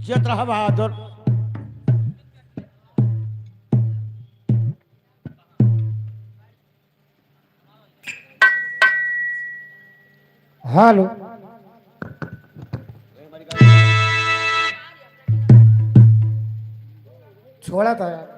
जियत रहा बहादुर। हेलो, छोड़ा था यार।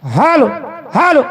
हेलो हेलो,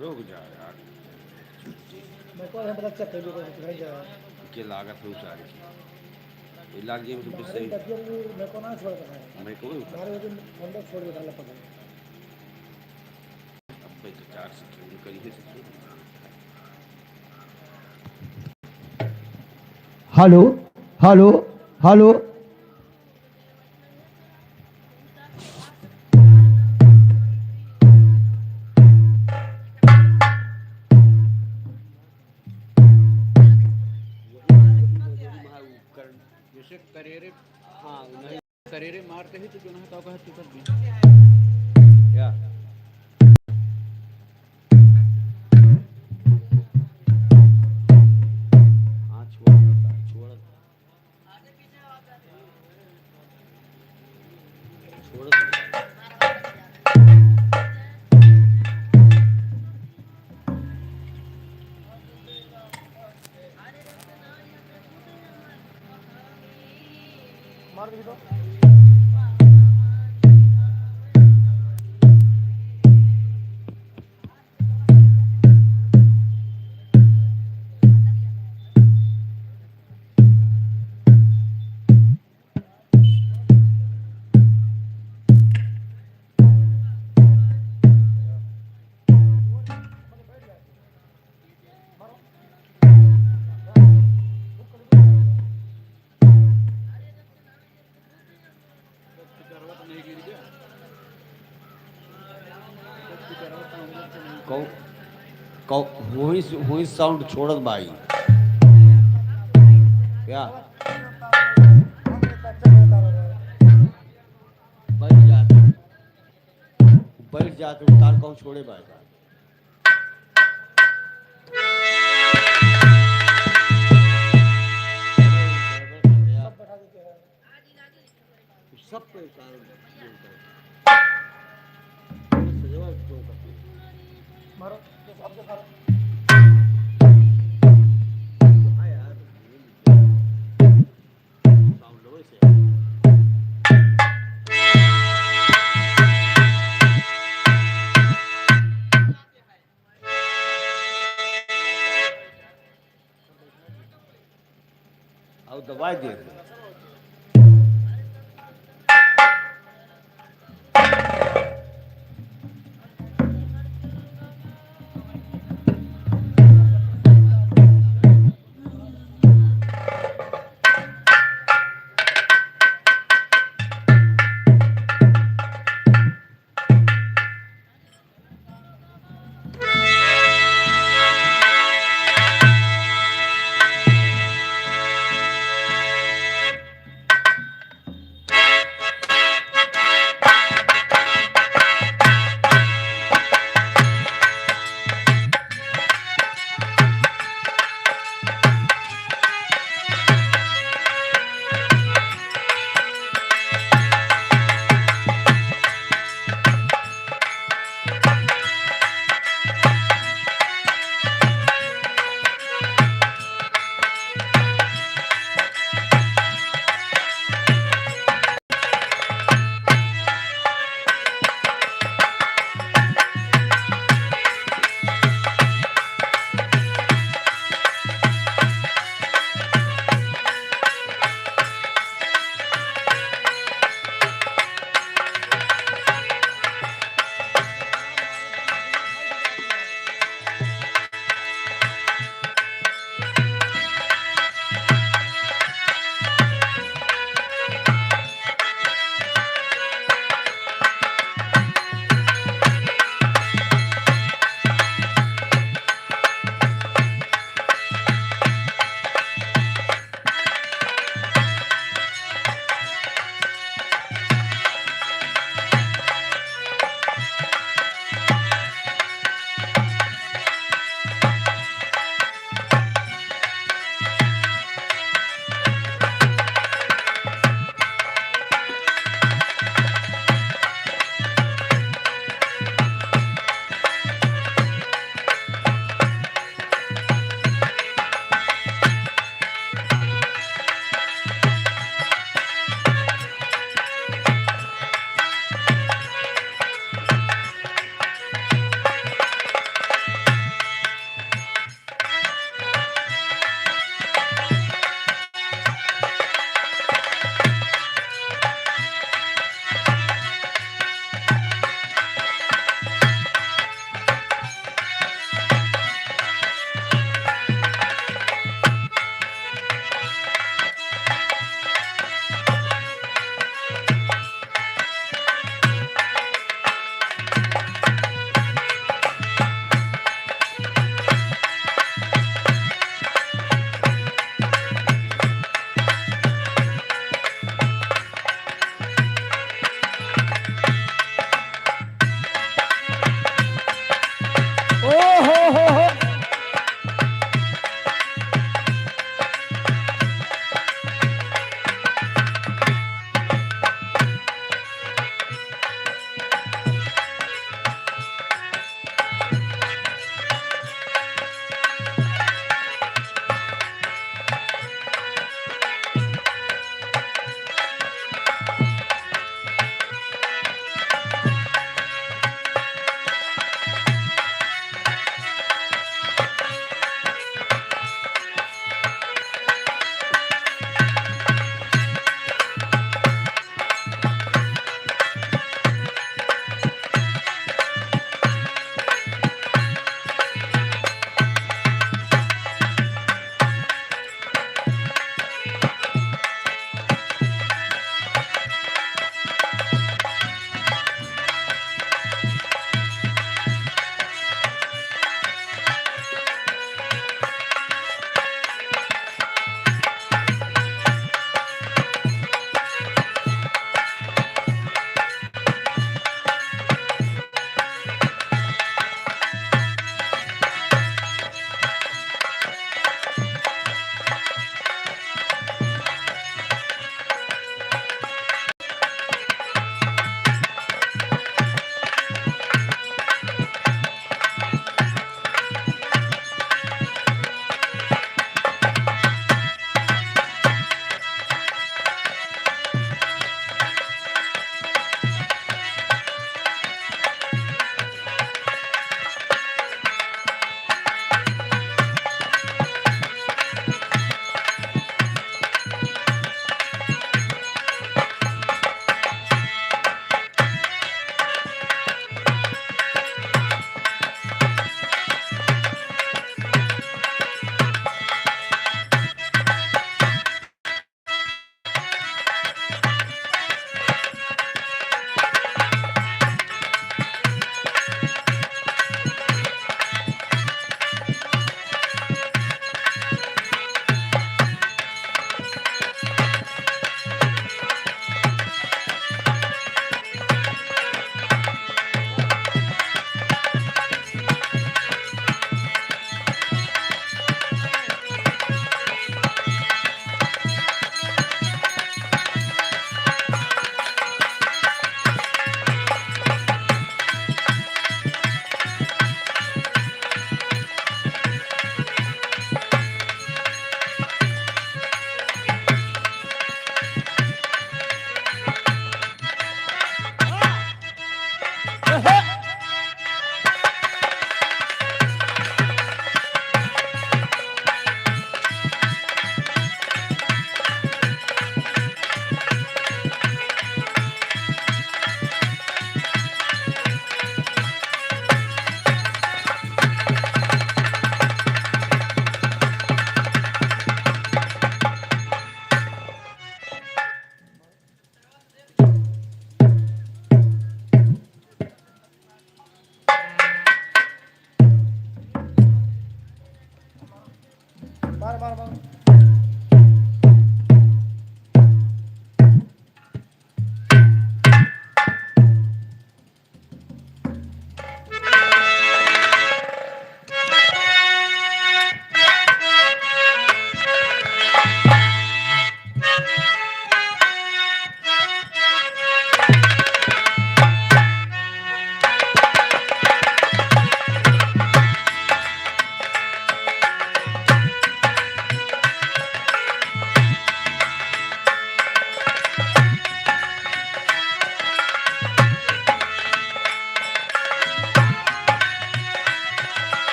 रुक जा यार, मेरे को है पता चल पहले को घर जा। के लागत हो सारी ये लाग जी में मारे सही बच्चे मेरे को ना छोड़ दे। मैं को मारे दिन अंदर छोड़ के डाला पकड़। अब भाई तो 4 सेकंड करी है से हेलो हेलो हेलो, उपकरण जैसे करेरे। हाँ नहीं, करेरे मारते ही तो जो ना तो कहा तू भी क्या हाँ छोड़ छोड़ छोड़ मार दे तो। हुई साउंड छोड़त भाई क्या बैठ जाते उतार कौन छोड़े भाई सब पे मारो तो सबसे मारो। और दवाई दे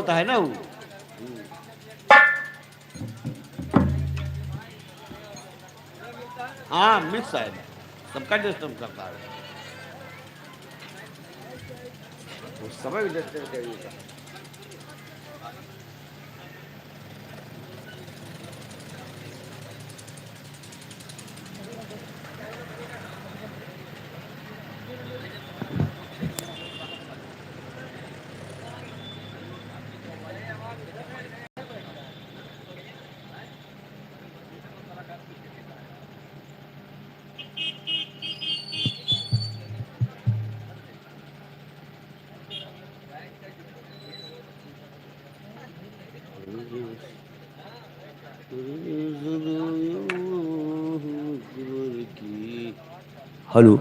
होता है ना वो। हाँ मिक्स है, सबका टेस्ट हम करता है, वो समय भी टेस्ट करिएगा। हेलो।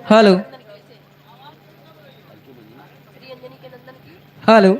हेलो। हेलो।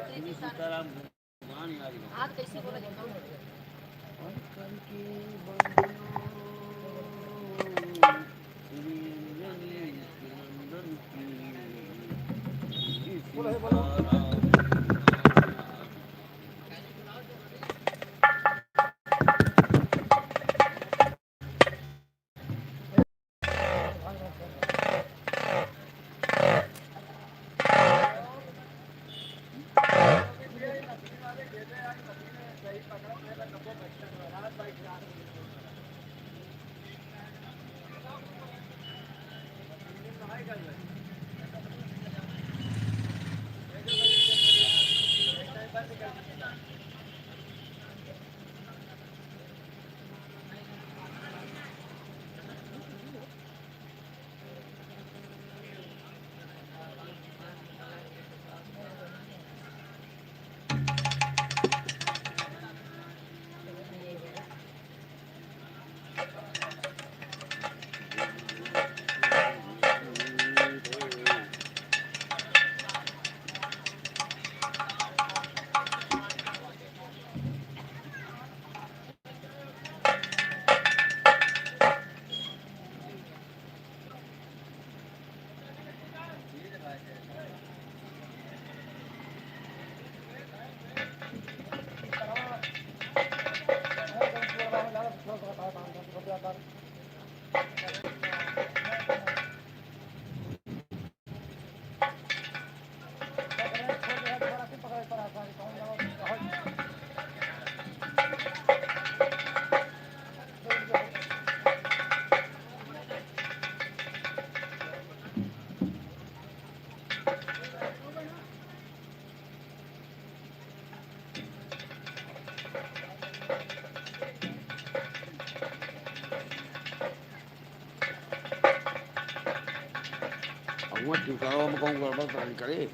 Alguma टिकावा में कौन गड़बड़ तो नहीं करे,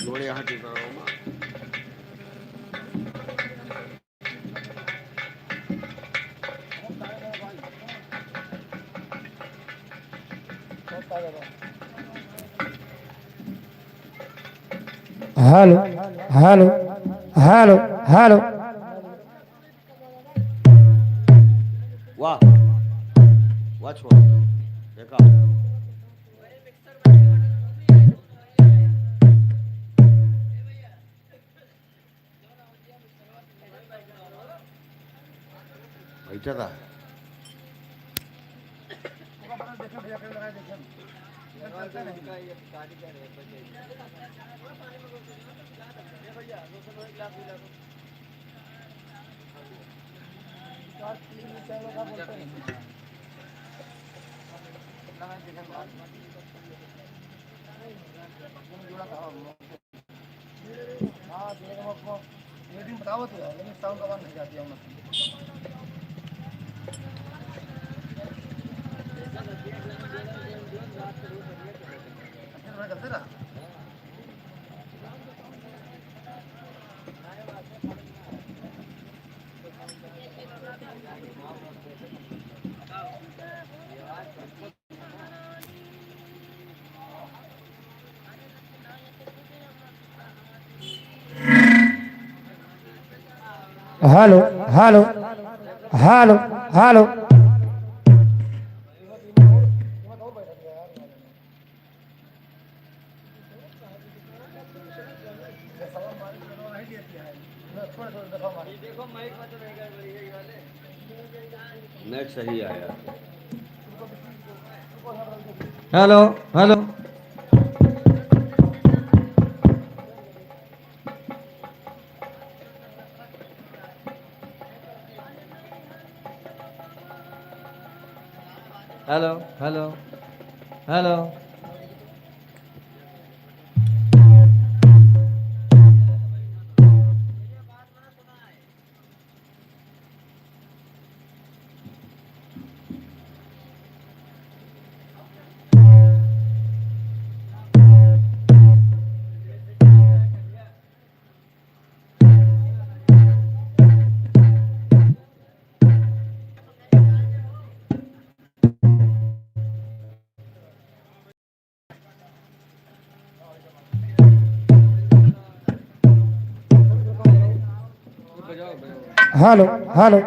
जोड़े यहाँ टिकावा में। हेलो। हेलो। हेलो। हेलो। वाह वाह छोड़ देखा। बैठा था बताओ तो लेकिन साउंड आवाज नहीं जाती है। Hello hello hello hello net सही आया। Hello hello hello hello hello बजाओ बजाओ। हेलो हेलो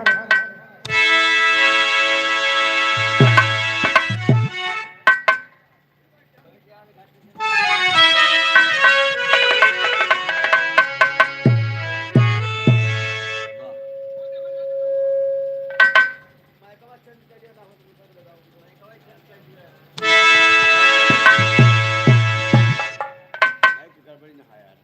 गड़बड़ी ना है यार।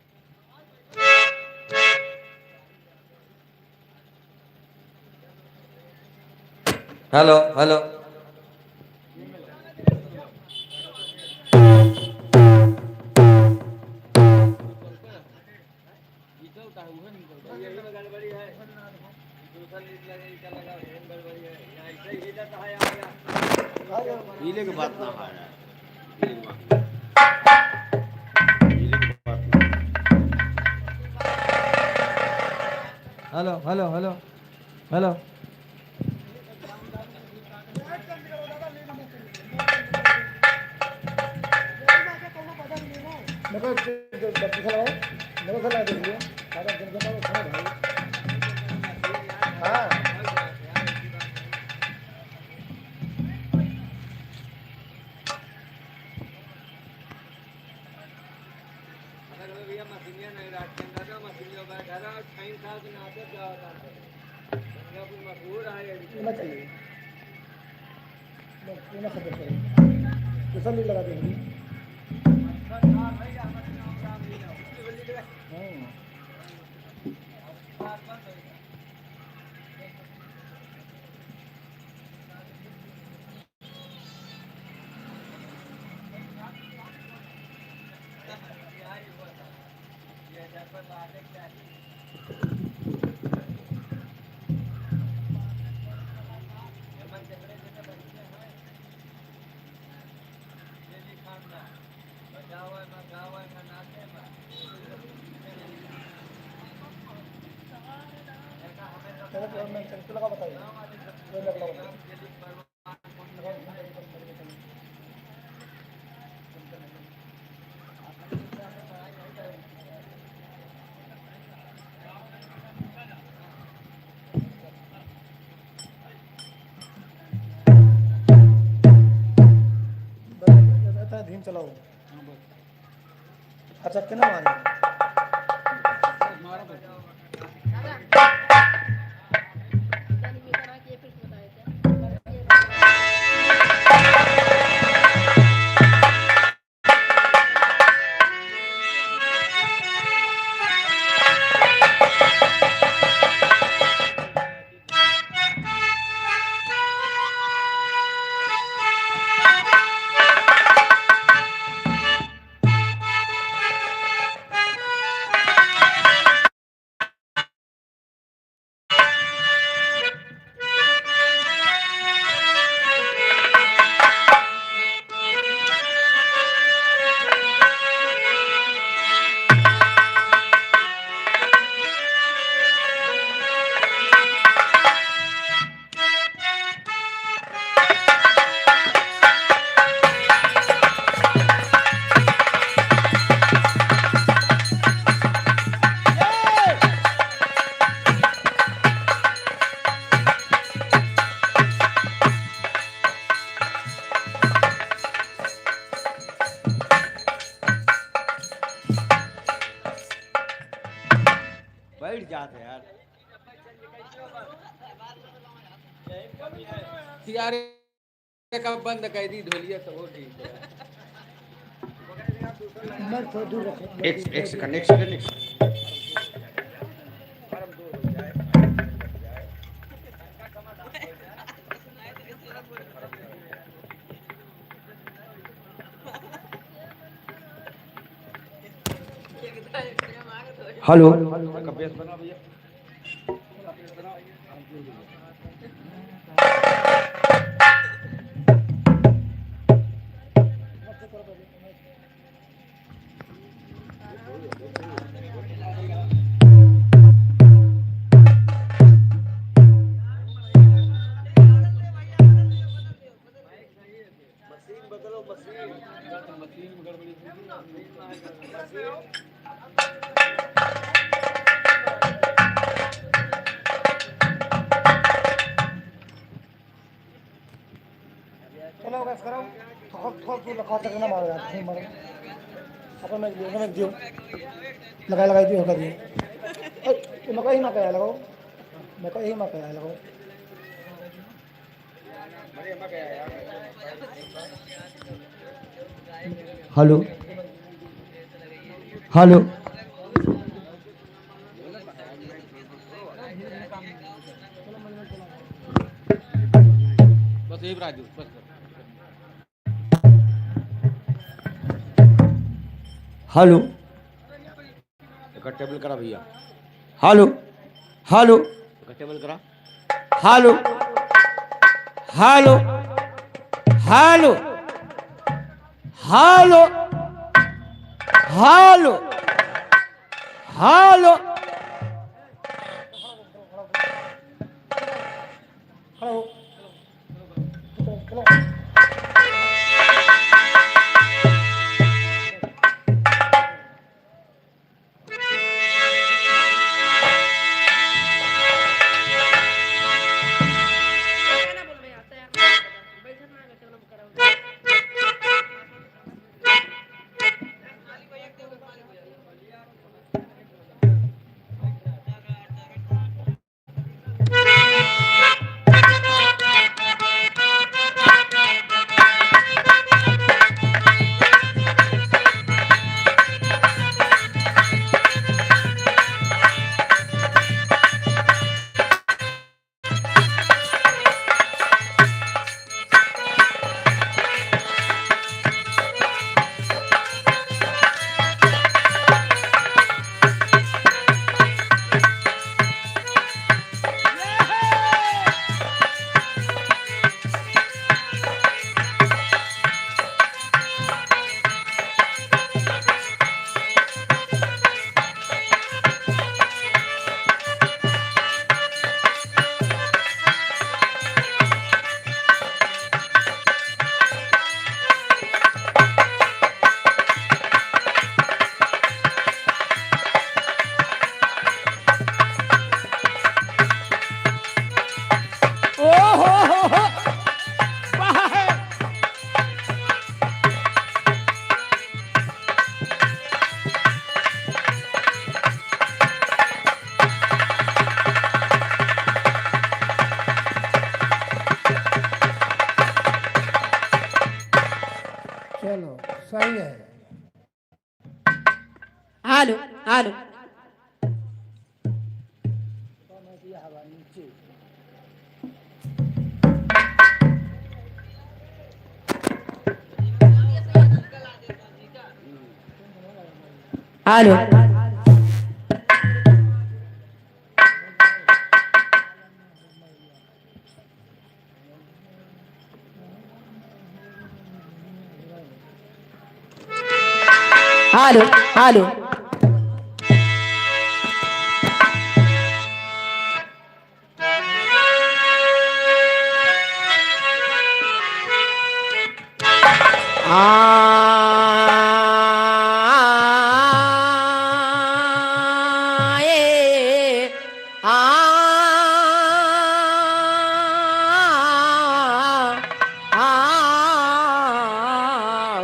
हेलो हेलो निकलता है वह निकलता है। यही में गड़बड़ी है। दूसरा लीड लगा इनका लगा है गड़बड़ी है। या ऐसे ही हिलत है या हिले के बात ना है यार। हिले के बात ना। हिले के बात ना। हेलो हेलो हेलो हेलो मेरे को मेरे को लगा दीजिए सारा जन भाई। हाँ अगर भैया मशीनिया नहीं रखते हैं तो मशीनियों का घर और छह साल के नाते क्या होता है। सिंगापुर मशहूर है ये। होना चाहिए पूरा सपोर्ट करेंगे दूसरा लीड लगा देंगे। हाँ चलो लगा बताइए। धीम चलाओ। अच्छा कितना मारे बैठ जाते यार। यार कब बंद कर दी ढोलिया तो वो ठीक है। मैं थोड़ा दूर रखो। एक सेकंड एक सेकंड एक सेकंड। हेलो कपेस बना भैया। मशीन बदलो मशीन। मशीन में गड़बड़ी चलो बस करो। थोड़ा दूर रखा तक ना मारो यार, नहीं मारो। अपन मैं दियो लगाई दियो होगा दियो। तो मका ही मका है लगाओ। मका ही मका है लगाओ। हेलो हेलो बस यही राजू बस। हेलो एक टेबल करा भैया। हेलो हेलो एक टेबल करा। Hello hello hello hello hello hello खड़ा हो। चलो। चलो सही है। Hello hello hello hello hello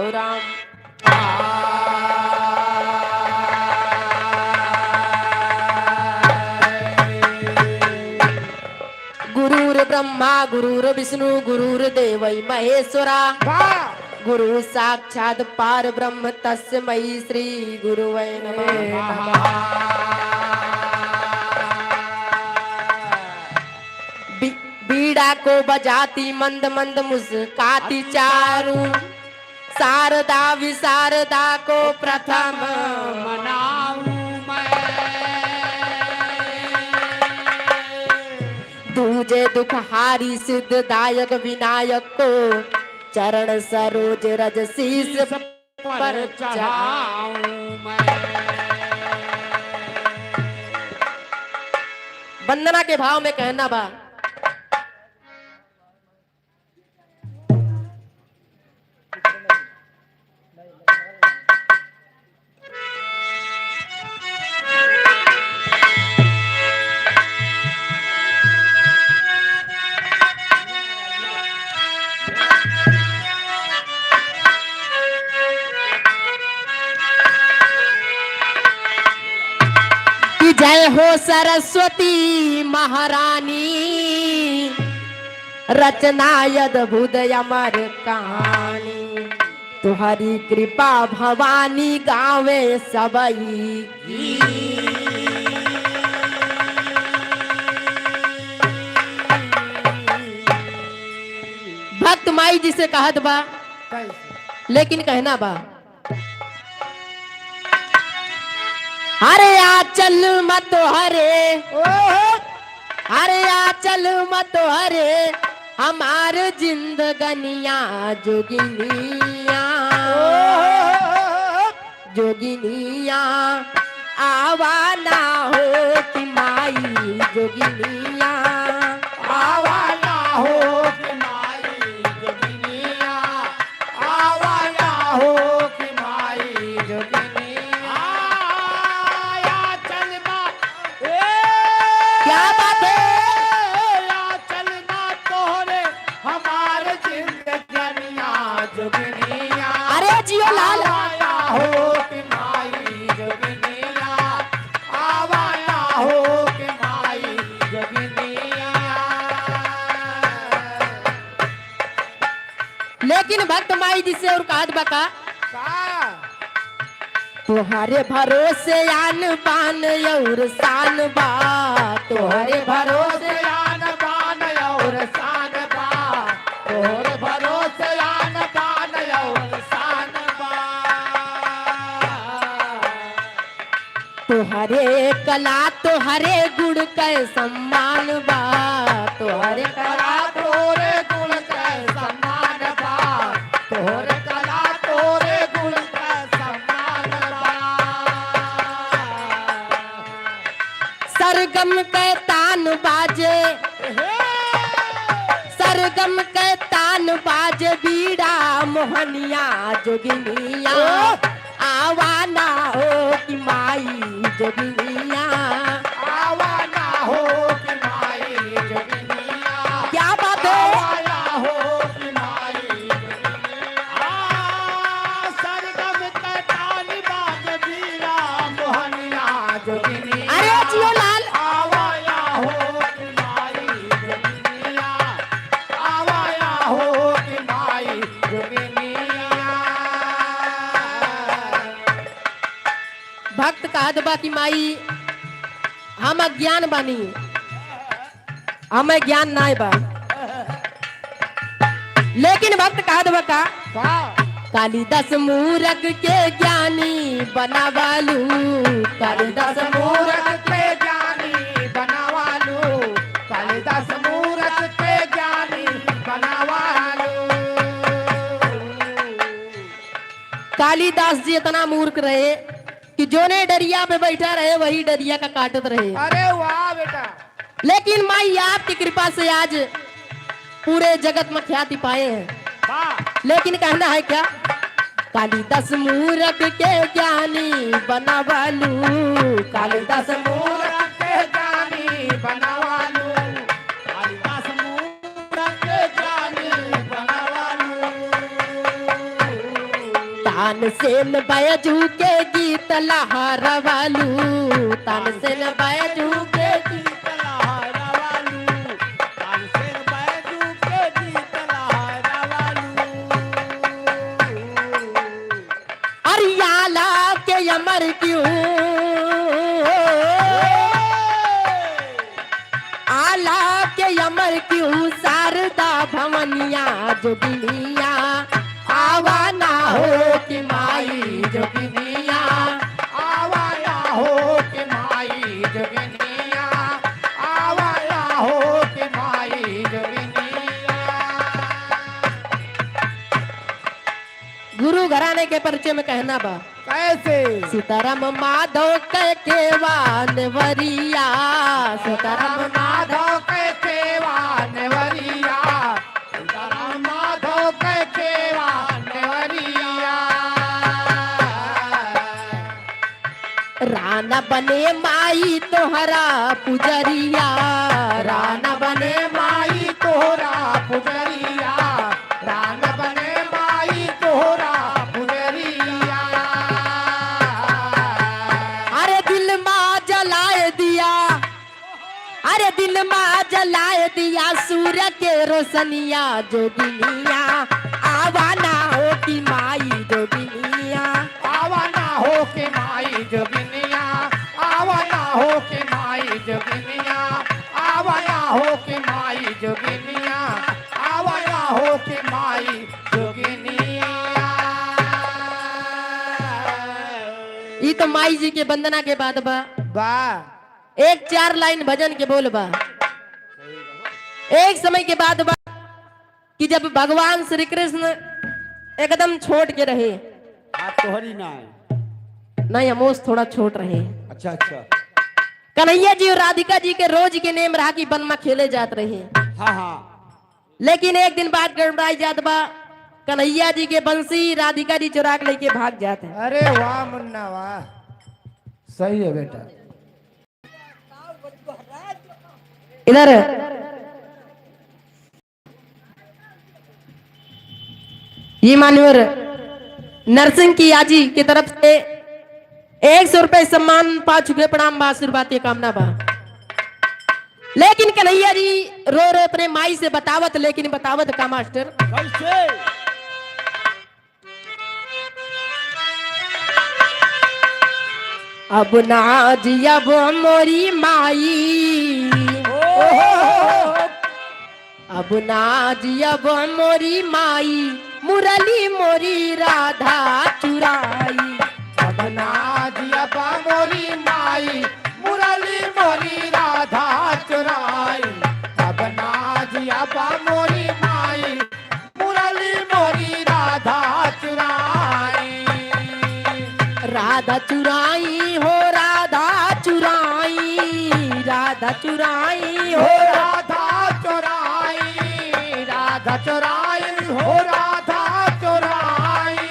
आए राम ब्रह्मा गुरुर्विष्णु गुरुर्देवै महेश्वरा गुरु साक्षात पार ब्रह्म तस्मै श्री गुरुवे नमः। बीड़ा को बजाती मंद मंद मुस्काती चारू शारदा विशारदा को प्रथम मनाऊं मैं। दूजे दुखहारी सिद्धदायक विनायक को चरण सरोज रज शीस पर चढ़ाऊं मैं। वंदना के भाव में कहना बा जय हो सरस्वती महारानी रचना अद्भुत अमर कहानी। तुम्हारी कृपा भवानी गावे सबई भक्त माई जी से कहत बा लेकिन कहना बा अरे आचल मत हरे अरे आचल मत हरे हमार जिंदगनिया जोगिनिया जोगिनिया आवा ना हो कि माई जोगिनिया आवा ना हो कि माई जोगिनिया आवा ना हो कि माई जोगिनिया। क्या बात है चलना तोहरे हमार जिंदगनिया जोगिनिया। अरे जियो लाल हो कि माई जोगिनिया आवाया हो कि माई जोगिनिया। लेकिन भक्त माई जी से और कहत बका तुम्हारे भरोसे आन बान और शान बा तुम्हारे भरोसे आन बान और शान बा तुम्हारे भरोसे आन बान और शान बा। तुम्हारे कला तुम्हारे गुण के सम्मान बा तुम्हारे कला तोरे गुण के सम्मान बा तुम्हारे कला तोरे गुण के सम्मान बा। सरगम के तान बाजे सरगम के तान बाजे बीड़ा मोहनिया जोगिनिया आवा ना हो कि माई जोगिनिया आवा ना हो कि माई जोगिनिया। क्या बात है आवा हो कि माई जोगिनिया सरगम के तान बाजे बीड़ा मोहनिया जोगिनिया। अरे जियो लाल आवाया हो कि माई जोगिनिया आवाया हो कि माई जोगिनिया। भक्त कहत बा कि माई हम अज्ञान बानी हमें ज्ञान नाय बा। लेकिन भक्त कहत बा का कालिदास मूरख के ज्ञानी बनावालू कालिदास मूरख के ज्ञानी बनावालू कालिदास मूरख के ज्ञानी बनावालू। कालिदास जी इतना मूर्ख रहे कि जोने डरिया पे बैठा रहे वही डरिया का काटत रहे। अरे वाह बेटा। लेकिन माई आपकी कृपा से आज पूरे जगत में ख्याति पाए हैं। लेकिन कहना है क्या कालिदास मूरख के ज्ञानी बनावालू कालिदास मूरख के ज्ञानी बनावालू कालिदास मूरख के ज्ञानी बनावालू। तानसेन बैजू के गीत लहरवालू तानसेन बैजू के गीत लहरवालू तानसेन अमर क्यों, आला के अमर क्यों, शारदा भवनिया जोगिनिया आवा ना हो कि माई जोगिनिया, आवा ना हो के माई जोगिनिया, आवा ना हो के माई जोगिनिया। गुरु घराने के परिचय में कहना बा कैसे? सीताराम माधव के केवान वरिया, सीताराम माधव के केवान वरिया, सीताराम माधव के केवान वरिया। राना बने माई तोहरा पुजरिया, राना बने माई तोहरा पुजरिया, रान बने माई तोहरा पुजरिया। अरे दिल माँ जलाए दिया, अरे दिल माँ जलाए दिया सूर्य के रोशनिया जोगिनिया आवा ना हो कि माई जोगिनिया, आवा ना हो के माई जोगिनिया, आवा ना हो के माई जोगिनिया, आवा ना हो के माई जोगिनिया, आवा ना हो के माई जोगिनिया। ये तो माई जी के वंदना के बाद बा वाह, एक 4 लाइन भजन के बोल बा। एक समय के बाद बा कि जब भगवान श्री कृष्ण एकदम छोट के रहे, हाथ तोहरी ना है। नहीं अमोस थोड़ा छोट रहे, अच्छा अच्छा। कन्हैया जी और राधिका जी के रोज के नेम रहा कि वन में खेले जात रहे। हाँ हाँ। लेकिन एक दिन बाद गड़बड़ाई जात बा, कन्हैया जी के बंसी राधिका जी चुरा के लेके भाग जाते हैं। अरे वाह मुन्ना वाह, सही है बेटा। इधर ये मान्यवर नरसिंह की आजी की तरफ से 100 रुपए सम्मान पा चुके, प्रणाम बा, आशीर्वाद कामना बा। लेकिन कन्हैया जी रो रो अपने माई से बतावत, लेकिन बतावत का मास्टर कैसे? अब ना जी अब मोरी माई, अब ना जी अब मोरी माई, मुरली मोरी राधा चुराई, अब ना जिया बा मोरी माई, मुरली मोरी राधा चुराई, अब ना जिया बा मोरी माई, मुरली मोरी राधा चुराई। राधा चुराई हो राधा चुराई, राधा चुराई हो हो राधा चुराई, राधा चुराई हो राधा चुराई।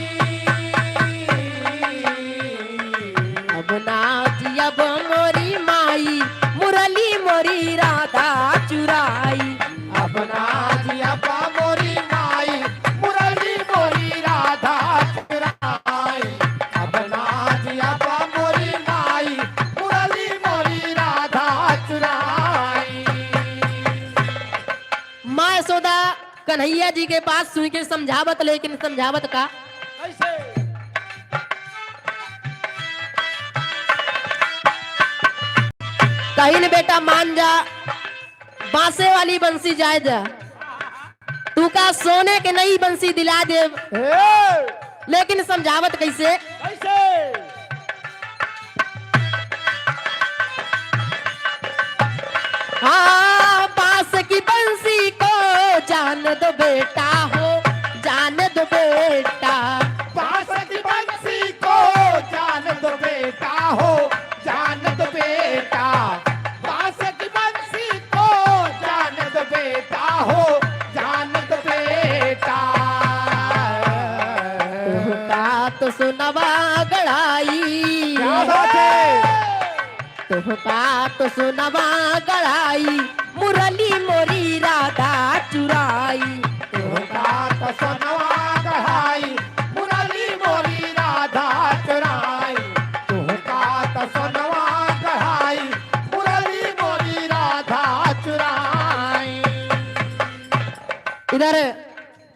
अब ना जी अब मोरी माई, मुरली मोरी राधा चुराई, अब ना जिया बा मोरी माई, मुरली मोरी राधा चुराई, अब ना जिया बा मोरी माई, मुरली मोरी राधा चुराई। माँ यशोदा कन्हैया जी के पास सुई के समझावत, लेकिन समझावत का कैसे? कहीं न बेटा मान जा, बांसे वाली बंसी जाए जा, तू का सोने के नई बंसी दिला दे, लेकिन समझावत कैसे? कैसे? हाँ बांस की बंसी को जान दो बेटा हो, जान दो बेटा, बांस की बंसी को जान दो बेटा हो, जान दो बेटा, बांस की बंसी को जान दो बेटा हो, जान दो बेटा। तुहका तो सुनवा गड़ाई, क्या बात है? तुहका तो सुनवा गड़ाई, मुरली मोरी राधा चुराई, तुहका तो सुनवा गढ़ाई, मुरली मोरी राधा चुराई, तुहका तो सुनवा गढ़ाई, मुरली मोरी राधा चुराई। इधर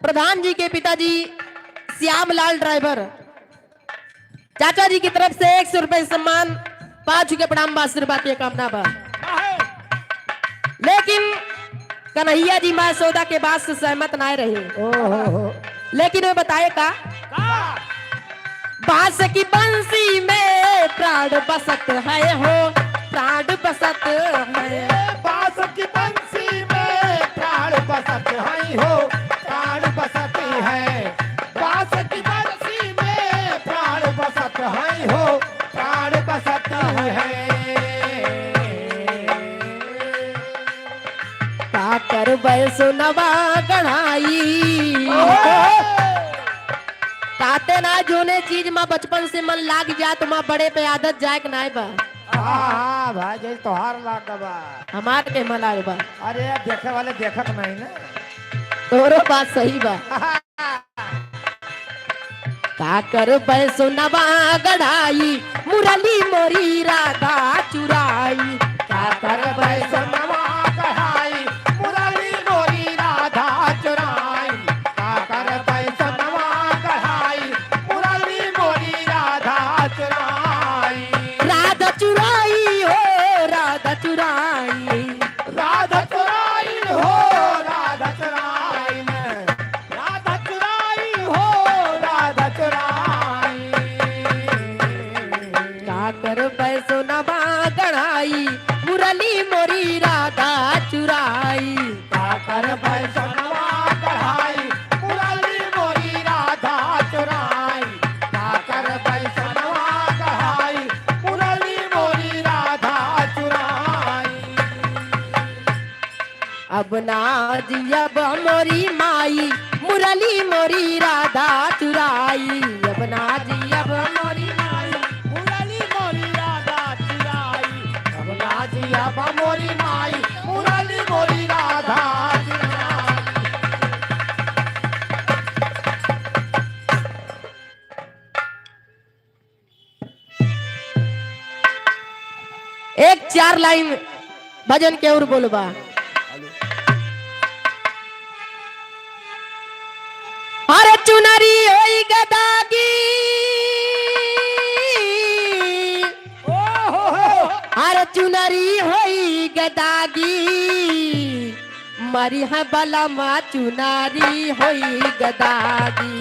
प्रधान जी के पिताजी श्यामलाल ड्राइवर चाचा जी की तरफ से 100 रुपए सम्मान, 5 के प्रणाम, आशीर्वाद की कामना बा। लेकिन कन्हैया जी माँ सौदा के बाद से सहमत ना रहे। लेकिन वे बताए का बांस की बंसी में प्राण बसत है हो, प्राण बसत है। बांस की बंसी में प्राण बसत है हो, प्राण बसत है। बांस की बंसी में प्राण बसत है हो, प्राण बसत है। काकर बैसो नवा गढ़ाई, ताते ना जोने चीज में बचपन से मन लाग जात माँ बड़े पे आदत जाए के नाय बा। हाँ भाई जैसे तोहार लाग बा। हमार के मन लाग बा। अरे यार देखे वाले देखत नहीं ना। तोरो बात सही बा। काकर बैसो नवा गढ़ाई, मुरली मोरी राधा चुराई। काकर बैसो नवा गढ़ाई, मुरली मोरी राधा चुराई। काकर बैसो नवा गढ़ाई, मुरली मोरी राधा चुराई। राधा चुराई हो, राधा चुराई। राधा चुराई हो, राधा चुराई। राधा चुराई हो, राधा चुराई। काकर बैसो नवा गढ़ाई, मुरली मोरी राधा चुराई। काकर बैसो नवा गढ़ाई, मुरली मोरी राधा चुराई। काकर बैसो नवा गढ़ाई, मुरली मोरी राधा चुराई। अब ना जियब मोरी माई, मुरली मोरी राधा चुराई। अब ना जियब मोरी माई, मुरली मोरी राधा चुराई। अब ना जियब मोरी माई, मुरली मोरी राधा चुराई। एक 4 लाइन भजन के और बोलबा। अरे चुनरी होई गदागी, अरे चुनरी होई गदागी, मरी है बला माँ चुनारी होई गदागी।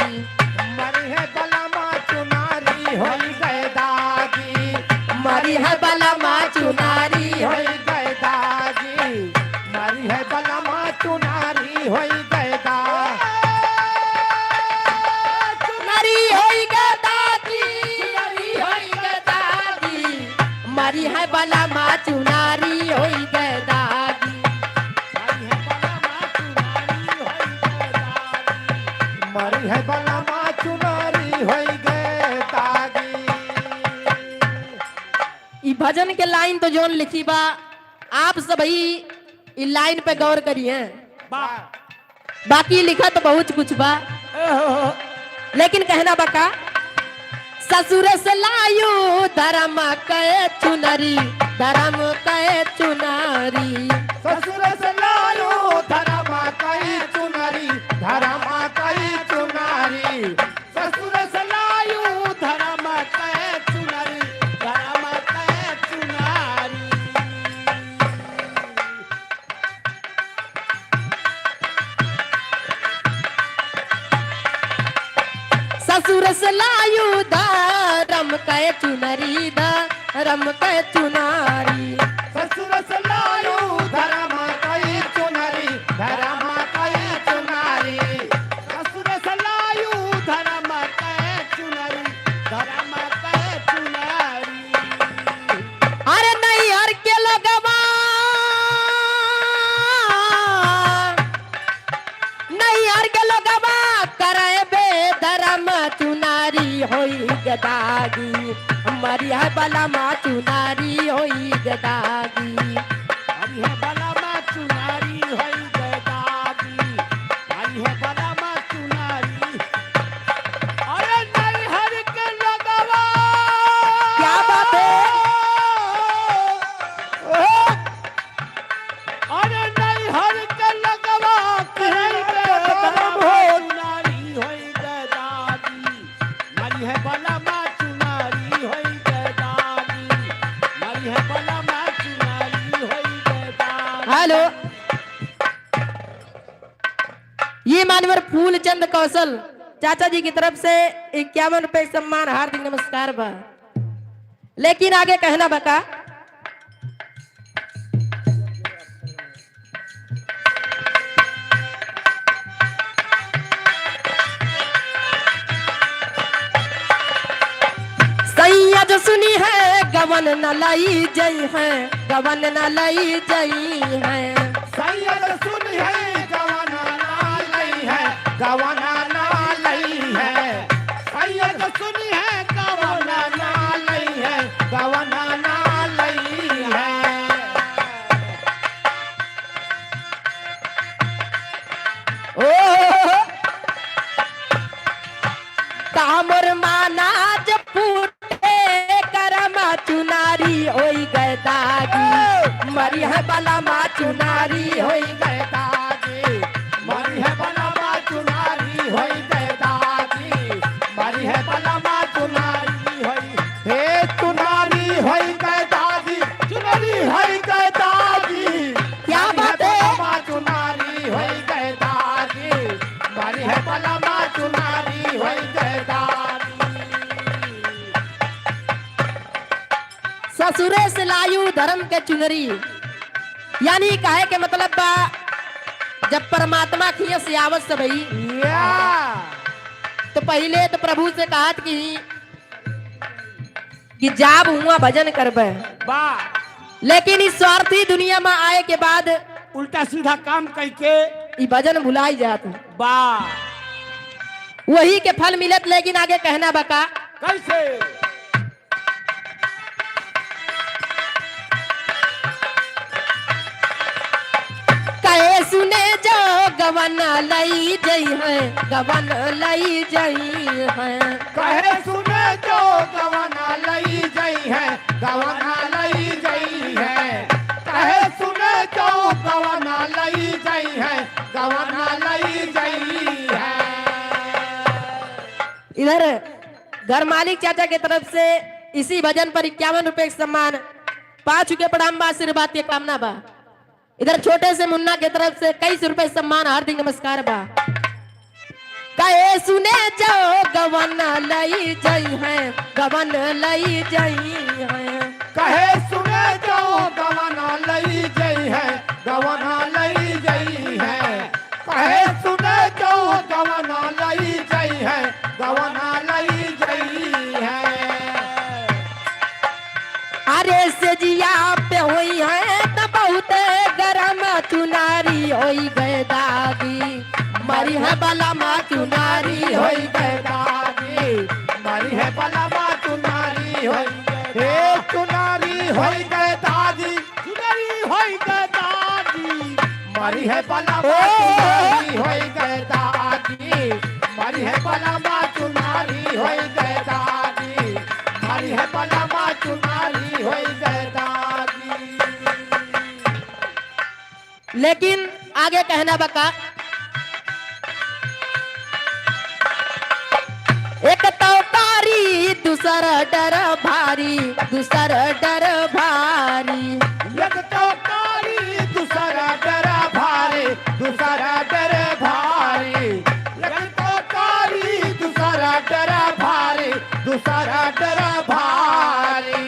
मरी है बलमा चुनारी होई गए दागी। मरी है बला माँ चुनारी होई, होई गए दागी। मरी है बलमा चुनारी होई गए दागी। चुनरी होई गदागी, चुनरी होई गदागी, मरी है बला माँ चुनारी होई गदागी। मरी है बलमा चुनारी होई गए दागी। ई भजन के लाइन तो जोन लिखी बा, आप सभी ई लाइन पे गौर करिए। बाकी लिखा तो बहुत कुछ बा, लेकिन कहना बका ससुर से लायू धर्म के चुनरी, धर्म के चुनरी। ससुर से लायो धर्म कई चुनरी, धर्म कई चुनरी। ससुर से लायो धर्म कई चुनरी, धर्म कई चुनरी। ससुर से लायू धर्म के चुनरी, धर्म के चुनारी। ससुर से लायो धर्म कई चुनरी, धर्म कई चुनरी। ससुर से लायो धर्म कई चुनरी, धर्म कई चुनरी। अरे नहीं हर के लगवा, नहीं हर के लगवा करे बे धर्म चुनारी होई गदागी। हमारी है बला माँ चुनारी होई गदागी। हरि है बलमा चुनारी होई गए दागी। हरि है बलमा चुनारी। अरे नहीं हर के लगवा। क्या बात है? अरे नहीं हर के लगवा कहीं पे धर्म हो चुनारी होई गए दागी। हरि है बलमा चुनारी। हेलो, ये मानवर फूलचंद कौशल चाचा जी की तरफ से 51 रुपए सम्मान, हार्दिक नमस्कार बा। लेकिन आगे कहना बका, सैया जो सुनी है गवन न लाई जई है, गवन न लाई जई है। सैयद सुन है गवाना ना लई है, गवाना ना लई है। सैयद सुन है गवाना ना लई है, गवाना ना लई है। ओ कामर माना जब फूटे करमा चुनारी होई गए दागी, मरी है बला माँ चुनारी होई गए दागी, मरी है बलमा चुनारी होई गए दागी, मरी है बलमा चुनारी होई, हे चुनारी होई गए दागी, चुनारी होई गए दागी। क्या बात है? बलमा चुनारी होई गए दागी, मरी है बलमा चुनारी होई गए दागी। ससुरे से लायू धर्म के चुनरी, यानी कहे के मतलब बा जब परमात्मा खिए से आवत से भई, तो पहले तो प्रभु से कहत कि जाब हुआ भजन करबे, लेकिन इस स्वार्थी दुनिया में आए के बाद उल्टा सीधा काम करके ये भजन भुलाई जात बा, वही के फल मिलत। लेकिन आगे कहना बका, कैसे कहे सुने जो गवन लई जई है, गवन लई जई है। कहे सुने जो गवाना लई जई है, गवाना लई जई है। कहे सुने जो गवाना लई जई है, गवाना लई जई है। इधर घर मालिक चाचा की तरफ से इसी भजन पर 51 रुपए सम्मान, 5 के प्रणाम बा, आशीर्वाद के कामना बा। इधर छोटे से मुन्ना की तरफ से 21 रुपए सम्मान, हार्दिक नमस्कार बा। कहे सुने जाओ गवन लई जई है, गवन लई जई है। कहे सुने जो गवाना लई जई है, गवाना लई जई है। कहे सुने जो गवाना लई जई है, गवाना लई जई है। अरे से जिया पे हुई है तो बहुत गरम चुनारी होई गए दागी, मरी है बलमा चुनारी होई गए दागी, मरी है बलमा चुनारी होई गए, हे चुनारी होई गए दागी, चुनारी होई गए दागी, मरी है बलमा चुनारी होई गए दागी, मरी है बलमा चुनारी होई गए दागी, मरी है बलमा चुनारी होई गए दागी। लेकिन आगे कहना बका, एक तो कारी दूसरा डर भारी, दूसरा डर भारी। एक तो कारी दूसरा डर भारी, दूसरा डर भारी। एक तो कारी दूसरा डर भारी, दूसरा डर भारी।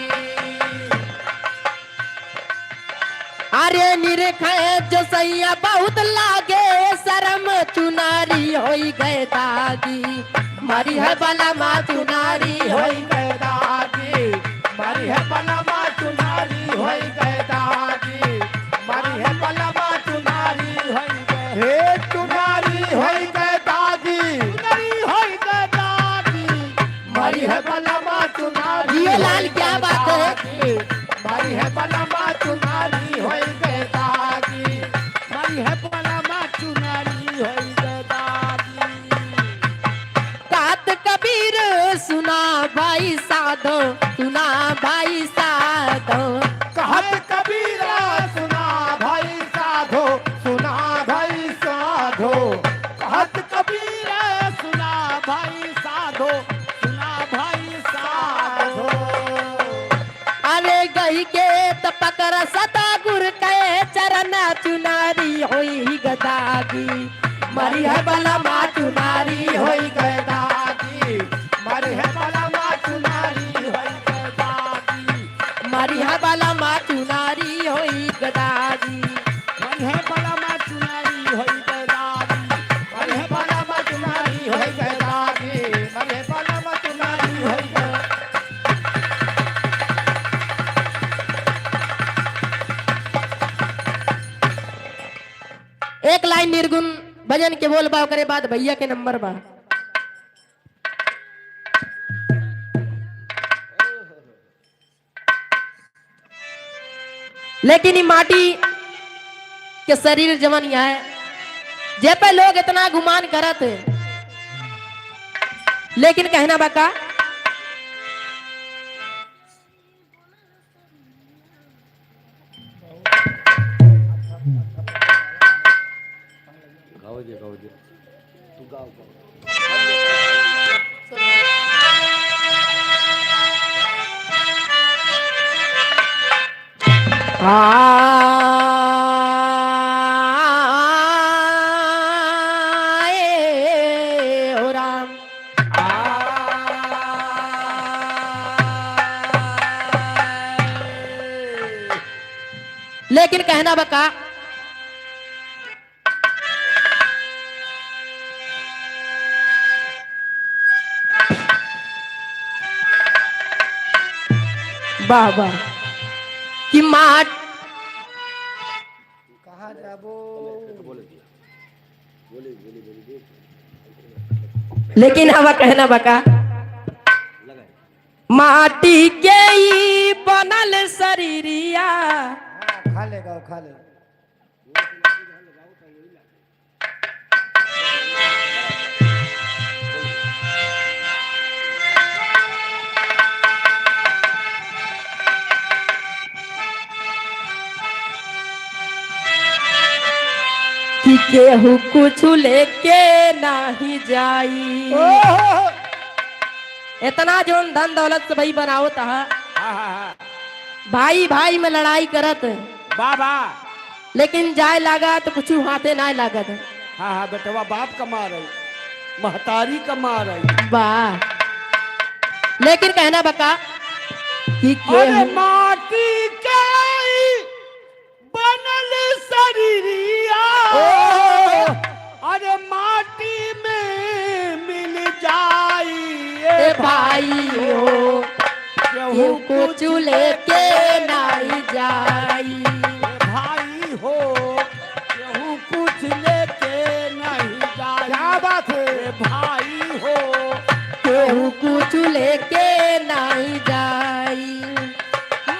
अरे निरखे जो सैया बहुत लागे शर्म चुनारी होई गए दागी, मरी है बलमा चुनारी होई गए दागी, मरी है बलमा चुनारी होई गए दागी, मरी है बलमा चुनारी होई गए, हे चुनारी होई गए दागी, चुनारी होई गए दागी, मरी है बलमा चुनारी। ये लाल क्या बात है? मरी है बलमा चुनारी होई गए दागी, मरी है बलमा चुनारी होई गए दागी। कात कबीर सुना भाई साधो, सुना भाई साधो। कहत कबीरा सुना भाई साधो, सुना भाई साधो। कहत कबीरा सुना भाई साधो, सुना भाई साधो। अरे गई के त पकड़ सता गुर के चरण चुन बला मा चुनारी होई गए दादी मरी है बला मा चुनारी होई गए दादी मरी है बला मा चुनारी होई गदादी मन है बला मा चुनारी होई गए दादी मन है बला मा चुनारी होई गए दादी मन है बला मा चुनारी होई गए। एक लाइन निर्गुण भजन के बोल पाओ करे बाद भैया के नंबर बा। लेकिन ये माटी के शरीर जवन है जे पे लोग इतना गुमान करत है, लेकिन कहना बाका गाओ दे तू गाओ ओ राम लेकिन कहना बका वाह वाह कि माट कहाँ जाबो लेकिन हवा कहना बका माटी के ही बनल शरीरिया खा लेगा खा ले कि केहू कुछ लेके नहीं जाई इतना जोन धन दौलत से भाई बनाओ था भाई भाई में लड़ाई करत बाबा लेकिन जाए लगा तो कुछ हाथे ना लागत। हाँ हाँ बेटवा बाप कमा रही महतारी कमा रही वाह लेकिन कहना बका कि अरे केहू माटी के बनल शरीरिया अरे माटी में मिल जाई ए भाई हो केहू कुछ लेके नहीं जाई भाई हो केहू कुछ लेके नहीं जाई क्या बात है भाई हो केहू कुछ लेके नहीं जाई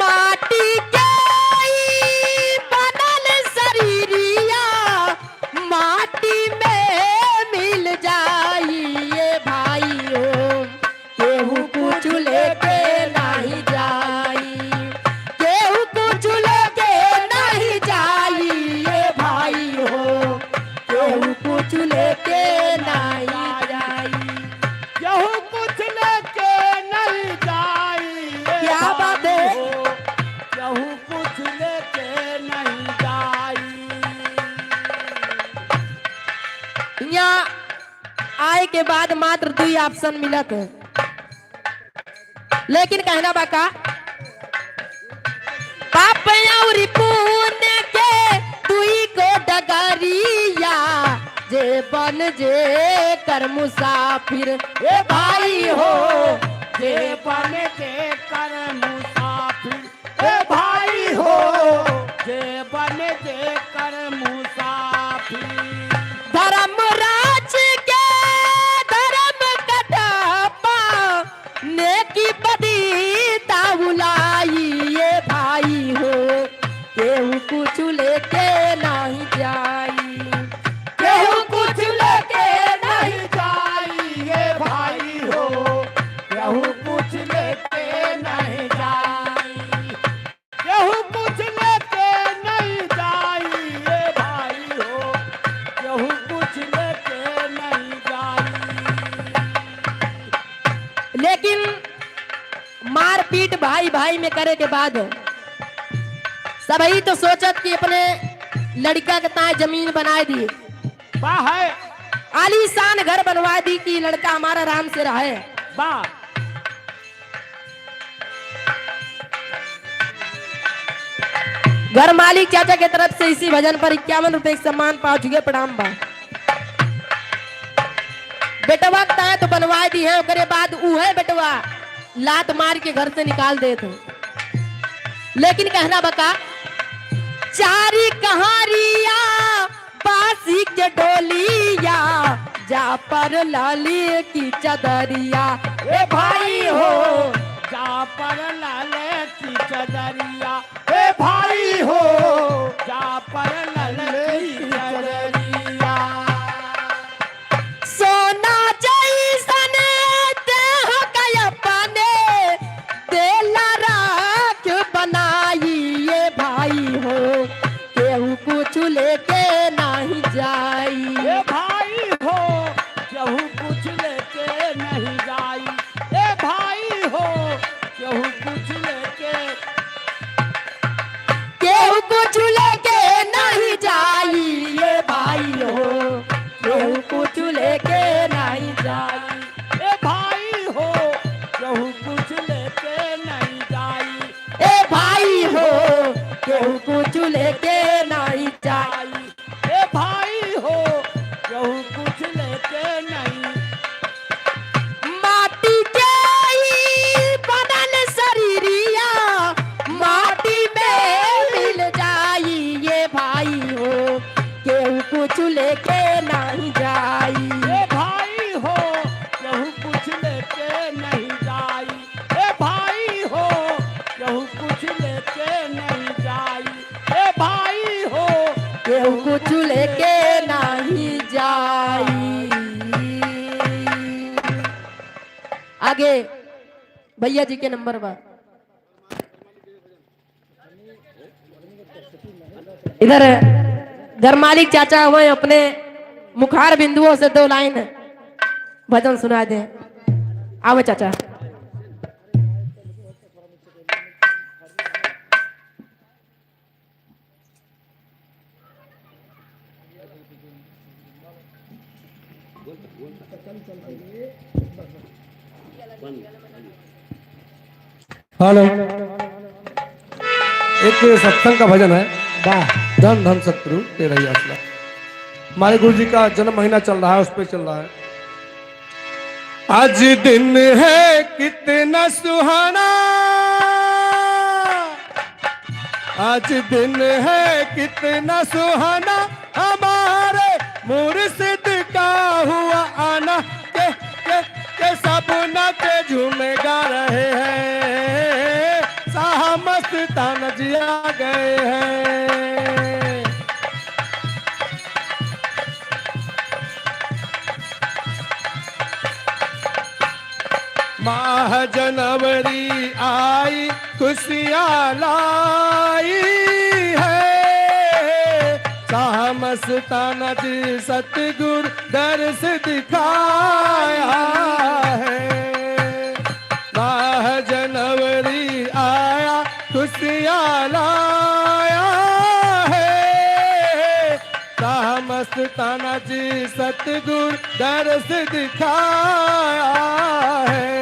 माटी के ही बनल शरीरिया माटी में मिल जाई ये भाई हो केहू कुछ लेके नहीं जाई केहू कुछ लेके नहीं जाई ये भाई हो केहू कुछ लेके नहीं जाई। केहू कुछ लेके नहीं जाई क्या बात है? केहू कुछ लेके नहीं जाई यहाँ आए के बाद मात्र 2 ऑप्शन मिलत है लेकिन कहना बाका पाप और पुण्य के दुई को डगरिया जे बन जे कर मुसाफिर ए भाई हो जे बन के कर मुसाफिर ए भाई हो जे बन के कर मुसाफिर धर्मराज के धर्म कटपा नेकी बदी ताउलाई ये भाई हो केहू कुछ लेके नहीं जाई केहू कुछ लेके नहीं जाई ये भाई हो केहू कुछ लेके नहीं जाई केहू कुछ लेके नहीं जाई ये भाई हो केहू कुछ लेके नहीं जाई। लेकिन मारपीट भाई भाई में करे के बाद सबही तो सोचत कि अपने लड़का के ताए जमीन बनाए दिए बा है आलीशान घर बनवा दी कि लड़का हमारा आराम से रहे। वाह घर मालिक चाचा के तरफ से इसी भजन पर 51 रुपए सम्मान पा चुके। प्रणाम बा बेटवा है तो बनवा दी है। उसके बाद उहे बेटवा लात मार के घर से निकाल दे थे। लेकिन कहना बका चारी कहारिया बासी के डोलिया जा पर लाली की चदरिया ए भाई हो जा पर लाले की चदरिया ए भाई हो जा पर लाले की चदरिया सोना जैसन देह का अपने देला राख बनाई ये भाई हो केहू कुछ लेके नहीं जाई। ए भाई हो केहू कुछ लेके नहीं जाई। ए भाई हो केहू कुछ लेके केहू कुछ लेके नहीं जाई ये भाई हो केहू कुछ लेके नहीं जाई। ए भाई हो केहू कुछ लेके नहीं जाई। ए भाई हो केहू कुछ लेके नहीं जाई। ए भाई हो केहू कुछ लेके नहीं। माटी के ही बनल शरीरिया माटी में मिल जाई ये भाई हो केहू कुछ लेके नहीं जाई। ए भाई हो केहू कुछ लेके नहीं जाई। ए भाई हो केहू कुछ लेके नहीं जाई। ए भाई हो केहू कुछ लेके नहीं जाई। आगे भैया जी के नंबर पर इधर घर मालिक चाचा हुए अपने मुखार बिंदुओं से 2 लाइन भजन सुना दे। आओ चाचा। हेलो एक सत्संग का भजन है। वाह धन धन शत्रु तेरा ही आसरा। हमारे गुरु जी का जन्म महीना चल रहा है, उस पर चल रहा है। आज दिन है कितना सुहाना, आज दिन है कितना सुहाना, हमारे मुर्शिद का हुआ आना के सब नाचे झूमे गा रहे हैं, साहा मस्ताना जी आ गए हैं। माह जनवरी आई खुशियाँ लाई है, साहा मस्ताना जी सतगुरु दर्श दिखाया है। माह जनवरी आया खुशियाँ लाया है, साहा मस्ताना जी सतगुरु दर्श दिखाया है।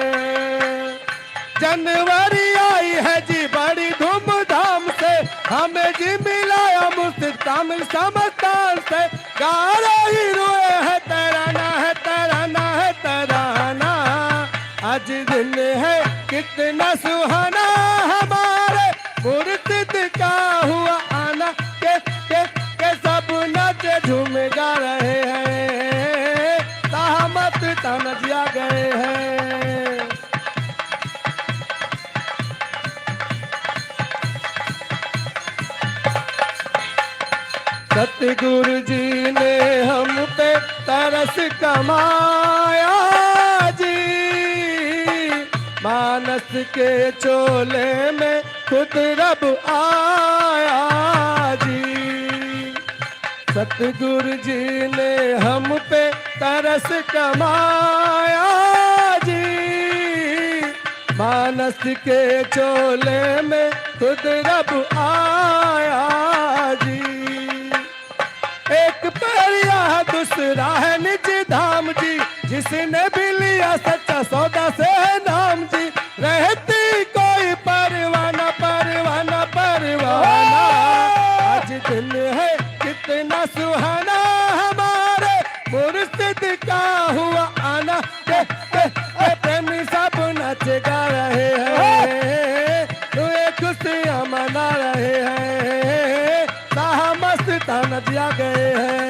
जनवरी आई है जी बड़ी धूमधाम से, हमें जी मिलाया मुफ्त कामिल समस्तान से, गा रही रोए है तराना है तराना है तराना। आज दिन है कितना सुहाना, हमारे मुर्शिद का हुआ आना के सब नाचे झूम गा रहे हैं, साहमत तनजिया गए हैं। सतगुरु जी ने हम पे तरस कमाया जी, मानस के चोले में खुद रब आया जी। सतगुरु जी ने हम पे तरस कमाया जी, मानस के चोले में खुद रब आया जी। एक परिया दूसरा है निज धाम जी, जिसने भी लिया सच्चा सौदा से है नाम जी। रहती कोई परवाना परवाना परवाना, आज दिन है कितना सुहाना, हमारे मुर्शिद का हुआ आना। के प्रेमी सब नाच गा रहे हैं, ये खुशियाँ मना रहे हैं, साहा मस्ताना जिया गए हैं।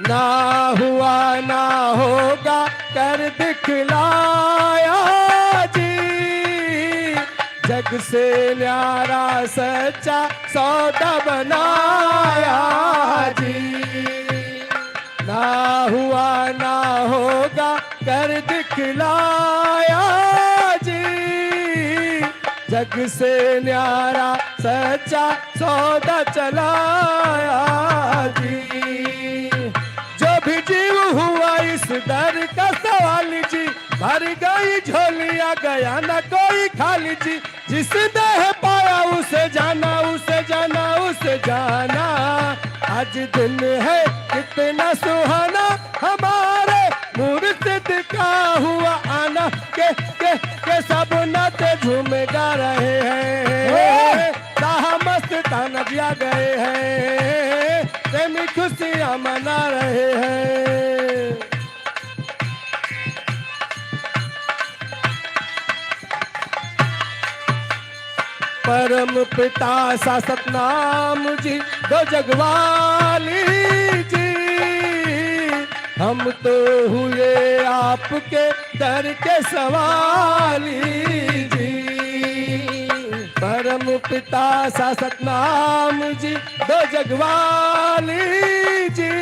ना हुआ ना होगा कर दिखलाया जी, जग से न्यारा सच्चा सौदा बनाया जी। ना हुआ ना होगा कर दिखलाया जी, जग से न्यारा सच्चा सौदा चलाया जी। जो भी जीव हुआ इस दर का सवाल जी, भर गई झोलियां गया ना कोई खाली जी। जिसने है पाया उसे जाना उसे जाना उसे जाना, आज दिन है कितना सुहाना, हमारे मुर्शिद का हुआ आना। के सब नाचे झूम गा रहे हैं, साहा मस्ताना जिया गए हैं, प्रेमी खुशियाँ मना रहे हैं। परम पिता शासक नाम जी, दो जगवाली जी, हम तो हुए आपके दर के सवाली जी। परम पिता शासक नाम जी, दो जगवाली जी,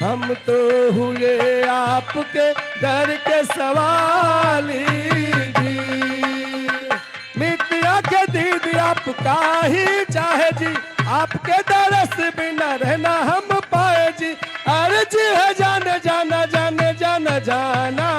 हम तो हुए आपके दर के सवाली जी। मितिया के दीदी आपका ही चाहे जी, आपके दरस बिना रहना हम पाए जी। अर्ज है जाने जाना जाने जाना जाना,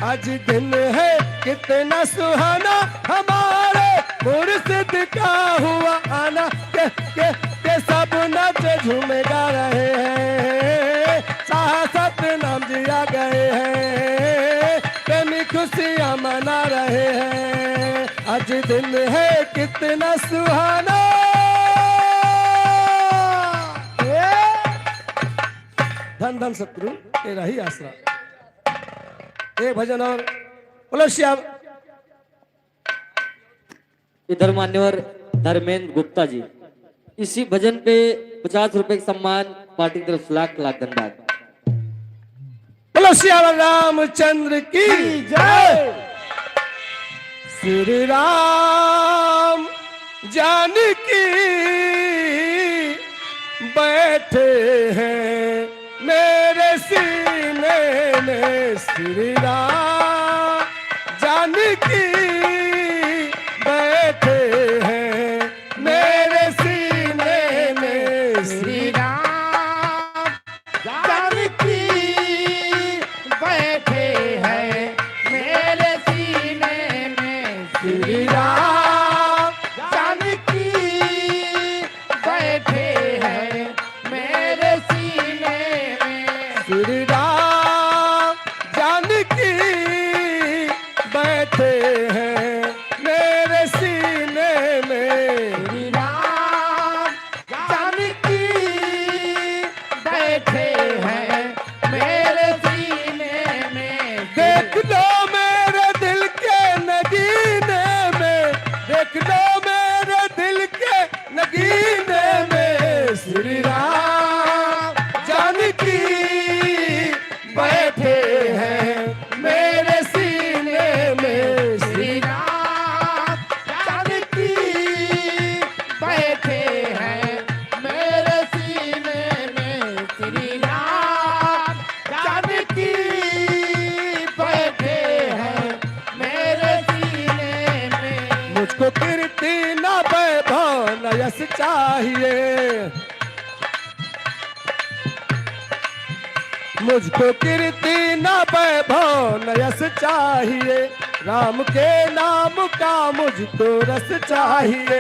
आज दिन है कितना सुहाना, हमारे मुर्शिद का हुआ आना। के सब नाचे झूम गा रहे हैं, साहसत नाम जिया गए हैं, प्रेमी खुशियाँ मना रहे हैं, आज दिन है कितना सुहाना। धन धन सतगुरु तेरा ही आसरा। एक भजन और बोलो श्याम। इधर मान्यवर धर्मेंद्र गुप्ता जी, इसी भजन पे 50 रुपए का सम्मान पार्टी की तरफ से लाख लाख धन्यवाद। बोलो श्याम रामचंद्र की जय। श्री राम जानकी बैठे हैं मेरे सीने में, श्री राम जानकी बैठे हैं मेरे सीने में, श्री राम जानकी बैठे हैं मेरे सीने में, श्री राम जानकी बैठे हैं मेरे सीने में, श्री राम जानकी बैठे हैं मेरे सीने में, श्री राम जानकी बैठे हैं मेरे सीने में। देख लो मेरे दिल के नगीने में, देख लो मेरे दिल के नगीने में, श्री राम जानकी बैठे हैं मेरे सीने में, श्री राम जानकी बैठे हैं मेरे सीने में, श्री राम जानकी बैठे हैं मेरे सीने में। मुझको कीर्ति न वैभव न यश चाहिए, मुझको कीर्ति न वैभव न यश चाहिए, राम के नाम का मुझको रस चाहिए।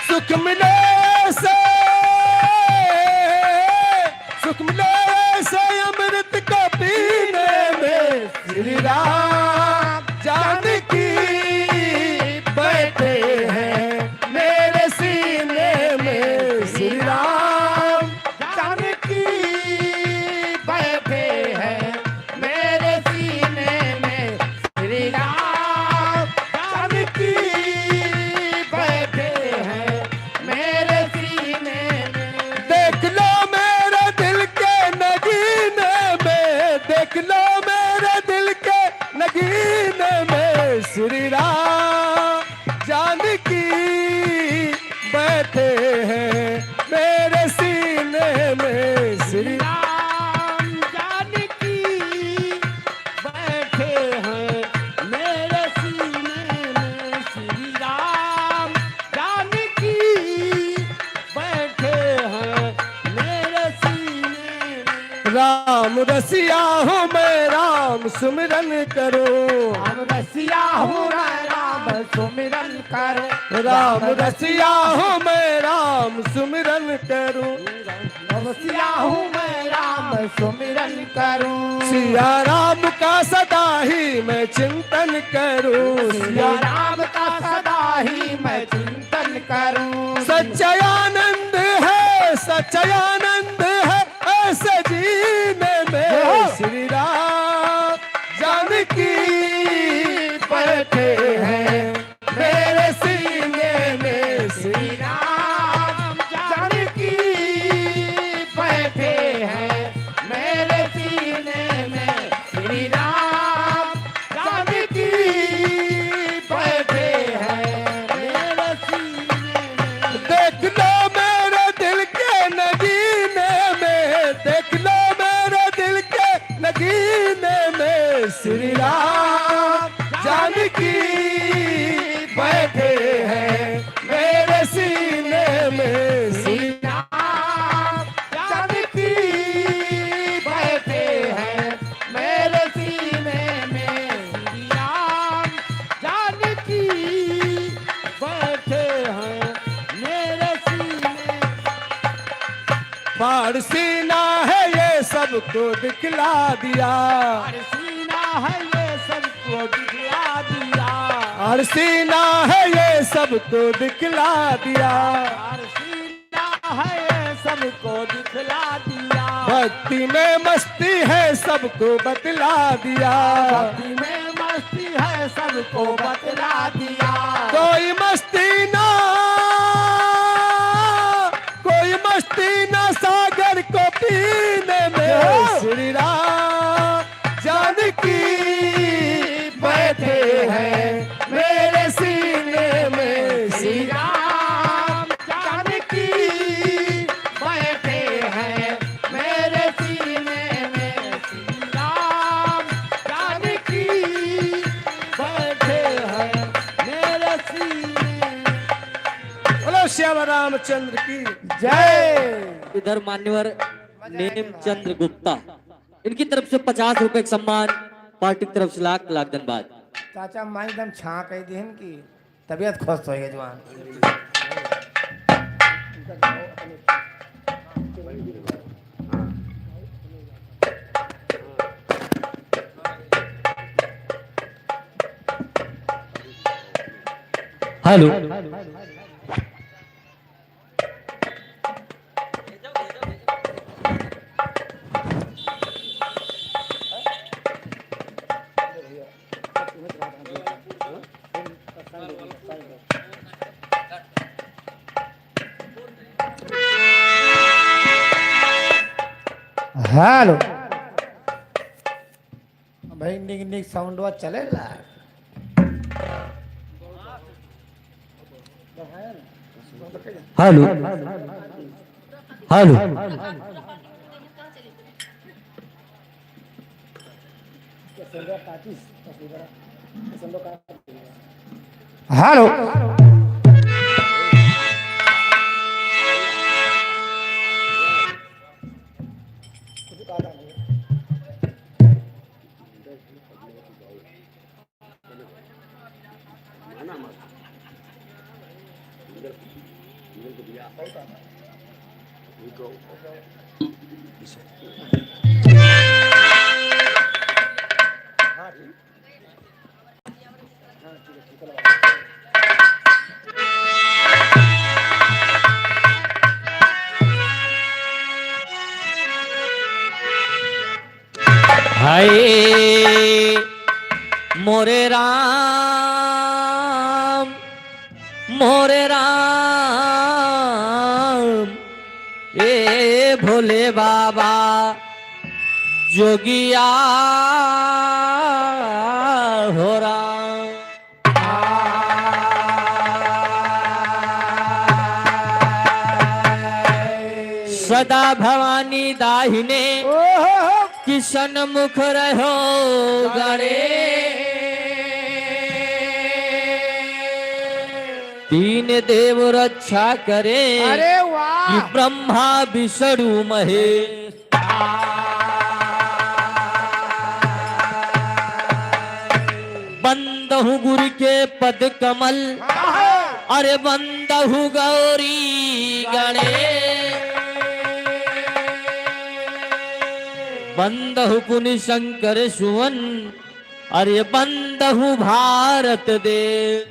सुख मिले से अमृत को पीने में श्री राम जानकी बैठे हैं मेरे सीने में। श्री राम जानकी बैठे हैं मेरे सीने में। श्री राम जानकी बैठे हैं मेरे सीने में। देख लो मेरे दिल के नगीने में, देख लो मेरे दिल के नगीने में। श्री राम जानकी बैठे हैं मेरे सीने में। श्री राम जानकी बैठे हैं मेरे सीने में। श्री राम जानकी बैठे हैं मेरे सीने में। राम रसिया हूँ मैं राम सुमिरन करूं। राम रसिया हूँ मैं राम सुमिरन करूं। राम रसिया हूँ मैं राम सुमिरन करूं। रसिया हूँ मैं राम सुमिरन करूं। सिया राम का सदा ही मैं चिंतन करूं। सिया राम का सदा ही मैं चिंतन करूं। सच्चानंद है, सच्चानंद है ऐसे जीने में। श्री राम जानकी बैठे हैं मेरे सीने में। श्री राम जानकी बैठे हैं मेरे सीने में। श्री राम जानकी बैठे हैं मेरे सीने में। देख लो मेरे दिल के नगीने में, देख लो मेरे दिल के नगीने में। श्री राम जानकी बैठे हैं मेरे सीने में। श्री राम जानकी बैठे हैं मेरे सीने में। श्री राम जानकी बैठे हैं मेरे सीने। पारसीना है ये सबको दिखला दिया। सीना है ये सबको दिखला दिया। और सीना है ये सबको दिखला दिया। सीना है ये सबको दिखला दिया। भक्ति में मस्ती है सबको बतला दिया। भक्ति में मस्ती है सबको बतला दिया। कोई मस्ती ना, कोई मस्ती ना सागर को पीने में। श्री राम जानकी बैठे हैं मेरे सीने में। श्री राम जानकी बैठे हैं मेरे सीने में। श्री राम जानकी बैठे हैं मेरे सीने में। बोलो श्याम रामचंद्र की जय। इधर मान्यवर नेमचंद्र गुप्ता, इनकी तरफ से 50 रुपए का सम्मान, पार्टी की तरफ से लाख लाख धन्यवाद। चाचा माँ एकदम छा कह दी की तबीयत खुश हो गई जवान। हेलो हेलो भाई निक निक साउंड वा चलेला। हेलो हेलो हेलो हाय मोरे राम ए भोले बाबा जोगिया हो राम। सदा भवानी दाहिने किशन मुख रहो गणे, तीन देव रक्षा करे। अरे वाह कि ब्रह्मा विष्णु महेश। बंदहु गुरु के पद कमल, अरे बंदहु गौरी गणेश। बंदहु पुनि शंकर सुवन, अरे बंदहु भारत देव।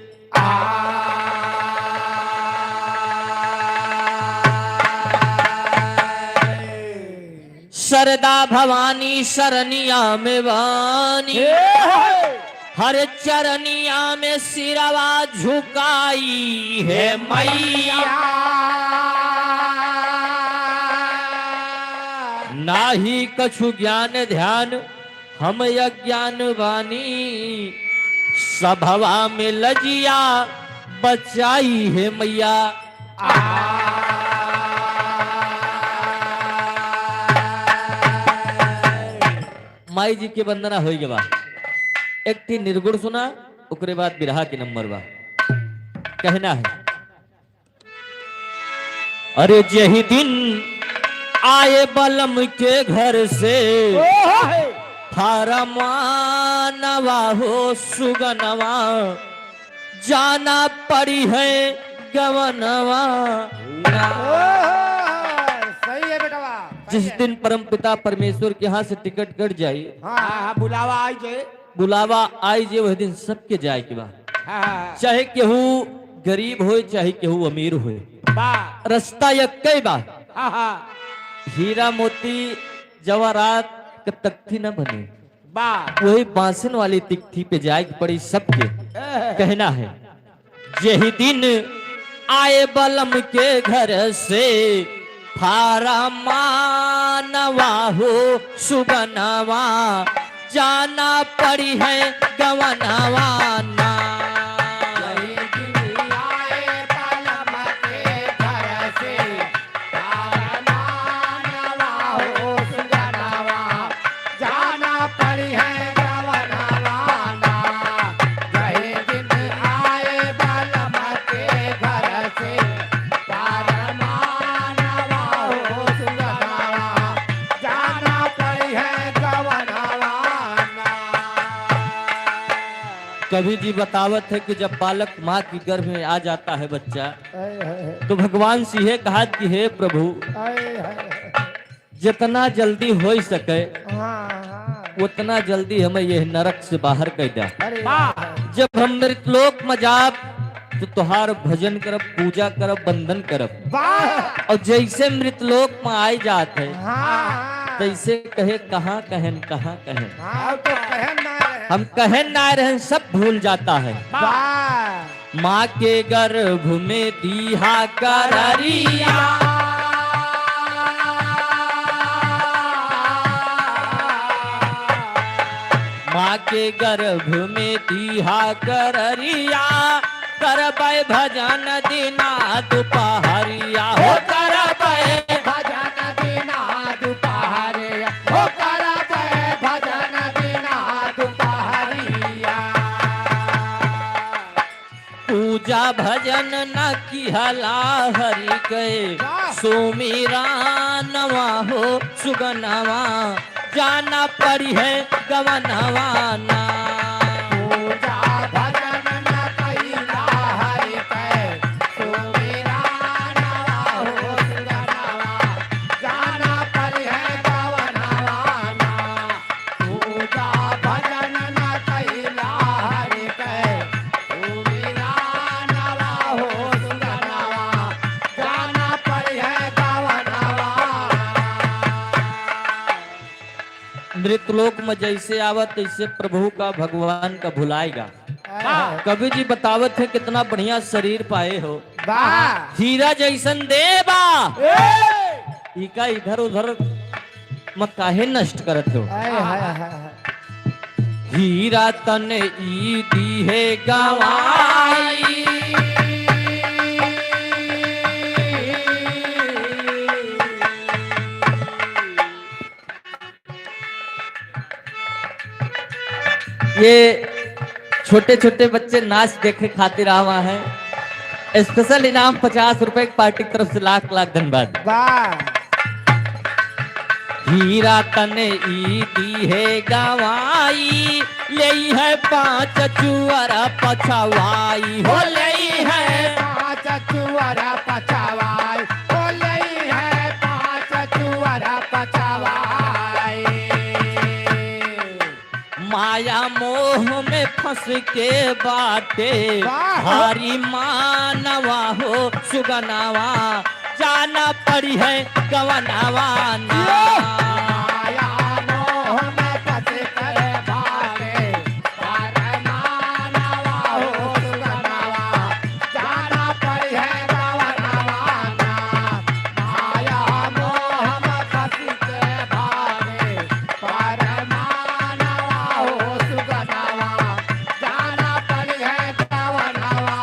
सरदा भवानी शरणिया में वानी, हर चरनिया में सिरवा झुकाई है मैया। नाही कछु ज्ञान ध्यान हम अज्ञान वानी, सभवा में लजिया बचाई है मैया। माई जी के वंदना हो गवा। एक थी निर्गुण सुना, उकरे बाद बिरहा के नंबर बा। कहना है अरे जही दिन आए बलम के घर से, फारमानवा हो सुगनवा, जाना पड़ी है गवनवा। सही है बेटा। जिस दिन परम पिता परमेश्वर के यहाँ से टिकट कट जाए, हाँ बुलावा आई जे, बुलावा आई जे, वह दिन सबके जाए के बाद। चाहे केहू गरीब हो चाहे केहू अमीर हो, रास्ता यक्कई बा। हीरा मोती जवाहरात के तख्ती न बने, वही बांसन वाली तिकथी पे जाए पड़ी सबके। कहना है यही दिन आए बलम के घर से, फारमानवा हो सुगनवा, जाना पड़ी है गवनवा ना। कभी जी बतावत है कि जब बालक माँ की गर्भ में आ जाता है बच्चा, तो भगवान सिंह कहा कि हे प्रभु, जितना जल्दी हो सके उतना जल्दी हमें यह नरक से बाहर कर दे। जब हम मृतलोक में जाब तो तुहार भजन करब, पूजा करब, बंदन करब। और जैसे मृतलोक में आए जाते तैसे कहे कहाँ कहन कहाँ कहन, हम कहन ना रहन, सब भूल जाता है। माँ के गर्भ में दीहा कररिया, माँ के गर्भ में दीहा कररिया, करबै भजन दिना दुपहरिया हो, करबै भजन दिना दुपहरिया हो, करबै भजन दिना दुपहरिया। पूजा भजन न किहला हरि के, सुमिरा नवा हो सुगनवा, जाना पड़ी है गवनवा ना। पूजा भजन न किहला हरि के, सुमिरा मृतलोक में जैसे आवत तैसे प्रभु का भगवान का भुलाएगा। वाह कवि जी बतावत है कितना बढ़िया शरीर पाए हो, वाह हीरा जैसन देवा, ए इका इधर उधर मत काहे नष्ट करत हो। हीरा तन ई दी है गवाई, ये छोटे छोटे बच्चे नाच देखे खातिर आवा है। स्पेशल इनाम 50 रुपए पार्टी की तरफ से लाख लाख धन्यवाद। वाह हीरा तने ई दी है गवाई, ले है 5 चुअरा पछवाई हो, ले है 5 चुअरा पछवाई, हो लई है 5 चुअरा पछवाई। माया मोह में फंस के बाटे, वाह! भारी मानवा हो सुगनावा, जाना पड़ी है गवनावा ना। माया मोह में फंस कर भागे, भारे मानवा हो सुगनावा, जाना पड़ी है गवनावा ना। माया मोह में फंस के भागे, भारे मानवा हो सुगनावा, जाना पड़ी है गवनावा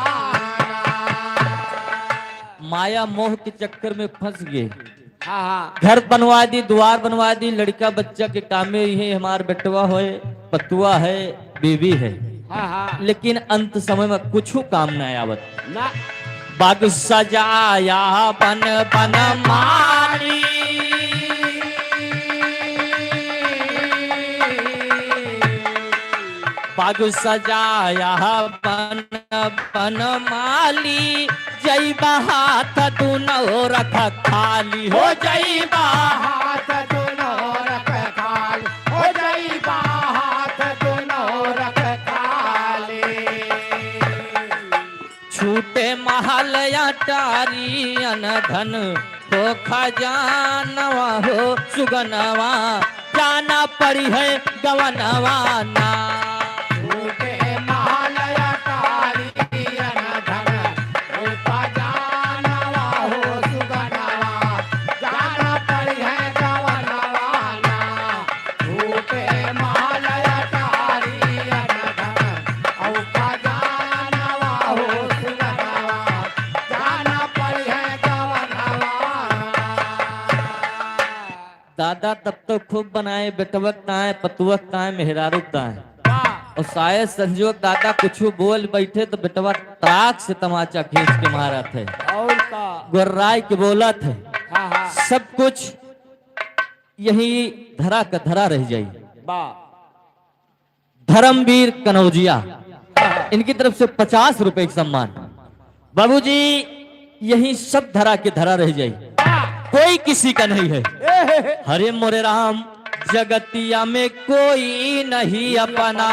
ना। माया मोह के चक्कर में फंस गए, हाँ घर बनवा दी, द्वार बनवा दी, लड़का बच्चा के काम में ही हमार बेटवा है, पतुआ है, बीवी है, हाँ लेकिन अंत समय में कुछ काम न आवत। ना बाग सजाया बन बन माली, बाग सजाया बन बन माली, जई हाथ दुनो रख खाली हो, जई हाथ दोनों रख खाली, हो जाई हाथ दोनों रख खाली। छूटे महल अटारी अनधन हो, खजानवा हो सुगनवा, जाना पड़ी है गवनवा ना। झूठे माल अटारी अनधन, रूपा जानवा हो सुगनवा, जाना पड़ी है गवनवा ना। झूठे माल अटारी अनधन, रूपा जानवा हो सुगनवा, जाना पड़ी है गवनवा ना। दादा तब तो खूब बनाए, बेटवक ताए, पतुवक ताए, मेहरारूक ताए, वाह और शायद संजोग दादा कुछ बोल बैठे तो बेटवा ताक से तमाचा खींच के मारा थे, और का गोर्राय के बोला थे। हाँ सब कुछ यही धरा का धरा रह जाई। वाह धर्मवीर कनौजिया, इनकी तरफ से 50 रुपए का सम्मान। बाबूजी यही सब धरा के धरा रह जाई, कोई किसी का नहीं है। हरे मोरे राम जगतिया में कोई नहीं अपना,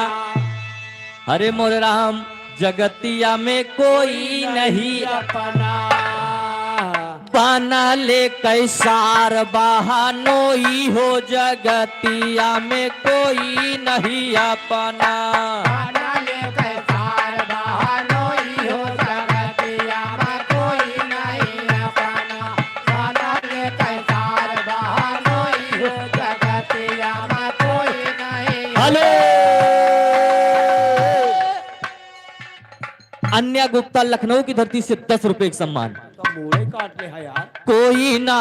हरे मोरे राम जगतिया में कोई नहीं अपना। बना ले कैसार बहानोई हो, जगतिया में कोई नहीं अपना। बना ले कैसार बहानोई हो, जगतिया में कोई नहीं अपना। बना ले कैसार बहानोई हो, जगतिया में कोई नहीं। हेलो अन्या गुप्ता, लखनऊ की धरती से 10 रुपए का सम्मान। तो मुड़े काट ले है यार। कोई ना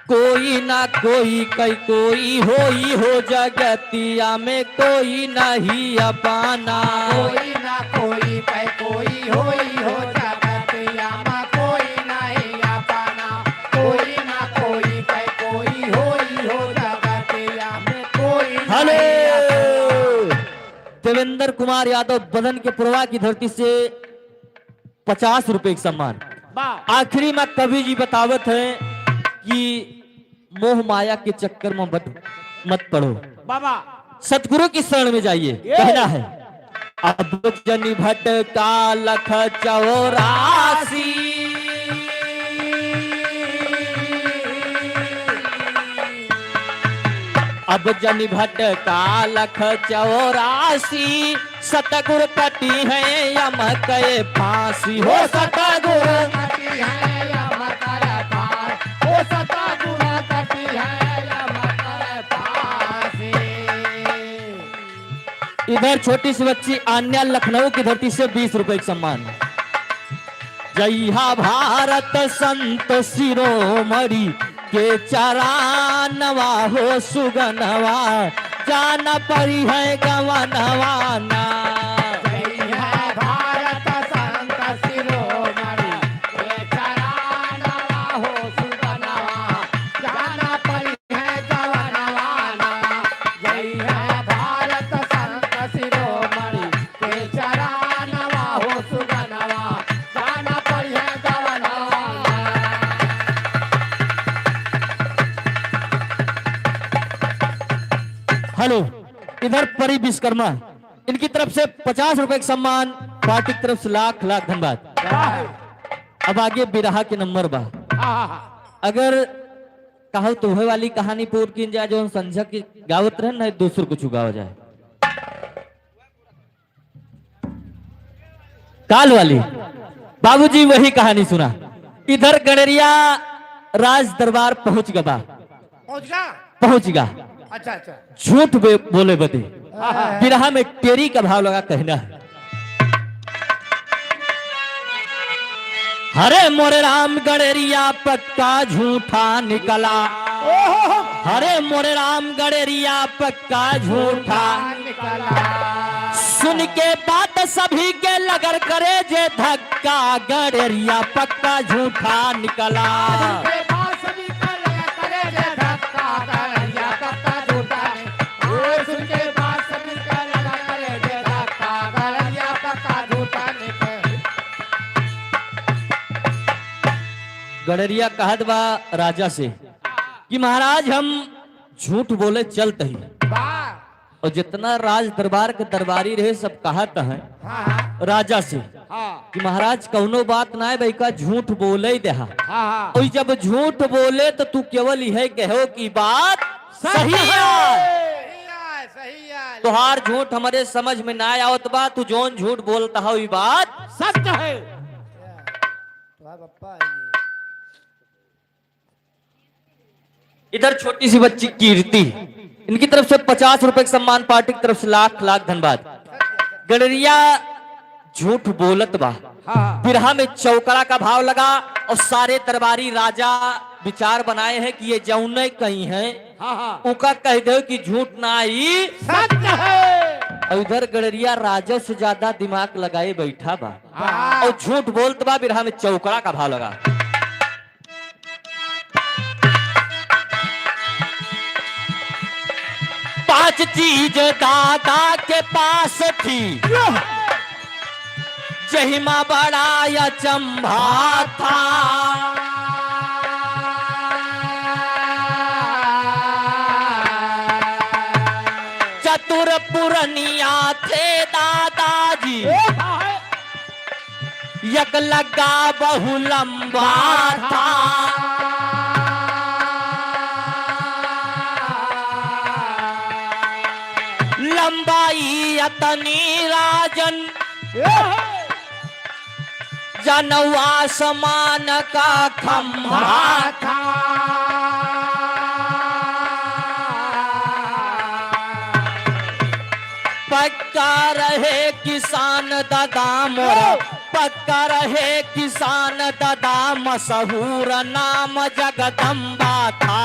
कोई कई कोई होई हो, जगतिया में कोई नहीं अपना। कोई ना कोई पे कोई होई हो, जगतिया में कोई नहीं अपना। कोई ना कोई पे कोई होई हो, जगतिया में कोई हेलो नहीं। देवेंद्र कुमार यादव, बदन के पुरवा की धरती से 50 रुपए का सम्मान। वाह आखिरी में कवि जी बतावत है कि मोह माया के चक्कर में मत पड़ो, बाबा सतगुरु की शरण में जाइए। कहना है अब जनी भटका लख 84, अब जन भटका लख 84 सतगुर कटी है यम के फांसी हो सतगुर कटी है यम करे फांस, ओ सतगुर कटी है यम करे फांसी। इधर छोटी सी बच्ची आन्या लखनऊ की धरती से 20 रुपए का सम्मान। जय भारत संत शिरोमणि के चरानवा हो सुगनवा जान परी है गवनवा ना। जय है भारत संत शिरोमणि के चरानवा हो सुगनवा जाना परी है गवनवा ना। जय है भारत संत शिरोमणि के चरानवा हो सुगनवा जाना परी है गवनवा ना। हेलो, इधर परी विश्वकर्मा, इनकी तरफ से 50 रुपए का सम्मान, पार्टी की तरफ से लाख लाख धन्यवाद। अब आगे बिरहा के नंबर बा। अगर कहो तुम्हें वाली कहानी पूरी की जाए जो संध्या की गावत रहे ना, दूसर कुछ गावा जाए। काल वाली बाबूजी वही कहानी सुना। इधर गणरिया राज दरबार पहुंच गया। पहुंच गया। अच्छा अच्छा। झूठ बोले बदे बिरहा में टेरी का भाव लगा कहना है। हरे मोरे राम गणरिया पक्का झूठा निकला। हरे मोरे राम गणरिया पक्का झूठा सुन के बात सभी के लगन करे जे धक्का गणरिया पक्का झूठा निकला। गणरिया कहत बा राजा से कि महाराज हम झूठ बोले चलते ही, और जितना राज दरबार के दरबारी रहे सब कहत है राजा से कि महाराज कौनो बात ना है भाई का झूठ बोले ही देहा। और जब झूठ बोले तो तू केवल यह कहो कि बात सही है। तुहार झूठ हमारे समझ में ना आवत बा, तू जोन झूठ बोलता हो बात सच है। इधर छोटी सी बच्ची कीर्ति, इनकी तरफ से 50 रुपए का सम्मान, पार्टी की तरफ से लाख लाख धन्यवाद। गणरिया झूठ बोलत बा। बिरहा में चौकड़ा का भाव लगा और सारे दरबारी राजा विचार बनाए हैं कि ये जौने कहीं है उनका कह दो कि झूठ ना ही सच है। और इधर गणरिया राजा से ज्यादा दिमाग लगाए बैठा बा और झूठ बोलत बा। बिरहा में चौकड़ा का भाव लगा। पांच चीज दादा के पास थी, जहिमा बड़ा या चंभा था। चतुर पुरनिया थे दादाजी, यक लगा बहु लंबा था। लंबाई अतनी राजन जनवा समान का खंभा था। पक्का रहे किसान दादा मोरा, पक्का रहे किसान दादा, मशहूर नाम जगदम्बा था।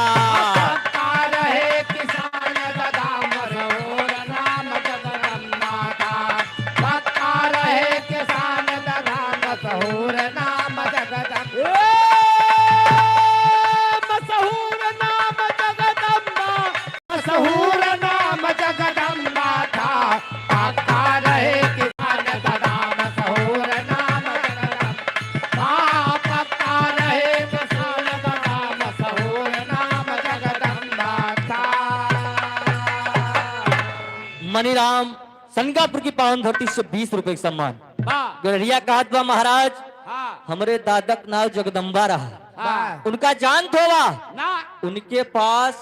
पक्का रहे किसान दादा, मशहूर नाम जगदम्बा था। पक्का रहे किसान दादा, मशहूर नाम जगदम्बा, मशहूर नाम जगदम्बा, मशहूर नाम जगदम्बा था। पक्का रहे किसान दादा, मशहूर नाम जगदम्बा, पक्का रहे किसान दादा, मशहूर नाम जगदम्बा था। मनीराम संगापुर की पावन धरती से 20 रुपए का सम्मान। गणरिया कहत बा महाराज हमरे दादक नाव जगदम्बा रहा, उनका जान थोड़ा, उनके पास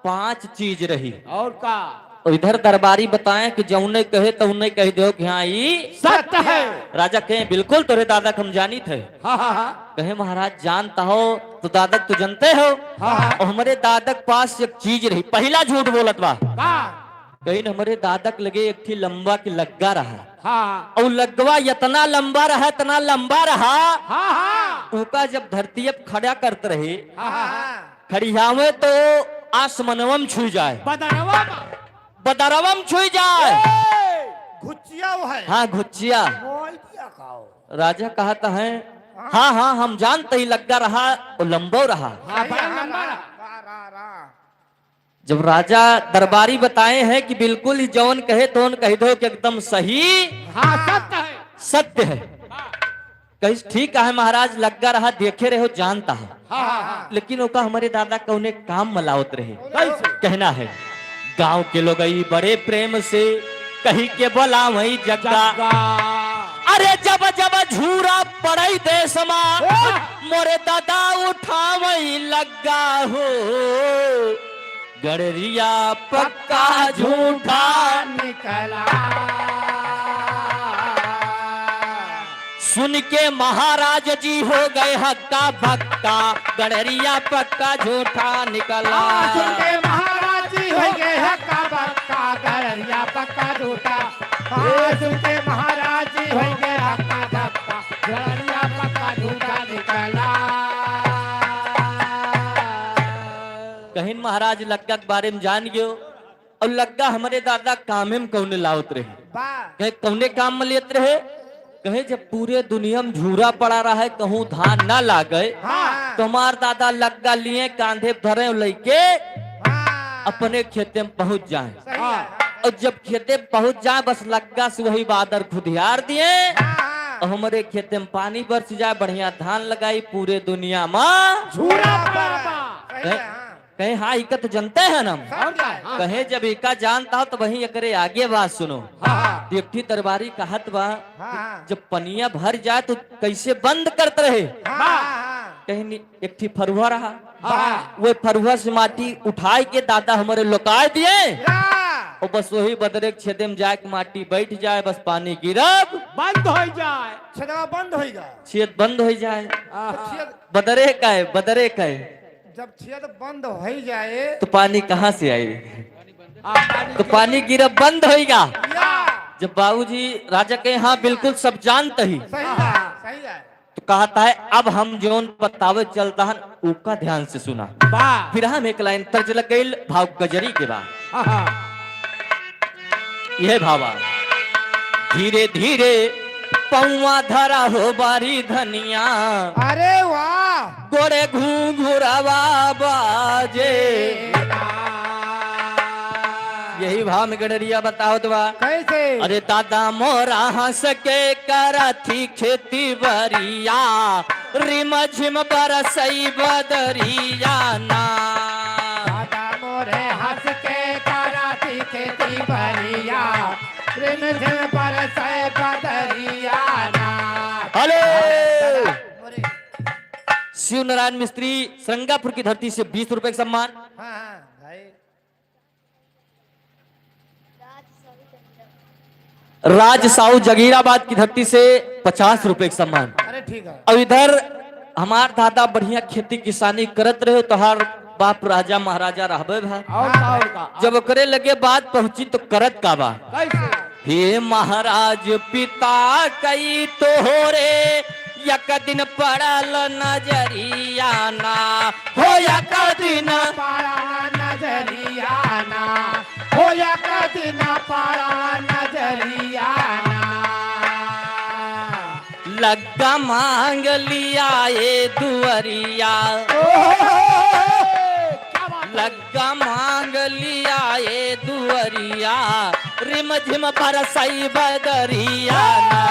5 चीज रही। और का और इधर दरबारी बताएं कि जौने कहे तो उन्हें कह दो कि हाँ ये सत्य है। राजा कहे बिल्कुल तोरे दादा हम जानी थे। हाँ हाँ हाँ कहे महाराज जानता हो तो दादक तो जानते हो। हाँ। और हमारे दादक पास एक चीज रही। पहला झूठ बोलत बा। कहीं हमारे दादक लगे एक थी लंबा की लग्गा रहा। हाँ और लग्गवा इतना लंबा रहा इतना लंबा रहा। हाँ हाँ उनका जब धरती अब खड़ा करते रहे हाँ खड़ियावे तो आसमनवम छू जाए बदरवा बदरवम छू जाए। घुचिया वो है। हाँ घुचिया। बोल दिया खाओ। राजा कहता है हाँ हाँ हम जानते ही लग्गा रहा और लंबो रहा। हाँ बड़ा लंबा रहा। जब राजा दरबारी बताए हैं कि बिल्कुल ही जौन कहे तो कह दो कि एकदम सही हाँ सत्य है। सत्य है। कहीं ठीक है महाराज लग्गा रहा देखे रहे हो जानता है। हाँ हाँ हाँ लेकिन ओका हमारे दादा का उन्हें काम मलावत रहे। कैसे कहना है गांव के लोग बड़े प्रेम से कही के बोला वही जग्गा। अरे जब जब झूरा पड़ई देश में मोरे दादा उठा वही लग्गा हो। गड़रिया पक्का झूठा निकला। सुन के महाराज जी हो गए हक्का बक्का। गड़रिया पक्का झूठा निकला। सुन के महाराज जी हो गए हक्का बक्का गड़रिया पक्का झूठा। सुन के महाराज जी हो गए हक्का बक्का गड़रिया पक्का झूठा निकला। कहीं महाराज लग्गा के बारे में जान गयो। और लग्गा हमारे दादा कामे में कौने लावत रहे। कहे कौने काम में लेत रहे। कहे जब पूरे दुनिया में झूरा पड़ा रहा है कहूँ धान ना लागे तो हमार दादा लग्गा लिए कांधे धरे लेके अपने खेते में पहुंच जाए। और जब खेते में पहुंच जाए बस लग्गा से वही बादर खुदियार दिए और हमारे खेते में पानी बरस जाए बढ़िया धान लगाई पूरे दुनिया में झूरा पड़ा। कहे हाँ इका तो जनते हैं ना। कहे जब इका जानता हो तो वही एकरे आगे बात सुनो। देखती दरबारी कहत बा जब पनिया भर जाए तो कैसे बंद करते रहे। कहीं एक थी फरुआ रहा। वो फरुआ से माटी उठाए के दादा हमारे लोकाय दिए और बस वही बदरे के छेदे में जाके माटी बैठ जाए बस पानी गिरब बंद हो जाए। छेदवा बंद होएगा। छेद बंद हो जाए। छेद बदरे का है बदरे का है। जब छेद बंद हो जाए तो पानी कहाँ से आए। तो पानी गिरब बंद होएगा। जब बाबूजी राजा के हाँ बिल्कुल सब जानते ही सही है। तो कहता है अब हम जोन बतावे चलता है उसका ध्यान से सुना। फिर हम एक लाइन तर्ज लग गई भाव गजरी के बाद। यह भावा धीरे धीरे पौवा धरा हो बारी धनिया। अरे वाह गोरे घूंघुरवा बाजे। यही भाव में गडरिया बताओ तो कैसे। अरे दादा मोरा हंस के करा थी खेती बरिया रिम झिम बरसई बदरिया ना। दादा मोरे हंस के करा थी खेती बरिया रिम झिम बरसई बदरिया ना। हेलो शिव नारायण मिस्त्री श्रृंगापुर की धरती से 20 रुपए का सम्मान। भाई राज साहू जगीराबाद की धरती से 50 रुपए का सम्मान। अरे ठीक है। और इधर हमार दादा बढ़िया खेती किसानी करत रहे तो हर बाप राजा महाराजा रहबे भाई। और का जब ओकरे लगे बात पहुंची तो करत का बा। कैसे। हे महाराज पिता कई तोहरे यक दिन पड़ल नजरिया ना हो यक दिन पारा नजरिया ना हो या दिन पारा नजरिया ना। लग्गा मांग लिया ये दुअरिया। लग्गा मांग लिया ये दुअरिया रिम झिम बरसई बदरिया ना।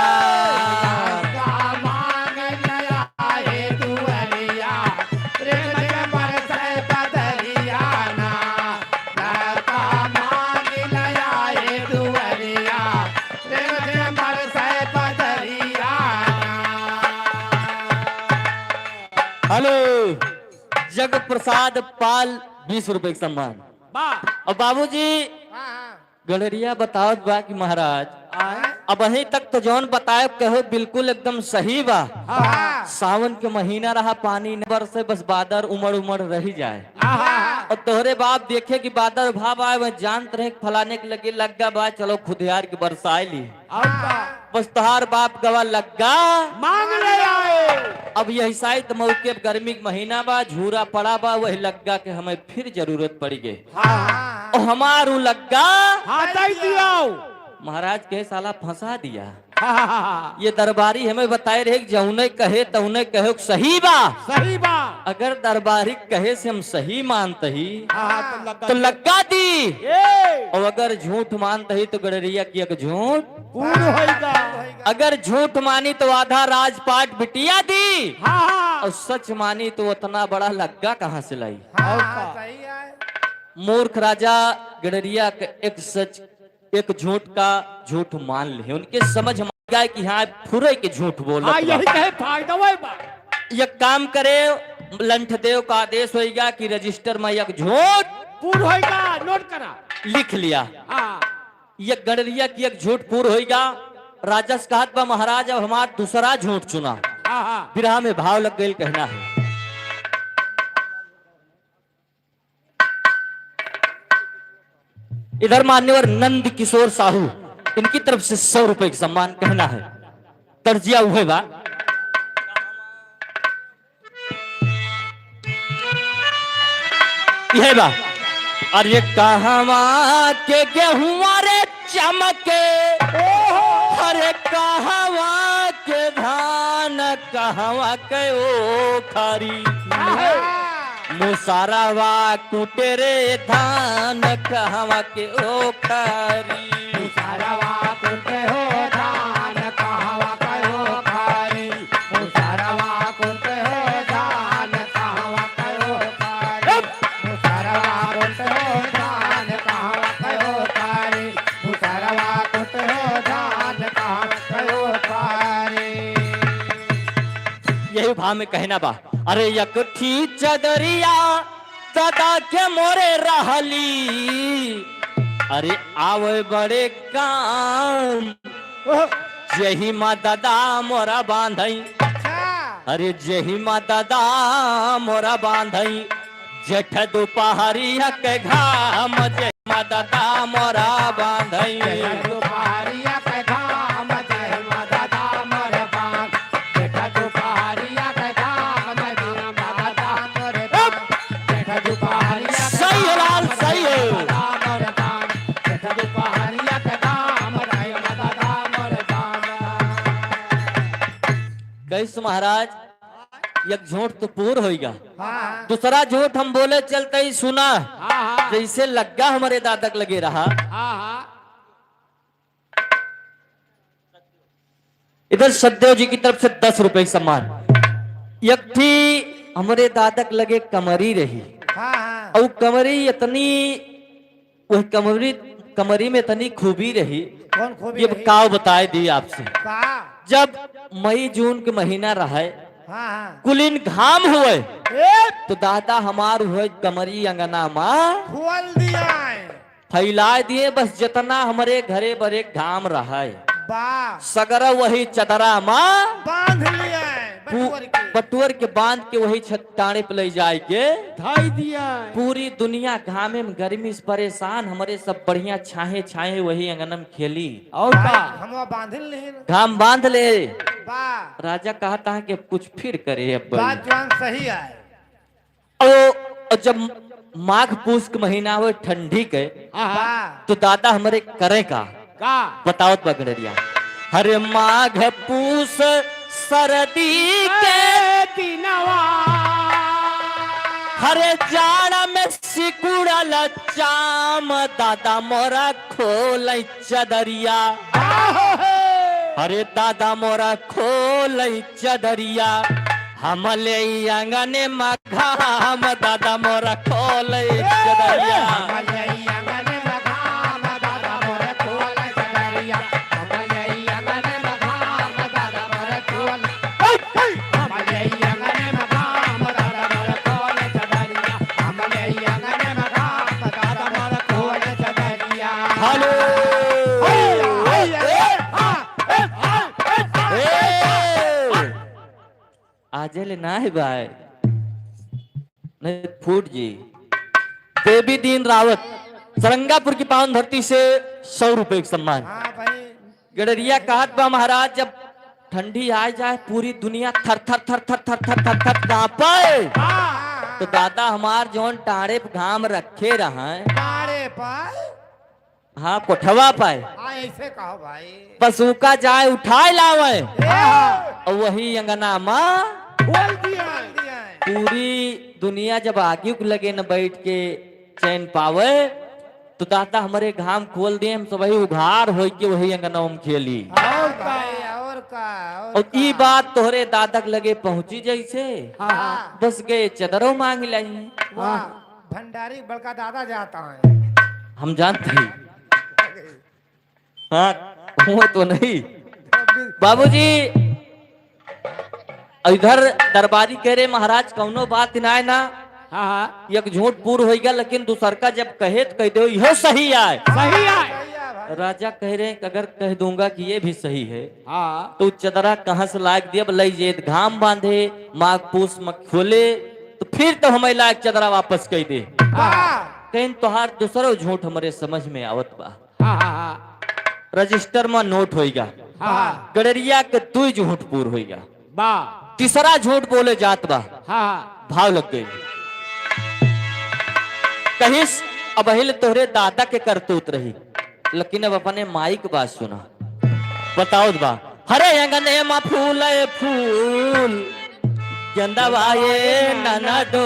हेलो जग प्रसाद पाल 20 रुपए का सम्मान। और बाबूजी गड़रिया बताओ बा कि महाराज अब अही तक तो जौन बताए कहो बिल्कुल एकदम सही बा। सावन के महीना रहा, पानी न बरसे, बस बादल उमड़ उमड़ रही जाए। और तोहरे बाप देखे कि बादल भाव आए, वह जानत रहे फलाने के लगे लग्गा बा, चलो खुदियार के बरसाए ली। बस तोहार बाप गवा लग्गा मांग ले आए। अब यही शायद मौके गर्मी के महीना बा, झूरा पड़ा बा, वही लग्गा के हमें फिर जरूरत पड़ी गई। और हमारू लग्गा महाराज के साला फंसा दिया। ये दरबारी हमें बताए रहे कि जौने कहे तौने कहे सही बा, सही बा। अगर दरबारी कहे से हम सही मानते ही तो लग्गा दी, और अगर झूठ मानते ही तो गड़रिया की एक झूठ पूर्ण होएगा। अगर झूठ मानी तो आधा राजपाट बिटिया दी, और सच मानी तो उतना बड़ा लग्गा कहाँ से लाई। मूर्ख राजा गड़रिया का एक सच एक झूठ का झूठ मान ले, उनके समझ में गया कि हाँ फुरे के झूठ बोल। यही कहे फायदा ये काम करे, लंठ देव का आदेश होगा कि रजिस्टर में एक झूठ पूर्ण होएगा, नोट करा। लिख लिया। ये गड़रिया की एक झूठ पूर्ण होगा। राजा से कहत बा महाराज अब हमारा दूसरा झूठ सुना। विरह में भाव लग गई, कहना है इधर मान्यवर नंद किशोर साहू, इनकी तरफ से 100 रुपए का सम्मान, कहना है तर्जिया हुए बा। यह बा अरे कहवा के गेहुआ रे चमके, अरे कहवा के धान कहवा के ओ खारी, मुसारावा कुटे रे धान कहवा के ओ खारी। मुसारावा कुटे हो धान कहवा के ओ खारी, मुसारावा कुटे हो धान कहवा के ओ खारी, मुसारावा कुटे हो धान कहवा के ओ खारी, मुसारावा कुटे हो धान कहवा के ओ खारी। यही भाव में कहना बा अरे यकठी चदरिया सदा के मोरे रहली, अरे आवे बड़े काम जही माँ दादा मोरा बांधई, अरे जही माँ दादा मोरा बांधई, जेठ दोपहरिया के घाम जही माँ दादा मोरा बांधई। दोपहरिया के घाम जय माँ दादा मोरे बांध, जेठ दोपहरिया के घाम जय माँ दादा मोरे बांध, जेठ दोपहरिया के सही है लाल, सही है। दादा मोरे बांध, जेठ दोपहरिया के घाम जय माँ दादा मोरे बांध। कैसे महाराज एक झूठ तो पूर्ण होगा, दूसरा झूठ हम बोले चलते ही सुना, जैसे लग्गा हमारे दादक लगे रहा। इधर सददेव जी की तरफ से 10 रुपए की सम्मान। एक थी हमारे दादक लगे कमरी रही, और कमरी इतनी वह कमरी में इतनी खूबी रही, ये काव बताए दी आपसे। जब मई जून के महीना रहे, कुलीन घाम हुए, तो दादा हमार हुए कमरी अंगना माँ खोल दिया फैला दिए, बस जितना हमारे घरे बरे घाम रहा है बा सगरा वही चदरा माँ बांध लिया बटुअर के बांध के वही छत्ताने पे ले जाए के धाई दिया। पूरी दुनिया घामे में गर्मी से परेशान, हमारे सब बढ़िया छाहे छाहे वही अंगनम खेली, और का हम बांधिल नहीं घाम बांध ले। बा राजा कहता है कि अब कुछ फिर करे अब बात जवान सही है। और जब माघ पूस के महीना हुए ठंडी के, बा तो दादा हमारे करे का बताओ बगड़िया। हरे माघ पूस सरदी के दिनवा, हरे जाड़ा में सिकुड़ल चाम, दादा मोरा खोल चदरिया, हरे दादा मोरा खोल चदरिया, हमले अंगने मघाम, दादा मोरा खोल चदरिया। ले ना है भाई नहीं फूट जी। देवी दीन रावत सरंगापुर की पावन धरती से 100 रुपए का सम्मान। हाँ भाई गडरिया कहत बा महाराज जब ठंडी आ जाए पूरी दुनिया थर थर थर थर थर थर थर थर कांपे तो दादा हमार जौन टाड़े पे घाम रखे रहा तारे पर हाँ कोठवा पाए ऐसे कहो भाई पशु का जाए उठाए लावे ए, और वही अंगना माँ बोल दिया पूरी दुनिया जब आगे लगे न बैठ के चैन पावे तो दादा हमारे घाम खोल दिए हम सब वही उघार हो के वही अंगना में खेली। और भाई और का और ई बात तोहरे दादक लगे पहुंची जैसे हाँ बस गए चदरों मांग लाई। वाह भंडारी बड़का दादा जाता है हम जानते ही हाँ वो तो नहीं बाबूजी इधर दरबारी कह रहे महाराज कौनो बात ना ना एक झूठ पूर हो गया लेकिन दूसर का जब कहे तो कह दो यह सही आए सही है। राजा कह रहे हैं कि अगर कह दूंगा कि ये भी सही है तो चदरा कहाँ से लायक दिया लई जेद घाम बांधे माघ पूस में खोले तो फिर तो हमें लायक चदरा वापस कह दे कहीं तोहार दूसरो झूठ हमारे समझ में आवत बा। रजिस्टर में नोट होगा गडरिया के तू झूठ पूर होगा तीसरा झूठ बोले जात बा भाव लग गई कहीं अब हिल तोहरे दादा के करतूत रही लेकिन अब अपने माई की बात सुना बताओ बा हरे अंगने में फूल फूल गेंदा भाई नाना दो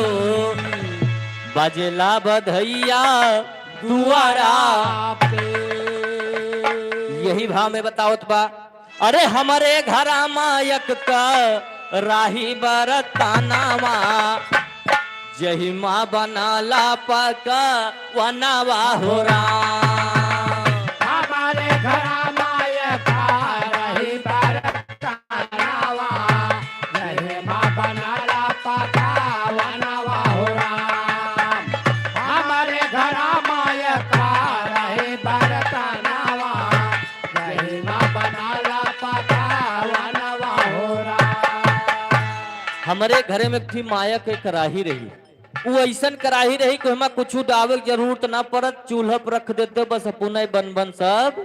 बजेला बधैया दुआरा यही भाव में बताओ बा अरे हमारे घर मायक का राही बरतानावा जही माँ बनाला पका वनावा हो हमारे घर मायका रही बरतानावा जय माँ बनाला पका वनावा हो राम। हमारे घर मायका रही बरतानावा जय माँ बनाला पका वनावा हो राम। हमारे घरे में थी माया के कराही रही वो ऐसन कराही रही कि हमें कुछ डावे की जरूरत ना पड़त चूल्हा पर रख देते बस पुनः बन बन सब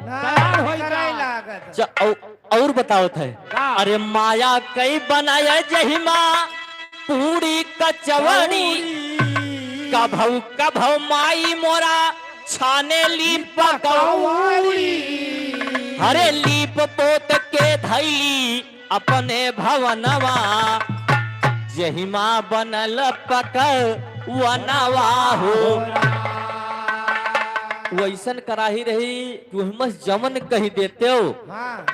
और बताओ थे अरे माया कई बनाया जहिमा पूरी कचवड़ी कभौ माई मोरा छाने लीप पकौड़ी अरे लीप पोत के धैली अपने भवनवा यही माँ बनल पक वनवा हो वैसन कराही रही तुम जमन कही देते हो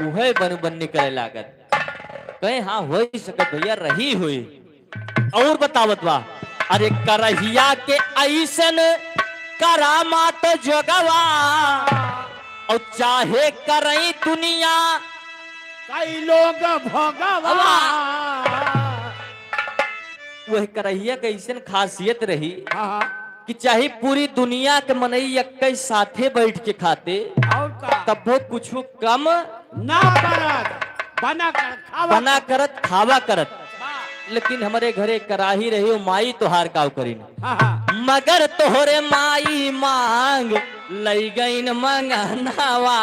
उहे बन बन निकले लागत कहे हाँ हो सकत भैया रही हुई और बतावत बा अरे करहिया के ऐसन करामात जोगवा और चाहे करई दुनिया कई लोग भोगवा वह करहिया के ऐसन खासियत रही कि चाहे पूरी दुनिया के मनई एक साथे बैठ के खाते तब वो कुछ कम ना करत बना करत खावा करत लेकिन हमारे घरे कराही रही हो माई तोहार काव करी मगर तोहरे माई मांग लई गई मंगनावा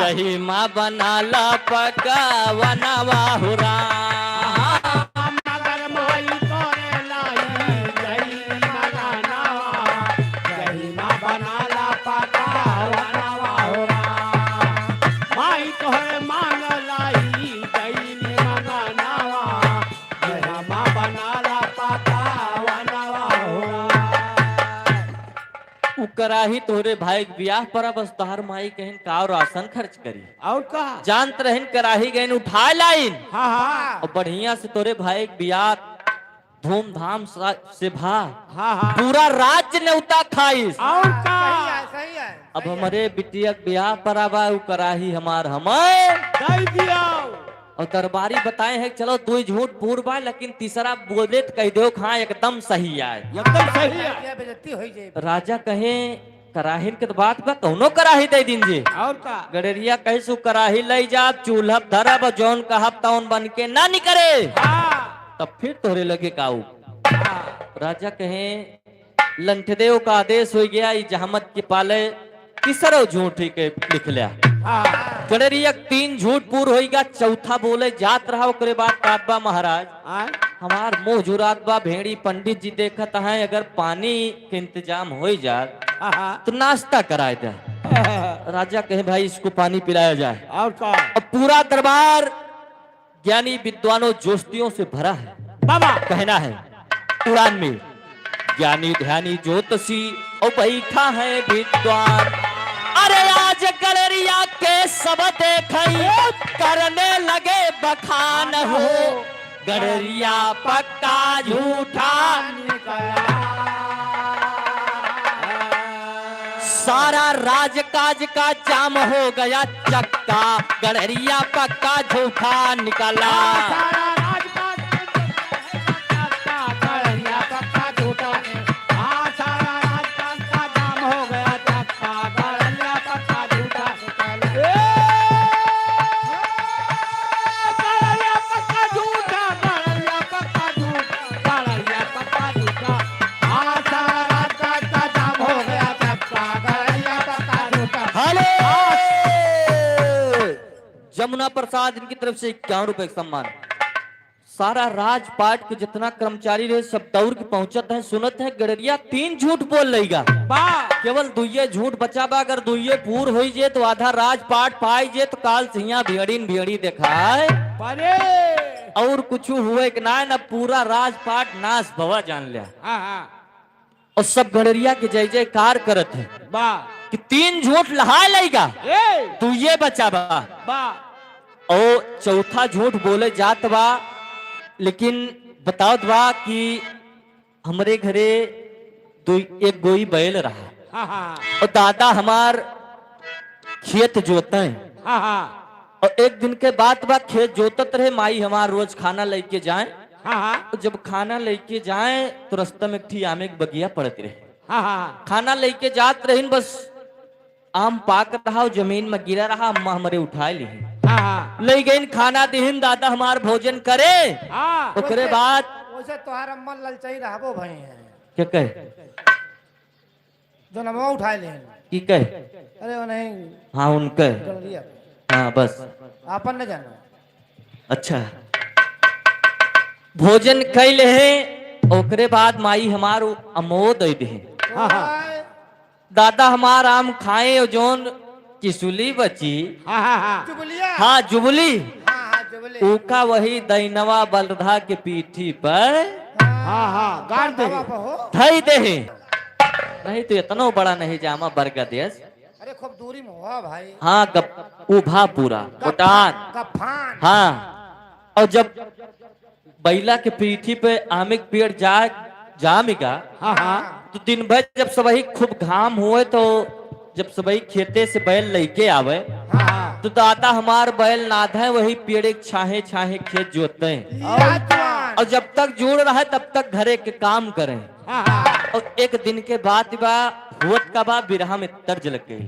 यही माँ बनाला पका वनावा हो कराही तोहरे भाई ब्याह पर बस तोहर माई कहन का राशन खर्च करी और का जानत रहन कराही गईन उठा लाइन और बढ़िया से तोरे भाई ब्याह धूमधाम से भा पूरा राज्य न्योता खाइस और का सही है अब हमारे बिटिया ब्याह पर आवा कराही हमार हमें दे दियो और दरबारी बताए हैं चलो दो झूठ पूर बा लेकिन तीसरा बोले तो कह दो हाँ एकदम सही आए एकदम सही है बेइज्जती होई जाए राजा कहे कराही के बात बा कौनो कराही दे दिन जी और का गडरिया कहे सु कराही लई जा चूल्हा धरब जौन कहब तौन बन के ना निकरे तब फिर तोहरे लगे काऊ। राजा कहे लंठदेव का आदेश हो गया, जहामत के पाले तीसरो झूठ ही के लिख लिया। गणरिया 3 झूठ पूर होगा, चौथा बोले जात रहा। ओकरे बाद काबा महाराज हमार मुंह जुरात बा, भेड़ी पंडित जी देखत है, अगर पानी के इंतजाम हो जात तो नाश्ता कराए दे। राजा कहे भाई इसको पानी पिलाया जाए। और का अब पूरा दरबार ज्ञानी विद्वानों जोस्तियों से भरा है। बाबा कहना है पुराण में, ज्ञानी ध्यानी ज्योतिषी और बैठा है विद्वान। अरे आज गलेरिया के सब देखई करने लगे बखान हो, गलेरिया पक्का झूठा सारा राजकाज का जाम हो गया चक्का, गलेरिया पक्का झूठा निकला। जमुना प्रसाद इनकी तरफ से 51 रुपए का सम्मान। सारा राजपाट के जितना कर्मचारी रहे सब दौड़ के पहुंचत है, सुनत है गड़रिया 3 झूठ बोल लेगा। केवल 2 झूठ बचा बा, अगर 2 पूर हो जे तो आधा राजपाट पाई जे तो काल सिंहा भियड़ी देखाए और कुछ हुए कि ना पूरा राजपाट नाश भवा जान लिया। और सब गड़रिया के जय जयकार करत है कि 3 झूठ लहा लेगा, 2 बचा बा। और चौथा झूठ बोले जात बा, लेकिन बताओ बा कि हमरे घरे एक गोई बैल रहा और दादा हमार खेत जोते और एक दिन के बाद बा खेत जोतत रहे, माई हमार रोज खाना लेके जाए। तो जब खाना लेके जाए तो रास्ता में एक आम एक बगिया पड़ती रहे। खाना लेके जात रही, बस आम पाक रहा, जमीन में गिरा रहा, अम्मा हमारे उठाए ली ले गई खाना दिहिन, दादा हमार भोजन करे। ओकरे बाद वैसे तोहार अम्मा ललचाई रहबो भई है क्या कहे जो नमवा उठाए ले की कहे? अरे वो नहीं, हाँ उनके, गड़रिया हाँ बस आपन न जाना। अच्छा भोजन कैले है, ओकरे बाद माई हमार अमोद दे। दादा हमार आम खाए और जोन किसुली बची जुबलिया, हाँ जुबली, हाँ जुबली, ऊका वही दैनवा बलधा के पीठी पर गाड़ दे धई दे। नहीं तो इतना बड़ा नहीं जामा बरगा देश। अरे खूब दूरी में हुआ भाई। हाँ उभा पूरा उटान, गफान। हाँ और जब बैला के पीठी पे आमिक पेड़ जामेगा तो दिन भर जब सबही खूब घाम हुए, तो जब सबही खेते से बैल लेके आवे तो दादा हमार बैल नाधा वही पेड़ एक छाहे छाहे खेत जोतते हैं और जब तक जुड़ रहा है तब तक घरे के काम करें। और एक दिन के बाद बा हुत का बा बिरहा में तर्ज लग गई।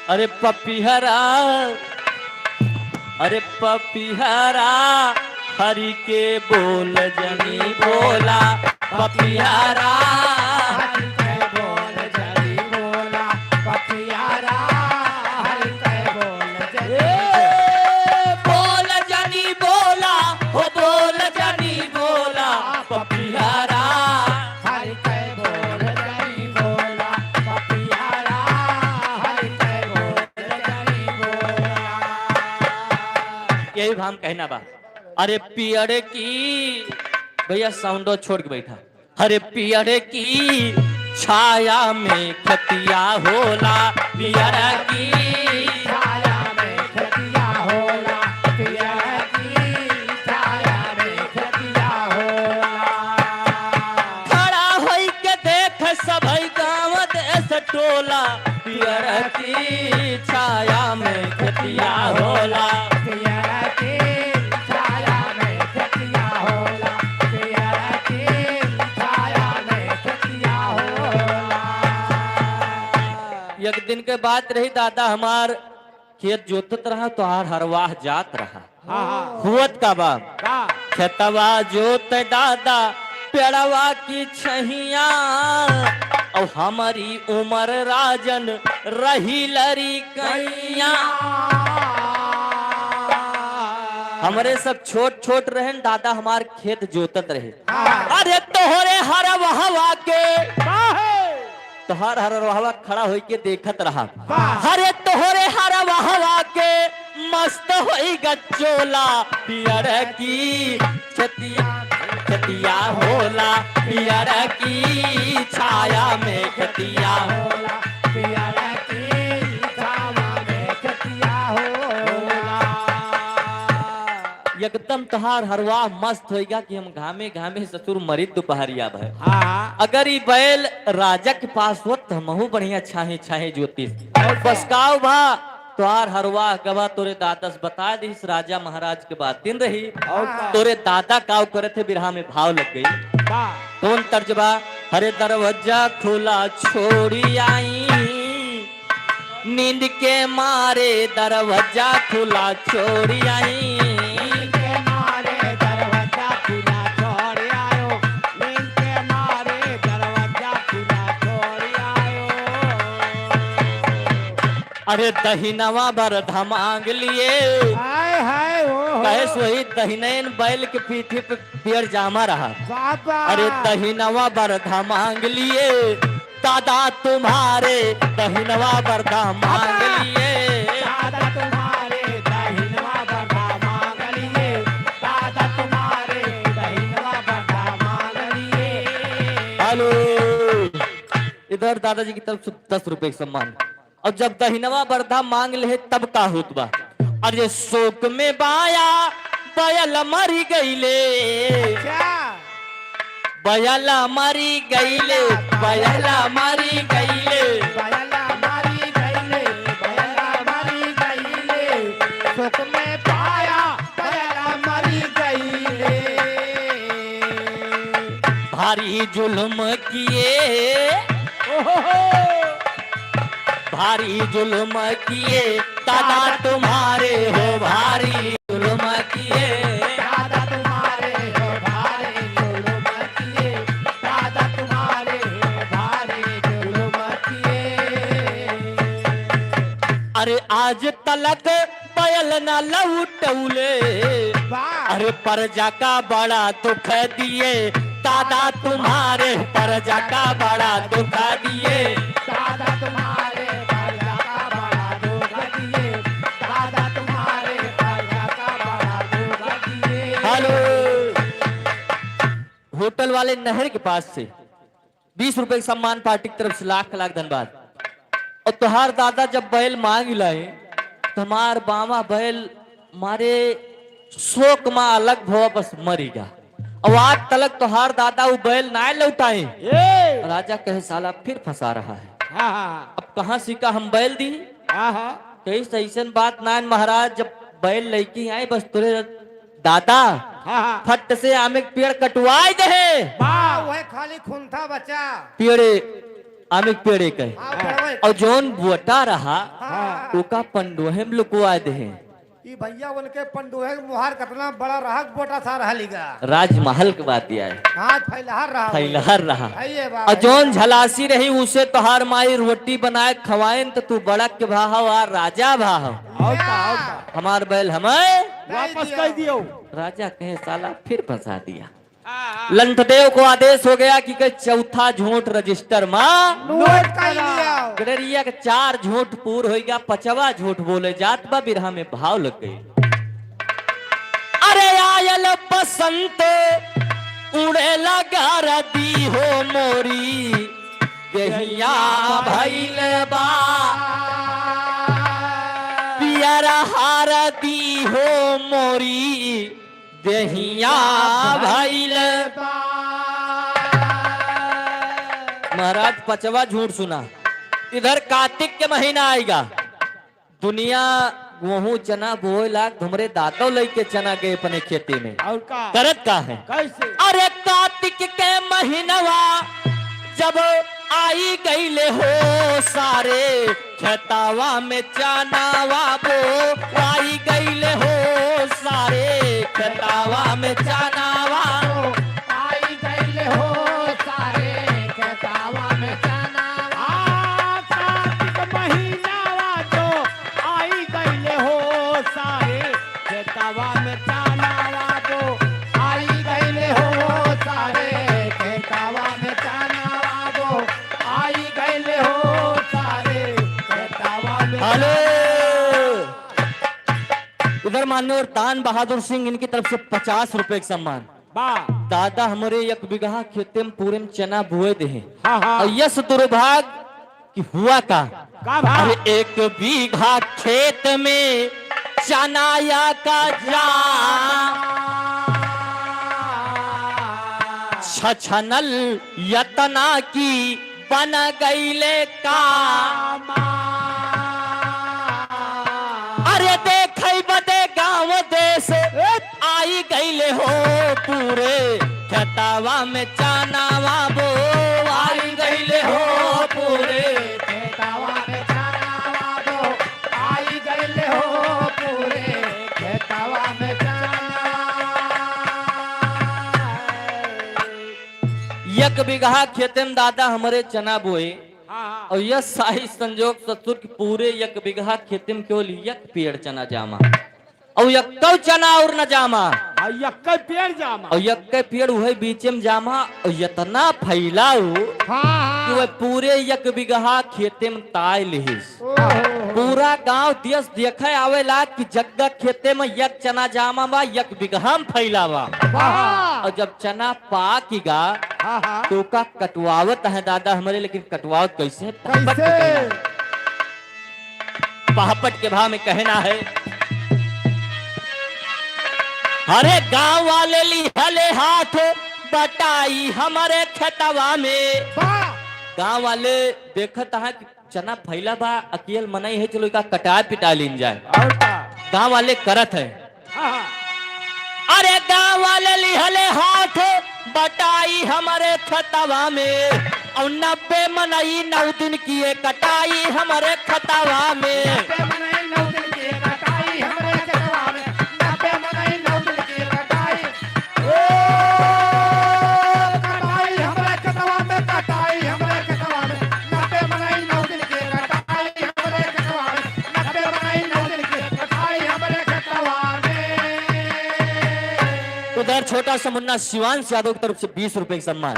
अरे पपीहरा, अरे पपीहरा हरि के बोल जनी बोला, पपीहरा हरि के बोल जनी बोला, पपीहरा हरि के बोल जनी बोला, हो बोल जनी बोला, पपीहरा हरि के बोल जनी बोला, पपीहरा हरि के बोल जनी बोला। यही भाम कहना बा। अरे पियरे की, भैया साउंडो छोड़ के बैठा। अरे पियरे की छाया में खतिया होला, पियरे की छाया में खतिया होला, पियरे की छाया में खतिया होला। खड़ा होई के देख सभई गाँव देश टोला, पियरे की छाया में खतिया होला, पियरे की छाया में खतिया होला, पियरे की छाया में खतिया होला। एक दिन के बात रही, दादा हमार खेत जोतत रहा तो हरवाह जात रहा। हुत का बाप खेतवा जोत दादा पेड़वा की छहिया और हमारी उम्र राजन रही लरी कैया। हमारे सब छोट छोट रहे दादा हमार खेत जोतत रहे। अरे तोहरे हर हवा के तोहर हर हवा खड़ा होई के देखत रहा। अरे तोहरे हर हवा के मस्त होई गचोला पियर की छतिया छतिया होला पियर की छाया में खतिया होला पियर की छाया में खतिया होला। एकदम तोहार हरवा मस्त होएगा कि हम घामे घामे ससुर मरित दोपहरिया भय। अगर ये बैल राजा के पास होत हमहू बढ़िया छाहे छाहे ज्योतिष बस काव भा तोहार हरवा गवा तोरे दादस बता दिस राजा महाराज के बात दिन रही तोरे दादा काव करे थे बिरहा में भाव लग गई। कौन तर्जबा हरे दरवाजा खुला छोड़ी आई नींद के मारे दरवाजा खुला छोड़ी आई। अरे दहिनवा बरधा मांग लिए कहे सोही दहिनैन बैल के पीठी पे पियर जामा रहा। अरे दहिनवा बरधा मांग लिए दादा तुम्हारे दहिनवा बरधा मांग लिए दादा तुम्हारे दहिनवा बरधा मांग लिए दादा तुम्हारे दहिनवा बरधा मांग लिए। हेलो इधर दादाजी की तरफ से 10 रुपए का सम्मान। और जब दहिनवा बरधा मांग ले तब का होत बा। अरे शोक में बाया बयल मरी गईले बयला मरी गईले बयला मरी गईले बयला मारी गईले बयला मारी गईले शोक में पाया बयला मारी गईले। भारी जुल्म किए भारी जुल्म किए दादा तुम्हारे हो भारी जुल्म किए दादा तुम्हारे हो भारी जुल्म किए दादा तुम्हारे हो भारी जुल्म किए। अरे आज तलक बैल न लौटौले अरे प्रजा का बड़ा दुख दिए दादा तुम्हारे प्रजा का बड़ा दुख दिए दादा तुम्हारे प्रजा का बड़ा दुख दिए दादा तुम्हारे प्रजा का बड़ा दुख दिए। हेलो होटल वाले नहर के पास से 20 रुपए का सम्मान पार्टी की तरफ से लाख लाख धन्यवाद। और तुहार दादा जब बैल मांग लाए तो हमार बामा बैल मारे शोक माँ अलग भवा बस मरीगा। और आज तलक तुहार दादा वो बैल ना लौटाए। राजा कहे साला फिर फंसा रहा है अब कहाँ सीखा हम बैल दी कहीं ऐसा बात ना महाराज। जब बैल लड़की आए बस तुरे दादा फट से आमे के पेड़ कटवाए दे वह खाली खून था बच्चा पेड़े आमे के पेड़े कहे और जोन बोटा रहा ओका पंडोहे में लुकवा दे। भैया उनके पंडुहे मुहार कितना बड़ा रहा बोटा था रहा लीगा राजमहल के बात दिया है हाँ फैलहर रहा और जोन झलासी रही उसे तोहार माई रोटी बनाए खवाए तो तू बड़ा के भाव आ राजा भाव हमार बैल हमें वापस कर दियो। राजा कहे साला फिर फंसा दिया। लंठदेव को आदेश हो गया कि चौथा झूठ रजिस्टर माँ नोट कर लिया गडरिया के 4 झूठ पूर हो गया 5वां झूठ बोले जात बा बिरहा में भाव लग गई। अरे आयल बसंत उड़े लगा रदी हो मोरी देहिया भइल बा पियरा हार दी हो मोरी देहिया भइल महाराज 5वां झूठ सुना। इधर कार्तिक के महीना आएगा दुनिया गेहूं चना बोए लाख हमरे दादो लेके चना गए अपने खेती में और का करत का है कैसे अरे कार्तिक के महीनवा जब आई गईले हो सारे खेतावा में चनावा बो आई गईले हो सारे खेतावा में चनावा आई गईले हो सारे खेतावा में चनावा कार्तिक महीनावा जो आई गईले हो सारे खेतावा में चनावा जो आई गईले हो सारे खेतावा में चनावा जो आई गईले हो सारे खेतावा में हेलो उधर मान्यवर दान बहादुर सिंह इनकी तरफ से 50 रुपए का सम्मान। दादा हमारे 1 बीघा खेते में पूरे में चना बोए दे हैं। और यस दुर्भाग कि हुआ का अरे 1 बीघा खेत में चनाया का छछनल यतना की बन गईले का अरे देख बदे गाँव देश आई गईले हो पूरे खेतावा में चनावा बो आई गईले हो पूरे खेतावा में चनावा जो आई गईले हो पूरे खेतावा में चनावा 1 बीघा खेते में दादा हमारे चना बोए और यह शाही संजोग ससुर के पूरे 1 बीघा खेते में केवल 1 पेड़ चना जामा और 1 चना और न जामा पेड़ जामा और 1 पेड़ वही बीच में जामा और इतना फैलाऊ कि वह पूरे 1 बीघा खेते में ताय लिहिस पूरा गांव देश देखे आवेला कि जगह खेते में 1 चना जामा बा 1 बीघा में फैलावा और जब चना पाकेगा तो का कटवावत है दादा हमारे लेकिन कटवावत कैसे पहापट के भाव में कहना है अरे गांव वाले ली हले हाथ बटाई हमारे खेतवा में गांव वाले देखता है कि चना फैला बा अकेल मनाई है चलो का कटा पिटा लीन जाए गांव वाले करत है अरे गांव वाले लिहले हाथ बटाई हमारे खतवा में और 90 मनई 9 दिन किए कटाई हमारे खतवा में उधर छोटा सा मुन्ना शिवांश यादव की तरफ से 20 रुपए का सम्मान।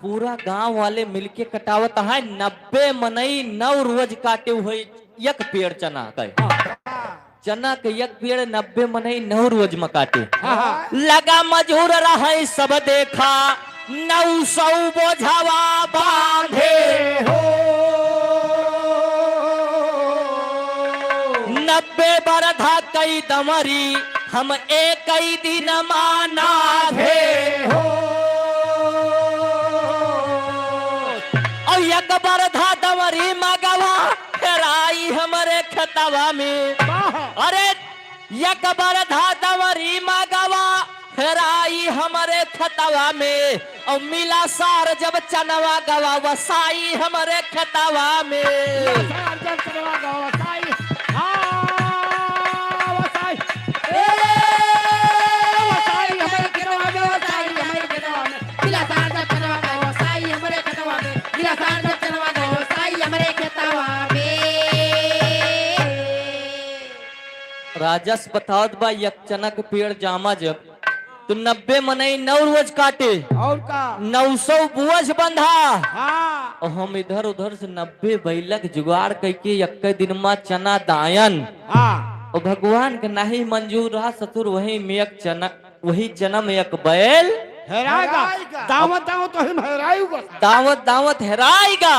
पूरा गांव वाले मिलके कटावत है 90 मनई 9 रोज काटे हुए 1 पेड़ चना का चना के 1 पेड़ 90 मनई 9 रोज में काटे लगा मजूर रहे सब देखा 900 बोझावा बांधे हो 90 बरधा कई दमरी हम एक ही दिन माना भे हो और 1 बरधा दमरी मगवा फेराई हमारे खेतवा में अरे 1 बरधा दमरी मगवा फेराई हमारे खेतवा में और मिला सार जब चनवा गवा वसाई हमारे खेतवा में राजस बतावत बा 1 चना के पेड़ जामा जब तो 90 मनई 9 रोज काटे और का 900 बोझ बंधा और हम इधर उधर से 90 बैलक जुगाड़ करके 1 दिन में चना दायन और भगवान के नहीं मंजूर रहा ससुर वही में 1 चना वही चना में 1 बैल दावत दावत तो हम हेराएगा दावत दावत हेराएगा।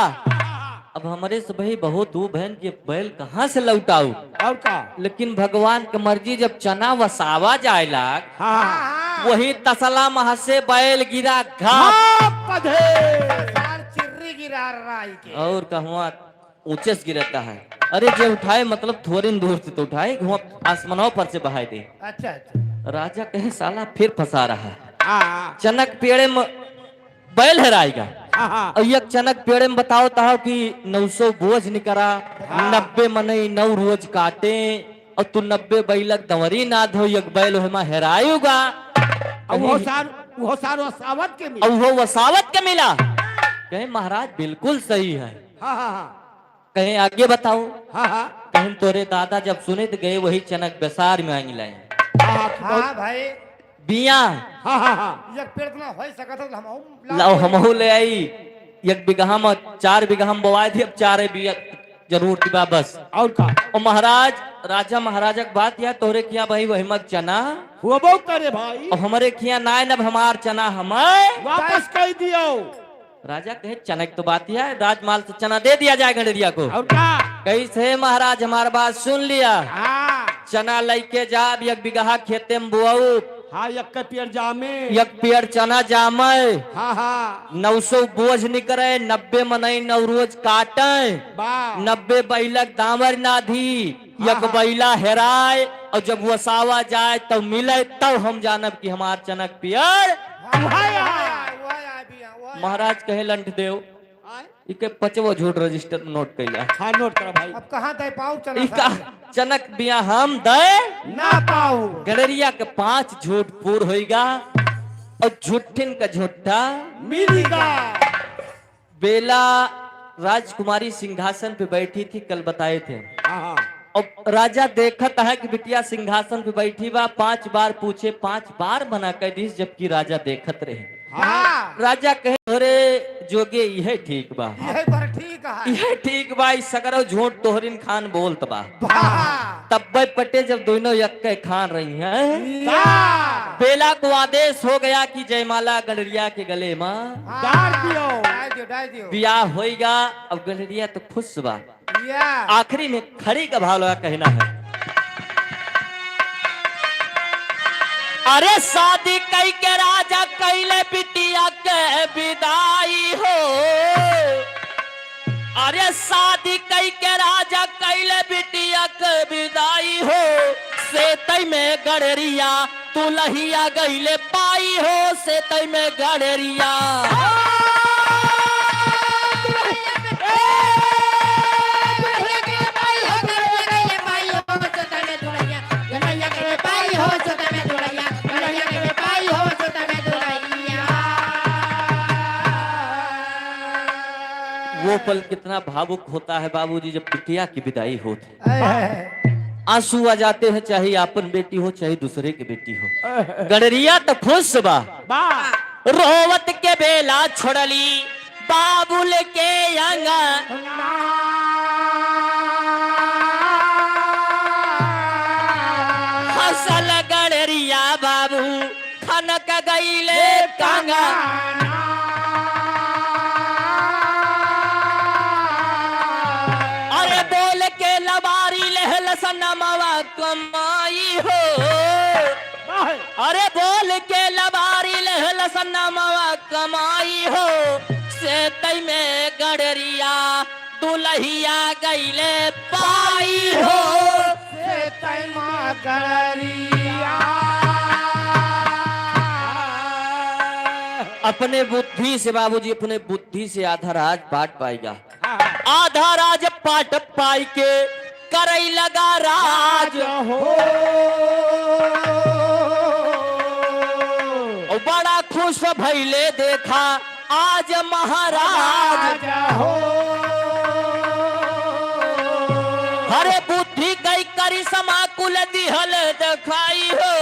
अब हमारे से भाई बहुत दो बहन के बैल कहाँ से लौटाऊ और का लेकिन भगवान की मर्जी जब चना वसावा जाए लाग वही तसला मह से बैल गिरा घाप चिर्री गिरा राई के और कहवा ऊंचे से गिरता है अरे जो उठाए मतलब थोड़ी दूर से तो उठाए आसमानों पर से बहाए दे। अच्छा राजा कहे साला फिर फंसा रहा है चनक पेड़े में बैल हेराएगा और एक चनक पेड़ में बताओ था कि 900 बोझ निकरा 90 मनई 9 रोज काटे और तू 90 बैलक दंवरी ना धो एक बैल होमा हेरायूगा वो सारो सावत के मिला। और वो वसावत के मिला। कहे महाराज बिल्कुल सही है। कहे आगे बताओ। कहीं तोरे दादा जब सुने तो गए वही चनक बेसार में आएंगे लाए हाँ भाई बिया एक पेड़ ना हो सकता हम लाओ हमहू ले आई एक बीघा में 4 बीघा में बोआए थे अब 4 बिया जरूर दिबा बस और का और महाराज राजा महाराजा की बात या तोरे किया भाई वही मत चना हुआ बहुत करे भाई और हमारे किया ना नब हमार चना हमें वापस कह दियो। राजा कहे चना की तो बात है राजमाल से चना दे दिया जाए गंडरिया को। और का कैसे महाराज हमारी बात सुन लिया। चना लेके जा एक बीघा खेते में बुआऊ एक पेड़ जामे एक पेड़ चना जामे 900 बोझ निकरे 90 मनई 9 रोज काटे 90 बैलक दामर नाधी एक बैला हेराए और जब वसावा जाए तब मिले तब हम जानब कि हमार चनक पेड़। महाराज कहे लंठ देव इके 5वो झूठ रजिस्टर में नोट कैला। हाँ नोट करा भाई। अब कहाँ दे पाऊ चना इका चनक बिया हम दे ना पाऊ। गडरिया के 5 झूठ पूर होएगा और झूठिन का झूठा मिलेगा। बेला राजकुमारी सिंहासन पे बैठी थी कल बताए थे और राजा देखत है कि बिटिया सिंहासन पे बैठी बा 5 बार पूछे 5 बार मना कर दी जबकि राजा देखत रहे। राजा कहे अरे जोगे यह ठीक बा यह ठीक बा सगरो झूठ तोहरिन खान बोलत बा। तब पटे जब दोनों यक्के खान रही हैं बेला को आदेश हो गया कि जयमाला गडरिया के गले में डाल दियो। ब्याह होएगा। अब गडरिया तो खुश बा। आखिरी में खड़ी का भाव लगा कहना है अरे शादी कई के राजा कैले बिटिया के विदाई हो। अरे शादी कई के राजा कैले बिटिया के विदाई हो से तई में गडरिया तू लहिया गईले पाई हो से तई में गडरिया। वो पल कितना भावुक होता है बाबूजी जब बिटिया की विदाई होती। आंसू आ जाते हैं चाहे आपन बेटी हो चाहे दूसरे की बेटी हो। गडरिया तो खुश बा रोवत के बेला छोड़ली बाबुल के अंगा हसल गडरिया बाबू खनक गईले कांगा। सनमवा कमाई हो अरे बोल के लबारी लहल सनमवा कमाई हो से तई में गडरिया दुलहिया गईले पाई हो से तई में गडरिया। अपने बुद्धि से बाबूजी अपने बुद्धि से आधा राज पाट पाएगा। आधा राज पाट पाई के करई लगा राज हो और बड़ा खुश भइले देखा आज महाराज हो। हरे बुद्धि कई करी समाकुल दिहल दिखाई हो।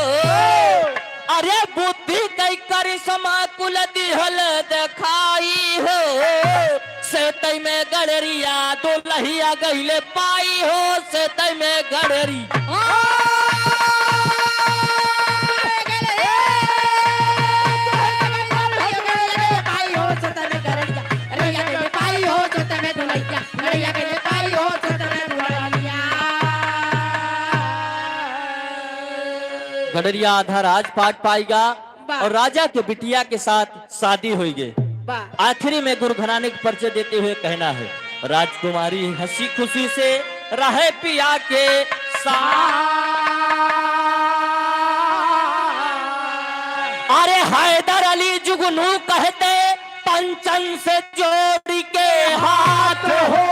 अरे बुद्धि कई करी समाकुल दिहल दिखाई हो से तई में गडरिया दुलहिया गईले पाई हो से तई में गडरी। गडरिया आधा राज पाट पाएगा और राजा के बिटिया के साथ शादी होगी। आखिरी में गुरु घराने के परिचय देते हुए कहना है राजकुमारी हंसी खुशी से रहे पिया के साथ। अरे हैदर अली जुगनू कहते पंच कंचन से जोड़ के हाथ हो,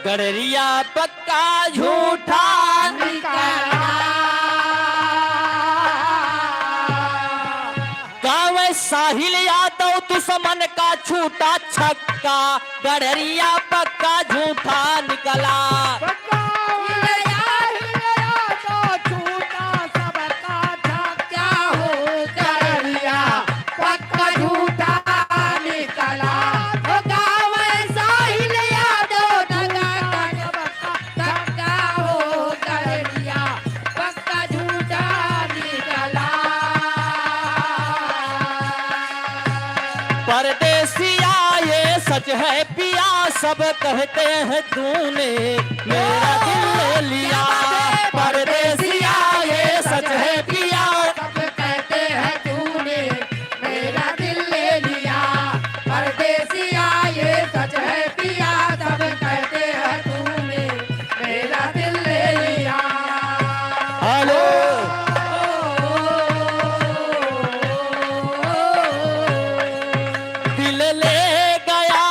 गडरिया पक्का झूठा निकला। गाँव साहिल यादव दुश्मन का छूटा छक्का, गडरिया पक्का झूठा निकला। परदेसिया ये सच है पिया, सब कहते हैं तूने मेरा दिल ले लिया। परदेसिया ये सच है पिया, सब कहते हैं तूने मेरा दिल ले लिया। परदेसिया ये सच है पिया, सब कहते हैं तूने मेरा दिल ले लिया। हेलो दिल ले गया।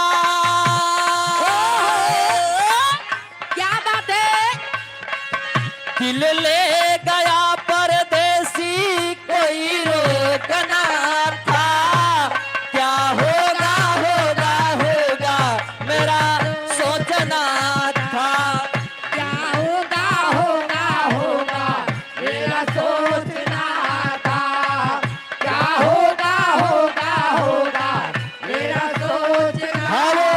क्या बात है? दिल ले गया परदेसी, कोई रोकना था। क्या होगा होगा होगा मेरा सोचना था। क्या होगा होगा होगा मेरा सोचना था। क्या होगा होगा होगा मेरा सोचना। हेलो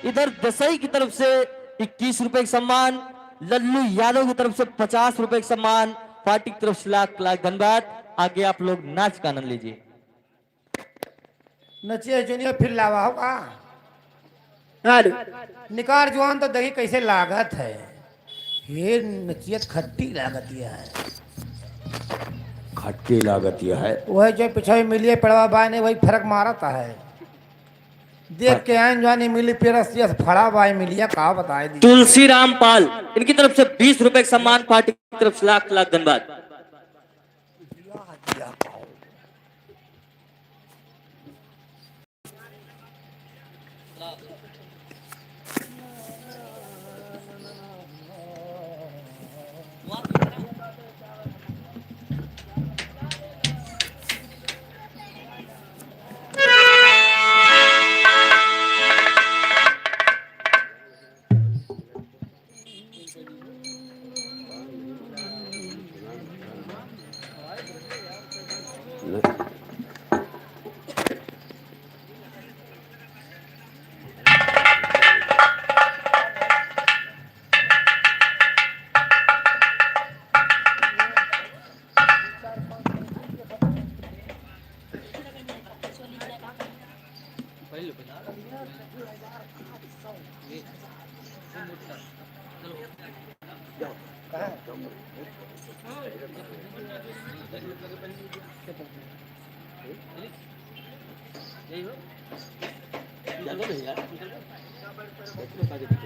इधर दसई की तरफ से 21 रुपए का सम्मान, लल्लू यादव की तरफ से 50 रुपए का सम्मान, पार्टी की तरफ से लाख लाख धन्यवाद। आगे आप लोग नाच का आनंद लीजिए। नचिए जुनिया फिर लावा होगा। निकार जुआन तो देखी कैसे लागत है। ये नचियत खट्टी लागत यह है। खट्टी लागत यह है। वही जो पिछाई मिलिए पड़वा बाय ने वही फर्क मारता है। देख के आइन जानी मिली पेरसियस फड़ा बाय मिलिया का बताए दी। तुलसी राम पाल इनकी तरफ से 20 रुपए का सम्मान, पार्टी की तरफ से लाख लाख धन्यवाद।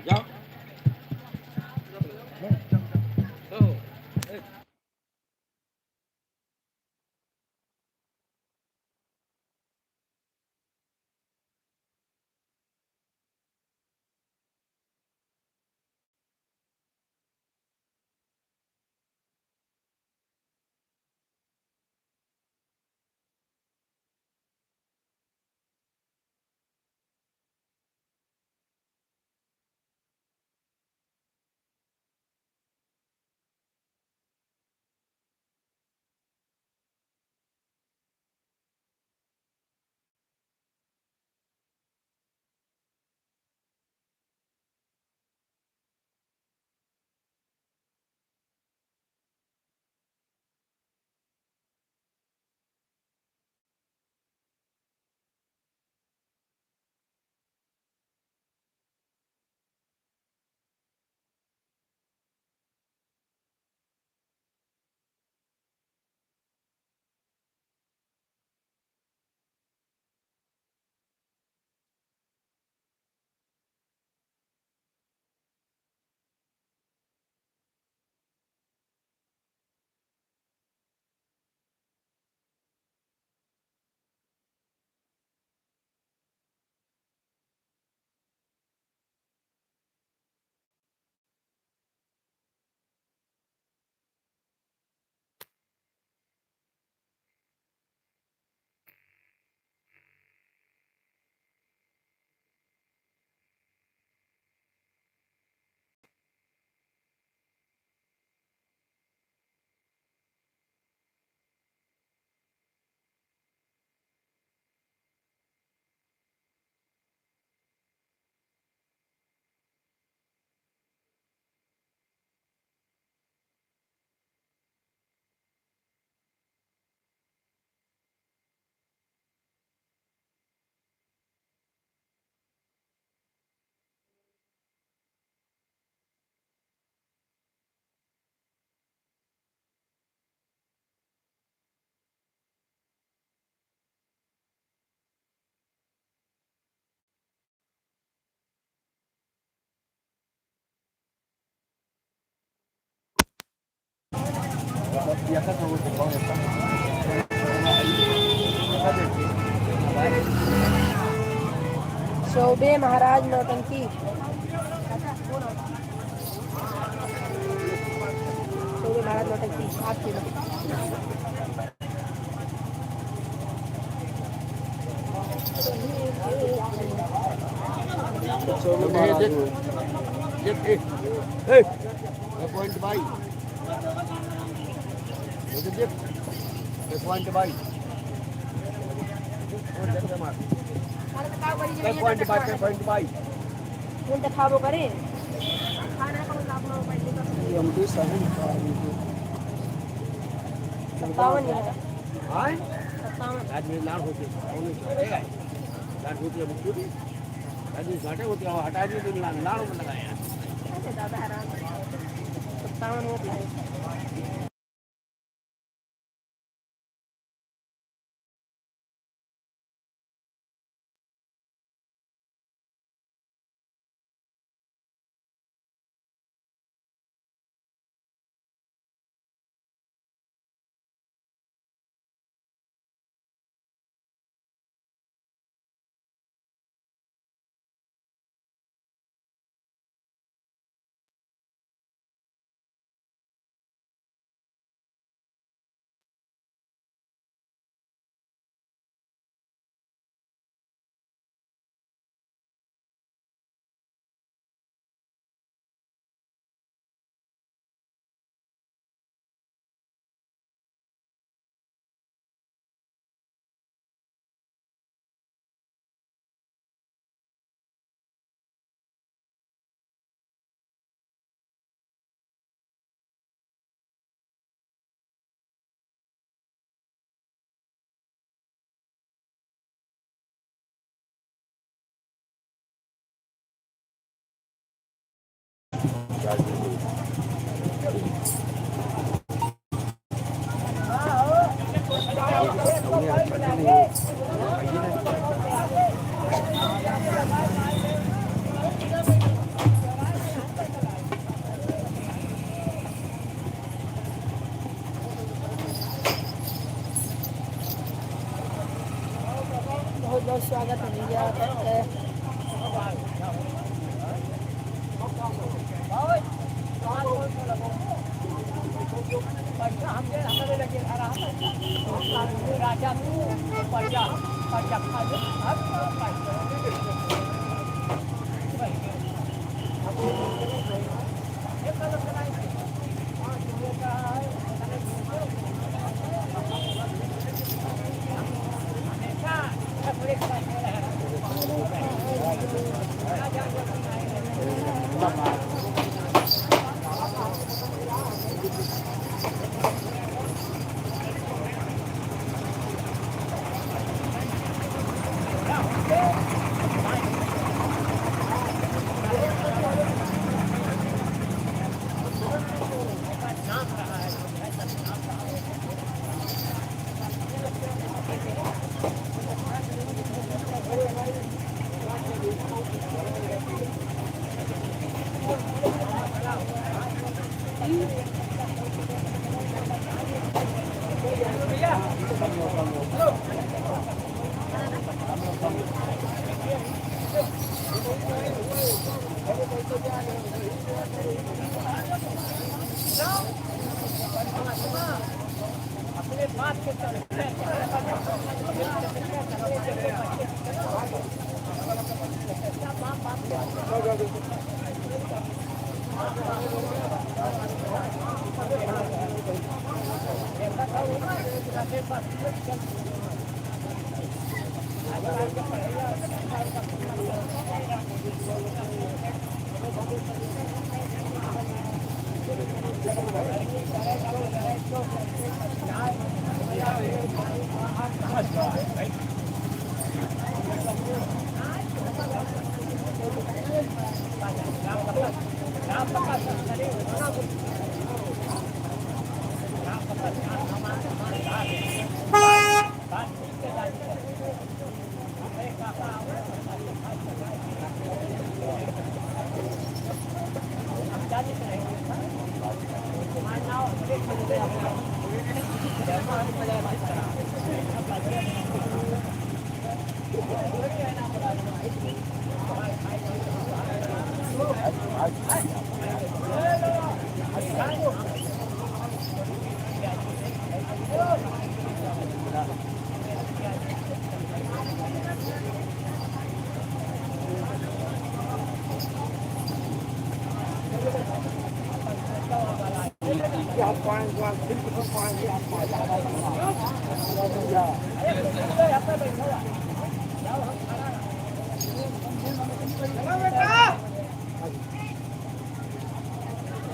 जाओ। शोभे महाराज नौटंकी। शोभे महाराज नौटंकी आपके point by point by point by उल्टा खाबो करे सत्तावन लाड होते लाड होती है मुक्ति घाटे होती है हटा दी तो लाड़ में लगाया सत्तावन होता है। बहुत बहुत स्वागत है भैया।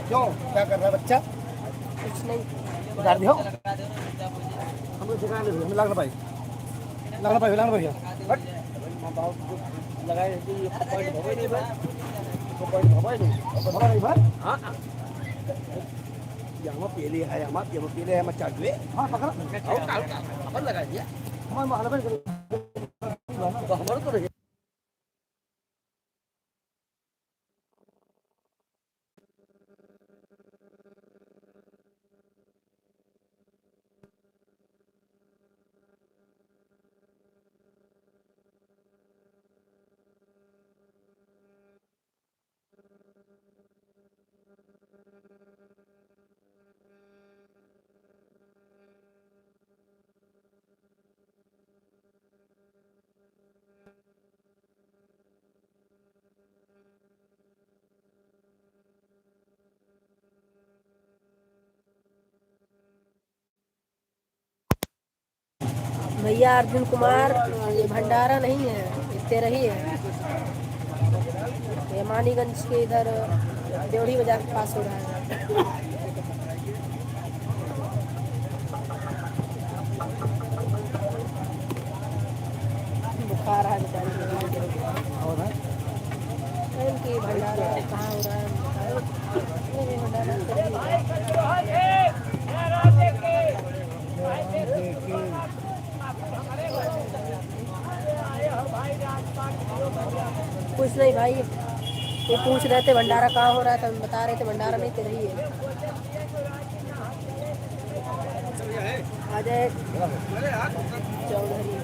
क्यों क्या कर रहा है बच्चा? कुछ नहीं। उतार दियो हम लोग सिखा दे हमें लगना भाई भैया लगाए कि ये पॉइंट भगाई नहीं भाई पॉइंट भगाई नहीं भाई हां यहाँ पहले है हम पहले है मत चाट ले हाँ पकड़ अपन लगा दिया हमारे मालूम है तो हमारे तो रहे भैया अर्जुन कुमार, ये भंडारा नहीं है, ये तेरही है। ये मानीगंज के इधर देवड़ी बाजार के पास हो रहा है। बुखार है बेचारी इनकी भंडारा कहाँ हो रहा है? ये भंडारा कुछ नहीं भाई, ये पूछ रहे थे भंडारा कहाँ हो रहा है, तो हम बता रहे थे भंडारा नहीं तेरही है। अजय चौधरी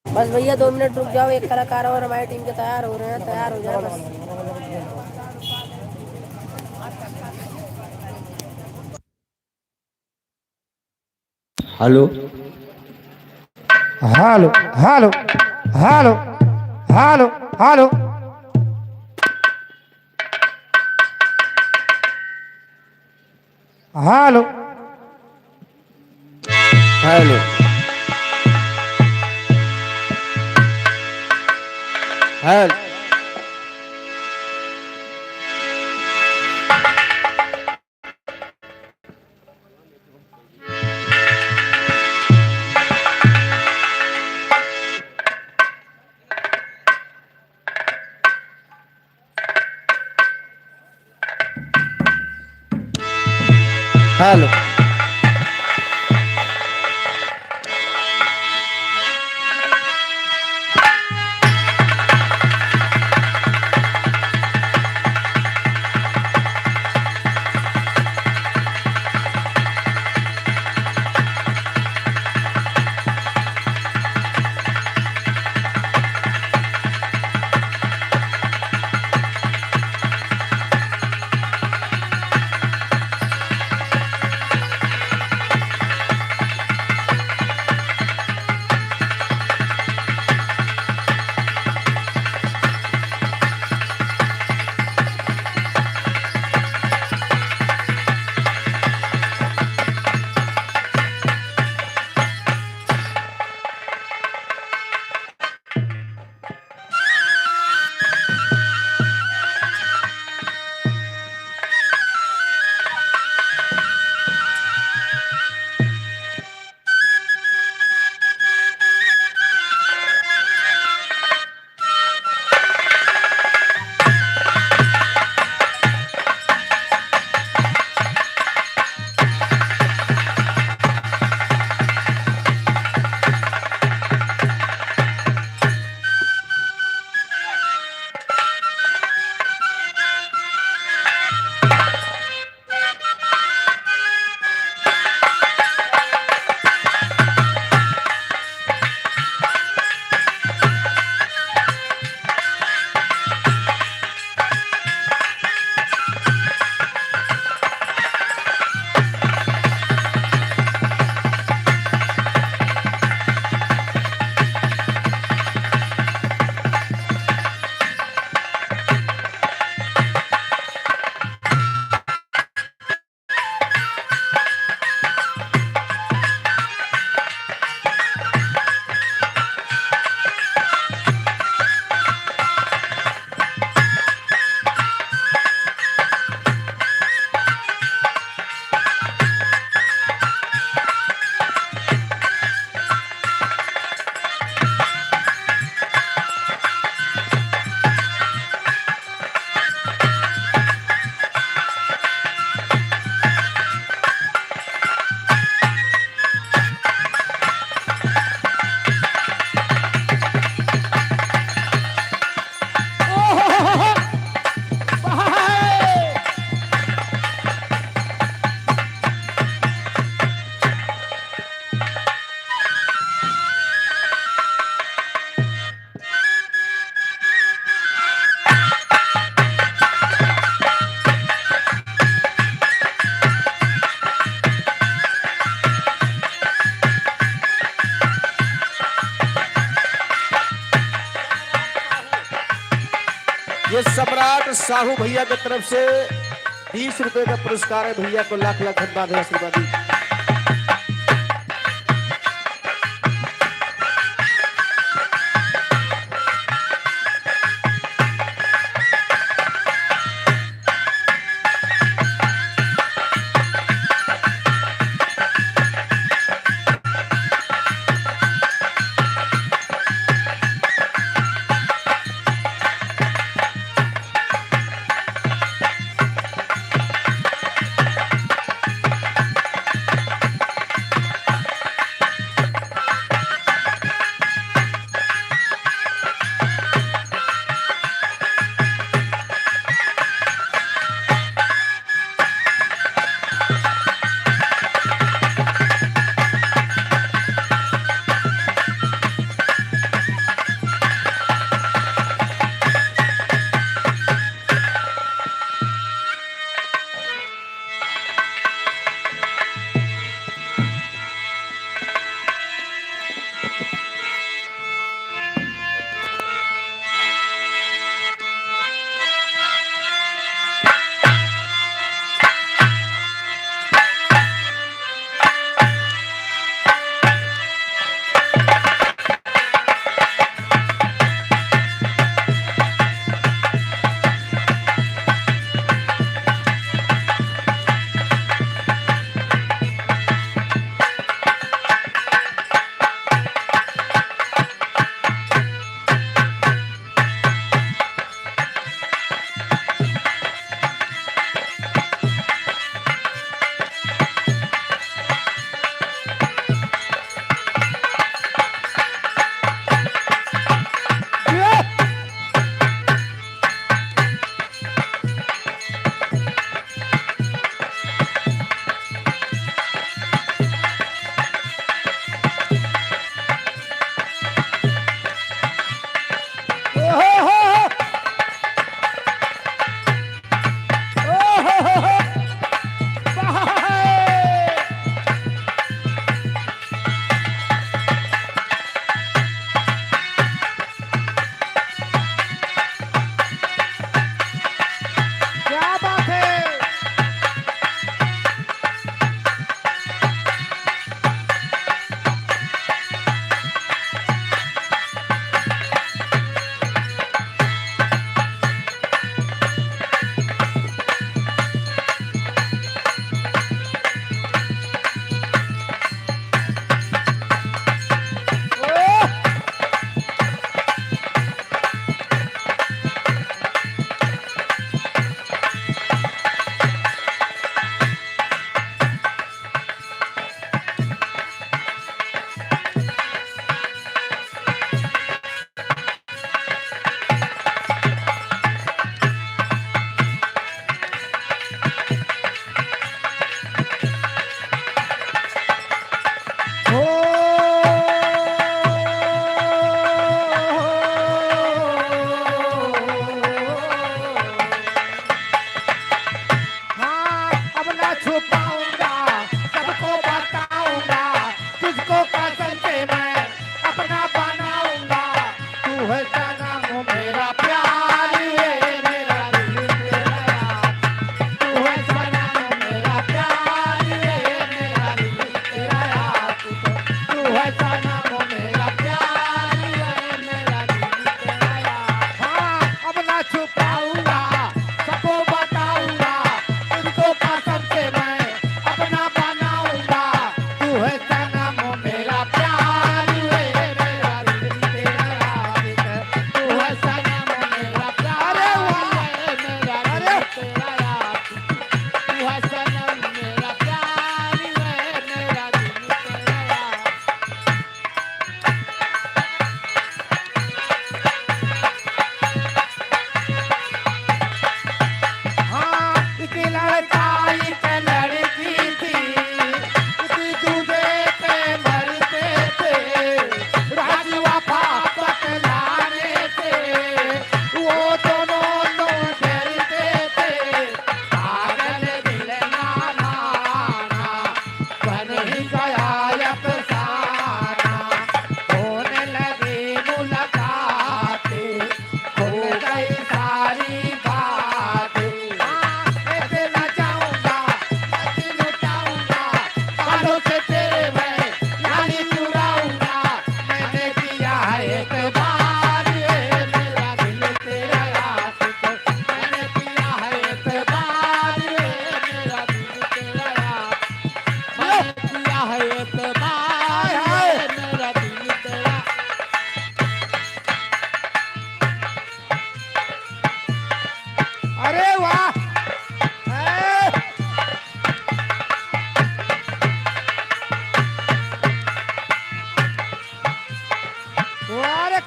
बस भैया 2 मिनट रुक जाओ, एक कलाकार और हमारी टीम के तैयार हो रहे हैं, तैयार हो जाए बस। Hello hello hello hello hello hello hello hello hello hello ये सम्राट साहू भैया की तरफ से 20 रुपए का पुरस्कार है। भैया को लाख लाख धन्यवाद है, आशीर्वाद दी।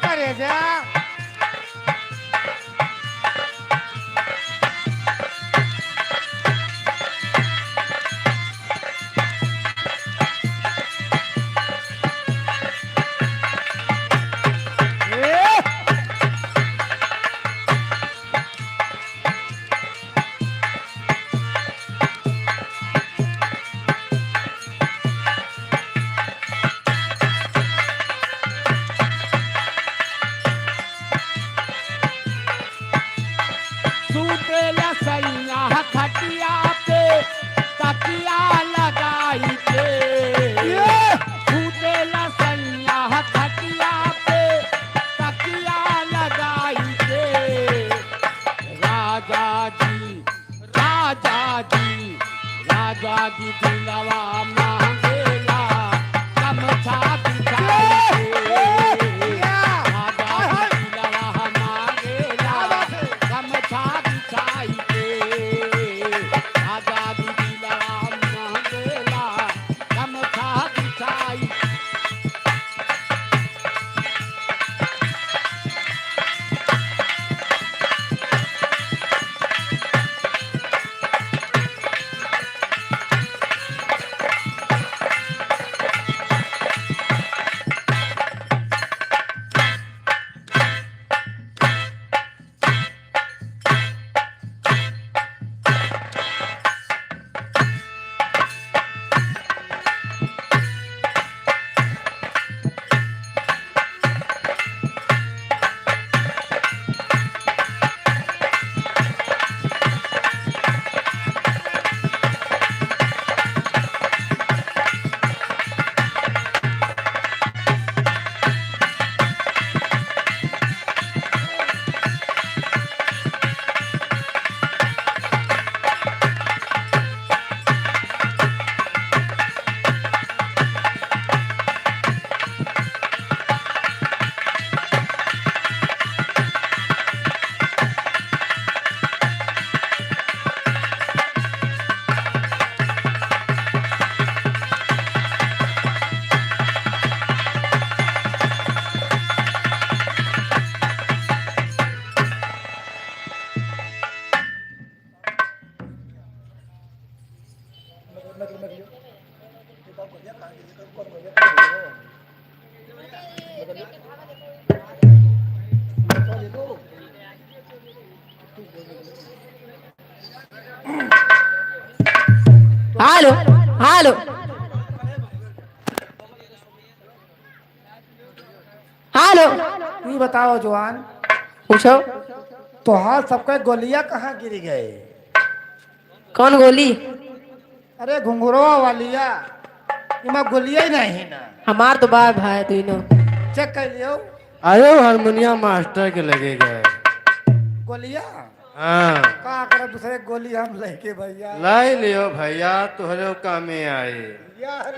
करे जा सूतेला सैया खटिया पे तकिया लगाई के सूतेला सैया खटिया पे तकिया लगाई के राजा जी राजा जी राजा जी दिलवा मांगेला गमछा बिछाई के राजा जी दिलवा मांगेला गमछा बिछाई के राजा जी दिलवा मांगेला गमछा बिछाई हेलो हेलो हेलो ये बताओ जवान, पूछो तो हाथ सबका गोलियां कहाँ गिर गए? कौन गोली? अरे घुंघरुआ वालिया, इमा गोलियां ही नहीं ना। हमार तो बाप भाई तीनों चेक कर लियो आयो हारमोनियम मास्टर के लगे गए। गोलियां हाँ का करे दूसरे गोली हम लेके भैया लाई लियो भैया, तुहरे कामे आए। यार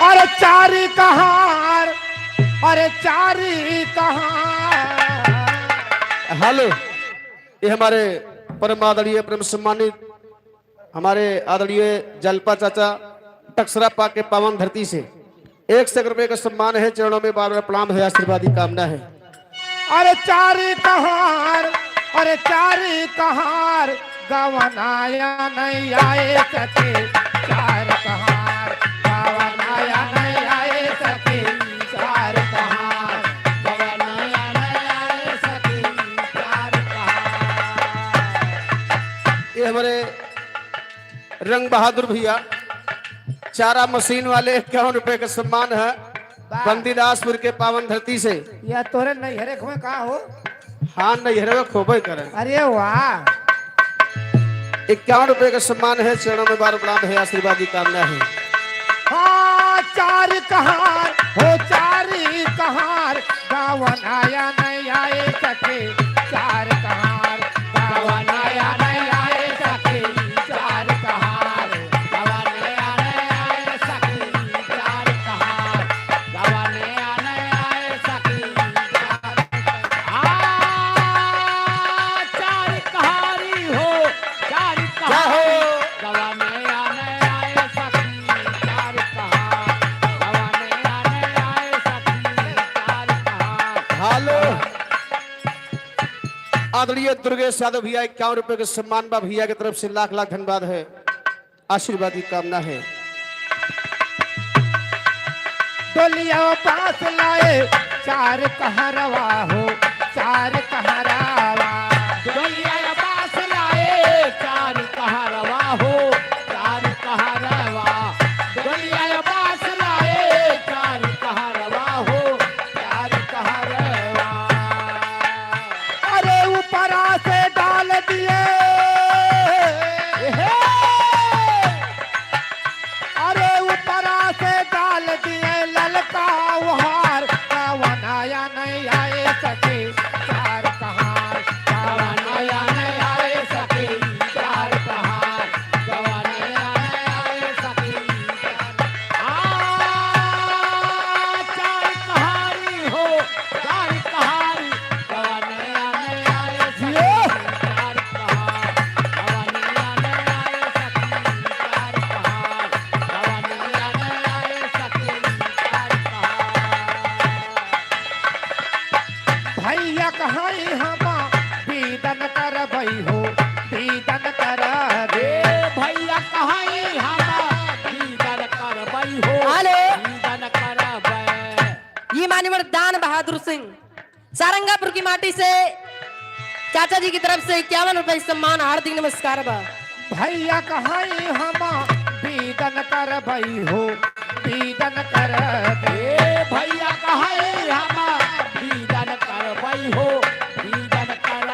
अरे चारी कहार अरे चारी कहार हेलो, ये हमारे परम आदरणीय परम सम्मानित हमारे आदरणीय जलपा चाचा टक्सरा पाक के पावन धरती से 100 रुपए का सम्मान है। चरणों में बार बार प्रणाम है, आशीर्वादी कामना है। अरे चारी कहार अरे चारी कहार गवनाया नहीं आए सके चार कहार गवनाया नहीं आए सके चार कहार गवनाया नहीं आए सके चार कहार। ये हमारे रंग बहादुर भैया चारा मशीन वाले 51 रुपए का सम्मान है बंदीदासपुर के पावन धरती से। या तोरे नहीं हरे खुए कहाँ हो? हाँ नहीं हरे खोबे करें। अरे वाह 51 रुपए का सम्मान है। चरणों में बार प्रणाम है, आशीर्वादी कामना है। हाँ चार कहार हो चारी कहार गवनाया नहीं आए सके चार कहार गवनाया नहीं आए सके चार कहार गवनाया नहीं आए सके चार आदरणीय दुर्गेश यादव भैया 51 रुपए के सम्मान बा भैया की तरफ से लाख लाख धन्यवाद है, आशीर्वाद की कामना है। डोलिया पास लाए चार कहरवा हो, चार कहरवा। डोलिया पास लाए चार कहरवा हो, चार कहरवा। डोलिया पास लाए चार कहरवा हो, चार कहरवा। अरे ऊपरा से डाल दिए, अरे ऊपरा से डाल दिए ललका उहार, कवनाया नहीं आए सके चार कहार, कवनाया नहीं आए सके चार कहार, कवनाया नहीं आए सके चार कहारी हो, चार कहारी, कवनाया नहीं आए सके चार कहार, कवनाया नहीं आए सके चार कहार, कवनाया नहीं आए सके चार कहार। भैया कहाई हमा बीदन कर भई हो, बीदन कर रे। भैया कहाई हमा बीदन कर भई हो, हेलो। बीदन कर भई। ये मान्यवर दान बहादुर सिंह सारंगापुर की माटी से चाचा जी की तरफ से 51 रुपए सम्मान, हार्दिक नमस्कार बा। भैया कहाई हमा बीदन कर भई हो, बीदन कर दे। भैया कहाई हमा बीदन कर भई हो, बीदन कर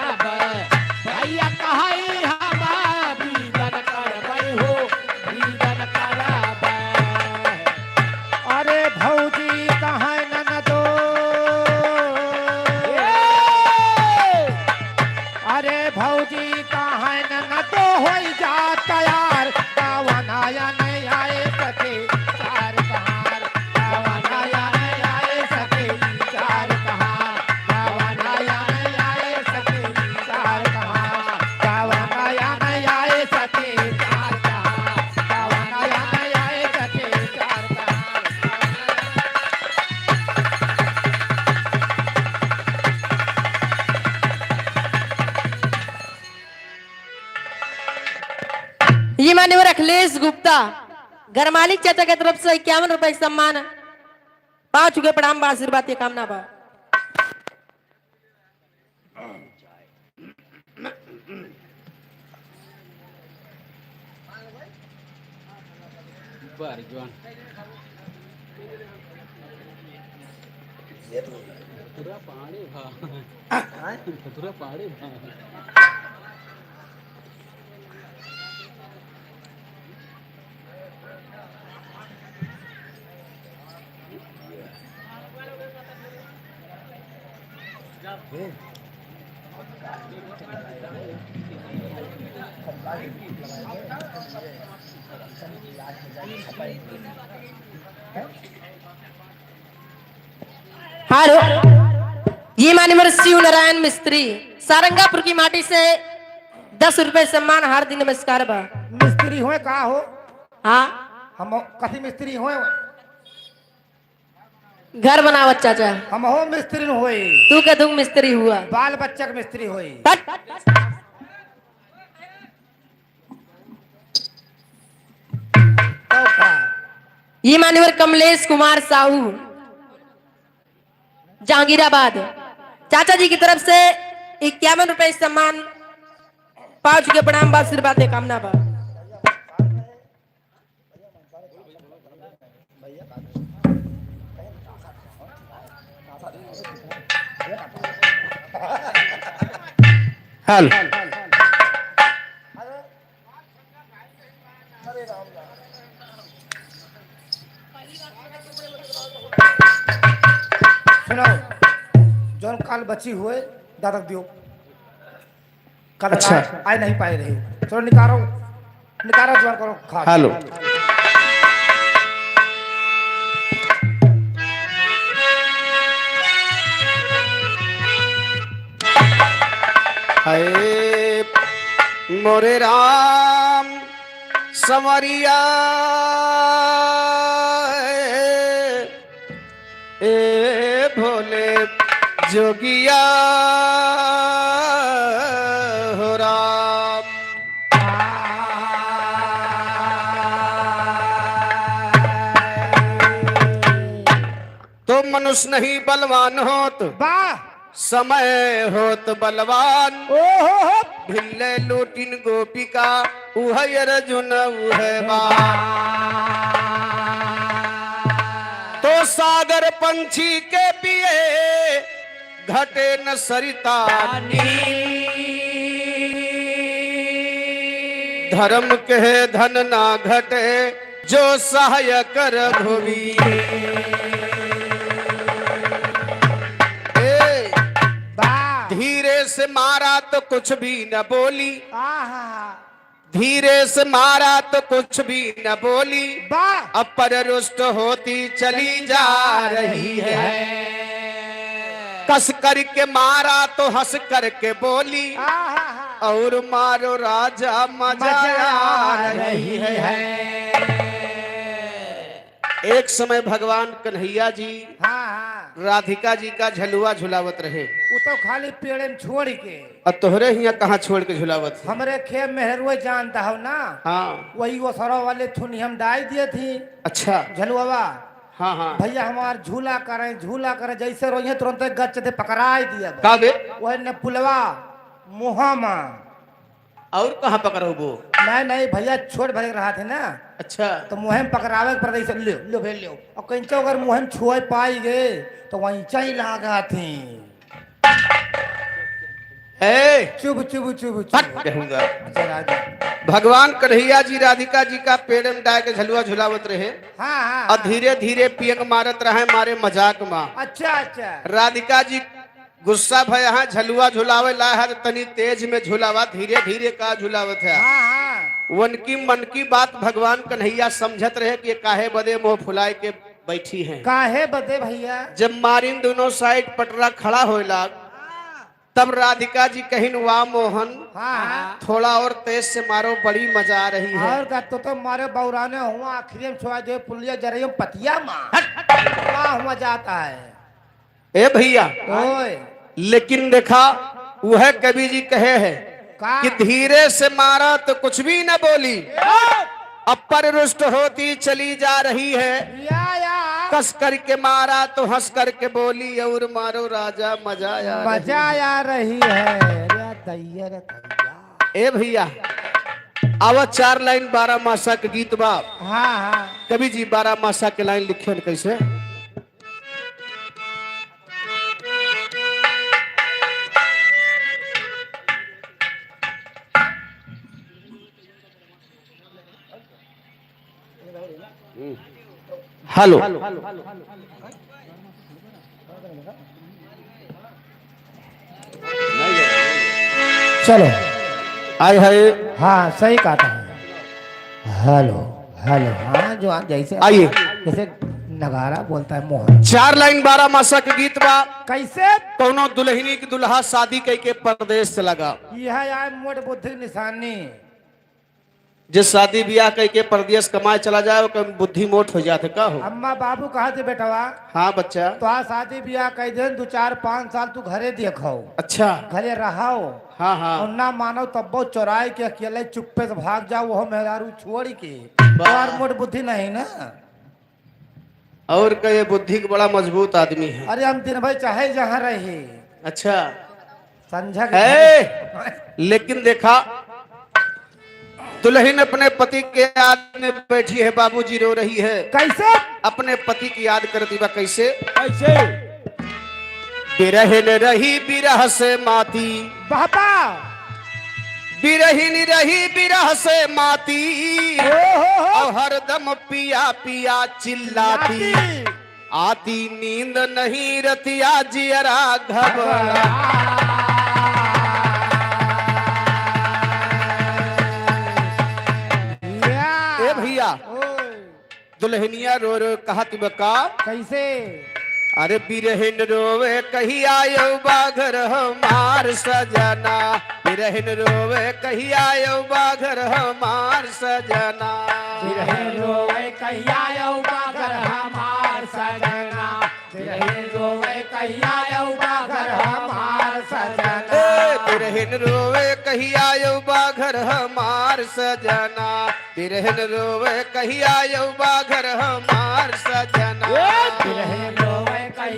भैया कहाई हमा बीदन कर भई हो, बीदन कर। अरे भौजी कहाँ ननदो, अरे भौजी कहाँ ननदो हो जा तैयार, कवनाया नहीं आए सके चार कहार, कवनाया नहीं आए सके चार कहार, कवनाया नहीं आए सके चार कहार, कवनाया नहीं आए सके चार कहार, कवनाया नहीं आए सके चार कहार। ये मान्यवर अखिलेश गुप्ता घर मालिक चाचा की तरफ से 51 रुपए सम्मान, 5 चुके प्रणाम बा, आशीर्वाद की कामना बा। हेलो। ये मान्यवर शिव नारायण मिस्त्री सारंगापुर की माटी से 10 रुपए सम्मान, हार्दिक नमस्कार बा। मिस्त्री हो का हो? हाँ, हम कथी मिस्त्री हो? घर बनावत चाचा। हम हो मिस्त्री होए, तू के तुम मिस्त्री हुआ, बाल बच्चा के मिस्त्री होए। हट। तो का ये मान्यवर कमलेश कुमार साहू जहांगीराबाद चाचा जी की तरफ से 51 रुपए सम्मान, 5 के प्रणाम बा, आशीर्वाद की कामना बा। हेलो। सुनो, जौन काल बची हुए दादक दियो, कल अच्छा। आए नहीं पाए रहे, चलो निकारो निकारो, जवान करो खा। हेलो। हाय मोरे राम समरिया ए भोले जोगिया मनुष्य नहीं बलवान होत, वाह समय होत बलवान। ओहो भिल्ले लूटिन गोपिका उह अर्जुन उह बाण। तो सागर पंछी के पिए घटे न सरिता, धर्म के धन ना घटे जो सहाय कर भुवि। धीरे से मारा तो कुछ भी न बोली, धीरे से मारा तो कुछ भी न बोली, अपर रुष्ट होती चली जा रही है। कस करके मारा तो हंस करके बोली, और मारो राजा मजा आ रही है। एक समय भगवान कन्हैया जी राधिका जी का झलुआ झुलावत रहे। वो तो खाली पेड़ में छोड़ के, और तोहरे हिया कहाँ छोड़ के झुलावत? हमरे खेत में हेरुए जानता हो ना। हाँ वही वो सरो वाले थुनी हम डाई दिए थी। अच्छा झलुआ हाँ हाँ भैया हमार झूला करे जैसे रोइए तुरंत गच दे पकड़ाई दिया। का बे? वही ने पुलवा मुहामा। और कहाँ पकड़ो वो? नहीं भैया छोड़ भरे रहा थे ना। अच्छा तो मुहम पकड़ावे पर ऐसे लो भेल लो, और कहीं अगर मुहम छुए पाई गए तो वहीं चाई लागा थी। चुप चुप चुप चुप। भगवान कन्हैया जी राधिका जी का पेड़ में डाल के झलुआ झुलावत रहे। हाँ और धीरे धीरे पियंग मारत रहे मारे मजाक में। अच्छा राधिका जी गुस्सा भय यहाँ झलुआ झुलावे ला है, तनी तेज में झुलावा, धीरे धीरे का झुलावत है। उनकी मन की बात भगवान कन्हैया समझत रहे कि काहे बदे मुंह फुलाए के बैठी हैं। काहे बदे भैया? जब मारिन दोनों साइड पटरा खड़ा होला, तब राधिका जी कहिन वाह मोहन, थोड़ा और तेज से मारो, बड़ी मजा आ रही है। और तो मारे बौराने हुआ आखिरी में छुआ दे पुलिया जरियो पतिया मां हुआ जाता है। ए भैया लेकिन देखा वह कवि जी कहे हैं कि धीरे से मारा तो कुछ भी न बोली, अपर रुष्ट होती चली जा रही है। कस करके मारा तो हंस करके बोली, और मारो राजा मजा आ रही है। ए भैया आवा 4 लाइन 12 मासा के गीत बा। हाँ कवि जी 12 मासा के लाइन लिखे कैसे? हेलो चलो आए हाय। हाँ सही कहा था। हेलो हेलो हाँ जो जैसे आइए, जैसे नगारा बोलता है मोहन। 4 लाइन 12 मासा के गीत बा। कैसे? कौनो दुल्हनी की दुल्हा शादी कई के परदेश से लगा। यह यार मोट बुद्धि निशानी। जिस शादी ब्याह कई के परदेश कमाए चला जाए वो बुद्धि मोट हो जाते का हो। अम्मा बाबू कहा थे बेटवा? हाँ बच्चा। तो आज शादी ब्याह कई दिन 2 4 5 साल तू घरे देखो। अच्छा घरे रहो। हाँ हाँ। और ना मानो तब बहुत चौराई के अकेले चुप्पे से भाग जाओ, वो मेहरारू छोड़ के। और मोट बुद्धि नहीं ना। और कहे बुद्धि के बड़ा मजबूत आदमी है। अरे हम दिन भाई चाहे जहाँ रहे। अच्छा समझा? लेकिन देखा दुल्हन अपने पति के याद में बैठी है, बाबूजी रो रही है। कैसे? अपने पति की याद करती बा। कैसे? कैसे? बिरहिन रही बिरह से माती, बाबा बिरहिन रही बिरह से माती, और हरदम पिया पिया चिल्लाती, आती नींद नहीं रतिया जियरा घबरा। भैया दुल्हनिया रो रो कहत बका। कैसे? अरे बिरहिन रोवे कही आयो बाघर हमार सजना, बिरहिन रोवे कही आयो बाघर हमार सजना, बिरहिन रोवे कही आयो बाघर हमार सजना, बिरहिन रोवे कही आयो बाघर हमार सजना, बिरहिन रोवे कही आयो बाघर हमार सजना, बिरहिन रोवे कही आयो बाघर हमार सजना, बिरहिन रोवे कही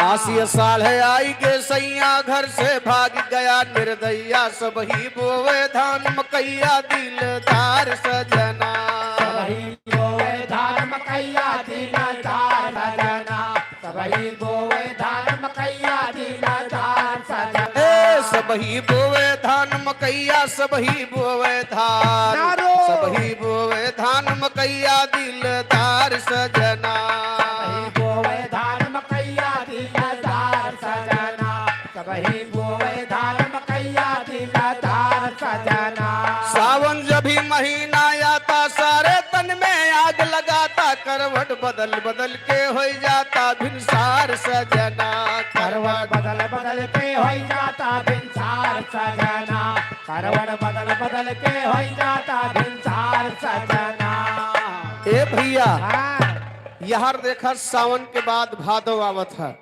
आसिया साल है आई गे सैया घर से भाग गया निर्दया सब ही बोवे धान मकैया दिलदार सजना सबही बोवे धान मकैया दिलदार सजना सबही बोवे धान मकैया दिलदार सजना ए सबही बोवे धान मकैया सबही बोवे धान नारो। सबही बोवे धान मकैया दिलदार सजना सबही बोवे धान मकैया दिलदार सजना सबही बोवे धान मकैया दिलदार सजना सावन जब भी महीना आता सारे तन में आग लगाता करवट बदल बदल के हो जाता भिनसार सजना करवट बदल बदल के हो जाता भिनसार सजना करवट बदल बदल के हो जाता भिनसार सजना ए भैया हाँ यहाँ देखा सावन के बाद भादव आवत है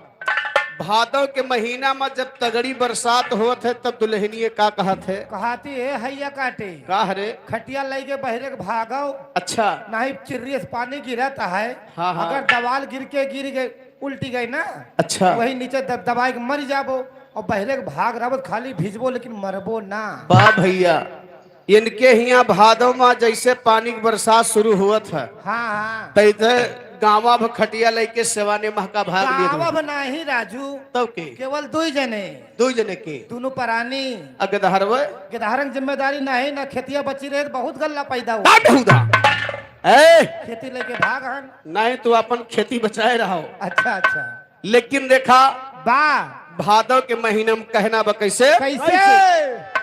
भादव के महीना में जब तगड़ी बरसात होत है तब दुल्हनिए का कहत है कहती है हैया काटे का हरे खटिया लेके बहरे के भागो अच्छा नहीं चिर्री से पानी गिरता है हाँ, हाँ। अगर दवाल गिर गई उल्टी गई ना अच्छा वही नीचे दबाई के मर जाबो और बहरे के भाग रहो खाली भिजबो लेकिन मरबो ना। वाह भैया इनके यहाँ भादव में जैसे पानी की बरसात शुरू हुआ था हाँ हाँ तैसे गाँव भ खटिया लेके सेवाने महका भाग लिए गाँव नहीं राजू तब के केवल दो जने दो जने के दोनों प्राणी अगदहरवे गिरहरन जिम्मेदारी नहीं ना खेतिया बची रहे तो बहुत गल्ला पैदा हुआ ए खेती लेके भाग हन। नहीं तो अपन खेती बचाए रहो अच्छा अच्छा लेकिन देखा बा भादव के महीने में कहना बा कैसे कैसे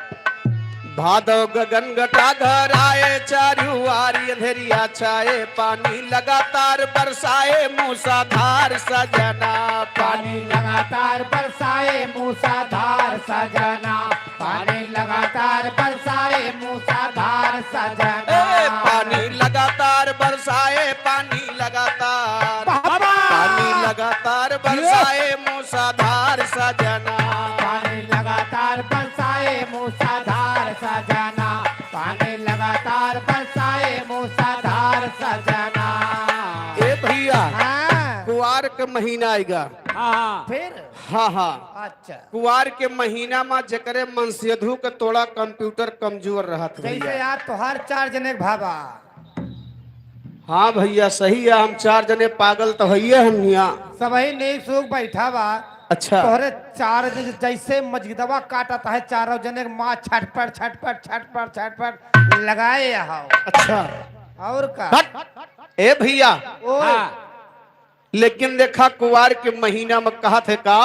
भादव गगन घटा घर आए चारुआरी अंधेरिया छाए पानी लगातार बरसाए मूसाधार सजना पानी लगातार बरसाए मूसाधार सजना पानी लगातार बरसाए मूसाधार सजना पानी लगातार बरसाए पानी लगातार पानी लगातार बरसाए मूसाधार सजना पानी लगातार बरसाए मूसाधार सजना पानी लगातार बरसाए मूसाधार सजना ए भैया हाँ कुआर के महीना आएगा फिर हाँ हाँ अच्छा कुआर के महीना में जकरे मनसेधु के तोड़ा कंप्यूटर कमजोर रहत जैसे भैया यार तोहार 4 जने के भाबा हाँ भैया सही है हम 4 जने पागल तो है हम यहाँ सब ही नेक सुख बैठा बा अच्छा तोहरे 4 जने जैसे मजगिदवा काटता है चारों जने के माँ छटपट छटपट छटपट छटपट लगाए आओ अच्छा और का ए भैया ओए लेकिन देखा कुआर के महीना में कहा थे का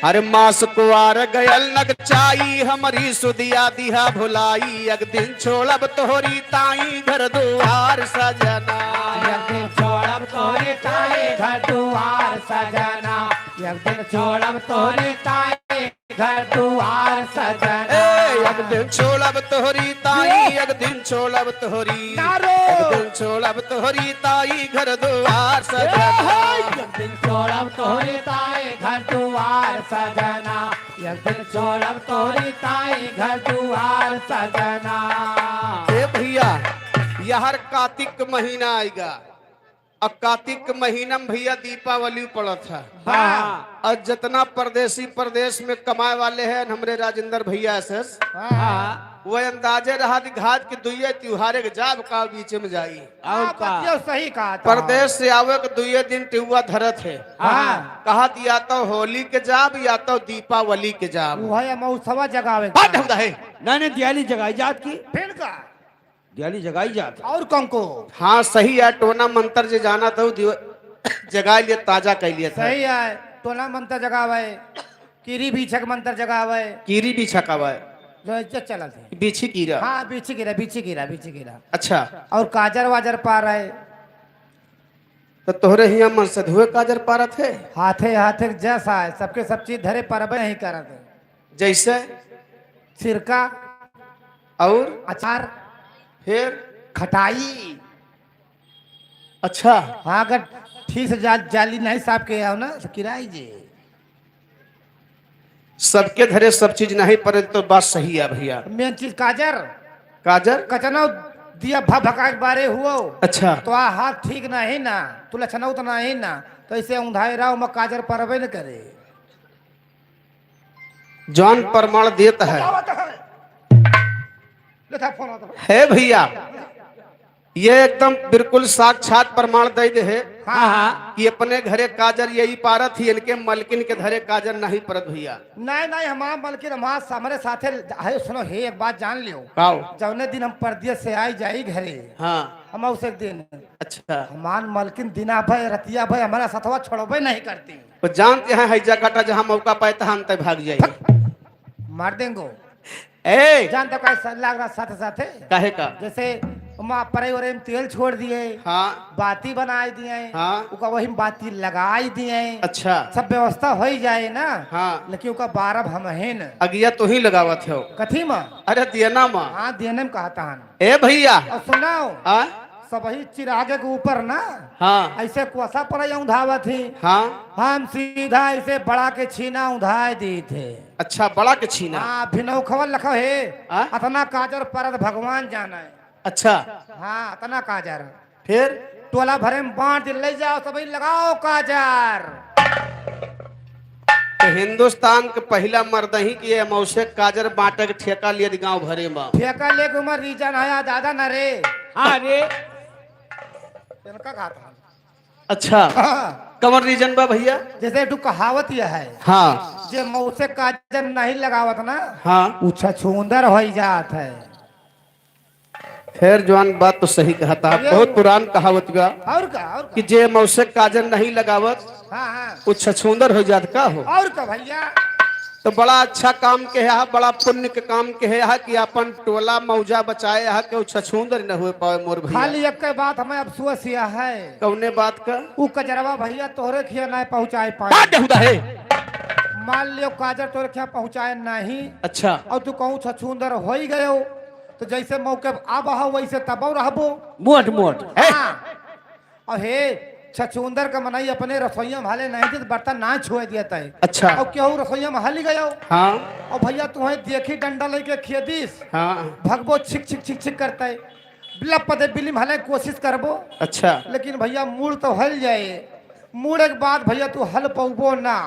हर मास कुआर गयल नग चाई हमारी सुदिया दिहा भुलाई एक दिन छोड़ब तोहरी ताई घर दुआर सजना एक दिन छोड़ब तोरे ताए घर दुआर सजना एक दिन छोड़ब तोरे ताए घर दुआर सजना एक दिन छोड़ब तोहरी ताई एक दिन छोड़ब तोहरी एक दिन छोड़ब तोहरी ताई घर दुआर सजना एक दिन छोड़ब तोरे ताए घर दुआर सजना एक दिन छोड़ब तोरे ताए घर दुआर सजना ए भैया यहर कार्तिक महीना आएगा अब कार्तिक के महीना में भैया दीपावली पड़त है हाँ और जितना परदेसी प्रदेश में कमाए वाले हैं हमरे राजेंद्र भैया एसएस हाँ वो अंदाजे रहा घाट के दुए त्योहारे के जाब का बीच में जाई बच्चों सही कहा था। प्रदेश से आवे के दुए दिन टिहुआ धरत है हाँ कहा या तो होली के जाब या तो दीपावली के जाब वो है मौसवा जगावे बात होता है नहीं दियाली जगाई जात की फिर का दियाली जगाई जात और कौन को हाँ सही है टोना मंत्र जे जाना था जगा लिए ताजा कह लिया था सही है टोला मंत्र जगावे कीरी बीछक मंत्र जगावे कीरी भी छकावा है जो इज्जत चला थे बीछी कीरा हाँ बीची गिरा अच्छा और काजर वाजर पा रहे तो तोहरे हिया मन से धुए काजर पारा थे हाथे हाथे जैसा है सबके सब चीज धरे पर नहीं करते जैसे सिरका और अचार फिर खटाई अच्छा हाँ अगर ठीक से जाली नहीं साफ के हो ना तो किराई जे सबके धरे सब चीज नहीं पड़े तो बात सही है भैया मेन चीज काजर काजर कचना दिया भका के बारे हुआ अच्छा तो हाथ ठीक नहीं ना तू लक्षण तो नहीं ना तो ऐसे उंधाई रहा मैं काजर परबे न करे। जौन प्रमाण देता है लेता फोन आता है भैया, ये एकदम बिल्कुल साक्षात प्रमाण दे दे है कि अपने घरे काजर यही पारत ही, इनके मलकिन के घरे काजर नहीं परत भैया। नहीं नहीं हमारा मलकिन हमारे साथे है। सुनो हे एक बात जान लियो, जौने दिन हम परदेश से आई जाई घरे, हाँ हम उसे दिन अच्छा हमार मलकिन दिना भाई रतिया भाई हमारा साथवा छोड़बे नहीं करती। तो जानते हैं हैजा काटा जहाँ मौका पाए तहाँ हम तय भाग जाइए मार देंगे। ए जानते हो कैसा लग रहा साथे साथे काहे का जैसे माँ परे वरे में तेल छोड़ दिए, हाँ बाती बनाई दिए, हाँ उका वही बाती लगाई दिए, अच्छा सब व्यवस्था हो ही जाए ना। हाँ लेकिन उका 12 हम है न अगिया तो ही लगावत हो कथी माँ। अरे दियना माँ हाँ देने में कहता हन। ए भैया और सुनाओ हाँ सब ही चिरागे के ऊपर ना हाँ ऐसे कुआसा पर उधावत थी, हाँ हम सीधा ऐसे बड़ा के छीना उधाए दी थे। अच्छा बड़ा के छीना हाँ भिनौ खबर लखो है हाँ? अतना काजर परत भगवान जाना है। अच्छा हाँ अतना काजर फिर टोला भरे में बांट दे, ले जाओ सभी लगाओ काजर। तो हिंदुस्तान के पहला मर्दही की अमौसे काजर बांटे के ठेका लिया गांव भरे में ठेका लेके उमर रीजन आया दादा न रे। अरे इनका खाता अच्छा हाँ। कमर रीजन बा भैया जैसे एक कहावत यह है, हाँ जे मौसे काजर नहीं लगावत ना हाँ उछा छुंदर हो जात है। खैर जवान बात तो सही कहता है, बहुत पुरान कहावत बा और का कि जे मौसे काजर नहीं लगावत हाँ हाँ वो छछूंदर हो जात का हो। और का भैया तो बड़ा अच्छा काम के है, बड़ा पुण्य के काम के है कि अपन टोला मौजा बचाए है कि छछूंदर न हुए पाए मोर भैया। खाली एक के बात हमें अफसोस यह है कौने बात का उ कजरवा भैया तोहरे खिया नहीं पहुँचाए क्या पाए। कहूदा है मान लियो काजर तोहरे खिया पहुँचाए नहीं अच्छा और तू कहूँ छछूंदर हो ही गयो तो जैसे मौके आब हो वैसे तब रहबो मोट मोट हाँ। और हे छछूंदर का मनाई अपने रसोईया में हाले नहीं थी तो बर्तन ना छुए दिया तय। अच्छा और केहू रसोईया में हाली गयो हाँ और भैया तुम्हें देखी डंडा लेके खेदिस हाँ भगबो छिक छिक छिक छिक करते बिलप पदे बिली में हाले कोशिश करबो, अच्छा लेकिन भैया मूड तो हल जाए। मूड के बाद भैया तू हल पौबो ना,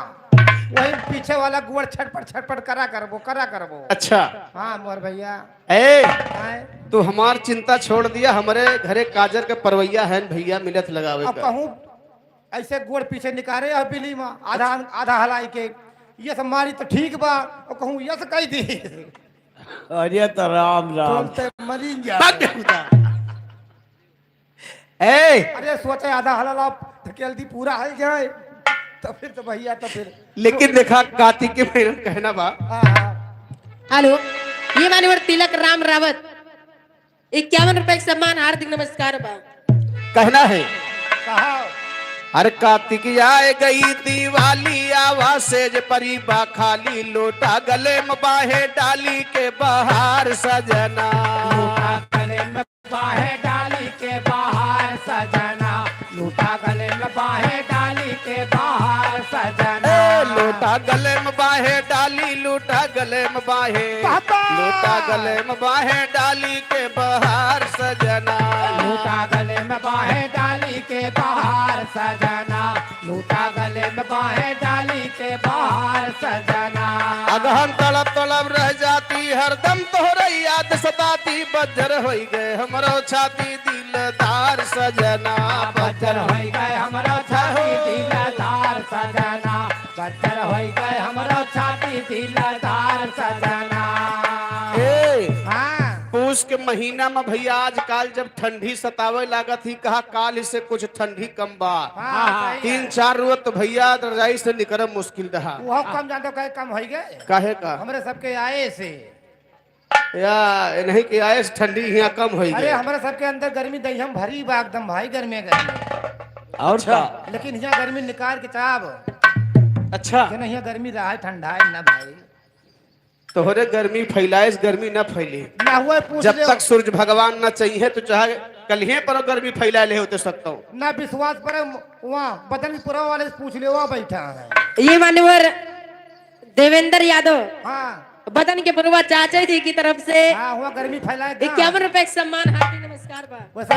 वही पीछे वाला गुड़ छटपट करा करबो। अच्छा हाँ मोर भैया ए आए। तू हमार चिंता छोड़ दिया, हमारे घरे काजर के परवैया है भैया मिलत लगावे अब का। कहूँ ऐसे गोड़ पीछे निकाले और बिली में आधा आधा हलाई के ये सब मारी तो ठीक बा और कहूँ यस कही दी अरे तो राम राम तुरंत मरी जा। ए अरे सोचे आधा हला धकेल दी पूरा हल जाए तो फिर तो भैया तो फिर लेकिन देखा कार्तिक के मेरे कहना बा हाँ हाँ। हेलो, ये मान्यवर तिलक राम रावत 51 रुपए का सम्मान, हार्दिक नमस्कार बा। कहना है कहा हर कार्तिक आए गई दिवाली आवा सेज परी बा खाली लोटा गले में बाहे डाली के बाहर सजना गले में बाहे डाली के बाहर सजना, लूटा गले में बाहे डाली के बाहर सजना। लोटा गले में बाहे डाली लूटा गले में बाहे लोटा गले में बाहे डाली के बाहर सजना लूटा गले में बाहे डाली के बाहर सजना, लूटा गले में बाहे डाली के बाहर सजना। अगहन तड़प तड़प रह जाती हरदम तोहरे याद सताती बज्जर हो गए हमरो छाती दिलदार सजना बज्जर हो गए हमरो छाती दिलदार सजना, बज्जर हो गए हमरो छाती दिलदार सजना। हाँ पूस के महीना में भैया आजकल जब ठंडी सतावे लागत ही कहा काल से कुछ ठंडी कम बा हाँ 3-4 रोज तो भैया रजाई से निकलना मुश्किल रहा। वो कम जानते कहे कम हो गए काहे का हमारे सबके आए से। या नहीं कि आए से ठंडी यहाँ कम हो अरे गई। हमारे सबके अंदर गर्मी दहियम भरी बा एकदम भाई गर्मी और का लेकिन यहाँ गर्मी निकाल के चाब अच्छा कि नहीं यहाँ गर्मी रहा है ठंडा है ना भाई तोहरे गर्मी फैलाए से गर्मी न फैली। ना हुआ पूछ जब ले तक सूर्य भगवान न चाहिए तो चाहे कल ही पर गर्मी फैला ले होते सकता हूँ। ना विश्वास पर वहाँ बदन पुरा वाले से पूछ ले वहाँ बैठा है। ये मान्यवर देवेंद्र यादव हाँ बदन के पूर्वा चाचा जी की तरफ से हाँ वहाँ गर्मी फैलाए 51 रुपए का सम्मान, हार्दिक नमस्कार। नमस्कार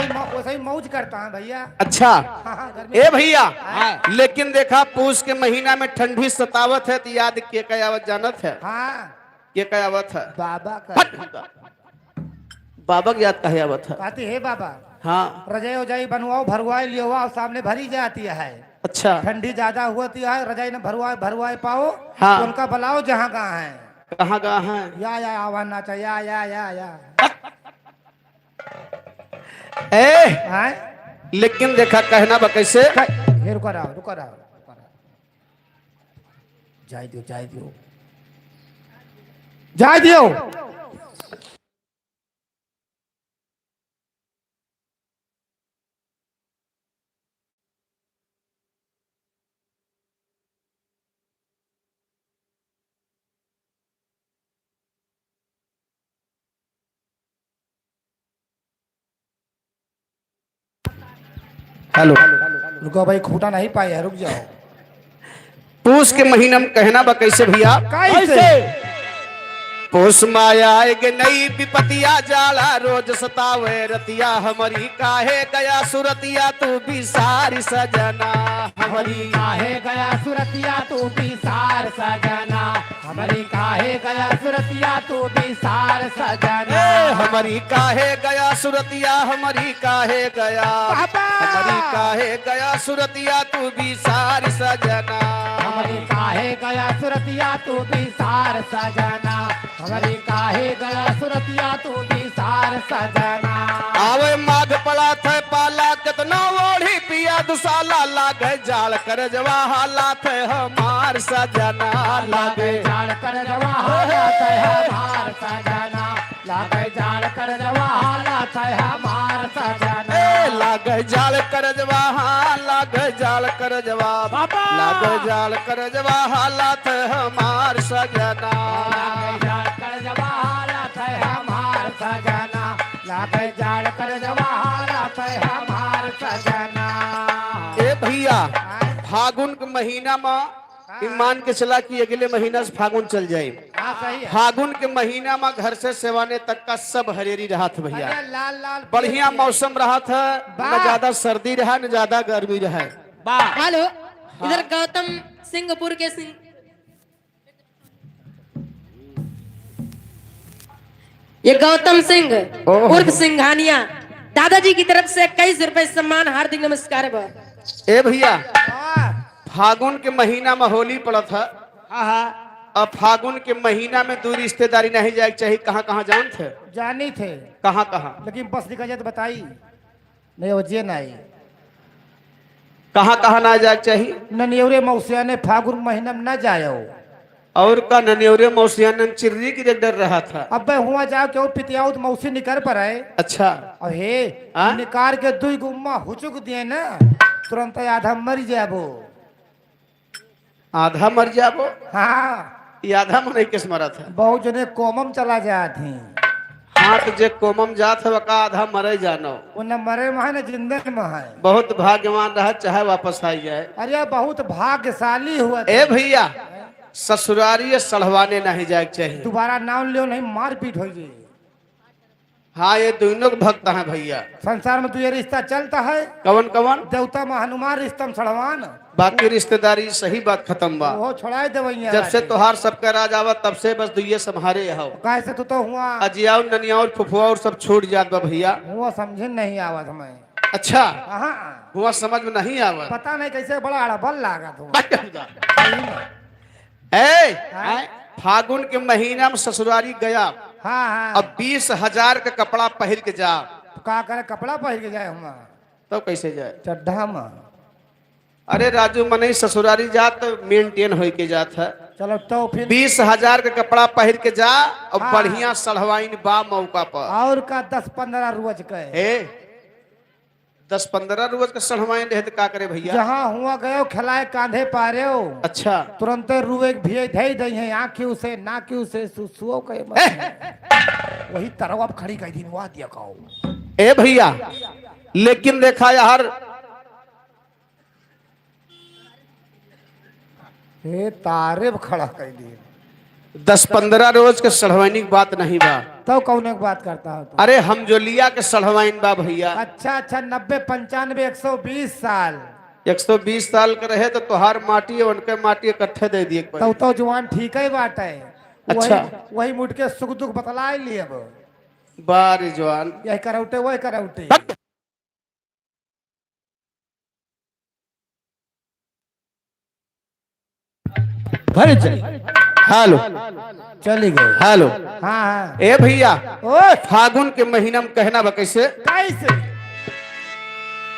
बा। वैसे ही मौज करता है भैया। अच्छा हाँ हाँ घर में ए भैया, लेकिन देखा पूस के महीना में ठंडी सतावत है तो याद के कयावत जानत है? हाँ के कयावत है? बाबा का बाबा की याद कहावत है। कहती है बाबा हाँ रजाई उजाई बनवाओ भरवाई लियो और सामने भरी जाती है। अच्छा ठंडी ज्यादा होती है रजाई न भरवाए पाओ हाँ। तो उनका बुलाओ जहाँ कहाँ है। कहाँ है? या आवाना चाहिए या ए हैं? लेकिन देखा कहना बा कैसे? ये रुका रहा जाए दियो हेलो, रुको भाई खूटा नहीं पाए है रुक जाओ। पूस के महीना में कहना बा कैसे भैया? कैसे? पोस माया एक नई विपतिया जाला रोज सतावे रतिया हमारी काहे गया सुरतिया तू भी सारी सजना हमारी काहे गया सुरतिया तू भी सार सजना, हमारी काहे गया सुरतिया तू भी सार सजना, हमारी काहे गया सुरतिया हमारी काहे गया हमारी काहे गया सुरतिया तू भी सारी सजना, हमारी काहे गया सुरतिया तू भी सार सजना, हमारी काहे गया सुरतिया तू भी सार सजना। आवे माघ पड़ा थे पाला कितना ओढ़ी पिया दुसाला लागे जाल कर जवा हालात है हमार सजना लागे जाल कर जवा हालात है हमार सजना, लागे जाल कर जवा हालात है हमार सजना, लागे जाल कर जवा लागे जाल कर जवा लागे जाल कर जवा हालात है हमार सजना, लागे जाल कर जवा हालात है हमार सजना, लागे जाल कर जवा हालात है हमार सजना। ए भैया फागुन के महीना में मान के चला कि अगले महीना से फागुन चल जाए। हाँ सही है। फागुन के महीना में घर से सेवाने तक का सब हरेरी रहा था भैया। अरे लाल बढ़िया मौसम रहा था, न ज्यादा सर्दी रहा न ज्यादा गर्मी रहा। हेलो इधर गौतम सिंहपुर के सिंह ये गौतम सिंह उर्फ सिंघानिया दादाजी की तरफ से 21 रुपए सम्मान हार्दिक नमस्कार बा। ए भैया हाँ फागुन के महीना में होली पड़ा था। अब फागुन के महीना में दूर रिश्तेदारी नहीं जाए चाहिए। कहाँ कहाँ जान थे? जानी थे कहाँ कहाँ? लेकिन बस निकल जाए तो बताई नहीं वो जे नहीं कहाँ कहाँ ना जाए चाहिए? ननियौरे मौसिया ने फागुन महीना में न जायो। और का ननियोरे मौसिया चिर्री की डर रहा था। अब हुआ जाओ क्यों पितियाओ तो मौसी निकर पर है। अच्छा और हे निकार के दुई गुम्मा हुचुक दिए ना तुरंत आधा मर जाबो। आधा मर जाबो? हाँ ये आधा मन किस मरा था? बहुत जने कोमम चला जाती। हाँ तो जे कोमम जात है का आधा मरे जानो। वो न मरे में है न जिंदे में है। बहुत भाग्यवान रहा चाहे वापस आ जाए। अरे बहुत भाग्यशाली हुआ। ए भैया ससुरारी सड़वाने नहीं जाए चाहिए। दोबारा नाम लियो नहीं मार पीट हो जाए। हाँ ये दोनों भक्त हैं भैया। संसार में तुझे रिश्ता चलता है कवन कवन? देवता में हनुमान रिश्ता में सड़वान बाकी रिश्तेदारी सही बात खत्म बा। वो छोड़ा दे जब से तोहार सबका राज आवत तब से बस दुइये संहारे हो। कैसे तो हुआ अजिया ननिया और फुफुआ और सब छूट जात बा भैया। हुआ समझे नहीं आवत हमें। अच्छा हाँ हुआ समझ में नहीं आवत। पता नहीं कैसे बड़ा अड़बल लागत फागुन के महीना में ससुरारी गया। हाँ हाँ अब 20,000 का कपड़ा पहन के जा। का करे कपड़ा पहन के जाए हम तो कैसे जाए? चड्ढा में। अरे राजू मने ससुरारी जात मेंटेन हो के जात है। चलो तो फिर 20,000 का कपड़ा पहन के जा और हाँ। बढ़िया सलवाइन बा मौका पर। और का 10-15 रोज के 10-15 रोज का सलवाइन रहे तो का करे भैया? जहाँ हुआ गयो खिलाए कांधे पारे हो अच्छा तुरंत रुए भेज दे दई है आँखी से नाकी से सुसुओ के वही तरह अब खड़ी कई दिन हुआ दिया कहो। ए भैया लेकिन देखा यार तारीफ खड़ा कर दिए। 10-15 रोज के सलवाइनी बात नहीं बा। तो कौन एक बात करता हो तो? अरे हम जो लिया के सढ़वाइन बा भैया। अच्छा अच्छा 90 95 120 साल 120 साल के रहे तो तुहार माटी और उनके माटी इकट्ठे दे दिए एक बार। तो जवान ठीक है बात है। अच्छा। वही मुठ के सुख दुख बतला लिए अब बारी जवान यही करौटे वही करौटे। भर चल हेलो चली गए। हेलो। हाँ हाँ ए भैया ओ फागुन के महीना में कहना बा कैसे? कैसे?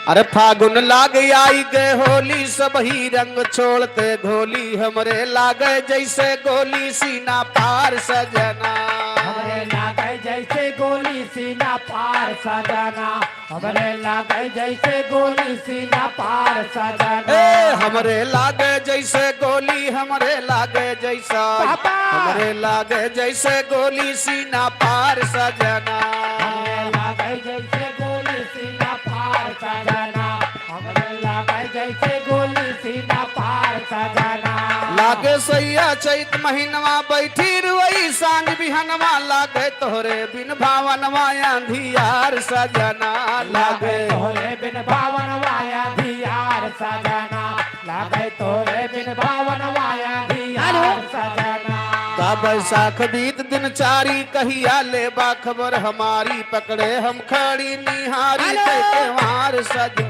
अरे फागुन लाग आई गए होली सब ही रंग छोड़ते घोली हमरे लागे जैसे गोली सीना पार सजना। हमरे लागे जैसे गोली सीना पार सजना। हमरे लागे जैसे गोली सीना पार सजना। ए हमरे लागे जैसे गोली हमरे लागे जैसा पापा। हमरे लागे जैसे गोली सीना पार सजना। हमरे लागे जैसे गोली सीना पार सजना। हमरे लागे जैसे गोली सीना पार सजना। लागे सैया चैत महीनवा बैठी रुई सांझ बिहनवा लागे तोहरे बिन भावनवा आंधियार सजना। लागे तोरे बिन भावन वाया धियार सजना। लागे तोरे बिन भावन वाया धियार सजना। का बैसाख बीत दिन चारी कहिया ले बा खबर हमारी पकड़े हम खड़ी निहारी त्योहार सज।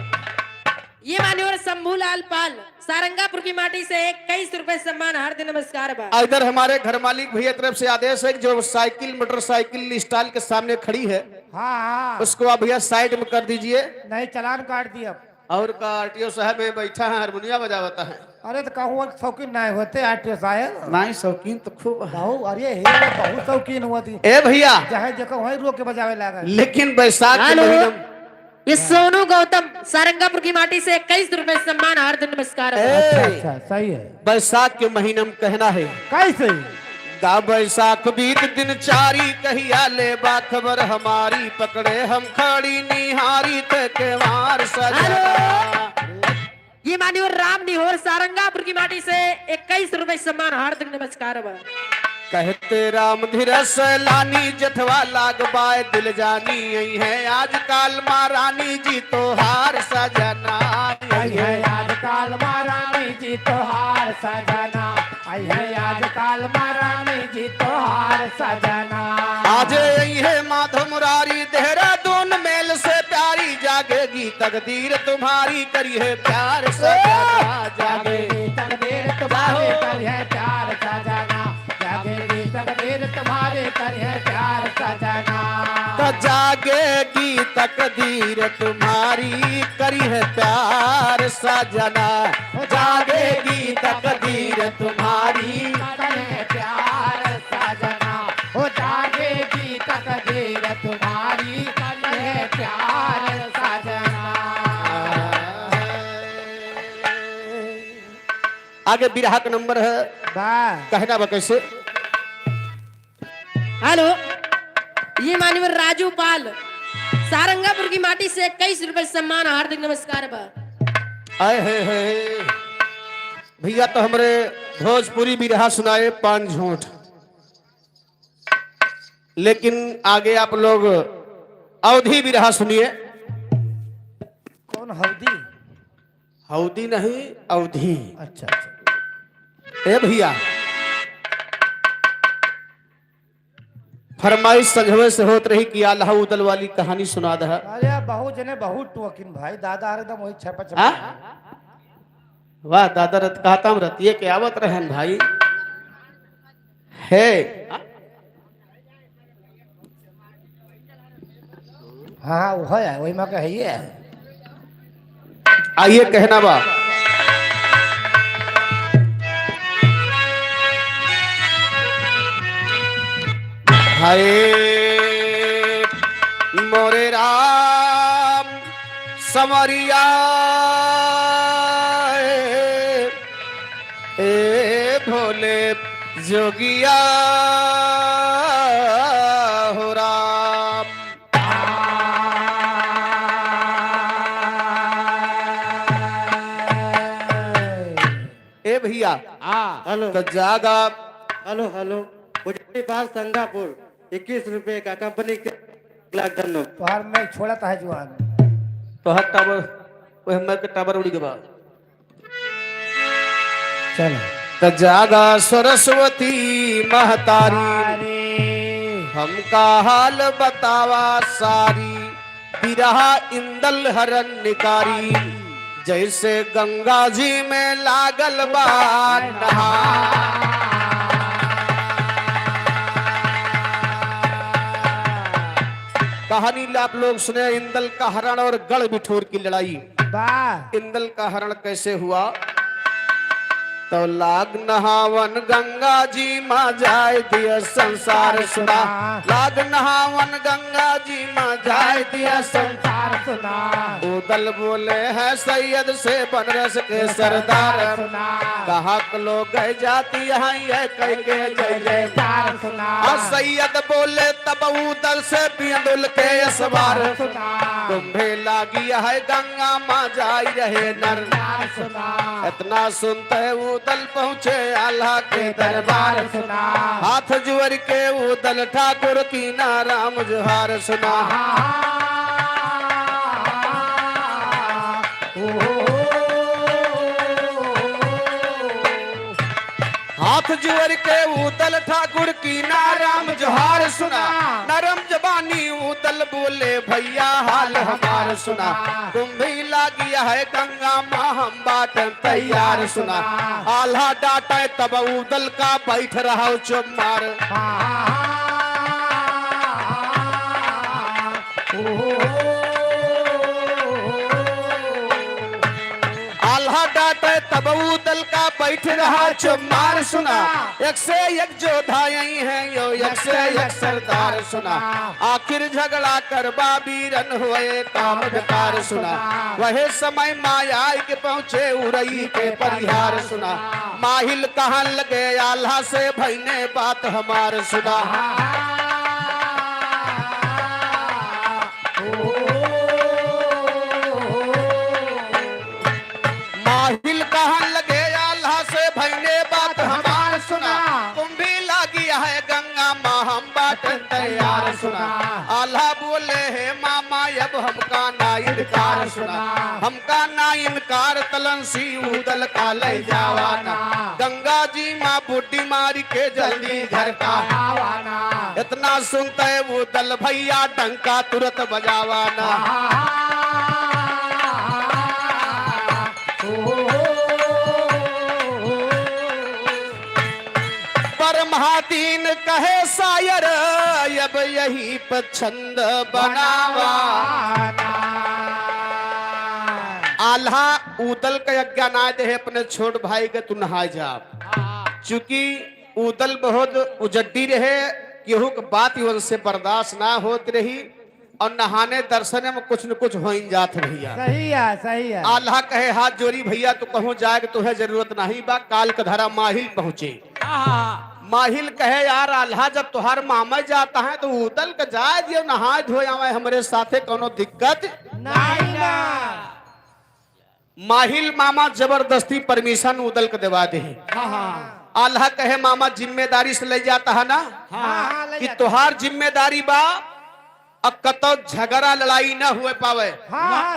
ये मान्यवर शंभूलाल पाल सारंगापुर की माटी से 21 रुपए सम्मान हार्दिक नमस्कार बा। इधर हमारे घर मालिक भैया तरफ से आदेश है कि जो साइकिल मोटरसाइकिल स्टाइल के सामने खड़ी है हाँ हाँ उसको आप भैया साइड में कर दीजिए। नहीं चालान काट दिया। और का आरटीओ साहब में बैठा है हारमोनिया बजावता है। अरे तो कहूँ शौकीन नहीं होते आरटीओ साहब। नहीं शौकीन तो खूब है। बहु अरे हे बहुत शौकीन होती। ए भैया चाहे जगह वही रोक के बजावे लगा। लेकिन बैसाख के हेलो। महीना में ये सोनू गौतम सारंगापुर की माटी से 21 रुपए सम्मान हार्दिक नमस्कार बा। ए, अच्छा सही है। बैसाख के महीना में कहना है कैसे? गा बैसाख बीत दिन चारी कहिया ले बा खबर हमारी पकड़े हम खड़ी निहारी के मार सजना। ये मान्यवर राम निहोर सारंगापुर की माटी से 21 रुपए सम्मान हार्दिक नमस्कार बा। कहते राम धीरस लानी जठवा लाग बाय दिल जानी यही है आजकल महारानी जी तो हार सजना। आई है आजकल महारानी जी तो हार सजना। आई है आजकल महारानी जी तो हार सजना। आज यही है माधव मुरारी देहरादून मेल से प्यारी जागेगी तकदीर तुम्हारी करी है प्यार सजना। जागेगी तकदीर तुम्हारे कर है प्यार सजना। जागेगी तकदीर तुम्हारे कर है प्यार सजना। तो जागेगी तकदीर तुम्हारी करी है प्यार सजना। जागेगी तकदीर तुम्हारी कर है प्यार सजना। हो जागेगी तकदीर तुम्हारी कर है प्यार सजना। आगे बिरहा का नंबर है वाह कहना बा कैसे? हेलो। ये मान्यवर राजू पाल सारंगापुर की माटी से 21 रुपए सम्मान हार्दिक नमस्कार बा। आए है भैया तो हमरे भोजपुरी बिरहा सुनाए पान झूठ, लेकिन आगे आप लोग अवधी बिरहा सुनिए। कौन हल्दी? हौदी नहीं अवधी। अच्छा अच्छा ए भैया फरमाइश संघवे से होत रही कि आल्हा उदल वाली कहानी सुना दह। अरे बहुत जने बहुत टोकिन भाई दादा एकदम वही छपा हाँ? छपा। वाह दादा रत कहता हम रतिये के आवत रहन भाई है। हाँ वो है वही में कही है। आइए कहना बा हाय मोरे राम समरिया ए भोले जोगिया हो राम। ए भैया हाँ तो जागा हेलो हेलो पुजारी पाल संगापुर ₹21 का कंपनी के लाख धन्नो तो हर में छोड़ा था जुआन तो हर टावर वो हमर के टावर उड़ी के बा चलो त जागा सरस्वती महतारी अरे हमका हाल बतावा सारी बिरहा इंदल हरन निकारी जैसे गंगा जी में लागल बा नहा कहानी आप लोग सुने इंदल का हरण और गढ़ बिठोर की लड़ाई। वाह इंदल का हरण कैसे हुआ? तो लाग नहावन गंगा जी माँ जाय दिया संसार सुना, लाग नहावन गंगा जी माँ जाय दिया संसार सुना उदल बोले है सैयद से बनरस के सरदार कहा लोग गए जाती यहाँ ये कह के जय जयकार सुना और सैयद बोले तब उदल से बिंदुल के असवार तुम्हें लागी है गंगा माँ जाई रहे नर इतना सुनते उदल पहुँचे आल्हा के दरबार सुना हाथ जुअर के उदल ठाकुर की नाराम जुहार सुना हाथ जुअर के उदल ठाकुर की नाराम जोहार सुना नरम जबानी उदल बोले भैया हाल हमार सुना तुम भी लागिया है गंगा माँ हम बात तैयार सुना आल्हा डाटा तब उदल का बैठ रहा चुप मार आल्हा डाटे तब उदल का बैठ रहा चुमार सुना एक से एक जोधा यही है यो एक से एक सरदार सुना आखिर झगड़ा कर बीरन हुए काम बेकार सुना वह समय माया के पहुँचे उरई के परिहार सुना माहिल कहाँ लगे आल्हा से भईने बात हमार सुना माहिल कहाँ लगे आल्हा से भईने बात हमार सुना तुम भी लागी है गंगा माँ हम बात तैयार सुना आल्हा बोले है मामा अब हमका ना इनकार सुना हमका ना इनकार तलनसी उदल का ले जावाना गंगा जी माँ बुड्ढी मारी के जल्दी घर का आवाना इतना सुनते उदल भैया डंका तुरंत बजावाना महादीन कहे शायर अब यही पछंद बनावा आल्हा उदल का यज्ञ ना दे अपने छोट भाई के तू नहाए जा चूंकि उदल बहुत उजड्डी रहे केहू के बात से बर्दाश्त ना होती रही और नहाने दर्शन में कुछ न कुछ हो जात भैया सही है आल्हा कहे हाथ जोड़ी भैया तू कहूँ जाए तुम्हें जरूरत नहीं बा काल का धारा माहिल पहुंचे माहिल कहे यार आल्हा जब तुहार मामा जाता है तो उदल का जाए दियो नहाए धोए आवे हमरे साथे कोनो दिक्कत नहीं ना माहिल मामा जबरदस्ती परमिशन उदल के दिवा दे आल्हा कहे मामा जिम्मेदारी से ले जाता है ना कि तुहार जिम्मेदारी बा अब कतो झगड़ा लड़ाई न हुए पावे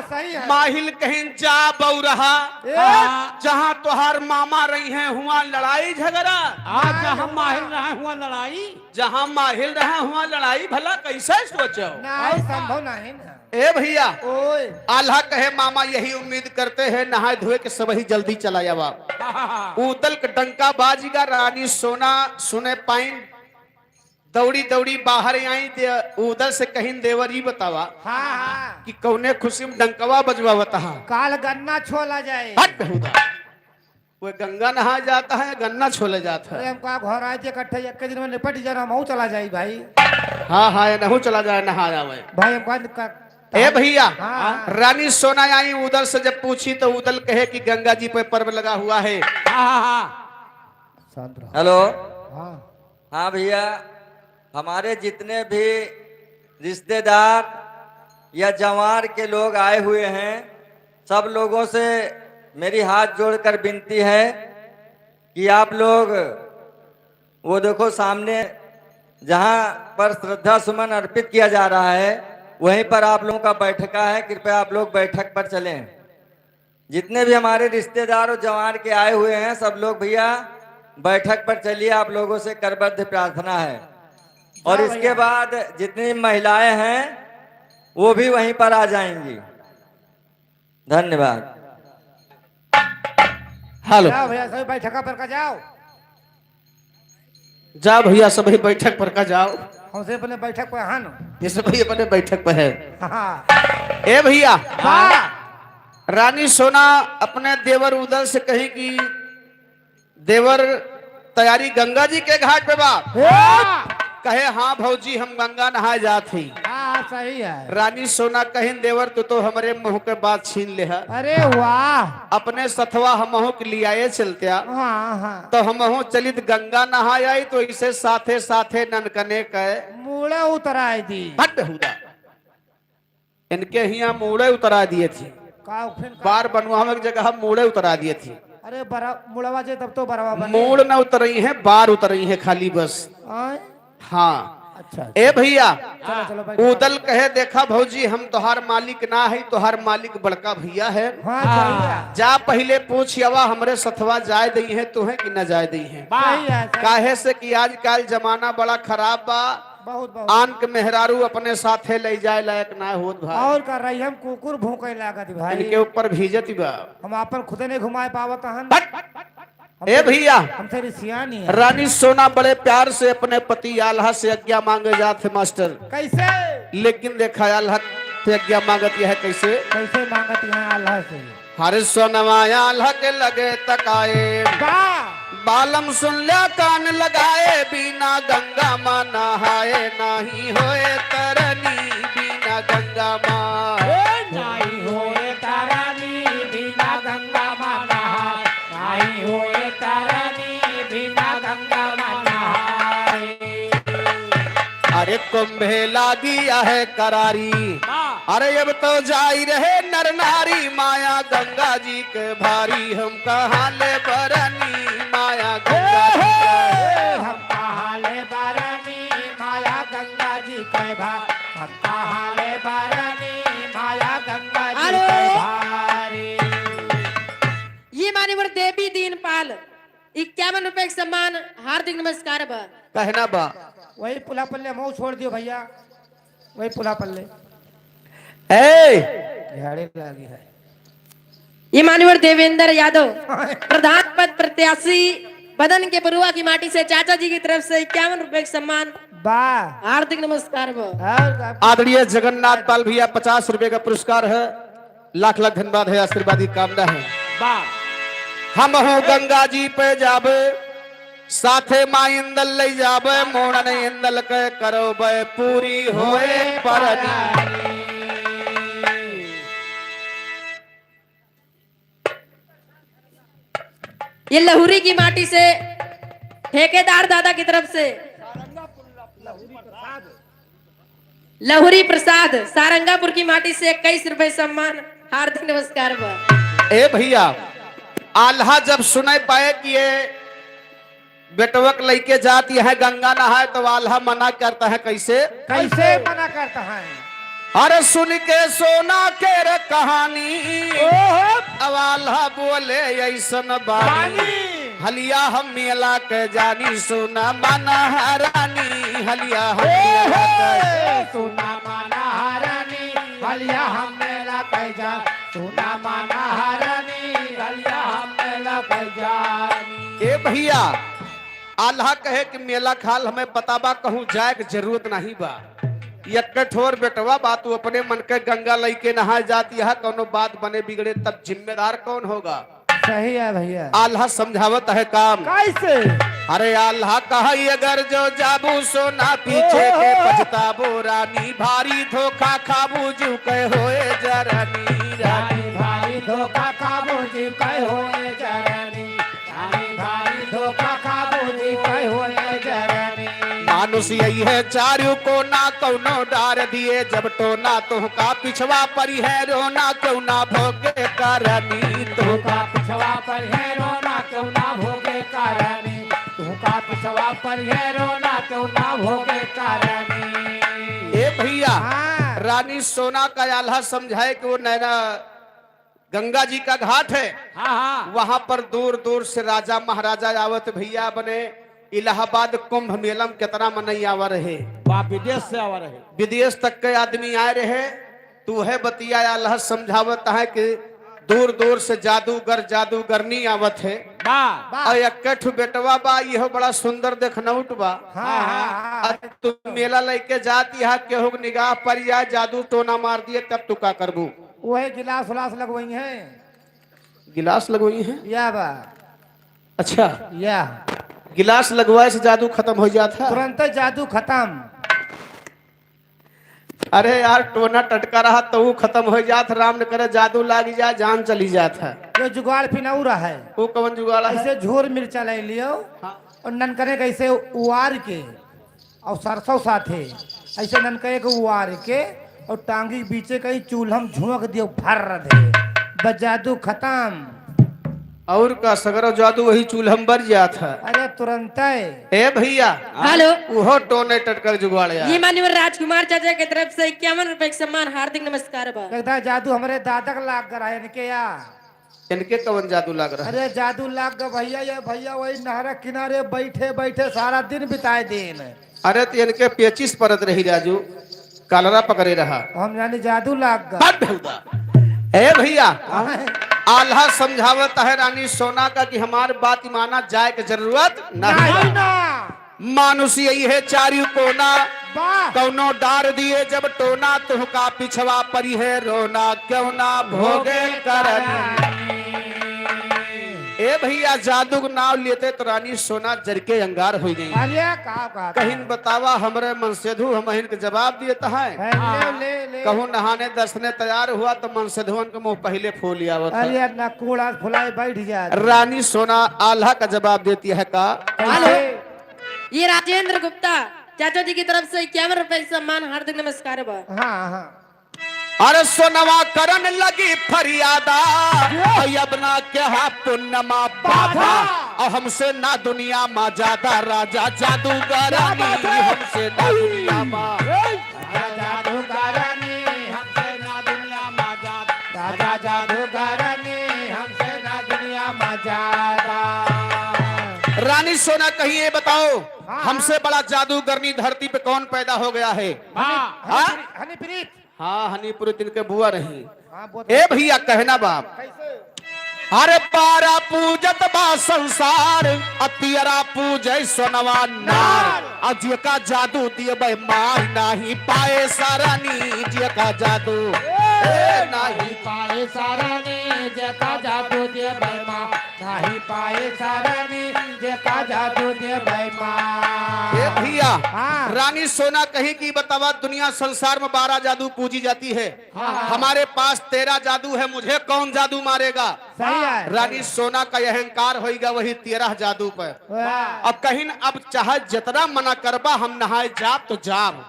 सही है माहिल कहीं जा बहु रहा जहाँ तुहार मामा रही हैं हुआ लड़ाई झगड़ा जहाँ माहिल रहा हुआ लड़ाई जहाँ माहिल रहा हुआ लड़ाई भला कैसे सोचो नहीं संभव नहीं ना ए भैया ओए आल्हा कहे मामा यही उम्मीद करते हैं नहाए धोए के सब ही जल्दी चला जावा उदल का डंका बाजीगा रानी सोना सुने पाइन दौड़ी दौड़ी बाहर आई उधर से कहीं देवरी बतावा कि कौने खुशी में डंकवा बजवा बता काल गन्ना छोला जाए हट बेहुदा वो गंगा नहा जाता है गन्ना छोले जाता है हमका घर आए थे इकट्ठे एक दिन में निपट जाना हम चला जाए भाई हाँ नहीं चला जाए नहा जावे भाई हमका ए भैया रानी सोना आई उधर से जब पूछी तो उदल कहे कि गंगा जी पे पर्व लगा हुआ है हेलो हाँ हाँ भैया हमारे जितने भी रिश्तेदार या जवार के लोग आए हुए हैं सब लोगों से मेरी हाथ जोड़कर विनती है कि आप लोग वो देखो सामने जहाँ पर श्रद्धा सुमन अर्पित किया जा रहा है वहीं पर आप लोगों का बैठका है। कृपया आप लोग बैठक पर चलें। जितने भी हमारे रिश्तेदार और जवान के आए हुए हैं सब लोग भैया बैठक पर चलिए, आप लोगों से करबद्ध प्रार्थना है। और इसके बाद जितनी महिलाएं हैं वो भी वहीं पर आ जाएंगी। धन्यवाद। हेलो, जाओ भैया सभी बैठका पर का जाओ। जा भैया सभी बैठक पर का जाओ। हमसे अपने बैठक पर हन। जैसे भाई अपने बैठक पर है। हाँ। ए भैया, हाँ। रानी सोना अपने देवर उदल से कही कि देवर तैयारी गंगा जी के घाट पे बा। कहे हाँ भौजी हम गंगा नहाए जात ही। हाँ सही है। रानी सोना कहिन देवर तो हमारे मुंह के बात छीन ले है। अरे वाह। अपने सथवा हमहू के लियाए चलत्या। हाँ हाँ। तो हमहू चलित गंगा नहाए आई तो इसे साथे साथे ननकने कहे मूड़ा उतराई दी। भट हुदा इनके हिया मूड़े उतरा दिए थे। बार बनवा में जगह मूड़े उतरा दिए थे। अरे मुड़वा जे तब तो बरवा बने। मूड़ न उतरी है, बार उतरी है खाली बस। हाँ अच्छा। ए भैया, चलो चलो उदल कहे देखा भौजी हम तोहार मालिक ना है, तोहार मालिक बड़का भैया है। हाँ चाहिए। जा पहले पूछ यवा हमरे सथवा जाए दी है तुहे कि न जाए दी है। काहे से कि आजकल जमाना बड़ा खराब बा। बहुत बहुत। आन के मेहरारू अपने साथे ले जाए लायक ना होत भाई। और कर रही हम कुकुर भूखे लागत भाई। इनके ऊपर भीजत बा। हम अपन खुदे नहीं घुमाए पावत हन। ए भैया, हमसे रिसिया नहीं है। रानी सोना बड़े प्यार से अपने पति आल्हा से आज्ञा मांगे जाते मास्टर। कैसे? लेकिन देखा आल्हा से आज्ञा मांगत यह कैसे? कैसे मांगत है अल्लाह से? हर सोनवा आल्हा के लगे तकाए बालम सुन लिया कान लगाए बिना गंगा माँ नहाए नहीं होए तरनी बिना गंगा माँ नहीं होए तरनी बिना गंगा माँ नहाए नहीं होए तरनी बिना गंगा माँ नहाए। अरे कुंभे लागी है करारी, अरे अब तो जाई रहे नर नारी माया गंगा जी के भारी हम कहाँ ले बरनी माया गंगा जी हम कहाँ ले बरनी माया गंगा जी के भारी हम कहाँ ले बरनी माया गंगा जी के भारी। ये मान्यवर देवी दीनपाल 51 रुपए के सम्मान हार्दिक नमस्कार बा। कहना बा वही पुला पल्ले मुँह छोड़ दियो भैया। वही पुला पल्ले झाड़ी लगी है। ये मान्यवर देवेंद्र यादव प्रधान पद प्रत्याशी बदन के बरुआ की माटी से चाचा जी की तरफ से 51 रुपए के सम्मान वाह हार्दिक नमस्कार बा। आदरणीय जगन्नाथ पाल भैया 50 रुपए का पुरस्कार है। लाख लाख धन्यवाद है, आशीर्वादी कामना है। हम हो गंगा जी पे जाबे साथे माँ इंदल ले जाबे मोड़न इंदल के करो बे पूरी होए परनी। ये लहुरी की माटी से ठेकेदार दादा की तरफ से लहुरी प्रसाद सारंगापुर की माटी से 21 रुपए सम्मान हार्दिक नमस्कार बा। ए भैया, आल्हा जब सुने पाए कि ये बेटवक लेके जाती है गंगा नहाए तो आल्हा मना करता है। कैसे कैसे मना करता है? अरे सुन के सोना के रे कहानी अब आल्हा बोले ऐसन बानी हलिया हम मेला के जानी सोना माना हरानी हलिया हम मेला के सुना माना हरानी हलिया हम मेला के जा सुना माना हरानी हलिया हम मेला के जानी। ए भैया, आल्हा कहे कि मेला खाल हमें बताबा कहूँ जाए की जरूरत नहीं बा। एक ठोर बेटवा बात तू अपने मन के गंगा लेके नहा जाती है, कोनो बात बने बिगड़े तब जिम्मेदार कौन होगा? सही है भैया। आल्हा समझावत है काम कैसे? अरे आल्हा कहा अगर जो जाबू सोना पीछे के पछताबो रानी भारी धोखा खाबू जू के होए जरानी रानी भारी धोखा खाबू जी के होए जरानी रानी भारी धोखा खाबू जी के होए जरानी। मानुष यही है चारू को ना कौनो डार दिए जब तो ना तो का पिछवा पर है रोना क्यों ना भोगे करनी तो का पिछवा पर है रोना क्यों ना भोगे करनी तू का पिछवा पर है रोना क्यों ना भोगे रानी सोना का आल्हा समझाए कि वो नैना गंगा जी का घाट है। वहां पर दूर दूर से राजा महाराजा आवत भैया बने। इलाहाबाद कुंभ मेला में कितना मनई आवा रहे, विदेश से आवा रहे, विदेश तक के आदमी आए रहे। तू है बतिया अल्लाह समझावत है कि दूर दूर से जादूगर जादूगरनी आवत है। और एक बेटवा बा, यह बड़ा सुंदर देखनौट बा। तू मेला लेके जाती है, केहू निगाह पर या जादू टोना मार दिए तब तू का करबू? वही गिलास उलास लगवाई है, गिलास लगवाई है या बा अच्छा, या गिलास लगवाए से जादू खत्म हो जाता है? तुरंत जादू खत्म। अरे यार टोना टटका रहा तो वो खत्म हो जात, राम न करे जादू लाग जाए जान चली जात है। ये जुगाड़ फिनौरा है, वो कवन जुगाड़ है? ऐसे झोर मिर्चा ले लियो और ननकरे के ऐसे उवार के और सरसों साथे ऐसे ननकरे के उवार के और टांगी बीचे कहीं चूल्हा में झुमक दियो, भर दे बस जादू खत्म। और का सगरो जादू वही चूल्हम बर जात है। अरे तुरंत ए भैया, हेलो, वो टोने टटकर जुगाड़ यार। ये माननीय राजकुमार चाचा की तरफ से 51 रुपए के सम्मान हार्दिक नमस्कार बा। लगता है जादू हमारे दादा का लाग कर है इनके या इनके कवन जादू लग रहा है? अरे जादू लाग गया भैया, ये भैया वही नहर किनारे बैठे बैठे सारा दिन बिताए दिन। अरे तो इनके पेचिस परत रही राजू, कालरा पकड़े रहा। हम जाने जादू लाग गया। ए भैया, आल्हा समझावत है रानी सोना का कि हमार बात माना जाए की जरूरत नहीं। मानुष यही है चारू कोना, कौनो डार दिए जब टोना, तुहका पिछवा परी है रोना, क्यों ना भोगे करनी। ए भैया, जादू का नाम लेते तो रानी सोना जर के अंगार हो गई। कहीं बतावा हमरे मनसेधु, हम इनके जवाब दिए है। कहूँ नहाने दर्शने तैयार हुआ तो मनसेधुअन के मुंह पहले फूल लिया। बैठ जा। रानी सोना आल्हा का जवाब देती है का? हेलो, ये राजेंद्र गुप्ता चाचा जी की तरफ से 51 रुपए सम्मान हार्दिक नमस्कार बा। हाँ। अरे सोनवा करन लगी फरियादा, अब ना क्या पुण्यमा बाधा, और हमसे ना दुनिया मा ज्यादा राजा जादूगरानी, हमसे ना दुनिया मा जादूगरानी, हमसे ना दुनिया मा ज्यादा, राजा जादूगरानी, हमसे ना दुनिया मा ज्यादा। रानी सोना कहीं ये बताओ, हमसे बड़ा जादूगरनी धरती पे कौन पैदा हो गया है? हनीप्रीत। हाँ, हनीप्रीत इनके बुआ रही। ए भैया कहना बाप, अरे पारा पूजत बा संसार, अतियरा पूजय सोनवा नार, अजिय का जादू दिए बे मार, नाही पाए सारानी जिय का जादू नहीं पाए सारानी, जेका जादू दे बैमा, नहीं पाए सारानी, जेका जादू दे बैमा। ए भैया, रानी सोना कही की बतावा, दुनिया संसार में 12 जादू पूजी जाती है। हमारे पास 13 जादू है, मुझे कौन जादू मारेगा? सही है। रानी सोना का अहंकार होगा वही 13 जादू पर। अब कहीं अब चाहे जितना मना करबा, हम नहाए जाब तो जाब।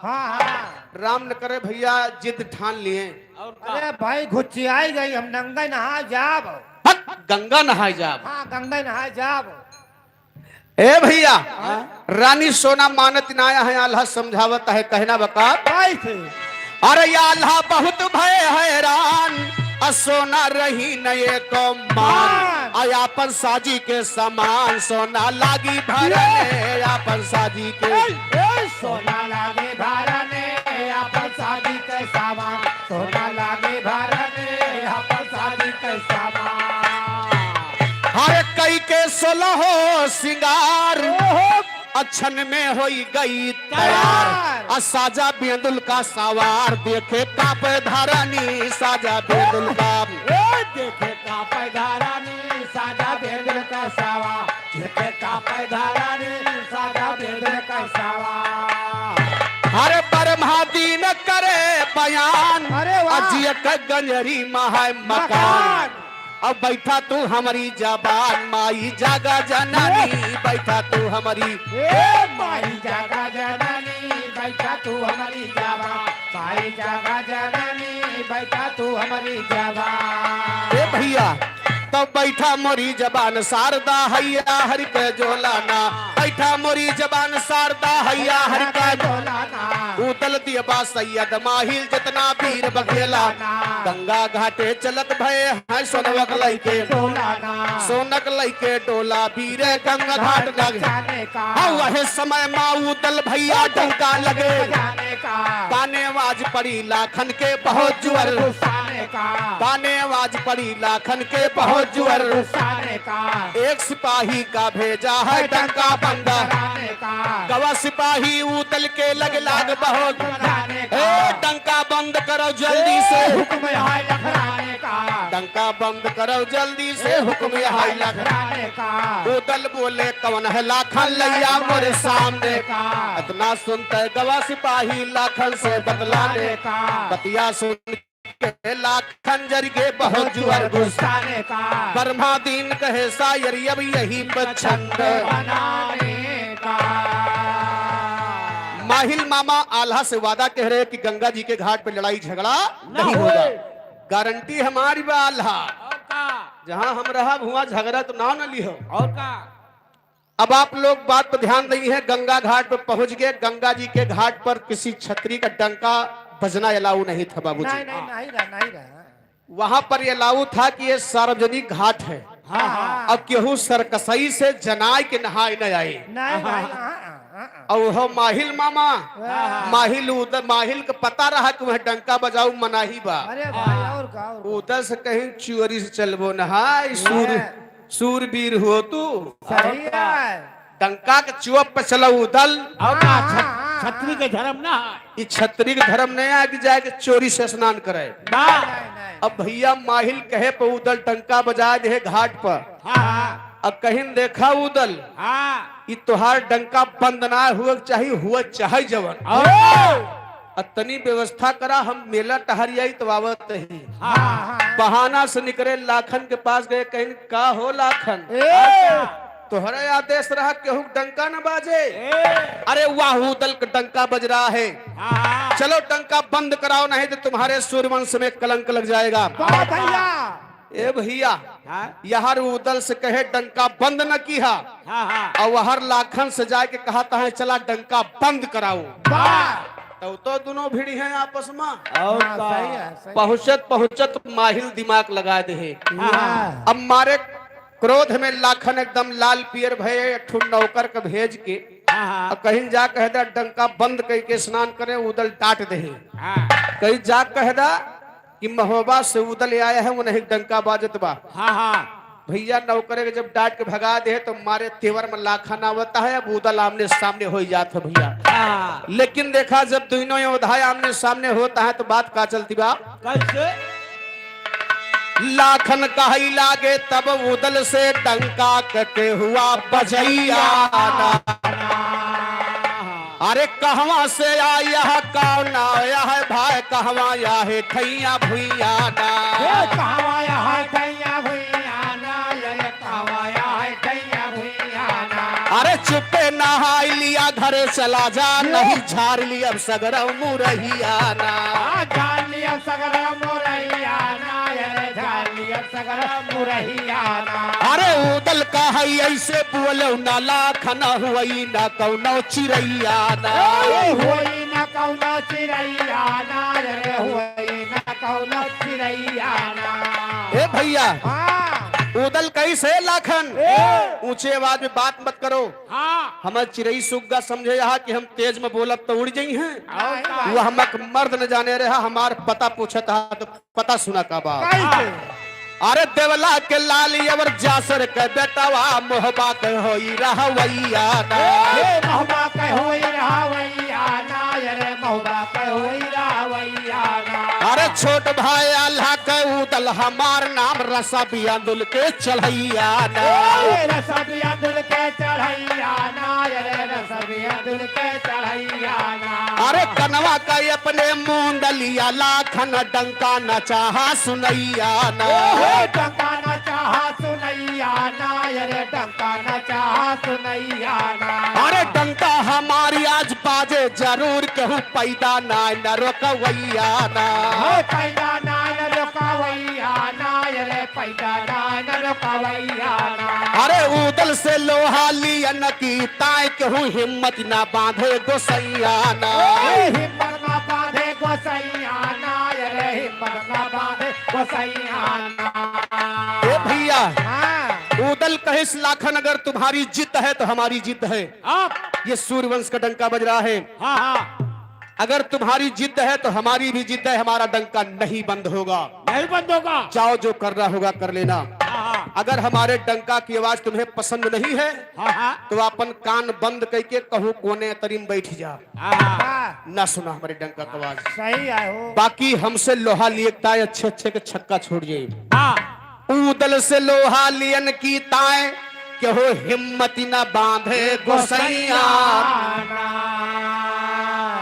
राम न करे भैया, जिद ठान लिए। अरे भाई घुच्ची आई गई, हम गंगा नहा जाब। गंगा नहाए जाब। हाँ, गंगा नहा जाब। ए भैया, रानी सोना मानत नाया है, आल्हा समझावत है, कहना बका। अरे आल्हा बहुत भय हैरान, सोना रही नये को मान, आयापन साजी के समान, सोना लागी भरने आपन साजी के, सोना लागे भरने आपन साजी के सामान, सोना लागे भरने आपन साजी के सामान। हर कई के 16 सिंगार, अच्छन में होई गई तैयार, साजा बेंदुल का सवार, देखे कापे धारानी साजा बेंदुल का, देखे कापे धारानी साजा बेंदुल का सवार, देखे कापे धारानी साजा बेंदुल का सवार। हरे ब्रह्मा दीन करे बयान, अरे वाह, अजिय का गंजरी महाय मकान, अब बैठा तू हमारी जबान, माई जागा जननी, बैठा तू हमारी, माई जागा जननी, बैठा तू हमारी जबान, माई जागा जननी, बैठा तू हमारी जबान। ए भैया, तब बैठा मोरी जबान शारदा हैया हरि के जोलाना, बैठा मोरी जबान शारदा हैया हरि का जोलाना, वो उदल दियबा सैयद माहिल जितना वीर बघेला गंगा घाटे चलत भय है सोनवक लइके सोनक लइके डोला वीर गंगा घाट लगे हाँ वह समय माँ उदल भैया डंका लगे काने आवाज पड़ी लाखन के बहुत जुअर काने आवाज पड़ी लाखन के बहुत जुअर एक सिपाही का भेजा है डंका बंदा गवा सिपाही उदल के लग लाग बहुत डंका बंद करो जल्दी से हुक्म है लखराने का डंका बंद करो जल्दी से हुक्म है लखराने का उदल बोले कौन है लाखन लैया मोरे सामने का इतना सुनते गवा सिपाही लाखन से बतलाने का बतिया सुन के लाखन जरिए बहुत जुअर गुस्साने का ब्रह्मा दीन कहे शायर अब यही छंद बनाने का। माहिल मामा आल्हा से वादा कह रहे कि गंगा जी के घाट पे लड़ाई झगड़ा नहीं होगा, गारंटी हमारी बा आल्हा। जहां हम रहा भुआ झगड़ा तो ना न लिहो और का। अब आप लोग बात पर ध्यान नहीं है, गंगा घाट पर पहुंच गए। गंगा जी के घाट पर किसी छतरी का डंका बजना अलाउ नहीं था बाबूजी। नहीं। वहां पर ये अलाउ था कि ये सार्वजनिक घाट है। अब केहू सरकसई से जनाय के नहाए न आए। और वो माहिल मामा माहिल का पता रहा कि वह डंका बजाऊ मनाही बा। उधर से कहीं चोरी से चलबो नहाय सूरवीर हो तू डंका के चुप पे चलो उदल। छतरी के धर्म ना ये छतरी के धर्म नहीं है कि जाके चोरी से स्नान करे। अब भैया माहिल कहे पे उदल डंका बजा दे घाट पर। अब कहीं देखा उदल ये तोहार डंका बंद ना हुआ चाहे जवन अतनी व्यवस्था करा। हम मेला टहरियाई तो आवत ही बहाना से निकले लाखन के पास गए। कहीं का हो लाखन तोहरे आदेश रहा केहू डंका न बाजे। अरे वाह उदल का डंका बज रहा है, चलो डंका बंद कराओ नहीं तो तुम्हारे सूर्यवंश में कलंक लग जाएगा। ए भैया यहार उदल से कहे डंका बंद न किया और वहर लाखन से जाके कहा था चला डंका बंद कराओ। तो दोनों भिड़ी हैं आपस में। पहुंचत माहिल दिमाग लगा दे। अब मारे क्रोध में लाखन एकदम लाल पियर भय नौकर का भेज के कहीं जा कह दा डंका बंद कह के स्नान करे। उदल डांट दे कहीं जा कह दा कि महोबा से उदल आया है वो नहीं डंका बाजत बा। भैया नौकर के जब डांट के भगा दे तो मारे तेवर में लाखन आवता है। अब उदल आमने सामने हो जाता है भैया। लेकिन देखा जब दोनों योद्धा आमने सामने होता है तो बात का चलती बा कैसे। लाखन कही लागे तब उदल से डंका कटे हुआ बजैया। अरे कहवा से आया कौन आया है भाई कहवा आया है ठैया भुइया ना। कहवा आया है ठैया भुइया ना। कहवा आया है ठैया भुइया ना। अरे चुपे नहाई लिया घरे चला जा नहीं झाड़ लिया सगरा मुरहिया ना। झाड़ लिया सगरा मुरहिया ना। अरे उदल का है ऐसे बोलो ना लाखन हुई ना कौनो चिड़ैया ना। हुई ना कौनो चिड़ैया ना। हुई ना कौनो चिड़ैया ना। ए भैया उदल कैसे लाखन ऊंचे आवाज में बात मत करो। हमारे चिड़ई सुग्गा समझे यहाँ कि हम तेज में बोलब तो उड़ जाई हैं। वो हमक मर्द न जाने रहा हमार पता पूछा था तो पता सुना का बात। अरे देवला के लाल अवर जासर के बेटावा मोहबा के होई रहवैया ना। मोहबा के होई रहवैया ना। अरे मोहबा के होई रहवैया ना। अरे छोट भाई अल्लाह के उदल हमार नाम रसा बियादुल के चढ़ैया ना। रसा बियादुल के चढ़ैया ना। अरे रसा बियादुल के चढ़ैया ना। अरे कनवा का अपने मुंडलिया लाखन डंका न चाहा सुनैया ना। डंका न चाहा सुनैया ना। अरे डंका न चाहा सुनैया ना। अरे डंका हमारी आज बाजे जरूर कहूँ पैदा ना न रोकवैया ना। पैदा ना न रोकवैया ना। अरे पैदा ना न रोकवैया ना। अरे उदल से लोहा लिया न की ताय कहूँ हिम्मत ना बांधे गोसैया ना। हिम्मत हिम्मत न बांधे गोसैया ए भैया हाँ उदल कहिस लाखन, अगर तुम्हारी जिद है तो हमारी जिद है। ये सूर्यवंश का डंका बज रहा है। हाँ हाँ अगर तुम्हारी जिद है तो हमारी भी जिद है, हमारा डंका नहीं बंद होगा। नहीं बंद होगा। जाओ जो करना होगा कर लेना। हाँ अगर हमारे डंका की आवाज तुम्हें पसंद नहीं है हाँ तो अपन कान बंद करके कहूँ कोने तरीम बैठ जा, हाँ ना सुना हमारे डंका की आवाज। सही आए हो। बाकी हमसे लोहा लियता है, अच्छे अच्छे के छक्का छोड़ जाए। हाँ उदल से लोहा लियन की ताए कि हो हिम्मती न बांधे गोसैया।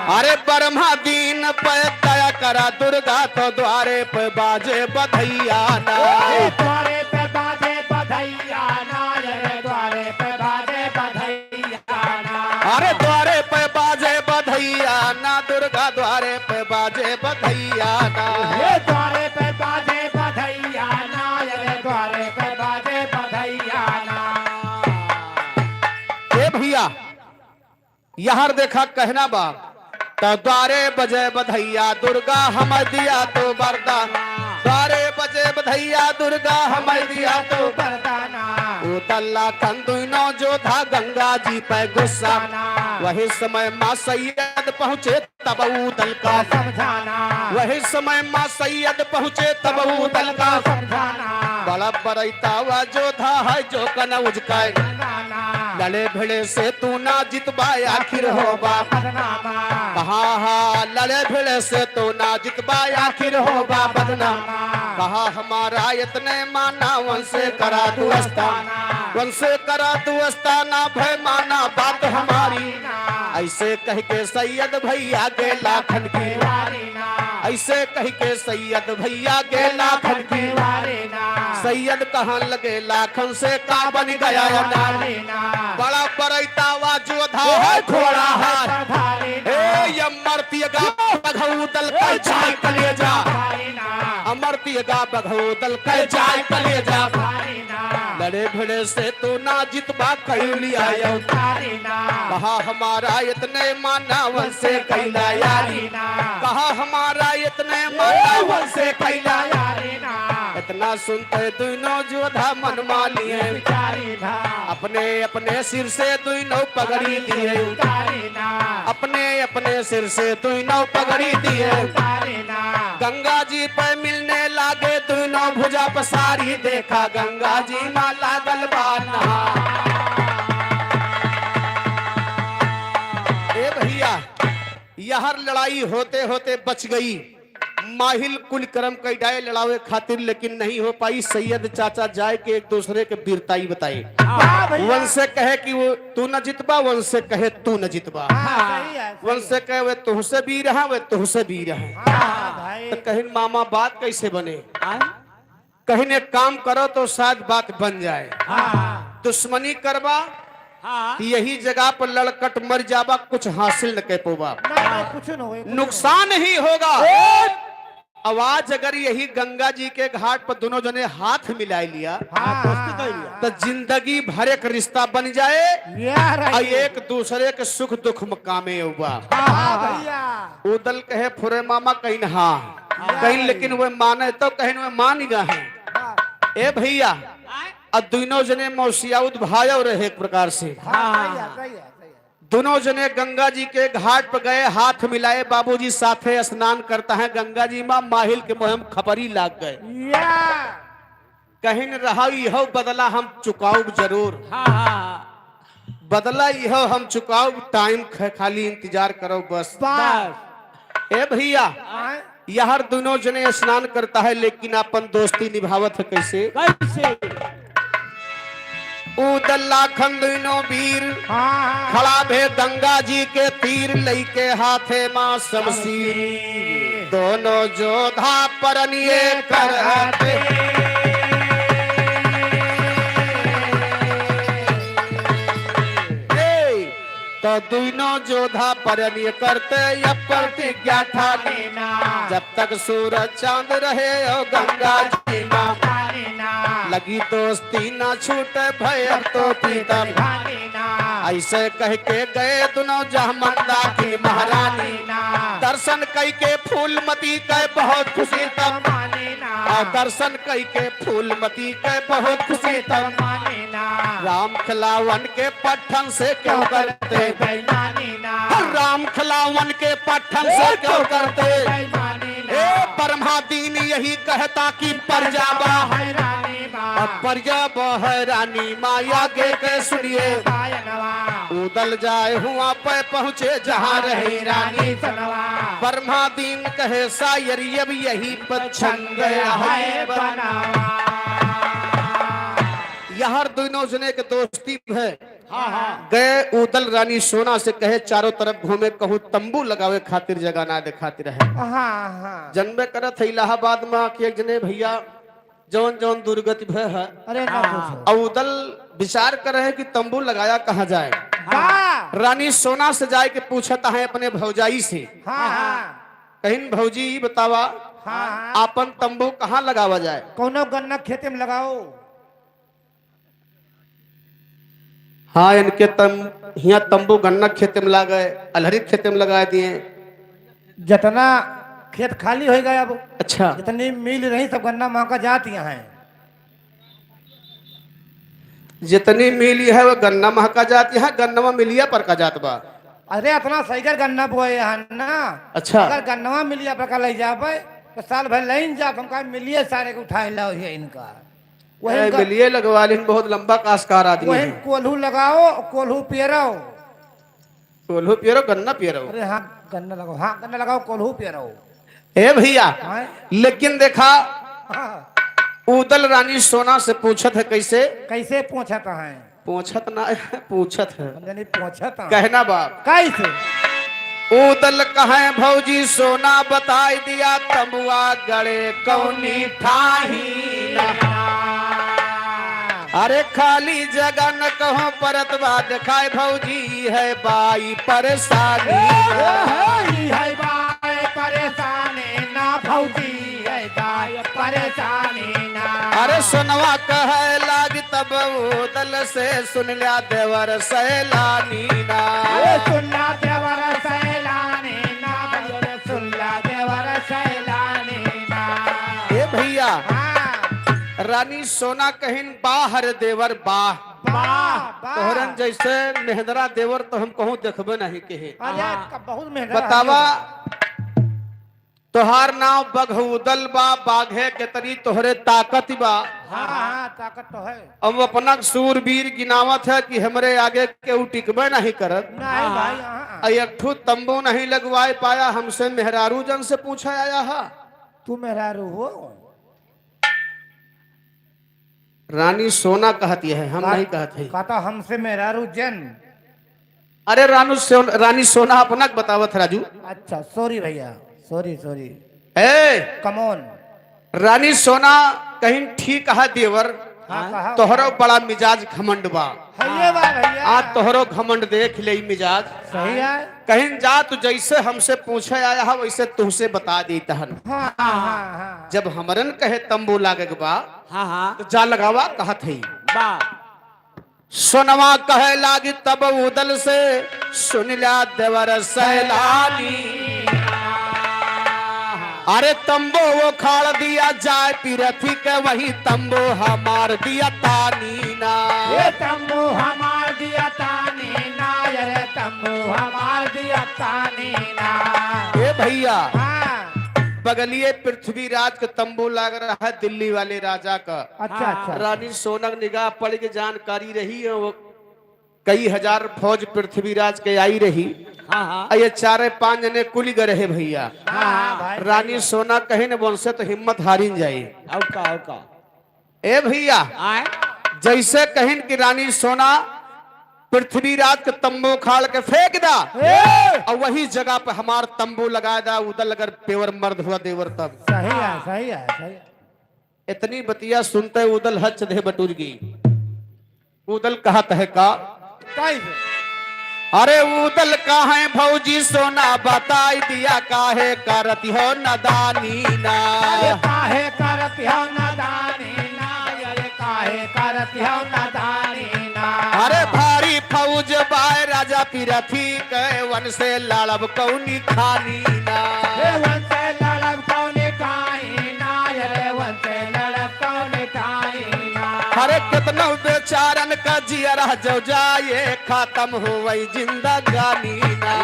अरे ब्रह्मा दीन पे दया करा दुर्गा तो द्वारे पे बाजे बधैया ना। द्वारे पे बाजे बधैया ना, रे द्वारे पे बाजे बधैया ना। अरे द्वारे पे बाजे बधैया ना, दुर्गा द्वारे पे बाजे बधैया ना। ये द्वारे पे बाजे बधैया ना, रे द्वारे पे बाजे बधैया ना। ए भैया यहाँ देखा कहना बाप तो द्वारे बजे बधैया दुर्गा हम दिया तो वरदान। द्वारे बजे बधैया दुर्गा हम दिया तो बरदाना उदल्ला कंदुनो जो था गंगा जी पे गुस्सा। वही समय माँ सैयद पहुँचे तब उदल का समझाना। वही समय माँ सैयद पहुँचे तब उदल का समझाना। बड़ा बरैता हुआ जो था है जो कन उजकाए। लड़े भिड़े से तू ना जितबा आखिर होबा बदनामा। कहा हा लड़े भिड़े से तो ना जितबा आखिर होबा बदनामा। कहा हमारा इतने माना वंशे करा तू अस्ताना। वंशे करा तू अस्ताना भय माना बात हमारी। ऐसे कह के सैयद भैया के लाखन की वारीना। ऐसे कह के सैयद भैया के लाखन की वारीना। सैयद कहाँ लगे लाखन से का बन गया या नारी। वारीना। बड़ा बरैता वा जोधा है घोड़ा है। वारीना। ए अमरतियगा बघौदल का जाय कलेजा। वारीना। अमरतियगा बघौदल का जाय कलेजा। वारीना। लड़े भिड़े से तो ना जितबा कैलिया वारीना। कहा हमारा इतने माना वंशे कैला यारी। कहा हमारा इतने माना वंशे कैला यारीना। इतना सुनते दोनों जोधा मन मानिए। वारीना। अपने अपने सिर से दोनों पगड़ी दिए। वारीना। अपने अपने सिर से दोनों पगड़ी दिए। वारीना। गंगा जी पे मिलने लागे दोनों भुजा पसारी। देखा गंगा जी माँ लागल बाना। ए भैया यह लड़ाई होते होते बच गई। माहिल कुल कर्म कई डाये लड़ावे खातिर लेकिन नहीं हो पाई। सैयद चाचा जाए के एक दूसरे के वीरताई बताए। वंश से कहे कि वो तू न जितबा, वंश से कहे तू न जितबा। वंश से कहे वे तुहसे भी रहा वे तुहसे भी रहे। तो कहीं मामा बात कैसे बने। कहीं ने काम करो तो शायद बात बन जाए। दुश्मनी करवा यही जगह पर लड़कट मर जावा, कुछ हासिल न कर पोवा, कुछ नुकसान ही होगा। आवाज अगर यही गंगा जी के घाट पर दोनों जने हाथ मिला लिया तो जिंदगी भर एक रिश्ता बन जाए और एक दूसरे के सुख दुख में कामे हुआ। उदल कहे फुरे मामा कहीं हाँ कहीं, लेकिन वह माने तो कहीं वह मान गए हैं। ए भैया अब दोनों जने मौसियाउद भाई रहे एक प्रकार से। दोनों जने गंगा जी के घाट पर गए, हाथ मिलाए। बाबूजी साथे स्नान करता है। गंगा जी माँ माहिल के मुँह में खपरी लाग गए। कहीं न रहा यह बदला हम चुकाऊ जरूर। बदला यह हम चुकाऊ, टाइम खाली इंतजार करो बस। ए भैया यार दोनों जने स्नान करता है लेकिन अपन दोस्ती निभावत है कैसे। उदल्ला खंदनो वीर खड़ा भे गंगा जी के तीर लईके हाथे मां शमशीर। दोनों जोधा परनिये करते तो दोनों जोधा परनिय करते या प्रतिज्ञा ठानी। जब तक सूरज चांद रहे ओ गंगा जी मां लगी दोस्ती ना छूटे भय अब तो प्रीतम। ऐसे कह के गए दोनों जहमंदा की महारानी। दर्श दर्शन कई के फूलमती के बहुत खुशी तब माने ना और दर्शन कई के फूलमती के बहुत खुशी तब माने ना राम खिलावन के पट्टन से क्यों करते बेईमानी ना राम खिलावन के पट्टन से क्यों करते बेईमानी ए ब्रह्मा दीन यही कहता कि प्रजा हैरानी बा प्रजा बहरानी माया के सुनिए गायनवा उदल जाए हुआ पे पहुँचे जहाँ रहे रानी सनवा ब्रह्मा दीन कहे शायर अब यही पसंद है बनावा यहाँ दोनों जने के दोस्ती है गए उदल रानी सोना से कहे चारों तरफ घूमे कहूँ तंबू लगावे खातिर जगह ना दिखाती रहे जन्मे करत है इलाहाबाद में कि एक जने भैया जौन जौन दुर्गति भय है अरे ना पूछो। और उदल विचार कर रहे हैं कि तंबू लगाया कहाँ जाए रानी सोना से जाए के पूछता है अपने भौजाई से कहीं भौजी बतावा आपन तंबू कहाँ लगावा जाए कौनो गन्ना खेते में लगाओ। हाँ इनके यहाँ तंबू गन्ना खेते में लगा गए अलहरी खेते में लगा दिए जितना खेत खाली हो गया अब अच्छा जितनी मिल रही सब गन्ना महका जाती हैं। जितनी मिली है वो गन्ना महका जाती है गन्ना मिलिया पर का जात बा अरे इतना सही कर गन्ना बोए यहाँ ना अच्छा अगर गन्नवा मिलिया पर का ले जाबे तो साल भर लाइन जा हमका मिलिए सारे के उठाए लो है इनका वही मिलिए लगवा ली बहुत लंबा काशकार आदमी वही है कोल्हू लगाओ कोल्हू पेरो। कोल्हू पियरो गन्ना पियरो अरे हाँ गन्ना लगाओ हाँ गन्ना लगाओ कोल्हू पेरो। ए भैया हाँ लेकिन देखा हाँ। उदल रानी सोना से पूछत है कैसे कैसे पूछत है पूछत ना है पूछत है नहीं पूछत है कहना बाप कैसे उदल कहे भौजी सोना बताई दिया तमुआ गड़े कौनी ठाही अरे खाली जगह न कहो परत बा दिखाए भौजी है बाई परेशानी है बाय परेशानी ना भौजी है बाय परेशानी ना अरे सुनवा कहे लाग तब उदल से सुन लिया देवर सैलानी ना सुनला देवर सैलानी ना सुनला देवर सैलानी ना ए भैया हाँ रानी सोना कहिन बाहर देवर बाह वाह तोहरन जैसे मेहदरा देवर तो हम कहूँ देखबे नहीं के है अरे बहुत मेहनत बतावा तोहार नाम बघउदल बा बाघे के तरी तोहरे ताकत बा हाँ हाँ ताकत तो है। अब अपना सूरवीर गिनावत है कि हमरे आगे के टिकबे नहीं करत नहीं भाई हाँ एक ठू तंबू नहीं लगवाए पाया हमसे मेहरारू जन से पूछा आया है तू मेहरारू हो रानी सोना कहती है हम नहीं कहते कहता हमसे मेहरारू जन। अरे रानी सोना अपना बतावत राजू अच्छा सॉरी भैया सॉरी सॉरी ए कमोन रानी सोना कहीं ठीक है देवर हाँ कहा तोहरो बड़ा मिजाज घमंड बा है बा भैया आज तोहरो घमंड देख ले मिजाज सही है। कहीं जा तू जैसे हमसे पूछे आया है वैसे तुमसे बता देता है हाँ हाँ हाँ जब हमरन कहे तंबू लागे के बा हाँ हाँ तो जा लगावा कहत है बा सोनवा कहे लागी तब उदल से सुन लिया देवर सैलानी अरे तंबू वो खाड़ दिया जाए पीरथी के वही तंबू हमार दिया तानी ना ये तंबू हमार दिया तानी ना ये तंबू हमार दिया तानी ना ए भैया हाँ बगलिए पृथ्वीराज का तंबू लग रहा है दिल्ली वाले राजा का अच्छा अच्छा रानी सोनक निगाह पड़ के जानकारी रही है वो कई हजार फौज पृथ्वीराज के आई रही हाँ हाँ ये 4-5 जने कुल गए रहे भैया हाँ भाई रानी सोना कहे न बोलसे तो हिम्मत हारिन जाई औका ए भैया आए जैसे कहिन कि रानी सोना पृथ्वीराज के तंबू खाड़ के फेंक दा और वही जगह पे हमार तंबू लगा दा उधर अगर पेवर मर्द हुआ देवर तब सही है सही है सही है। इतनी बतिया सुनते उदल हच दे बटुर गई उदल कहत है का कैसे अरे उदल काहे भौजी सोना बताई दिया काहे करती हो नदानी ना काहे करती हो नदानी ना ये काहे करती हो नदानी ना अरे भारी फौज बाय राजा पिरथी के वन से लड़ब कौनी खानी ना। वन से लड़ब कौने काई ना, रे वन से लड़ब कौने काई ना। अरे कितना बेचारन का जियरा जो जाए खत्म हो वही जिंदगानी ना।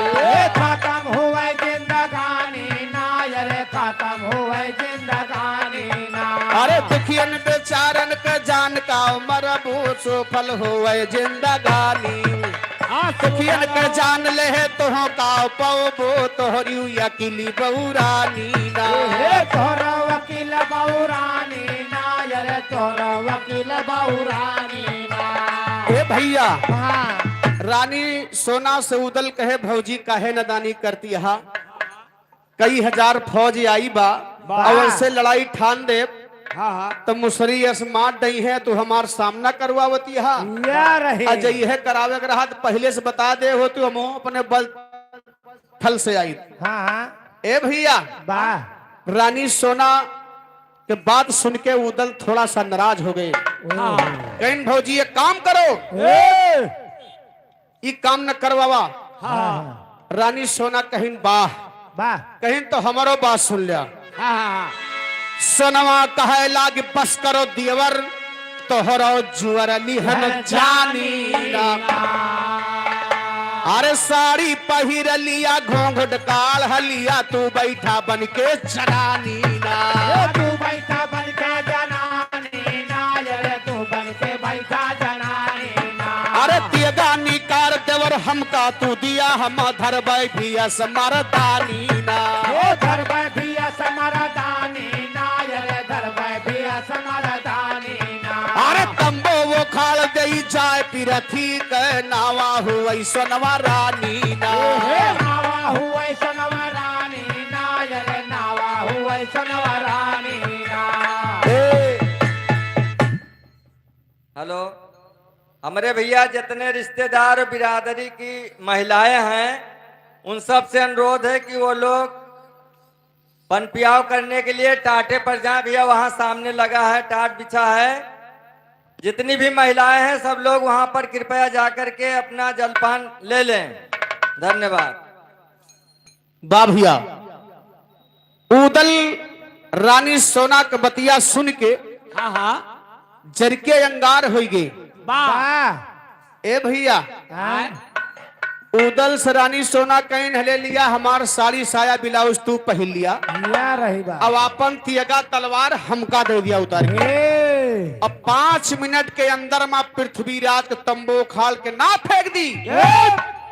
खत्म हुए जिंदगानी ना, रे खत्म हुए जिंदगानी ना। अरे दुखियन बेचारन के जान का मरबू सुफल हो वही जिंदगानी। दुखियन के जान ले तो का पवबो तोहरी अकेली बहुरानी ना। तोहरा वकील बहुरानी ना, रे तोहरा वकील बहुरानी ना। ए भैया हाँ रानी सोना से उदल कहे भौजी काहे नदानी करती हा। कई हजार फौज आई बा अवल से लड़ाई ठान दे। हाँ तो मुसरी मार दई है तो हमार सामना करवावती हा। या रहे अजय है करावे के रहा तो पहले से बता दे हो तो हम अपने बल थल से आई। हाँ हाँ ए भैया वाह रानी सोना के बात सुन के उदल थोड़ा सा नाराज हो गए। कहीं भौजी एक काम करो, ये काम न करवावा। हाँ रानी सोना कहीं वाह वाह कहीं तो हमारो बात सुन लिया। हाँ सोनवा कहे लाग बस करो दियवर तोहरो जुअर लिहन जानी ना। अरे साड़ी पहिर लिया घोंघट काल हलिया तू बैठा बन के चरानी ना। तू बैठा बन के जनानी ना, रे तू बन के बैठा जनानी ना। अरे तियगा निकार देवर हमका तू दिया हम धर बैठी असमरदानी ना। धर बैठी असमरदानी ना, रे धर बैठी असमरदानी ना। अरे तंबो वो खाल दई जाए पिरथी के नावा हुई सोनवा रानी ना। नावा हुए सोनवा रानी ना, रे नावा हुए सोनवा रानी ना। हेलो, हमारे भैया जितने रिश्तेदार और बिरादरी की महिलाएं हैं उन सब से अनुरोध है कि वो लोग पनपियाव करने के लिए टाटे पर जाएं। भैया वहां सामने लगा है, टाट बिछा है। जितनी भी महिलाएं हैं सब लोग वहां पर कृपया जाकर के अपना जलपान ले लें। धन्यवाद। बा भैया उदल रानी सोना के बतिया सुन के हाँ हाँ जरके अंगार हो गए। वाह ए भैया उदल से रानी सोना कहीं हले लिया हमार साड़ी साया ब्लाउज तू पहन लिया। या रही बात। अब अपन तियगा तलवार हमका दे दिया उतार के। अब 5 मिनट के अंदर में पृथ्वीराज के तंबू खाल के ना फेंक दी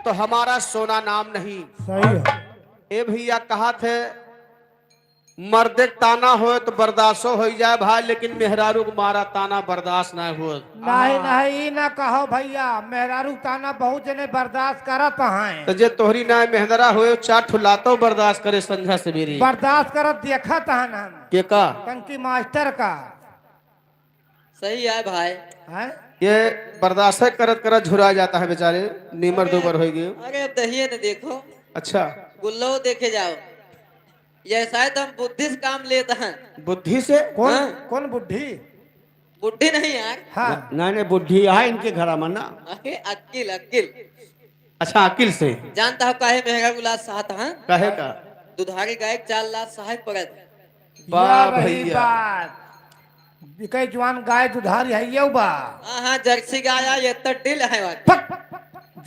तो हमारा सोना नाम नहीं। सही है। ए भैया कहा थे मर्दे ताना हो तो बर्दाश्त हो जाए भाई, लेकिन मेहरारू को मारा ताना बर्दाश्त ना हो। नहीं नहीं ना कहो भैया, मेहरारू ताना बहुत जने बर्दाश्त करत हैं। तो जे तोहरी ना मेहदरा हो चार ठुलातो बर्दाश्त करे संझा से मेरी बर्दाश्त करत देखत हन हम के का टंकी मास्टर का। सही है भाई। हैं? ये बर्दाश्त करत करत झुरा जाता है बेचारे, नीमर दोबर हो गए। अरे अब दहिए न देखो, अच्छा गुल्लो देखे जाओ, ये शायद हम बुद्धि से काम लेते हैं। बुद्धि से कौन हाँ? कौन बुद्धि? बुद्धि नहीं यार, हाँ नहीं बुद्धि है इनके घर में ना। अरे अक्किल अक्किल। अच्छा अकिल से जानता हो काहे महंगा गुलाब साहत हैं? कहे का दुधारी गाय 4 लाख सहायक पड़त। वाह या रही भैया। बात। बिकै जवान गाय दुधारी है ये बा। हाँ जर्सी गाय ये तो डिल है वाट। फक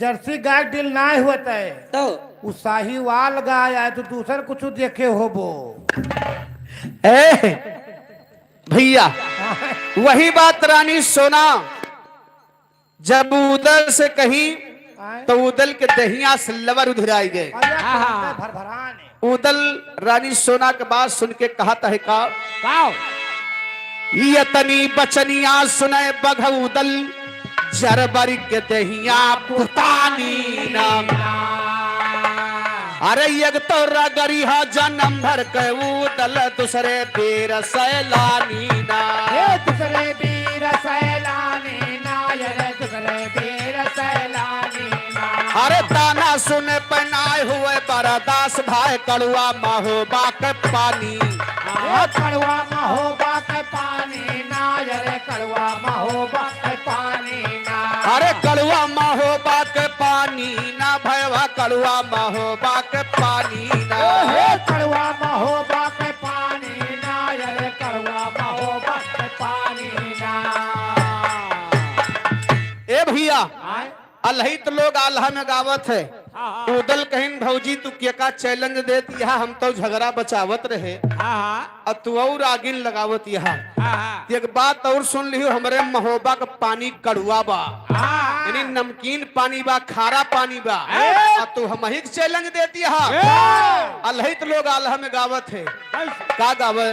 जर्सी गाय डिल ना होता है तो उ साहीवाल गाय है तो दूसर कुछ देखे होबो। ए भैया वही बात रानी सोना जब उदल से कही तो उदल के दहिया से लवर उधराई गए। भरभराने उदल रानी सोना के बात सुन के कहा है का ये तनी बचनिया सुने बघ उदल जरबरी के दहिया पुतानी नाम। अरे यग तो रगरी हा जन्म भर के उदल दूसरे बेर सैलानी ना। दूसरे वीर सैलानी नायर दूसरे वीर सैलानी ना। अरे ताना सुने पनाए हुए बरदास भाई कड़ुआ महोबा के पानी। कड़वा महोबा के पानी नायर कड़वा महोबा के पानी ना। अरे कड़ुआ महोबा के पानी ना भाई कड़ुआ महोबा के पानी ना। कड़वा महोबा के पानी ना, अरे कड़वा महोबा के पानी ना। ए भैया आय? अलहित लोग आल्हा में गावत है। उदल कहिन भौजी तू के का चैलेंज देत यहाँ हम तो झगड़ा बचावत रहे और तू और आगिन लगावत यहाँ। एक बात और सुन लियो, हमरे महोबा का पानी कड़ुआ बा, यानी नमकीन पानी बा, खारा पानी बा, और तू हम ही चैलेंज देती यहाँ। अलहित लोग आल्हा में गावत है। का गावे?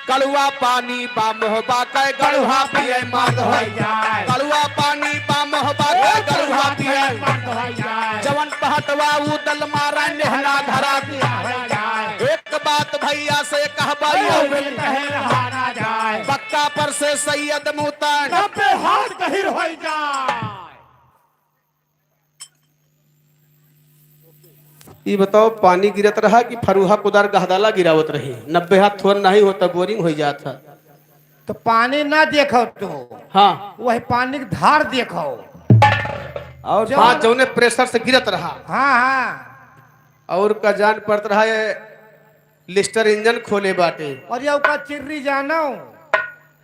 कड़ुआ पानी बा मोहबा के गड़ुआ पिए मर्द हो जाए। कड़ुआ पानी बा मोहबा के गड़ुआ पिए मर्द हो जाए। जवन पहटवा उदल मारा नेहला धरा दिया हो जाए। एक बात भैया से कहबा कहे रहा ना जाए। पक्का पर से सैयद मुतन 90 हाथ गहिर हो जाए। ये बताओ पानी गिरत रहा कि फरुहा कुदार गहदाला गिरावत रही? 90 हाथ थोड़ा नहीं होता, बोरिंग हो जाता। तो पानी ना देखो तो हाँ वही पानी की धार देखो। और हाँ जौने प्रेशर से गिरत रहा। हाँ हाँ। और का जान पड़त रहा है लिस्टर इंजन खोले बाटे। और ये का चिर्री जानो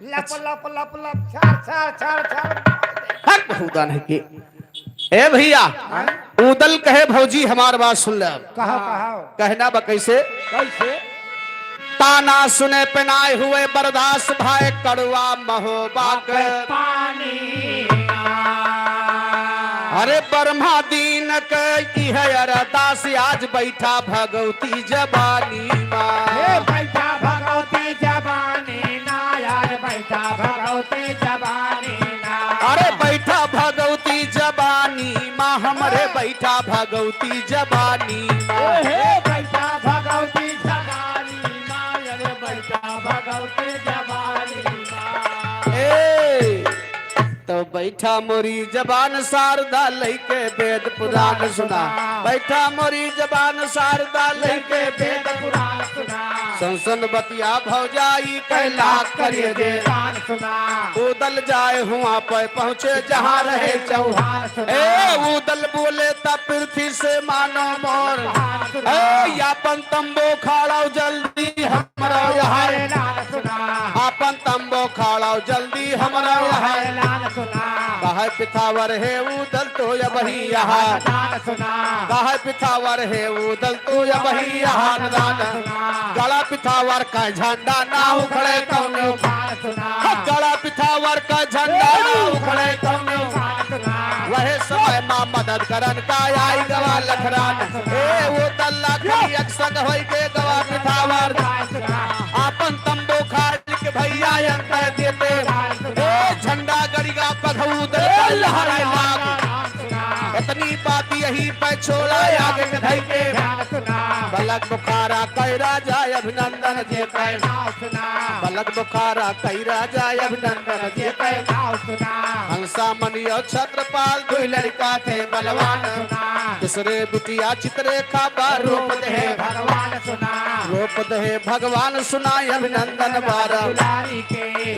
लप लप लप लप छार छार छार छार। हक बहुदान है कि ए भैया उदल कहे भौजी हमार बात सुन ले। कहो कहो। कहना बा कैसे? कैसे? ताना सुने पेनाए हुए बर्दाश्त भाई कड़ुआ महोबा के पानी। अरे ब्रह्मा दीन की है अरदास आज बैठा भगवती जबानी माँ। बैठा भगवती जबानी ना, यार बैठा भगवती जबानी ना। अरे बैठा भगवती जबानी माँ, हमरे बैठा भगवती जबानी माँ। बैठा भगवती जबानी माँ, अरे बैठा भगवती जबानी माँ। ए तो बैठा मोरी जबान शारदा लैके वेद पुराण सुना। बैठा मोरी जबान शारदा लैके वेद पुराण सुना। संसन बतिया भौजाई कैला करिए दे कान सुना। उदल जाए हुआ पे पहुँचे जहाँ रहे चौहान। ए उदल बोले तब पृथ्वी से मानो मोर। ए यापन तंबो खाड़ाओ जल्दी हमरा यहाँ। आपन तंबो खाड़ाओ जल्दी हमरा यहाँ। कहे पिथावर है उदल तो या वही यहाँ। कहे पिथावर है उदल तो या वही यहाँ। गला पिथावर का झंडा ना उखड़े कौनो। गला पिथावर का झंडा ना उखड़े कौनो। वह समय माँ मदद करन का आई गवा लखरान। ए वो तल्ला की अक्सर होई के गवा पिथावर। आपन तंबो खाड़ के भैया अंतर देते। ए झंडा गड़िगा पधऊद लहराए लाग। इतनी बात यही पे छोड़ा आगे कढ़ाई के। बलक बुखारा कैरा जाय अभिनंदन जे कै। बलक बुखारा कैरा जाय अभिनंदन जे कै। हंसा मनियो छत्रपाल दुई लड़का थे बलवान। तीसरे बिटिया चित्रेखा बा रूप दे भगवान सुना। रूप दे भगवान सुनाय अभिनंदन बारा।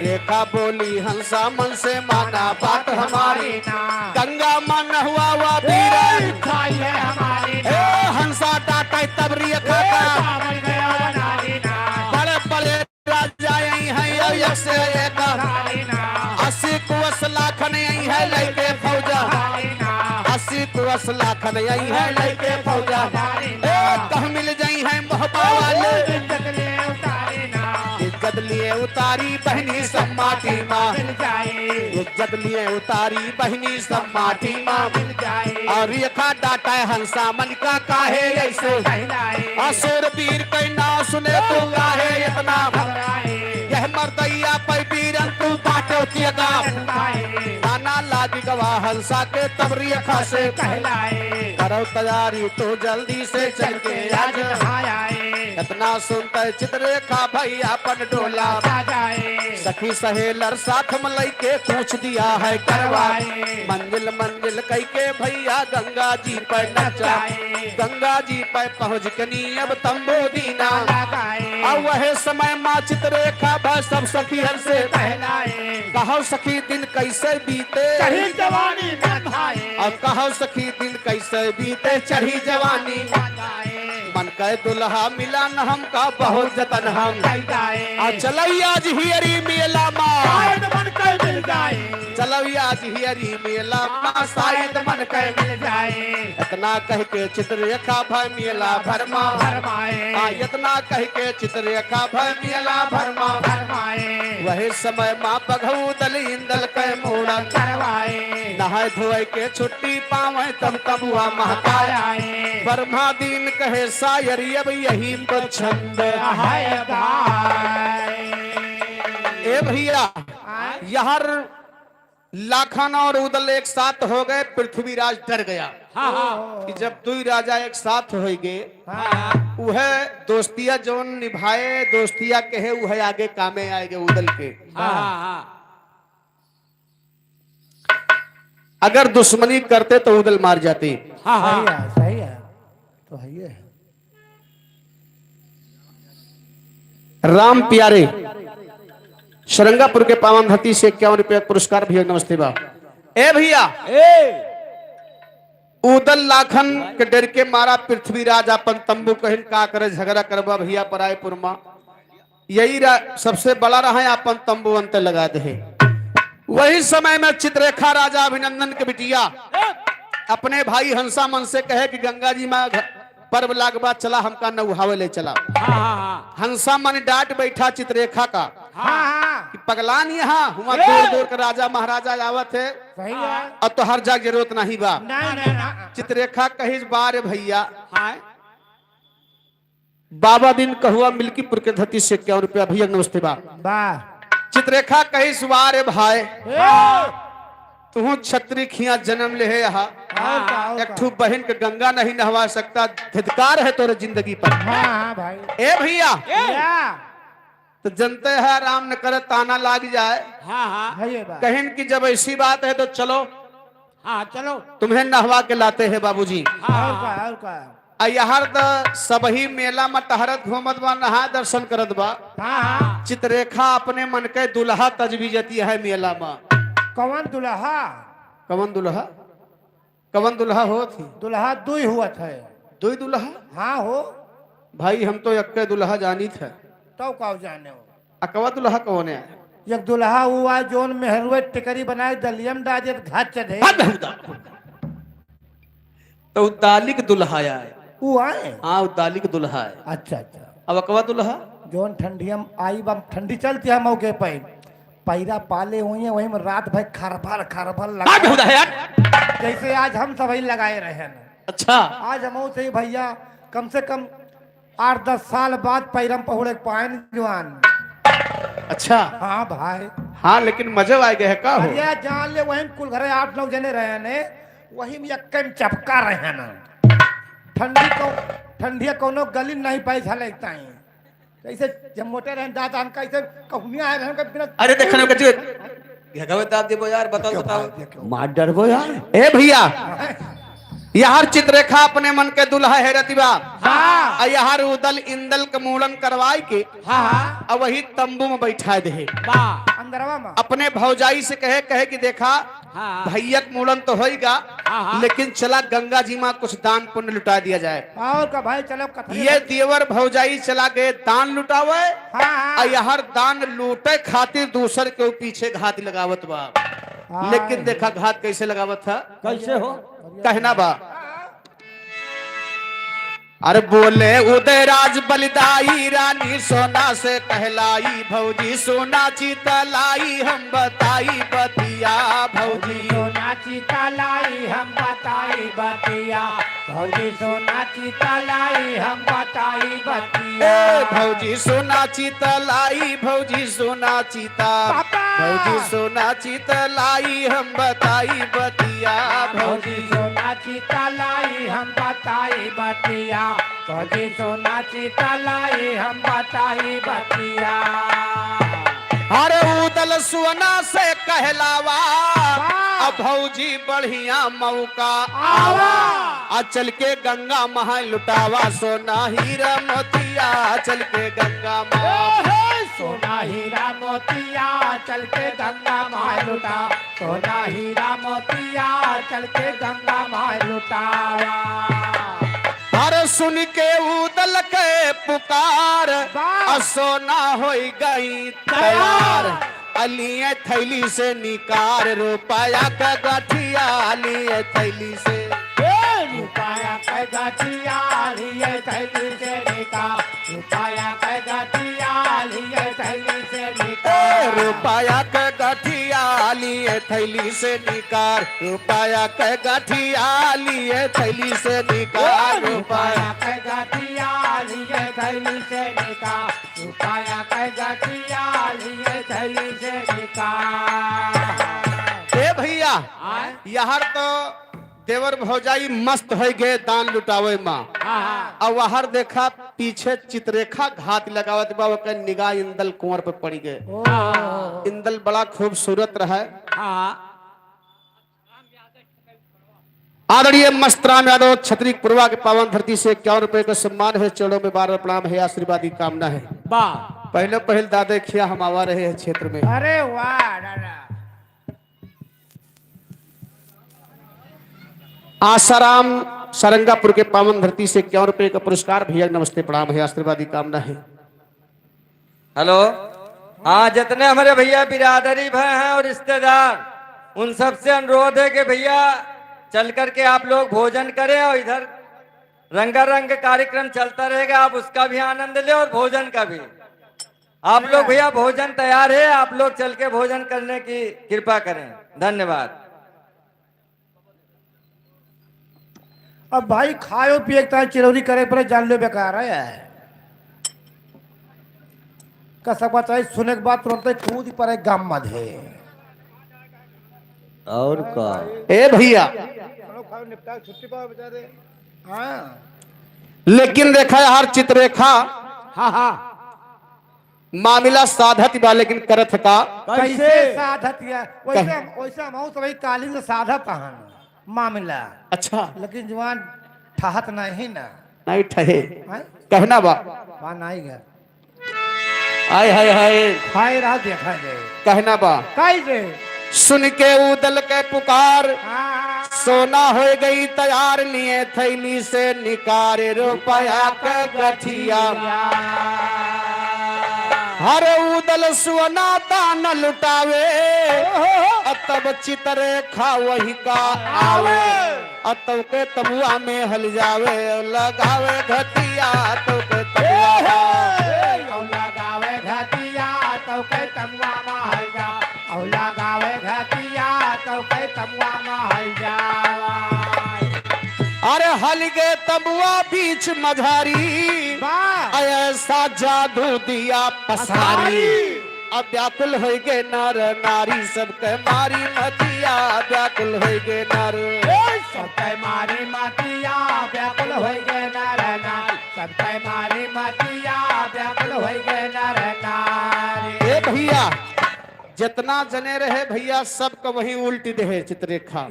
रेखा बोली हंसा मन से माना बात हमारी। गंगा मन हुआ हुआ बीरा। हंसा टाटा तब रेखा का। बड़े बड़े राजा यही है एक से एक। 80 कुवस लाखन यही है लैके फौजा। 80 कुवस लाखन यही है लैके फौजा। कह मिल जाई है मोहब्बा वाले। इज्जत लिए उतारी बहनी सम्माटी माँ। इज्जत लिए उतारी बहनी सम्माटी माँ। और रेखा डाटा हंसा मन का काहे ऐसे। असुर वीर कई ना सुने तू काहे इतना। यह मर्दैया पे वीरन तू बाटो तियगा। नाना लागी गवा हंसा के तब रेखा से कहलाए। करो तैयारी तो जल्दी से चल के आज। इतना सुनते चित्ररेखा भैया अपन डोला जाए सखी सहेलर साथ में लैके पूछ दिया है करवाए मंजिल मंजिल कई के भैया गंगा जी पर नचाए गंगा जी पर पहुँच कनी अब तंबू दीना लगाए अब वह समय माँ चित्ररेखा भय सब सखी हर से पहनाए कहो सखी दिन कैसे बीते चढ़ी जवानी बधाए अब कहो सखी दिन कैसे बीते चढ़ी जवानी मन कह दुल्हा मिला न हमका बहुत जतन हम चलई आज हियरी मेला माँ मन कर मिल जाए चलई आज हियरी मेला माँ शायद मन कह मिल जाए इतना कह के चित्ररेखा भय मेला भरमा फरमाए इतना कह के चित्ररेखा भय मेला भरमा फरमाए वही समय माँ बघऊ दल इंदल के मूड़न करवाए नहाय धोए के छुट्टी पावे तब तबुआ महकाया आए ब्रह्मा दीन कहे शायरी अब यही पर छंद हाय गाय ए भैया यहाँ लाखन और उदल एक साथ हो गए पृथ्वीराज डर गया कि जब दो राजा एक साथ हो गए वह दोस्तिया जोन निभाए दोस्तिया कहे वह आगे कामे आएगे उदल के अगर दुश्मनी करते तो उदल मार जाते सही है तो है ये राम प्यारे शरंगापुर के पावन धरती से 51 रुपया पुरस्कार भैया नमस्ते बा ए भैया उदल लाखन के डर के मारा पृथ्वीराज अपन तंबू कहन का करे झगड़ा करबा भैया पराय पुरमा यही सबसे बड़ा रहा अपन तंबू अंत लगा दे वही समय में चित्ररेखा राजा अभिनंदन के बिटिया अपने भाई हंसा मन से कहे कि गंगा जी में पर्व लाग बाद चला हमका नौहावे ले चला हंसा मन डांट बैठा चित्ररेखा का कि पगलान यहाँ हुआ दूर दूर का राजा महाराजा आवत है सही है और तो हर जगह जरूरत नहीं बा नहीं चित्ररेखा कही बार भैया बाबा दिन कहुआ मिल्कीपुर के धरती से 51 रुपया भैया नमस्ते बा वाह चित्ररेखा कही सुवार भाई तू छत्री खिया जन्म ले है यहाँ एक ठू बहन के गंगा नहीं नहवा सकता धिक्कार है तोरे जिंदगी पर हाँ भाई ए भैया या तो जनते हैं राम न करे ताना लाग जाए है ये बात कहें कि जब ऐसी बात है तो चलो चलो तुम्हें नहवा के लाते हैं बाबूजी और का यहाँ तो सब ही मेला में टहरत घूमत बा नहा दर्शन करत बा चित्ररेखा अपने मन के दुल्हा तजवीजती है मेला में कौन दुल्हा कवन दुल्हा कवन दुल्हा हो थी दुल्हा दुई हुआ है दुई दुल्हा हाँ हो भाई हम तो एक दुल्हा जानी थे तो का जाने हो अकवा दुल्हा कौन है एक दुल्हा हुआ जोन मेहरुए टिकरी बनाए दलियम डाजे घाट चढ़े तो दालिक दुल्हा है वो आए हाँ दालिक दुल्हा है अच्छा अच्छा अब अकवा दुल्हा जोन ठंडियम आई बम ठंडी चलती है मौके पे पैरा पाले हुई है वही में रात भर खरभर खरभर लगा जैसे आज हम सभी लगाए रहे हैं अच्छा आज हम से भैया कम से कम 8-10 साल बाद पैरम पहुड़े पाइन जवान अच्छा हाँ भाई हाँ लेकिन मजा आ गया है का हो भैया जान ले वही कुल घरे 8-9 जने रहे ने वही में यक्के में चपका रहे ना ठंडी कोनो गली नहीं पाई था लगता है कैसे जब मोटे रहे दादा कैसे कहूनिया है बिना अरे देखने का भगवत आप देबो यार बताओ मार डरबो यार ए भैया यार चित्ररेखा अपने मन के दुल्हा है रतिबा हाँ यार उदल इंदल के मूलन करवाई के हाँ अब वही तंबू में बैठा दे अंदरवा में अपने भौजाई से कहे कि देखा भैया मूलन तो होगा लेकिन चला गंगा जी में कुछ दान पुण्य लुटा दिया जाए और का भाई चलो ये देवर भौजाई चला गए दान लुटावे और यार दान लूटे खातिर दूसर के पीछे घात लगावत बा लेकिन देखा घात कैसे लगावत था कैसे हो कहना बा अरे बोले उदयराज बलिदाई रानी सोना से कहलाई भौजी सोना चितलाई हम बताई बतिया भौजी सोना चीता लाई हम बताई बतिया भौजी सोना चीता लाई हम बताई बतिया भौजी सोना चितलाई भौजी सोना चिता भौजी सोना चितलाई हम बताई बतिया भौजी सोना चीता लाई हम बताई बतिया फौजी सोना चीता लाई हम बताई बतिया अरे उदल सुवना से कहलावा अब भौजी बढ़िया मौका आवा चल के गंगा महा लुटावा सोना हीरा मोतिया चल के गंगा महा सोना हीरा मोतिया चल के गंगा माय लुटा सोना हीरा मोतिया चल के गंगा माय लुटावा अरे सुन के उदल के पुकार सोना हो गई तैयार अलिए थैली से निकार रुपया का गठिया लिए थैली से रुपया के गठिया लिए थैली से निकाल रुपया के गठिया लिए थैली से निकाल रुपया के गठिया लिए थैली से निकार रुपया के गठिया लिए थैली से निकार रुपया के गठिया लिए थैली से निकाल रुपया के गठिया लिए थैली से निकाल ए भैया यहाँ तो देवर भौजाई मस्त हो गए दान लुटावे माँ और वहां देखा पीछे चित्ररेखा घात लगावत बा ओकर निगाह इंदल कुंवर पे पड़ी गए इंदल बड़ा खूबसूरत रहा आदरणीय मस्तराम यादव छतरी पूर्वा के पावन धरती से 51 रुपए का सम्मान है चरणों में बार प्रणाम है आशीर्वाद की कामना है पहले पहल दादे खिया हम आवा रहे हैं क्षेत्र में अरे वाह दादा आसाराम सरंगापुर के पावन धरती से 51 रुपए का पुरस्कार भैया नमस्ते प्रणाम है आशीर्वाद की कामना है हेलो हाँ जितने हमारे भैया बिरादरी भाई हैं और रिश्तेदार उन सबसे अनुरोध है कि भैया चल करके आप लोग भोजन करें और इधर रंगारंग कार्यक्रम चलता रहेगा आप उसका भी आनंद लें और भोजन का भी आप लोग भैया भोजन तैयार है आप लोग चल के भोजन करने की कृपा करें धन्यवाद। अब भाई खाओ पिए चिरौरी करे पर जान लो बेकार है कसक बताई सुने के बाद तुरंत कूद पर गाम मधे और का ए भैया छुट्टी पाओ बेचारे हाँ लेकिन देखा यार चित्ररेखा मामला साधत बा लेकिन करत का कैसे साधत है वैसे वैसे हम सभी कालीन से साधत हन मामला अच्छा लेकिन जवान ठहत नहीं ना नहीं ठहे हैं? कहना बा वहाँ नहीं गया आय हाय हाय खाए रहा देखा जाए कहना बा कैसे सुन के उदल के पुकार सोना हो गई तैयार लिए थैली से निकार रुपया के गठिया हर उदल सोना दान लुटावे तब चित्ररेखा वही का आवे तब के तबुआ में हल जावे लगावे घटिया तो के तबुआ लगावे घटिया तो के तमुआ महल जा और लगावे घटिया तो के तमुआ महल जा अरे हल गए तबुआ बीच मझारी ऐसा जादू दिया पसारी अब व्याकुल हो गए नर नारी सबके मारी मतिया व्याकुल हो गए नर सबके मारी मतिया व्याकुल हो गए नर नारी सबके मारी मतिया व्याकुल हो गए नर नारी ए भैया जितना जने रहे भैया सबका वही उल्टी दे चित्ररेखा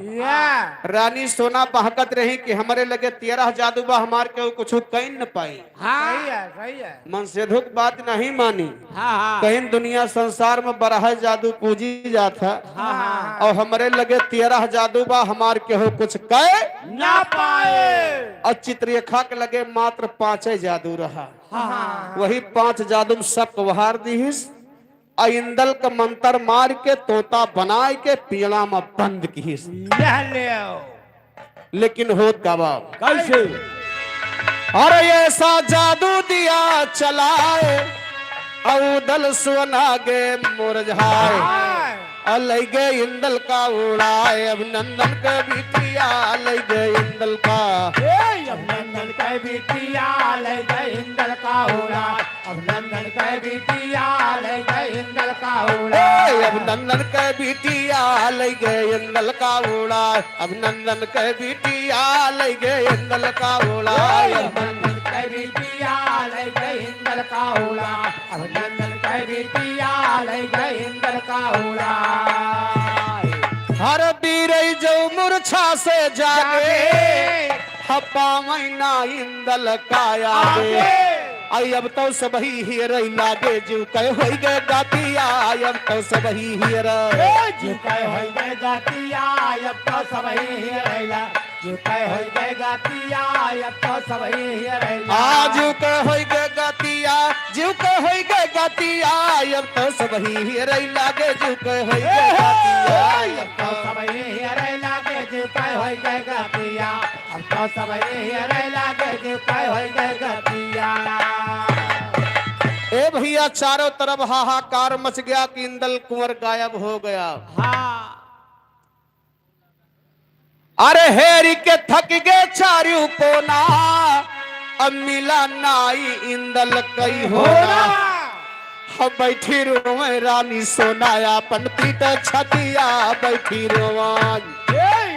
रानी सोना बहकत रही कि हमारे लगे 13 जादू बा हमार के कुछ कहीं न पाई सही है मन से धुक बात नहीं मानी कहीं दुनिया संसार में बरह जादू पूजी जाता और हमारे लगे 13 जादू बा हमार के हो कुछ कह ना पाए और चित्ररेखा के लगे मात्र 5 जादू रहा वही 5 जादू में सब वहार दीस इंदल का मंत्र मार के तोता बनाए के पीड़ा में बंद की लेकिन होत का बाप कैसे अरे ऐसा जादू दिया चलाए औदल सोना गे मुरझाए अलगे इंदल का उड़ाए अभिनंदन के बिटिया अलगे इंदल का अभिनंदन के बिटिया ले गए इंदल का उड़ा अभिनंदन के बिटिया ले गए इंदल का उड़ा अभिनंदन के बिटिया अलगे इंदल का उड़ाए अभिनंदन के बिटिया अलगे इंदल का उड़ाए अभिनंदन कह बिटिया ले गए इंदल का उड़ा अभिनंदन कह बिटिया ले गए इंदल का उड़ा हर बीर जो मूर्छा से जागे हपा महीना इंदल काया आई अब तो सब ही हियर लागे जो कह होई गए गातिया अब तो सब ही हियर जो कह होई गए गातिया अब तो सब ही हियर जो कह होई गए गातिया अब तो सब ही हियर आज कह होई गए गातिया जो कह होई गए गातिया अब तो सब ही हियर लागे जो कह होई गए गातिया अब तो सब ही हियर लागे जो कह होई गए गातिया अब तो सब ही हियर लागे जो कह होई गए गातिया ए भैया चारों तरफ हाहाकार मच गया कि इंदल कुंवर गायब हो गया। हाँ अरे हेरी के थक गए चारू कोना अब मिला नाई इंदल कई होना हम बैठी रोवे रानी सोनाया पन पीट छतिया बैठी रोवान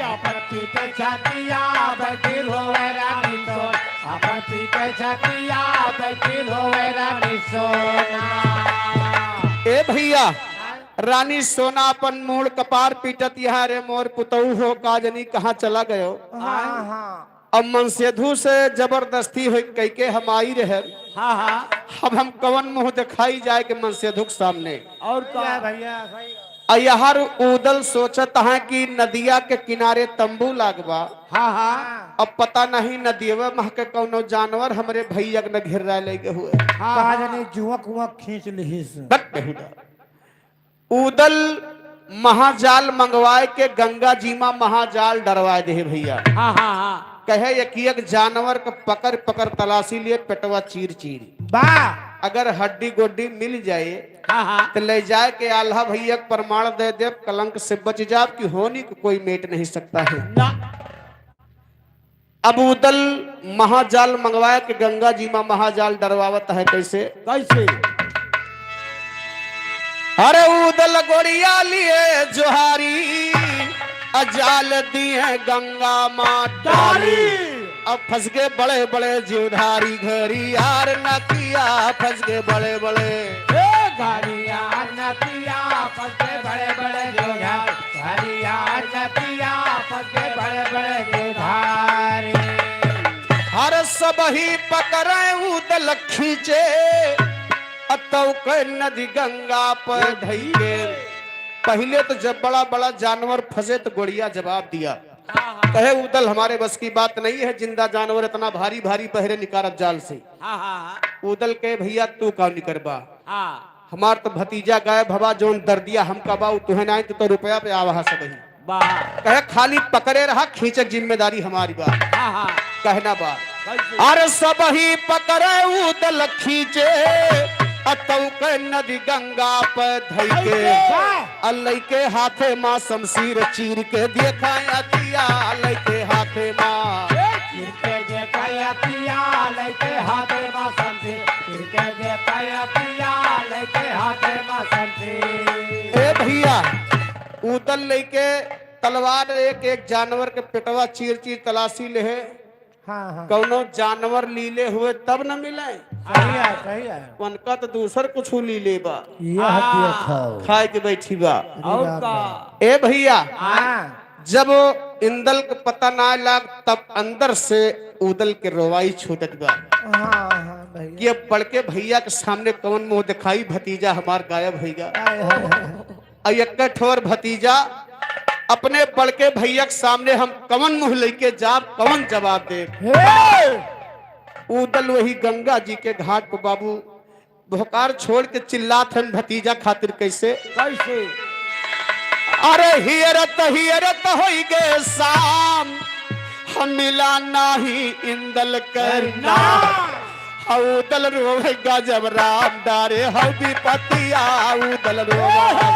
अपन पीटे छतिया बैठी रोवे रानी सोना अपन पीटे छतिया बैठी रोवे रानी सोना ए भैया रानी सोना अपन मूड कपार पीटत यहाँ रे मोर पुतऊ हो काजनी कहाँ चला गयो। अब मनसेधु से जबरदस्ती हो कह के हम आई रहे। अब हम कवन मुंह दिखाई जाए के मनसेधु के सामने और क्या भैया अयहर उदल सोचत है कि नदिया के किनारे तंबू लागबा। अब पता नहीं नदिया मह के कौनो जानवर हमरे भैया न घेर रहा लेके हुए जुआक उआक खींच लिहिस। उदल महाजाल मंगवाए के गंगा जी में महाजाल डरवाए दे भैया। कहे एक जानवर का पकड़ पकड़ तलाशी लिए पेटवा चीर चीर बा अगर हड्डी गोड्डी मिल जाए तो ले जाए के आल्हा भैया प्रमाण दे दे कलंक से बच जाब की होनी को कोई मेट नहीं सकता है। अब उदल महाजाल मंगवाए के गंगा जी में महाजाल डरवावत है कैसे कैसे अरे उदल गोड़िया लिए जोहारी अजाल दिए गंगा माँ डाली अब फंस गए बड़े बड़े जीवधारी घरी यार नकिया फंस गए बड़े बड़े घरिया नदिया फंस गए बड़े बड़े जोधार घरिया नदिया फंस गए बड़े बड़े जोधार हर सब ही पकड़े उदल खींचे अतौ के नदी गंगा पर धइके पहले तो जब बड़ा बड़ा जानवर फंसे तो गोड़िया जवाब दिया कहे उदल हमारे बस की बात नहीं है जिंदा जानवर इतना भारी भारी पहरे निकारत जाल से। उदल के भैया तू का निकरबा हमार तो भतीजा गायब हवा जोन दर्दिया हम कबाऊ तुहे नहीं तो रुपया पे आवा सब कहे खाली पकड़े रहा खींचक जिम्मेदारी हमारी बात कहना बात अरे सब ही पकड़े उदल खींचे अतौ के नदी गंगा पर धइके अल्लाई के हाथे माँ शमशीर चीर के देखा अतिया अल्लाई के हाथे माँ चीर के देखा अतिया अल्लाई के हाथे माँ शमशीर चीर के देखा अतिया अल्लाई के हाथे माँ शमशीर। ए भैया उदल लेके तलवार एक एक जानवर के पेटवा चीर चीर तलाशी ले है। कौनो जानवर लीले हुए तब न मिले सही है उनका तो दूसर कुछ लीले बा खाओ खाए के बैठी बा। और का ए भैया जब इंदल के पता ना लग तब अंदर से उदल के रोवाई छूटत बा कि अब बड़के भैया के सामने कौन मुंह दिखाई भतीजा हमार गायब होगा। एक ठोर भतीजा अपने बड़के भैया के सामने हम कवन मुंह लेके जाब कवन जवाब दे। उदल वही गंगा जी के घाट पर बाबू भोकार छोड़ के चिल्लात हन भतीजा खातिर कैसे कैसे अरे हियरत होई गए शाम हम मिला नाही इंदल करना उदल रोवेगा जब राम डारे हौ विपतिया उदल रोवेगा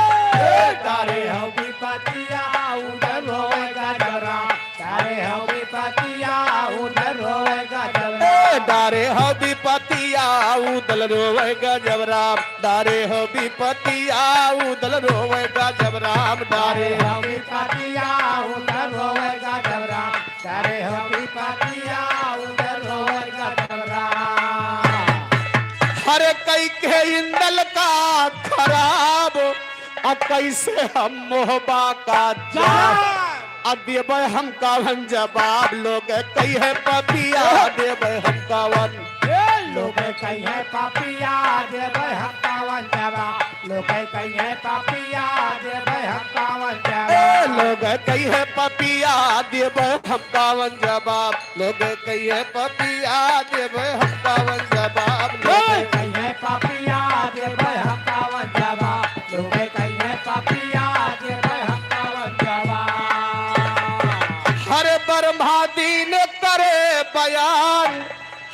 तारे हौ विपतिया उधर रोएगा जब राम तारे हौ विपतिया उधर रोएगा जब राम डारे हौ विपतिया उदल रोवेगा जब राम डारे हौ विपतिया उदल रोवेगा जब राम डारे हौ विपतिया उधर रोएगा जब राम तारे हौ विपतिया उधर रोएगा जब राम। हरे कई के इंदल का खराब कैसे हम मोहबा का देव हम कावन जवाब लोग कई है पपिया देव हम कावन लोग कहीं है पापिया देव हम कावन जवाब लोग कहीं है पापिया देव हम कावन जवाब लोग कई है पपिया देव हम कावन जवाब लोग कई है पपिया देव हम कावन जवाब लोग कहीं है पापिया देव हम कावन जवाब लोग कहीं है पापिया देव हम कावन जवाब हर ब्रह्मा दीन करे बयान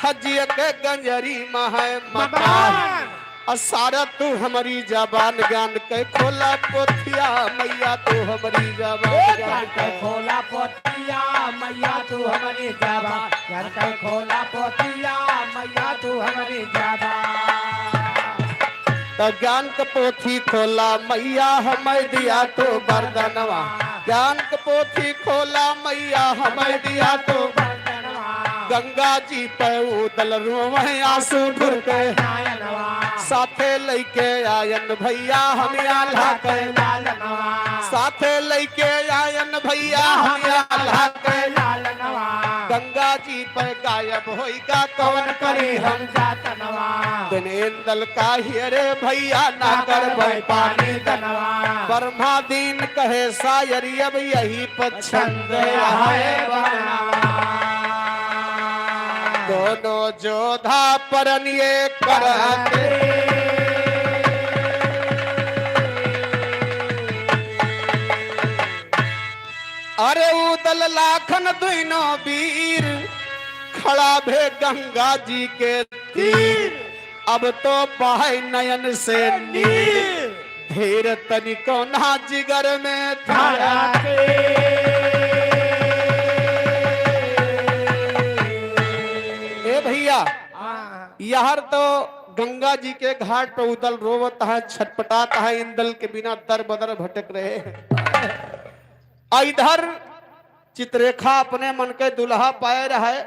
हजिय के गंजरी महा मकान सारा तू हमारी जबान ज्ञान के खोला पोथिया मैया तू हमारी जबान ज्ञान के खोला पोथिया मैया तू हमारी जबान ज्ञान के खोला पोथिया मैया तू हमारी जबान तो ज्ञान के पोथी खोला मैया हमें दिया तो वरदानवा ज्ञान के पोथी खोला मैया हमें दिया तो गंगा जी पे उदल रोवे आंसू ढुरके साथे लइके आयन भैया हम आल्हा के साथे लइके आयन भैया हम आल्हा के गंगा जी पर गायब होइगा कौन करी हम जातनवा दिन इंदल का हिरे भैया ना कर पानी दनवा ब्रह्मा दीन कहे शायर अब यही पछंद है दोनों जोधा परन ये कराते अरे उदल लाखन दुनो वीर खड़ा भे गंगा जी के तीर अब तो बहाई नयन से नीर धीर तनिको ना जिगर में धारा भैया यार तो गंगा जी के घाट पर उदल रोवता है छटपटाता है इंदल के बिना दर बदर भटक रहे हैं इधर चित्ररेखा अपने मन के दुल्हा पाए रहे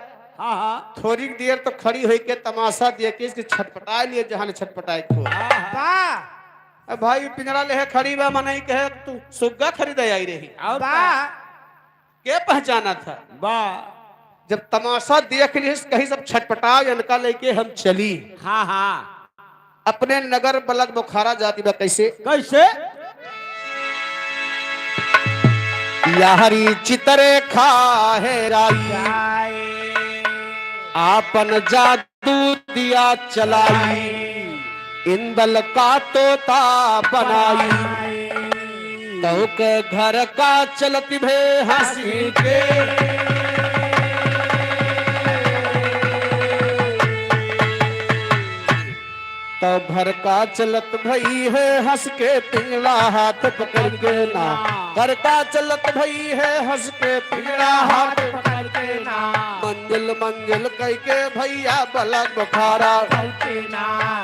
थोड़ी देर तो खड़ी हुई के तमाशा दिए कि इसके छटपटाए लिए जहां छटपटाए भाई पिंजरा ले खड़ी बा मनाई कहे तू सुग्गा खरीदे आई रही के पहचाना था वाह जब तमाशा देख ली कहीं सब छटपटा इनका लेके हम चली अपने नगर बलग बुखारा जाती बा कैसे कैसे यारी चितरे खाहेराई आपन जादू दिया चलाई इंदल का तोता बनाई तो के घर का चलत भे हंसी के तो घर का चलत भई है हंस के पिंगला हाथ पकड़ के ना घर का चलत भई है हंस के पिंगला हाथ पकड़ के ना मंजिल मंजिल कह के भैया बलग बुखारा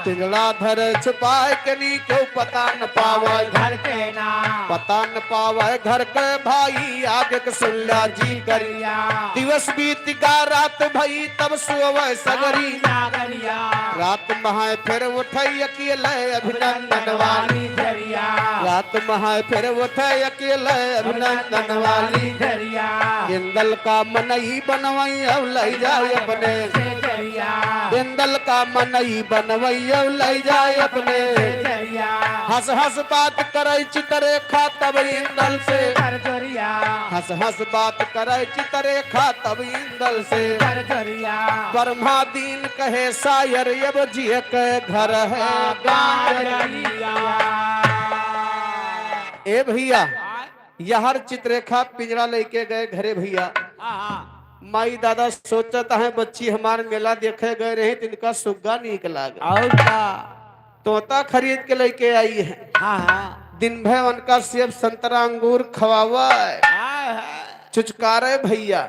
पिंगला धर छुपाए के नी क्यों पता न पावे घर के ना पता न पावे घर के भाई आगे के सुल्ला जी करिया दिवस बीत गा रात भई तब सोवे सगरी रात महाए फिर उठाई अकेले अभिनंदन वाली धरिया रात महाए फिर उठाई अकेले अभिनंदन वाली धरिया इंदल का मनई बनवाई अब लई जाए अपने इंदल का मनई बनवाई अब लई जाए अपने हंस हंस बात करे चितरेखा तब इंदल से हंस हंस बात करे चितरेखा तब इंदल से ब्रह्मा दीन कहे शायर अब जिय के घर है ए भैया यहर चित्ररेखा पिंजरा लेके गए घरे भैया माई दादा सोचता है बच्ची हमारे मेला देखे गए रहे तो इनका सुग्गा निकला तोता खरीद के लेके आई है दिन भर उनका सेब संतरा अंगूर खवावा चुचकारे भैया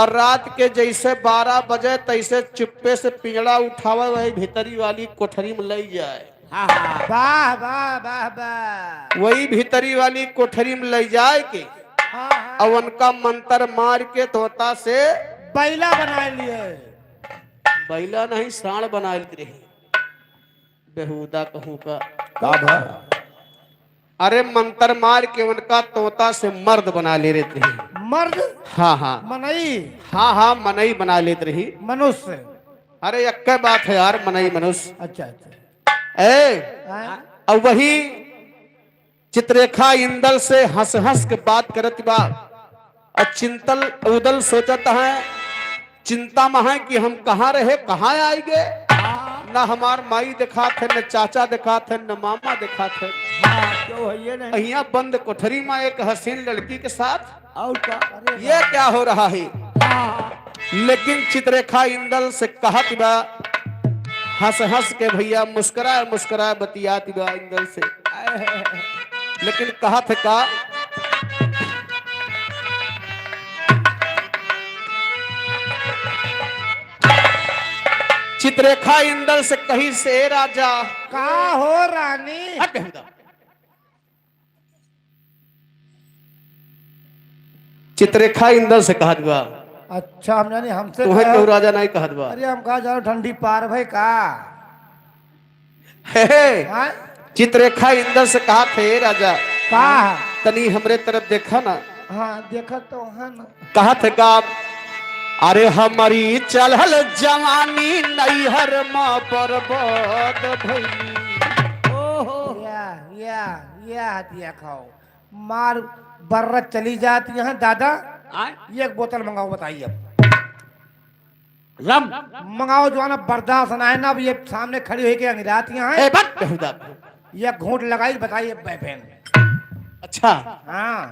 और रात के जैसे 12 बजे तैसे चुप्पे से पिंजड़ा उठावा वही भीतरी वाली कोठरी में ले जाए वाह वाह वाह वाह वही भीतरी वाली कोठरी में ले जाए के और उनका मंत्र मार के तोता से बैला बना लिए बैला नहीं साण बना रही बेहुदा कहूँ का अरे मंत्र मार के उनका तोता से मर्द बना ले रहे थे। मर्द? हाँ हाँ मनई? हाँ हाँ मनई बना लेते रही। मनुष्य? अरे एक बात है यार, मनई मनुष्य। अच्छा अच्छा। अब वही चित्ररेखा इंदल से हंस हंस के बात करत बा और चिंतल उदल सोचत है, चिंता में है कि हम कहाँ रहे कहाँ आएंगे। न हमार माई दिखा थे, न चाचा दिखा थे, न मामा दिखा थे। यहाँ बंद कोठरी में एक हसीन लड़की के साथ और ये क्या हो रहा है। लेकिन चित्ररेखा इंदल से कहत बा हंस हंस के, भैया मुस्कुराए मुस्कुराए बतियात बा इंदल से। लेकिन कहत का चित्ररेखा इंदल से कहीं से राजा का हो रानी। चित्ररेखा इंदल से कहत बा। अच्छा हम जानी हमसे तुम्हें क्यों राजा नहीं कहत बा। अरे हम कहा जा ठंडी पार भाई का हे चित्ररेखा इंदल से कहा थे राजा का तनी हमरे तरफ देखा ना। हाँ देखा तो है ना। कहा थे का अरे हमारी चलहल जवानी नैहर माँ बर्बाद भई। या दिया खाओ मार बर्रत चली जाती है दादा। ये एक बोतल मंगाओ बताइए अब। रम मंगाओ जो है ना बर्दाश्त ना है ना। अब ये सामने खड़ी हुई के अंगिराती हैं। ये घूंट लगाई बताइए बहन। अच्छा हाँ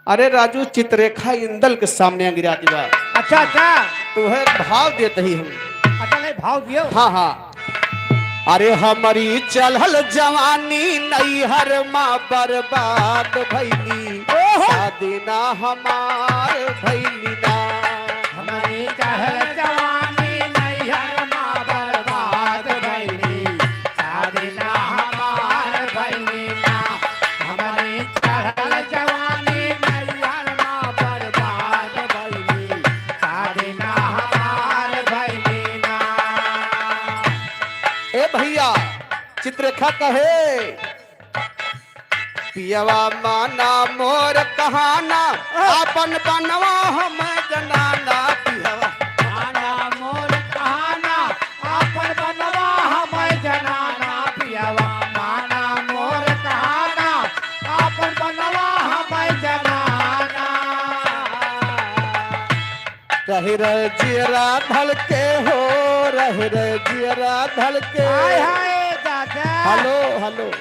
अरे राजू चित्ररेखा इंदल के सामने अंगिराती बा। अच्छा अच्छा तुम्हें भाव देते ही हम। अच्छा नहीं भाव दियो। हाँ हाँ अरे हमारी चलहल जवानी नैहर माँ बर्बाद भैली। शादी ना हमार भैली ना। हमारी चहल जवानी नैहर माँ बर्बाद भैली। शादी ना हमार भैली ना। हमारी चहल जवानी नैहर माँ बर्बाद भैली। शादी ना हमार भैली ना। ए भैया चित्ररेखा कहे पियवा माना मोर कहाना अपन बनवा हम जनाना। पियवा माना मोर कहाना अपन बनवा हम जनाना। पियवा माना मोर कहाना अपन बनवा हम जनाना। रह रह जियरा ढल के हो, रह रह जियरा ढल के। हाय हाय दादा। हेलो हेलो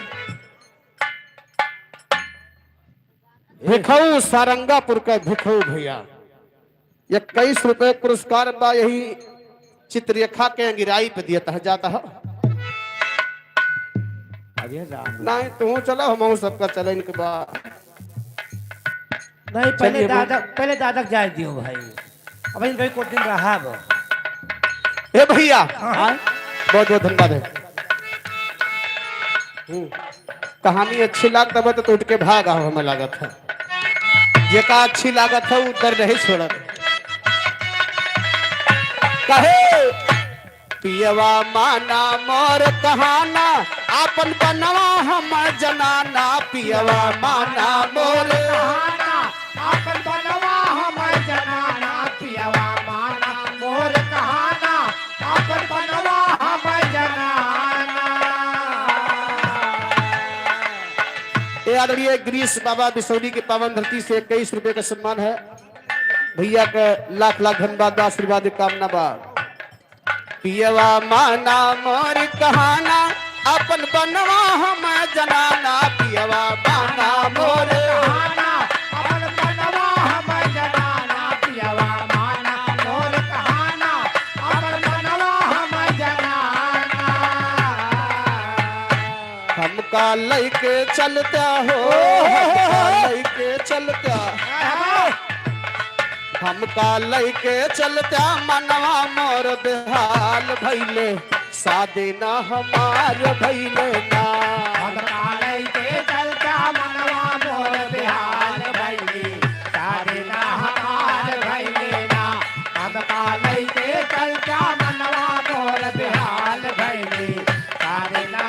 भिखऊ सारंगापुर का भिखऊ भैया 21 रुपए पुरस्कार बा। यही चित्ररेखा के अंगिराई पे दिया था जाता है। नहीं तू चला हम सबका चले इनके बाद। नहीं पहले दादा जाए दियो भाई। अब इन भाई कुछ दिन रहा वो। ए भैया बहुत बहुत धन्यवाद है। कहानी अच्छी लागत है तो उठ के भागा हो हमें लागत है। जेका अच्छी लागत है उधर नहीं छोड़त। कहे पियवा माना मोर कहाना अपन बनवा हम जनाना। पियवा माना मोर कहाना अपन बनवा हम जनाना। पियवा माना मोर कहाना अपन बनवा हम जनाना। आदरणीय गिरीश बाबा बिसौनी की पावन धरती से 21 रुपए का सम्मान है। भैया का लाख लाख धन्यवाद आशीर्वाद कामना बा। पियवा माना मोर कहाना अपन बनवा हम जनाना। पियवा माना मोर कहाना अपन बनवा हम जनाना। पियवा माना मोर कहाना अपन बनवा हम जनाना। हमका लैके चलता हो, हमका लैके चलता, हमका लैके चलता मनवा मोर बेहाल भैले। शादी ना हमार भैले ना। हमका लैके चलता मनवा मोर बेहाल भैली। शादी ना हमार भैली ना। हमका लैके चलता मनवा मोर बेहाल भैली। शादी ना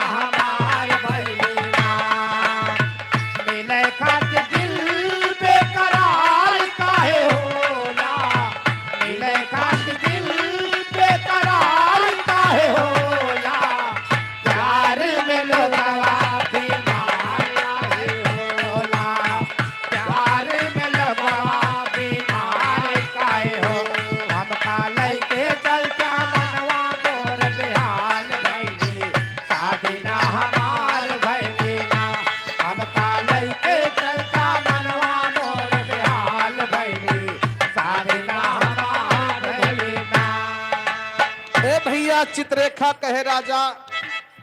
चित्ररेखा कहे राजा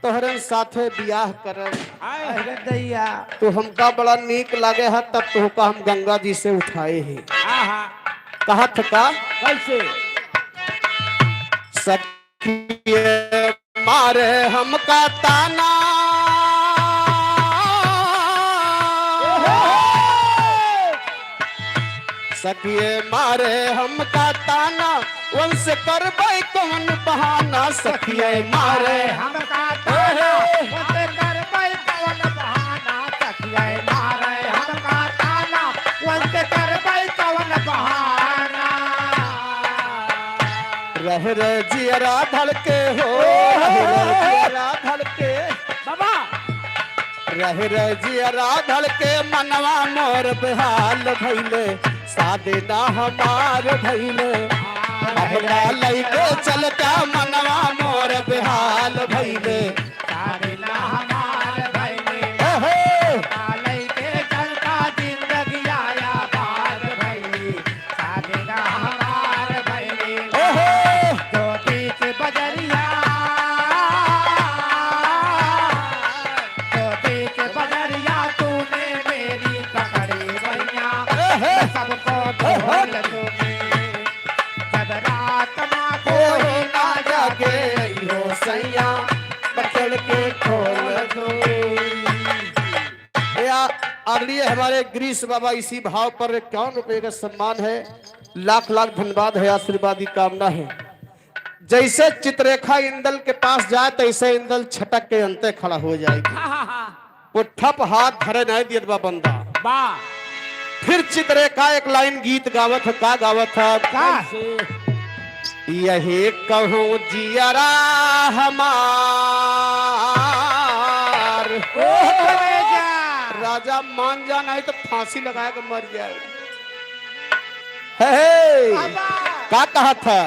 तोहरे साथे बियाह करब अरे दैया तो हमका बड़ा नीक लागे है, तब तुहका हम गंगा जी से उठाए हैं। आहा कहत का कैसे सखिए मारे हमका ताना सखिए मारे हमका ताना वंश करबै कौन बहाना सखिए मारे हमका ताना वंश करबै कौन बहाना सखिए मारे हमका ताना वंश करबै कौन बहाना रह रे जियरा धड़के हो रह रे जियरा धड़के बाबा रह रे जियरा धड़के मनवा मोर बेहाल भइले सादे ना हमार भइले अपना लइके चल का मनवा मोर बेहाल भइले सारे ना हमार भइले ओहो काले के चलता जिंदगी आया पार भइले सारे ना हमार भइले ओहो जो बीच बजरिया जो बीच बजरिया तूने मेरी पकड़ी भैया ओहो सबको ढोल तूने जब रात ना कोई कोई ना जागे यो सैया पकड़ के खोल दो या अगली हमारे गिरीश बाबा इसी भाव पर 51 रुपए का सम्मान है। लाख लाख धन्यवाद है, आशीर्वाद की कामना है। जैसे चित्ररेखा इंदल के पास जाए तैसे इंदल छटक के अंते खड़ा हो जाएगी। वो ठप हाथ धरे नहीं दिए बा बंदा। वाह फिर चित्ररेखा एक लाइन गीत गावत है। का गावत है? यही कहूँ जियरा हमार राजा मान जा नहीं तो फांसी लगा के मर जाए। का कहा था?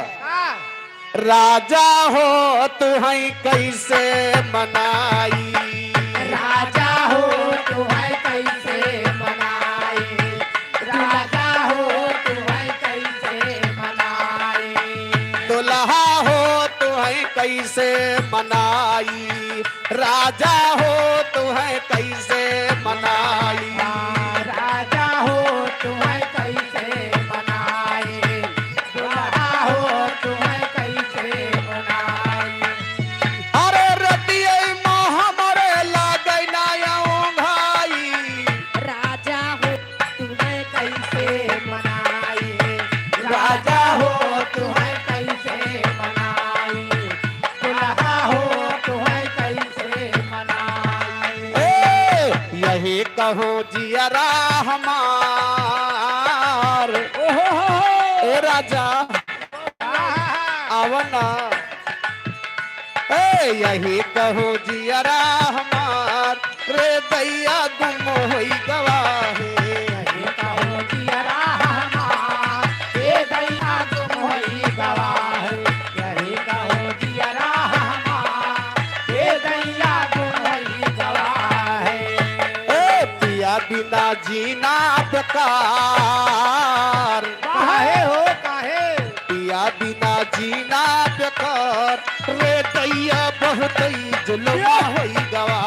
राजा हो तू है कैसे मनाई राजा हो तू है कैसे मनाए राजा हो तू है कैसे मनाए दुल्हा हो तू है कैसे मनाई राजा हो तू है कैसे मनाई राजा हो तू है कैसे मनाए दुल्हा हो तू है कैसे मनाए अरे रतिये मोह मरे लागे ना भाई राजा हो तुम्हें कैसे मनाए राजा हो तू है कैसे मनाए दुल्हा हो तू है कैसे मनाए ए, यही कहो जियरा हमार ए राजा आवना ए यही कहो जियरा हमार रे दैया गुम होई गवाहे ये कहो जियरा हमार ये दैया तुम होई गवाह यही कहो जियरा हमार ये दैया तुम होई गवाह ए पिया बिना जीना बेकार काहे हो काहे पिया बिना जीना बेकार रे दैया बहुत जुल्म होई गवा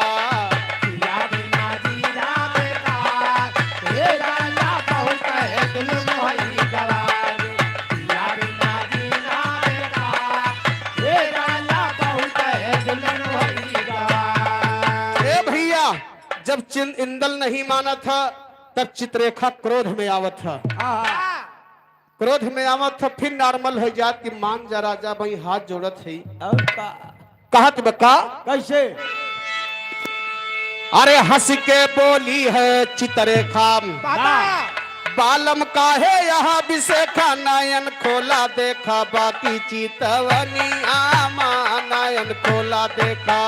पिया बिना जीना बेकार ये दैया बहुत है जुल्म होई गवाह पिया बिना जीना बेकार ये दैया बहुत है जुल्म होई गवाह ए भैया जब इंदल नहीं माना था तब चित्ररेखा क्रोध में आवत था। क्रोध में आवत था फिर नॉर्मल हो जात कि मान जा राजा भाई हाथ जोड़त है। कहत बका कैसे अरे हंस के बोली है चित्ररेखा बाबा बालम का है यहाँ विशेखा नयन खोला देखा बाकी चितवनी आमा नयन खोला देखा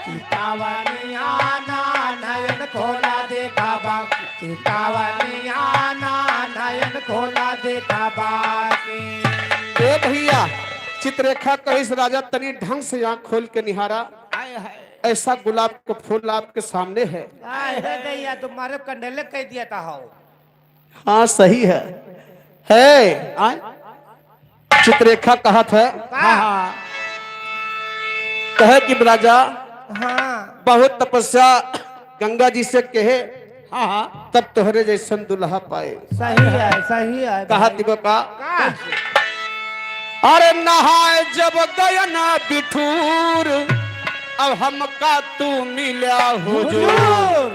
चितावनियाना नयन खोला देखा बाकी चितावनियाना नयन खोला देखा बाकी ए भैया चित्ररेखा कहिस राजा तनी ढंग से आंख खोल के निहारा ऐसा गुलाब का फूल आपके सामने है। दैया तुम्हारे कंडले कह दिया था हो हाँ सही है चित्ररेखा कहत है कहे कि राजा हाँ बहुत तपस्या गंगा जी से कहे तब तोहरे जैसन दुल्हा पाए। सही है कहा तिबो का अरे नहाए जब गयना बिठूर अब हमका तू मिला हुजूर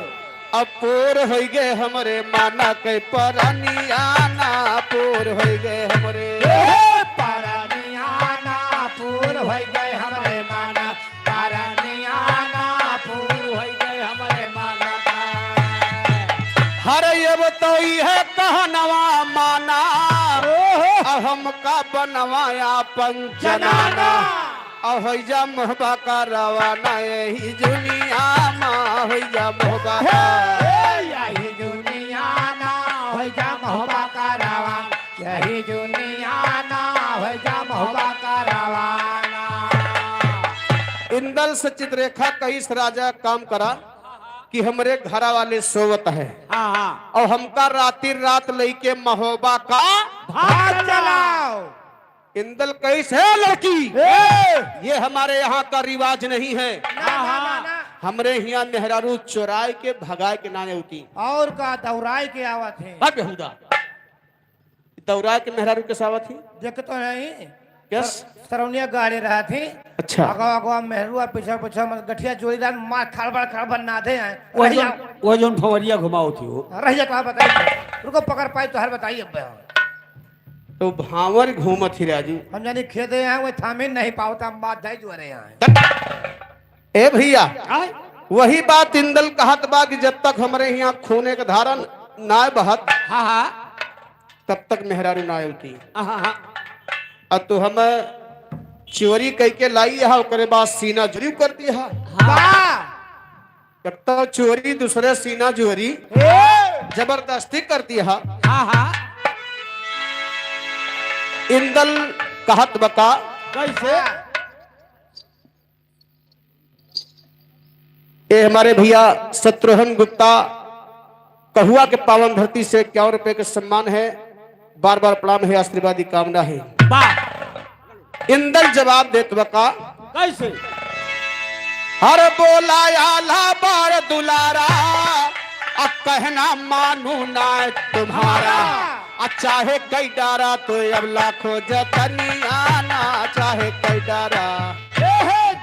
अब पोर हो गए हमरे माना के परनियाना पोर हो गए हमरे परनियाना पूर हो गए हमरे माना परनियाना पूर हो गए हमरे माना हर अब तो है कहनवा माना अब हमका बनवाया पंचनाना अब हो जा मोहबा का रवाना यही दुनिया माँ हो जा मोहबा यही दुनिया ना हो जा मोहबा का रवाना यही दुनिया ना हो जा मोहबा का रवाना। इंदल से चित्ररेखा कई राजा काम करा कि हमरे घरा वाले सोवत है और हमका राती रात लेके महोबा का भाग चलाओ इंदल कैसे है लड़की ये हमारे यहाँ का रिवाज नहीं है। हमरे यहाँ मेहरारू चोराए के भगाए के नाने होती और का दौराई के आवत है बेहुदा दौराए के मेहरारू के सावत थी देख तो नहीं यस सरौनिया गाड़ी रहा थी अच्छा अगवा मेहरुआ पीछा पीछा गठिया जोड़ीदार मार खड़बड़ ना दे वो जो फवरिया घुमाओ थी वो रह जा कहा बताइए रुको पकड़ पाई तो हर बताइए तो भावर घूमत ही राजू हम जानी खेदे हैं वो थामे नहीं पावता हम बात जाई जो रहे हैं ए भैया वही बात इंदल कहत बा कि जब तक हमारे यहाँ खूने का धारण ना बहत तब तक मेहरारू ना होती अब तो हम चोरी कह के लाई है ओकरे बाद सीना जुरी कर दिया जब तक चोरी दूसरे सीना चोरी जबरदस्ती कर दिया इंदल कहत बका कैसे ये हमारे भैया शत्रुघ्न गुप्ता कहुआ के पावन धरती से 51 रुपए के सम्मान है बार बार प्रणाम है आशीर्वादी कामना है। इंदल जवाब देत बका कैसे हर बोला आला बार दुलारा अब कहना मानू ना तुम्हारा चाहे कई डारा तो अब लाखों जतनिया ना चाहे कई डारा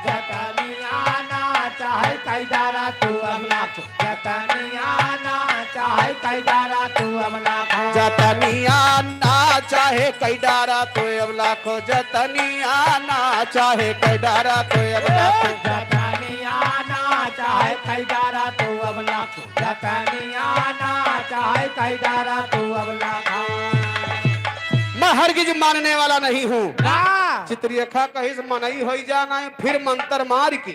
जतनियाना चाहे कैदारा तू अमला जतनियाना चाहे कैदारा तू अमला जतनिया ना चाहे कई डारा तो अब लाखों जतनिया ना चाहे कई डारा तो अब लाखों जतनियाना चाहे कैदारा तू अमला जतनियाना चाहे कैदारा तू अमला मैं हरगिज मानने वाला नहीं हूँ चित्ररेखा कहीं से मनाई हो जाना है फिर मंत्र मार के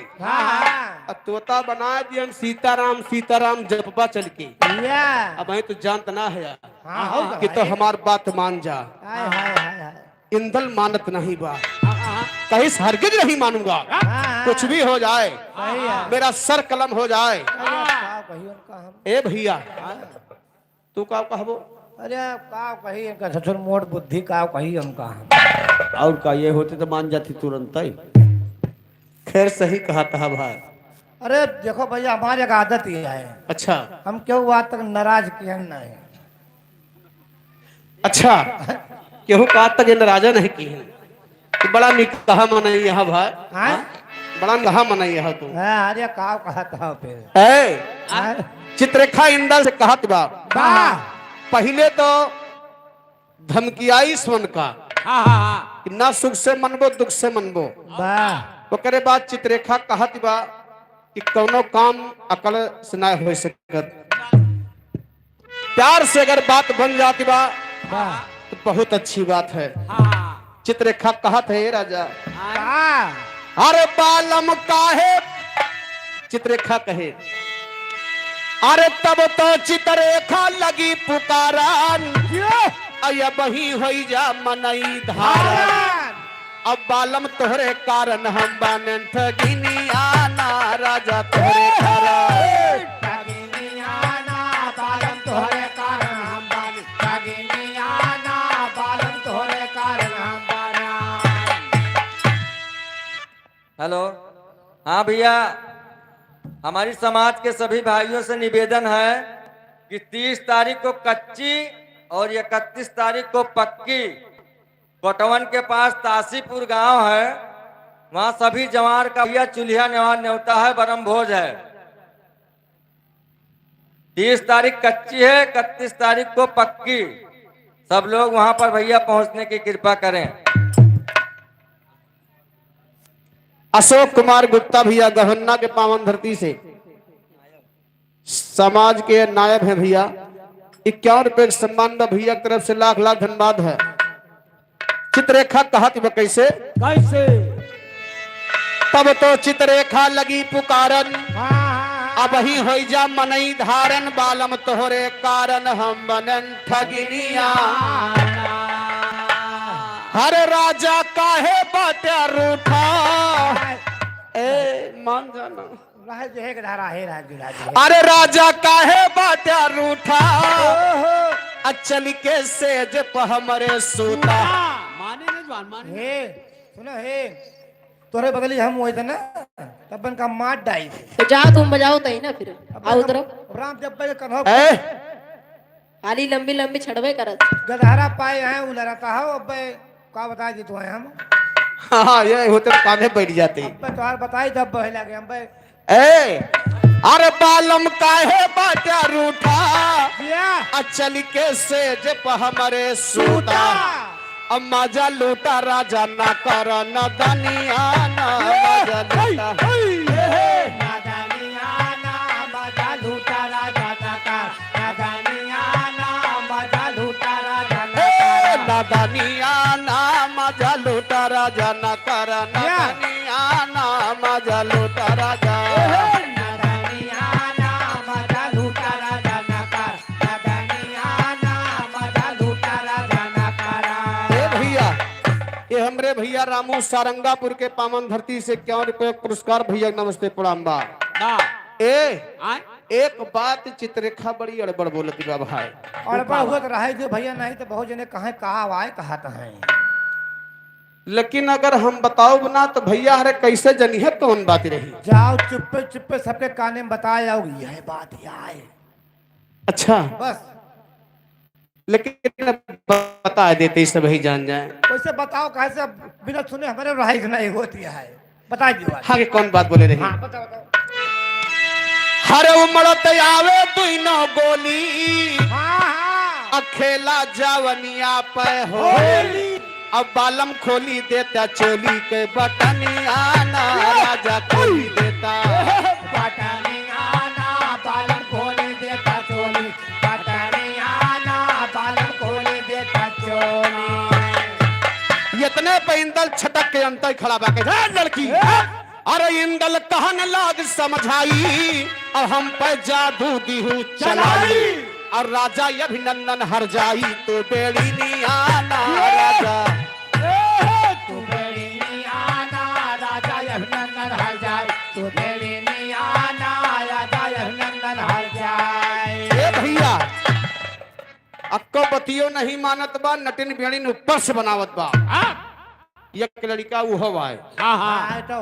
तोता बना दियन सीताराम सीताराम जपबा चल के अब तो जानत ना है कि तो हमार बात मान जा इंदल मानत नहीं बा कहीं से हरगिज नहीं मानूंगा कुछ भी हो जाए मेरा सर कलम हो जाए ए भैया तू का कहबो अरे का कही ससुर मोट बुद्धि का कही हम कहा और का ये होते तो मान जाती तुरंत ही। खैर सही कहा था भाई। अरे देखो भैया हमारी एक आदत ये है अच्छा हम क्यों बात तक नाराज किए नहीं अच्छा केहू का तक ये नाराजा नहीं की है कि बड़ा निकाह मनाई यहाँ भाई हाँ बड़ा नहा मनाई यहाँ तू अरे का कहा था फिर चित्ररेखा इंदल से कहत बा पहले तो धमकियाई स्वन का कि ना सुख से मनबो दुख से मनबो ओकरे बाद चित्ररेखा कहत बा कि कोनो काम अकल से ना हो सकत प्यार से अगर बात बन जाती बा तो बहुत अच्छी बात है। चित्ररेखा कहत है राजा अरे बालम काहे चित्ररेखा कहे अरे तब तो चित्ररेखा लगी पुकारन अब ही हो जा मनई धारन अब बालम तोहरे कारण हम बानन ठगिनिया ना राजा तोहरे कारण ठगिनियाना बालम तोहरे कारण हम बानी ठगिनियाना बालम तोहरे कारण हम बाना। हेलो हाँ भैया, हमारी समाज के सभी भाइयों से निवेदन है कि 30 तारीख को कच्ची और 31 तारीख को पक्की कोटवन के पास तासीपुर गांव है, वहां सभी जवार का भैया चूल्हा नेवान न्योता है, बरम भोज है। 30 तारीख कच्ची है, 31 तारीख को पक्की। सब लोग वहां पर भैया पहुंचने की कृपा करें। अशोक कुमार गुप्ता भैया गहन्ना के पावन धरती से समाज के नायब हैं भैया। 51 रुपए सम्मान भैया की तरफ से लाख लाख धन्यवाद है। चित्ररेखा कहा कि वह कैसे कैसे तब तो चित्ररेखा लगी पुकारन, अब ही हो जा मनई धारन, बालम तोहरे कारण हम बनन ठगिनिया। हर राजा काहे बात्या रूठा, ए मान जाना अरे राजा काहे बात्या रूठा, अचल के सेज प हमरे सूता। माने नहीं जवान माने। हे सुनो हे, तोरे बगली हम हुए थे ना, तब का मार डाई तो जाओ तुम बजाओ तही ना, फिर आओ तरफ राम जब पे कन्हो आली लंबी लंबी छड़वे करत। गधारा पाए हैं उलरता हो। अब का बता दी तो है हम। हाँ ये होते कांधे बैठ जाते। अब तोहार बताई तब बहे लगे हम बे। ए अरे बालम काहे बात्या रूठा, अचल के सेज प हमरे सूता। अब मजा लूटा राजा ना कर न दनिया ना मजा लूटा। दनिया ना मजा लूटा राजा न कर न दनिया ना मजा लूटा राजा। ये हमरे भैया रामू सारंगापुर के पावन धरती से 51 रुपए पुरस्कार भैया नमस्ते प्रणाम बा। एक बात चित्ररेखा बड़ी अड़बड़ बोलती बा भाई। अड़बड़ हुआ तो रहे जो भैया, नहीं तो बहुत जने कहे कहा आए कहा है। लेकिन अगर हम बताओ ना तो भैया हरे कैसे जनी है कौन बात रही। जाओ चुप्पे चुप्पे सबके काने में बताए आओगी यह बात आए। अच्छा बस लेकिन बता देते सब ही जान जाए। वैसे बताओ कैसे बिना सुने हमारे रहाई नहीं होती है। बता दियो आगे कौन बात बोले रही। हाँ बताओ बताओ। हरे उमड़त आवे दुनो गोली, अखेला जावनिया पे होली। अब बालम खोली देता चोली के बटनिया ना, राजा खोली देता बटनिया ना, बालम खोली देता चोली। बटनिया ना, बालम खोली देता चोली। इतने पे इंदल छटक के अंतर खड़ा बाके लड़की। अरे इंदल कहन लाग समझाई, और हम पे जादू गेहूं चलाई। और राजा अभिनंदन हर जाई तो बेड़ी नहीं आना राजा। तू बेड़ी नहीं आना, राजा अभिनंदन हर जाए। तू बेड़ी नहीं आना, राजा अभिनंदन हर जाए। ए भैया अक्को बतियो नहीं मानत बा, नटिन बेड़ी ऊपर से बनावत बा। एक लड़का वो हवा है। हाँ तो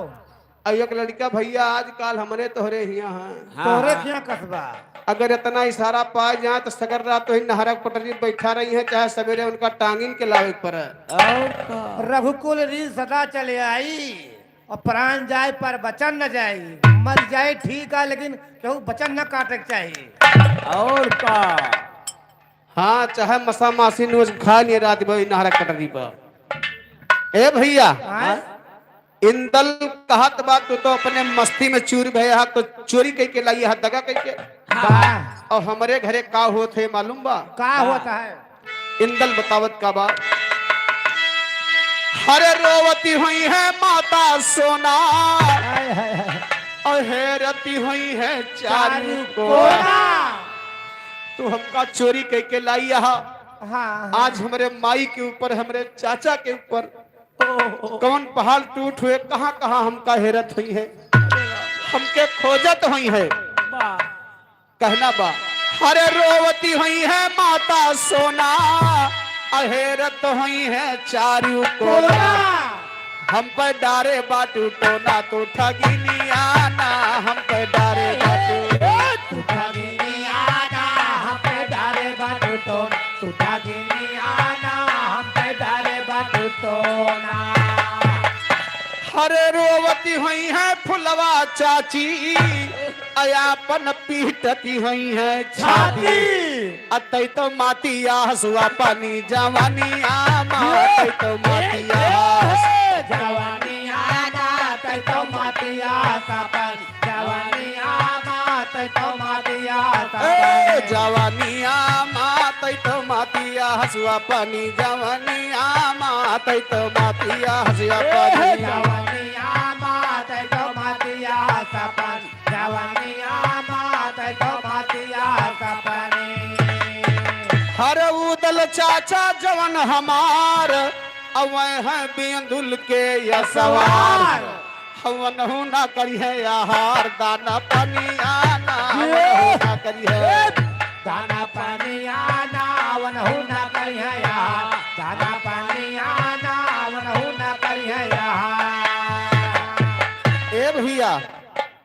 एक लड़का भैया आजकल हमरे तोहरे हिया हैं। तोरे क्या कसबा। अगर इतना इशारा पाए जाए तो सगर रात तो ही नहरक पटरी बैठा रही है, चाहे सवेरे उनका टांगिन के लावे पर। रघुकुल रील सदा चले आई, और प्राण जाए पर बचन न जाए। मर जाए ठीक है, लेकिन केहू बचन न काटे के चाहिए। और का हाँ चाहे मसा मासी नोज खा लिए रात भाई नहरक पटरी पर। ए भैया इंदल कहत बात तो अपने मस्ती में चूर भया तो चोरी कई के लाई हाथ दगा कई के। और हमारे घरे का होते मालूम बा का होता है। इंदल बतावत का बात। हरे रोवती हुई है माता सोना, और हैरती हुई है चारू कोना। तू हमका चोरी कई के लाई यहाँ। हाँ आज हमारे माई के ऊपर, हमारे चाचा के ऊपर कौन पहाड़ टूट हुए, कहाँ कहाँ हमका हैरत हुई है, हमके खोजत हुई है। कहना बा हरे रोवती हुई है माता सोना, अहेरत हुई है चारू कोना। हम पे डारे बाटू टोना तो ठगी नहीं आना, हम पे डारे बाटू तू ठगी आना हम पे डारे बाटू तो, तू ठगी आना हम पे डारे बाटू तो ना। हरे रोवती हुई है फुलवा चाची, अयापन पीटती हुई है छाती, अतई तो मातिया हसुआ पानी जवानी आमा, अतई तो मातिया जवानी आना तै तो मातिया सपन, जवानी आमा तै तो मातिया सपन, जवानी आमा तई तो मातिया हसुआ पानी, जवानी आमा तई तो मातिया हसुआ पानी, जवानी आमा तै तो मातिया सपन, जवानी आमा तै तो मातिया सपन। हर उदल चाचा जवन हमार, अवै है बेंदुल के या सवार, हवन हो ना करी है आहार, दाना पानी आना हवन हो ना करी है, दाना पानी आना वन हो ना करी है यार, दाना पानी आना वन हो ना करी है यार। ए भैया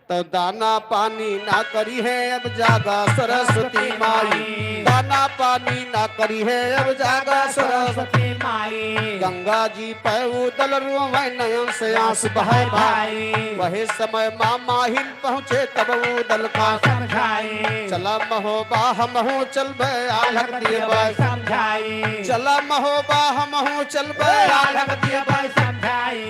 तो दाना पानी ना करी है अब जागा सरस्वती माई, दाना पानी ना करी है अब जागा सरस्वती माई, गंगा जी पे उदल रोवे नयन से आंस बहे भाई, वही समय माँ माहिल पहुँचे तब उदल का समझाई, चला महोबा हम हो चल बे आलक दिए बाई, समझाई, चला महोबा हम हो चल बे आलक दिए बाई, समझाई,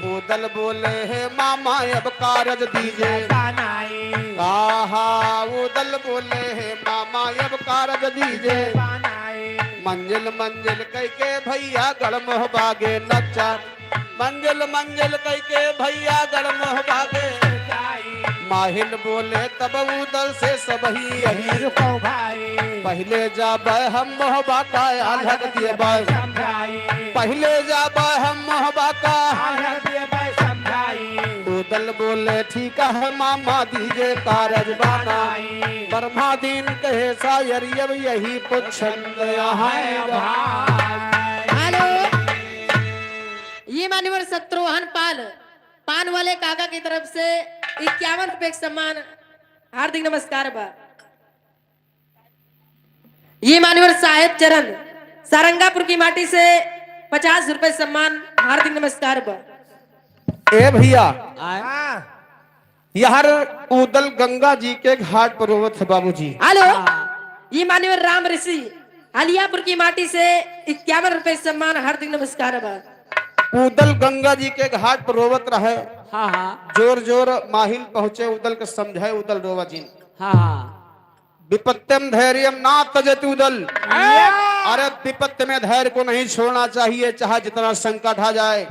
उदल बोले है मामा अब कारज दीजिए, बनाई, कहा उदल बोले है मामा अब कारज दीजिए, बनाई, मंजिल मंजिल कह के भैया गड़मोह बागे नचा, मंजिल मंजिल कह के भैया गड़मोह बागे, माहिल बोले तब उदल से सबही यही रुको भाई, पहले जाबे हम मोहबा का आलक दिए बाई, समझाई, पहले जाबे हम मोहबा का, आलक दिए बाई समझाई, उदल बोले ठीक है मामा दीजिए कारज बाना, ब्रह्मा दिन कहे शायर अब यही पुछंद है भाई। हेलो, ये मान्यवर शत्रुघ्न पाल पान वाले काका की तरफ से 51 रुपए सम्मान, हार्दिक नमस्कार बा। ये मान्यवर साहेब चरण सारंगापुर की माटी से 50 रुपए सम्मान, हार्दिक नमस्कार बा। ए भैया यार उदल गंगा जी के घाट पर रोवत है बाबूजी। हेलो, ये मान्यवर राम ऋषि अलियापुर की माटी से 51 रुपए सम्मान, हार्दिक नमस्कार बा। उदल गंगा जी के घाट पर रोवत रहे, हाँ हाँ जोर जोर माहिल पहुंचे उदल के समझाए उदल रोवा जी, हाँ हाँ विपत्यम धैर्यम ना तजत उदल, अरे विपत्ति में धैर्य को नहीं छोड़ना चाहिए, चाहे जितना संकट आ जाए,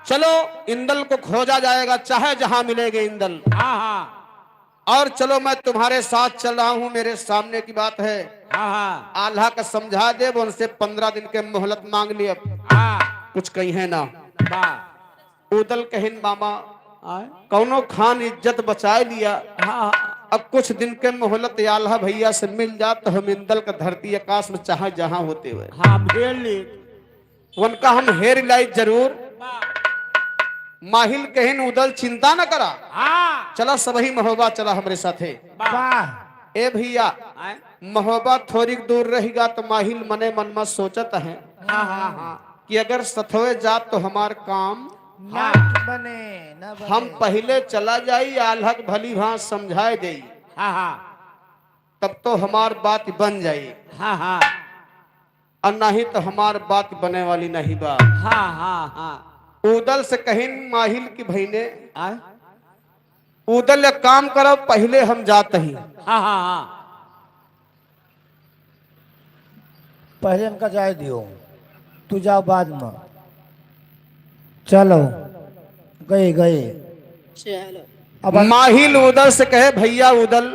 चलो इंदल को खोजा जाएगा चाहे जहां मिलेगे इंदल, और चलो मैं तुम्हारे साथ चल रहा हूं, मेरे सामने की बात है, आल्हा का समझा दे, वो उनसे 15 दिन के मोहलत मांग लिए, कुछ कही है ना। उदल कहिन मामा कौनो खान इज्जत बचाए लिया, अब कुछ दिन के मोहलत आल्हा भैया से मिल जा तो हम इंदल का धरती आकाश में चाहे जहां होते हुए उनका हम हेर लाई जरूर। माहिल कहिन उदल चिंता न करा, चला सबही महोबा चला हमरे साथे। ए भैया महोबा थोड़ी दूर रहेगा तो माहिल मने मन में सोचत है कि अगर सथवे जात तो हमार काम ना बने, ना बने। हम पहले चला जाई आल्हा के भली भांत समझाए दे, तब तो हमार बात बन जाई, और नहीं तो हमार बात बने वाली नहीं बा। उदल से कहिन माहिल की भईने उदल एक काम करो, पहले हम जाते ही, पहले इनका जाए दियो, तू जाओ बाद में, चलो गए गए। चलो अब माहिल उदल से कहे भैया उदल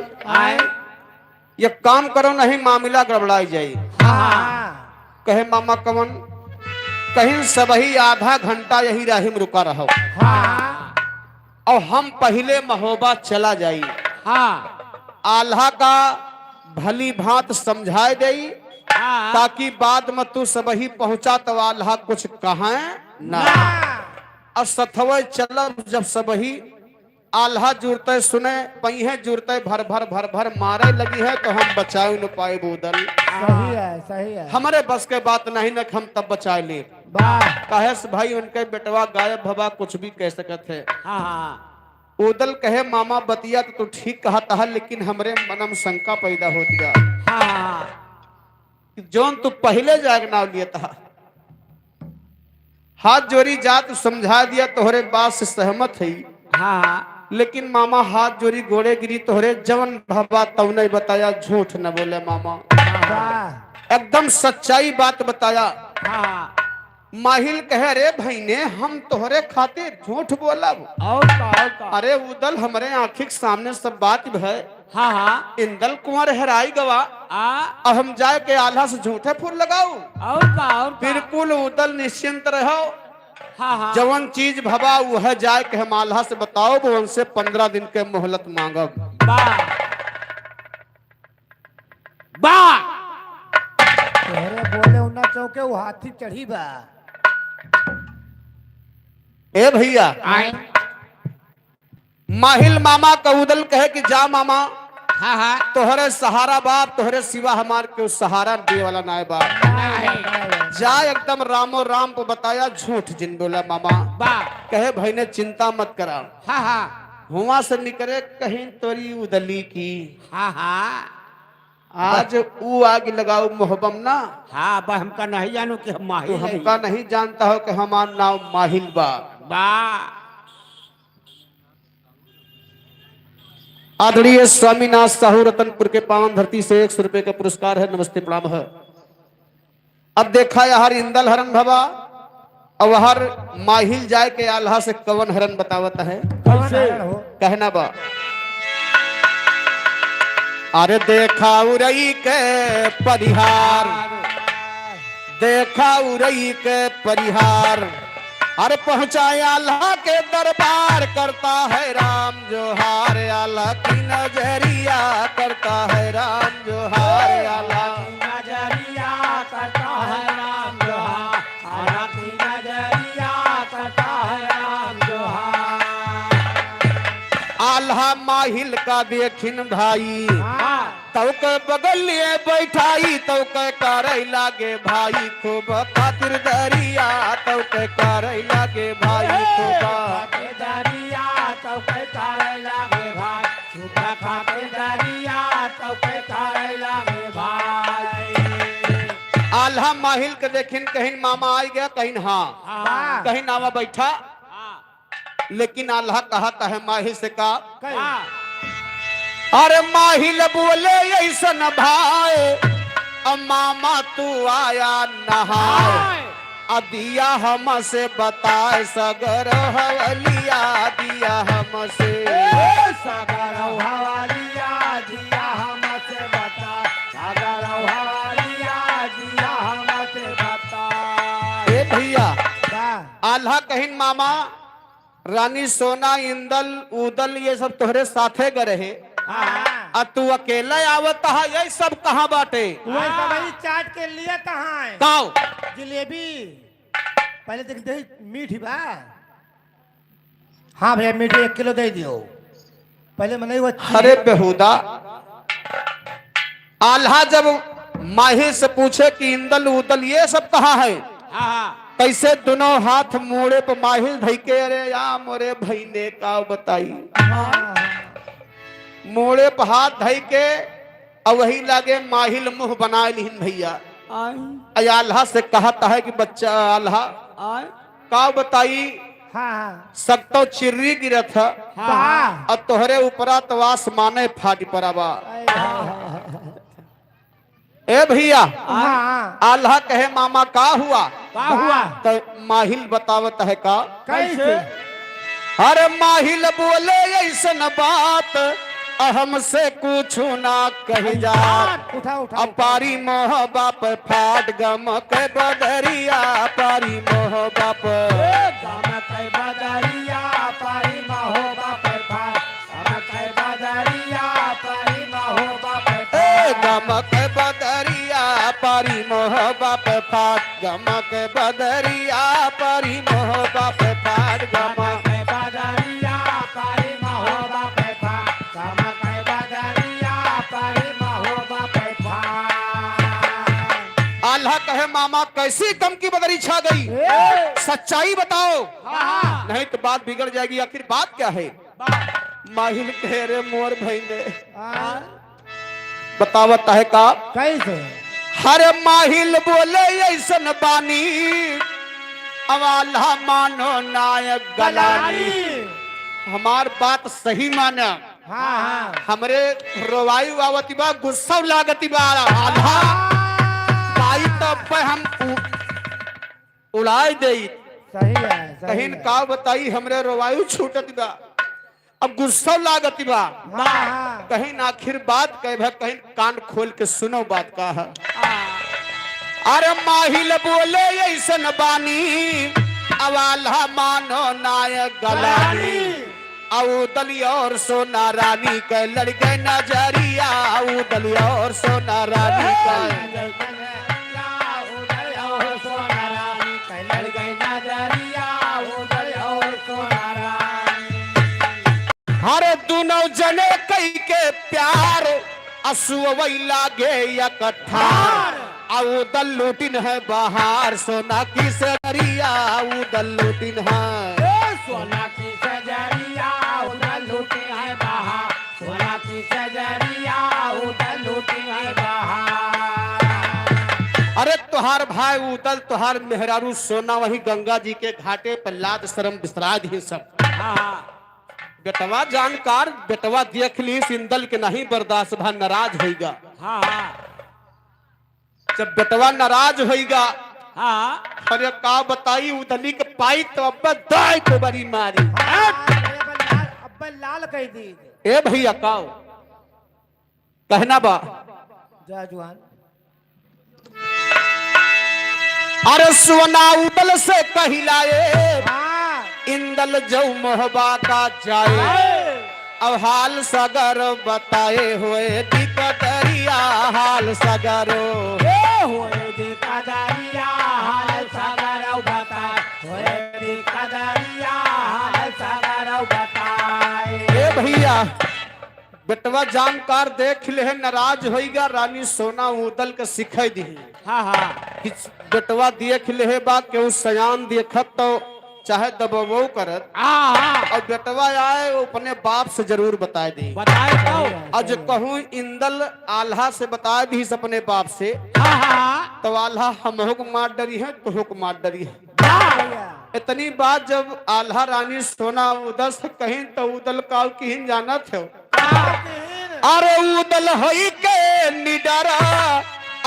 ये काम करो नहीं मामला गड़बड़ाई जाई। कहे मामा कवन, कहीं सबही आधा घंटा यही राही में रुका रहो, और हम पहले महोबा चला जाई, आल्हा का भली भांत समझाए दई, ताकि बाद में तू सबही पहुंचा तो आल्हा कुछ कहा ना, और सथवे चलब जब सबही आल्हा जुड़ते सुने पहिए जुड़ते भर भर भर भर मारे लगी है तो हम बचाए न पाए बूदल। सही है सही है। हमारे बस के बात नहीं न हम तब बचाए ले। वाह कहे से भाई उनके बेटवा गायब भवा कुछ भी कह सकत है। हाँ हाँ उदल कहे मामा बतिया तो तू ठीक कहा था लेकिन हमरे मनम शंका पैदा हो दिया हाँ हाँ। जोन तू पहले जागना लिए था हाथ जोड़ी जा तू समझा दिया तोहरे बात से सहमत है हाँ लेकिन मामा हाथ जोड़ी गोड़े गिरी तोहरे जवन भवा तब नहीं बताया झूठ न बोले मामा वाह एकदम सच्चाई बात बताया। हाँ माहिल कहे अरे भाईने हम तोहरे खातिर झूठ बोलब और का अरे उदल हमरे आंखी के सामने सब बात है। हाँ हाँ इंदल कुंवर हेराई गवा अब हम जाए के आल्हा से झूठे फूल लगाऊ और का बिल्कुल उदल निश्चिंत रहो। हाँ हाँ जवन चीज भवा वह जाए के हम आल्हा से बताओ वो उनसे 15 दिन के मोहलत मांगब। वाह वाह तोहरे बोले उन्ना चौके वो हाथी चढ़ी बा। ए भैया आए माहिल मामा का उदल कहे कि जा मामा हाँ हाँ तोहरे सहारा बाप तोहरे सिवा हमार के सहारा दिए वाला नाय बाप जा एकदम रामो राम को बताया झूठ जिन बोला मामा वाह कहे भाई ने चिंता मत करा हाँ हाँ हुआ से निकले कहीं तोरी उदली की हाँ हाँ आज ऊ आग लगाओ मोहबम ना हाँ बस हमका नहीं जानू कि हम तो माहिर हैं। हमका नहीं जानता हो कि हमार नाम माहिल बा। वाह आदरणीय स्वामीनाथ साहू रतनपुर के पावन धरती से 100 रुपए का पुरस्कार है। नमस्ते प्रणाम है। अब देखा यार इंदल हरन भवा और हर माहिल जाए के आल्हा से कवन हरन बतावता है कहना बा अरे देखा उरई के परिहार देखा उरई के परिहार अरे पहुंचाए आल्हा के दरबार करता है राम जोहार आल्हा की नजरिया करता है राम जोहार आल्हा नजरिया करता है राम जोहार आल्हा की नजरिया करता है राम जोहार। आल्हा माहिल का देखिन भाई हाँ तव के बगल लिए बैठाई तव के करे लागे भाई खूब खातिर दरिया तव के करे लागे भाई खूब खाते दरिया तो के तारे लागे भाई छुपा खाते दरिया तो के तारे लागे भाई। आल्हा माहिल के देखिन कहीं मामा आई गया कहीं हाँ हाँ कहीं नावा बैठा लेकिन आल्हा कहता है माहिल से का हाँ अरे माहिल बोले ऐसन भाई अब मामा तू आया नहाए अदिया हमसे बताए सगर हवलिया दिया हमसे सागर हवालिया दिया हमसे बता सागर हवालिया दिया हमसे बता। ए भैया आल्हा कहीं मामा रानी सोना इंदल उदल ये सब तोहरे साथे गए रहे हाँ तू अकेला आवत है ये सब कहाँ बाटे वही चाट के लिए कहाँ है गाँव जलेबी पहले देख दे मीठ बा। हाँ भैया मीठ 1 किलो दे दियो पहले मैंने वो अरे बेहुदा आल्हा जब माहिर से पूछे कि इंदल उदल ये सब कहाँ है हाँ कैसे दोनों हाथ मोड़े पे माहिर धई के अरे या मोरे भाई ने का बताई मोड़े पे हाथ धई के और वही लागे माहिल मुंह बनाए लिहिन भैया आल्हा से कहता है कि बच्चा आल्हा का बताई हाँ सब तो चिर्री गिरत है हाँ और तोहरे ऊपरा तो आसमाने फाटी पड़ाबा। ए भैया हाँ आल्हा कहे मामा का हुआ हुआ तो माहिल बतावत है का कैसे अरे माहिल बोले ऐसन बात हमसे कुछ ना कही जा उठा उठा अपारी मोह बाप फाट गम के बदरिया पारी मोह बाप गमक बदरिया पारी महो बाप भाई गमक बदरिया पारी महो बाप ए गम के बदरिया पारी परी मोहबा पे फाट गमक बदरिया परी मोहबा पे फाट गमक बदरिया परी महोबा पे फाट गमक बदरिया परी महोबा पे फाट। आल्हा कहे मामा कैसी गम की बदरी छा गई, सच्चाई बताओ नहीं तो बात बिगड़ जाएगी। आखिर बात क्या है? माहिल कह रे मोर भाई ने बतावता है का कैसे? हर माहिल बोले ऐसन बानी अवाला मानो नायक गलानी। हमार बात सही माना, हमरे रोवाई आवती बा गुस्सा लागती बा आल्हा भाई तब पे हम उड़ाई दे सही है कहीं का बताई हमरे रोवायु छूटत बा अब गुस्सा लागत बा कहीं ना आखिर बात कहे भाई कहीं कान खोल के सुनो बात का है। अरे माहिल बोले ऐसन बानी अवाला मानो नायक गलानी औदली और सोना रानी के लड़के नजरिया औदली और सोना रानी का हरे दोनों जने कई के प्यार असुवई लागे या कठार औदल लूटिन है बाहर सोना की सजरिया औदल लूटिन है सोना की सजरिया उधर लूटी है बाहर सोना की सजरिया उधर लूटी है बाहर। अरे तुहार भाई उदल तुहार मेहरारू सोना वही गंगा जी के घाटे पर लाद शरम बिसरा दी सब। बेटवा जानकार बेटवा देख ली इंदल के नहीं बर्दाश्त भा नाराज होगा। जब बेटवा नाराज होगा अरे का बताई उदली के पाई तो अब दाई को बड़ी मारी अब लाल कह दी ए भैया काओ कहना बा जा जुआन। अरे सोना उदल से कहिलाए इंदल जो मोहबा का जाए अब हाल सगर बताए हुए दिकदरिया हाल सगरो होए दिकदरिया हाल सगर बताए होए दिकदरिया हाल सगर बताए। ए भैया बेटवा जानकार देख ले नाराज होइगा रानी सोना उदल के सिखाई दी बेटवा देख ले बा के सयान देखत तो चाहे दबो करत और बेटवा आए अपने बाप से जरूर बताए दी और जो कहूँ इंदल आल्हा से बता दी अपने बाप से तो आल्हा हम को मार डरी है तो को मार डरी है। इतनी बात जब आल्हा रानी सोना उदल से कहीं तो उदल काल की जाना थे अरे उदल होई के निडरा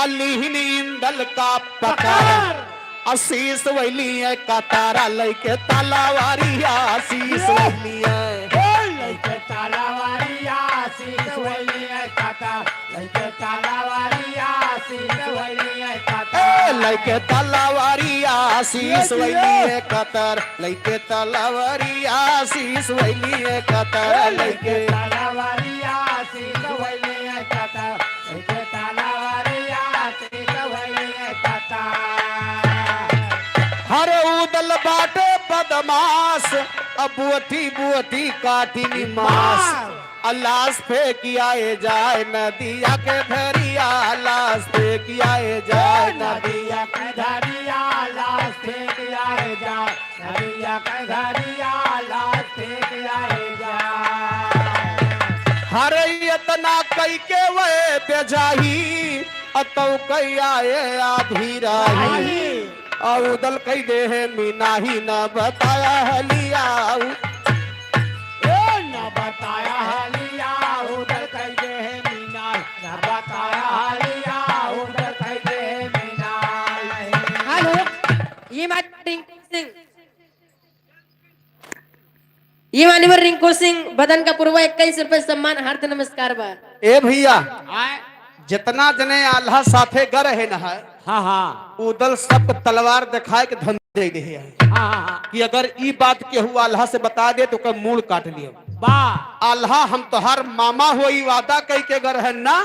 अलीहन इंदल का पकार आशीष वैली है कतारा लइके तालावारिया आशीष वैली है लइके तालावारिया आशीष वैली है कतार लइके तालावारिया आशीष वैली है कतार लइके तालावारिया आशीष वैली है कतार लइके तालावारिया आशीष वैली है कतार लइके तालावारिया आशीष वैली है कतार लइके तालावारिया आशीष वैली है कतार। हरे उदल बाटे बदमाश अब बुअठी बुअठी काटी निमास अल्लाह फेंक आए जाए नदिया के धरिया अल्लाह फेंक आए जाए नदिया के धरिया लाश फेंक आए जाए नदिया के धरिया लाश फेंक आए जाए। हरे इतना कई के वे बेजाही अतौ कई आए आधी राही उदल कई दे है मीना ही न बताया हलिया न बताया हलिया उधर कई दे है मीना न बताया हलिया उधर कई दे है मीना। हेलो ये रिंकू सिंह ये मान्यवर रिंकू सिंह बदन का पूर्व 21 रुपए सम्मान हार्दिक नमस्कार बा। ए भैया जितना जने आल्हा साथे गर है ना है उदल सब तलवार दिखाए के धन दे दे है कि अगर ई बात के हुआ आल्हा से बता दे तो का मूल काट लियो आल्हा हम तो हर मामा होई वादा कई के गर है ना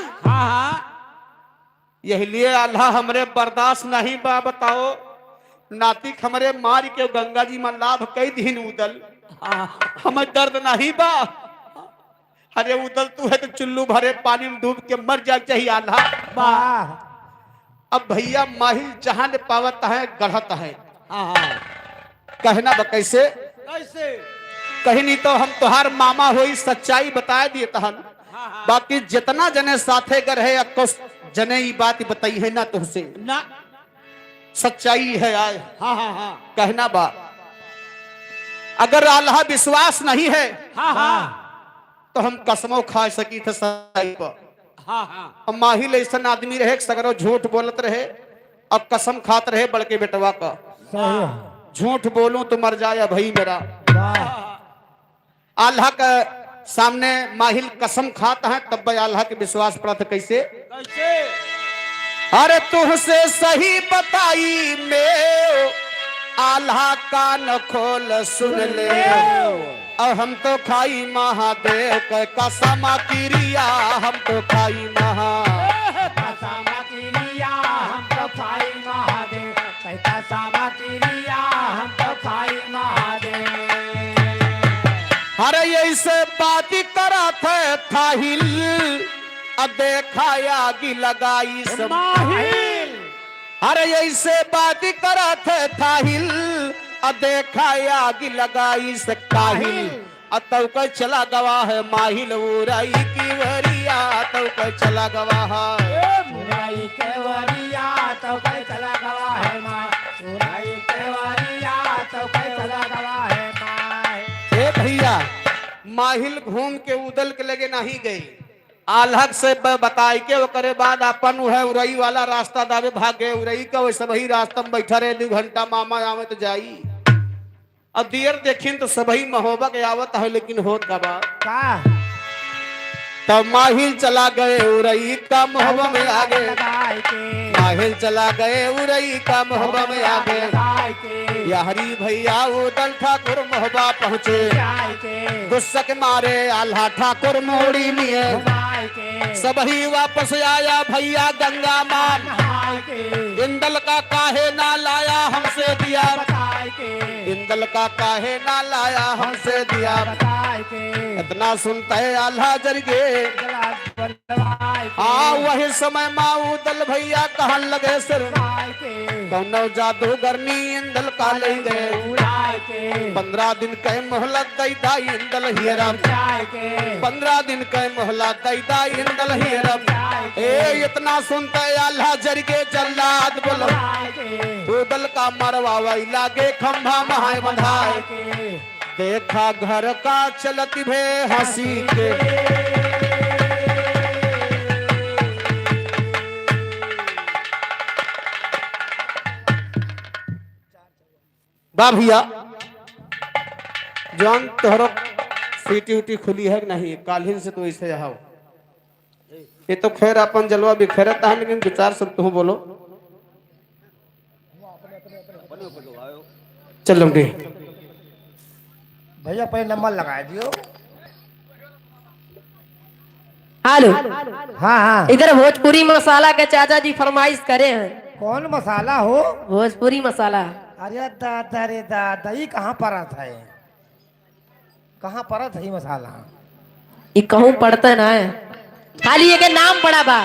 यही लिए अल्लाह हमरे बर्दाश्त नहीं बा बताओ नाती हमरे मार के गंगा जी में लाभ कई दिन उदल हमें दर्द नहीं बा। अरे उदल तू है तो चुल्लू भरे पानी में डूब के मर जा चाहिए अल्लाह। अब भैया माहिल जहां ने पावत है गढ़त है कहना बा कैसे कहीं नहीं तो हम तुहार मामा होई सच्चाई बता दिए तहन बाकी जितना जने साथे कर है अकुस जने ही बात बताई है ना तुझसे ना सच्चाई है आए कहना बा अगर अल्लाह विश्वास नहीं है तो हम कसमों खा सकी थे सच्चाई पर। माहिल ऐसा आदमी रहे सगरो झूठ बोलत रहे अब कसम खात रहे बड़के बेटवा का झूठ बोलूं तो मर जाए भाई मेरा। अल्लाह का सामने माहिल कसम खाता है तब अल्लाह के विश्वास प्राप्त कैसे अरे तुझसे सही बताई मैं आल्हा कान खोल सुन ले और हम तो खाई महादेव का कसम क्रिया हम तो खाई कसम क्रिया हम तो खाई महादेव कसम क्रिया हम तो खाई महादेव। अरे ऐसे बात करा था हिल अब देखा आगी लगाई माहिल अरे ऐसे बात करा था हिल अब देखा आगी लगाई से काहिल अब तो चला गवा है माहिल उराई की वरिया तो चला गवा है उराई के वरिया तो चला गवा है माँ उराई के वरिया तो चला गवा है माँ। भैया माहिल घूम के उदल के लगे नहीं गई आल्हक से बताई के करे बाद अपन है उरई वाला रास्ता दावे भागे उरई का वैसे वही रास्ता में बैठा रहे 2 घंटा मामा आवे तो जाई अब देर देखिन तो सबही महोबा के आवत है लेकिन होत का बात तब माहिल चला गए उरई का मोहब्बा में आगे माहिल चला गए उरई का मोहब्बा में आगे यारी भैया उदल ठाकुर मोहब्बा पहुँचे गुस्सा के मारे आल्हा ठाकुर मोड़ी लिए सबही वापस आया भैया गंगा मान इंदल का काहे ना लाया हमसे दिया इंदल का काहे ना लाया हमसे दिया इतना सुनता है आल्हा जरगे हाँ वही समय माऊदल भैया कहन लगे सिर कौनो जादूगरनी इंदल का ले गए 15 दिन के मोहलत दैदा इंदल हीरम 15 दिन के मोहलत दैदा इंदल हीरम ए इतना सुनते अल्लाह जरगे जल्लाद बोलो उदल का मरवा वही लागे खंभा महाय बंधाए देखा घर का चलती भे हंसी के बा भैया जान तोहरो सीटी उटी खुली है कि नहीं कालीन से तो ऐसे आओ ये तो खैर अपन जलवा बिखेरता है लेकिन 2-4 शब्द तुम बोलो चलो भैया पहले नंबर लगा दियो। हेलो हाँ हाँ इधर भोजपुरी मसाला के चाचा जी फरमाइश करे हैं। कौन मसाला हो? भोजपुरी मसाला। अरे दादा रे दादा ये कहाँ पड़ा था ये कहाँ पड़ा था ये मसाला? ये कहूँ पड़ता ना है खाली एक नाम पड़ा बा।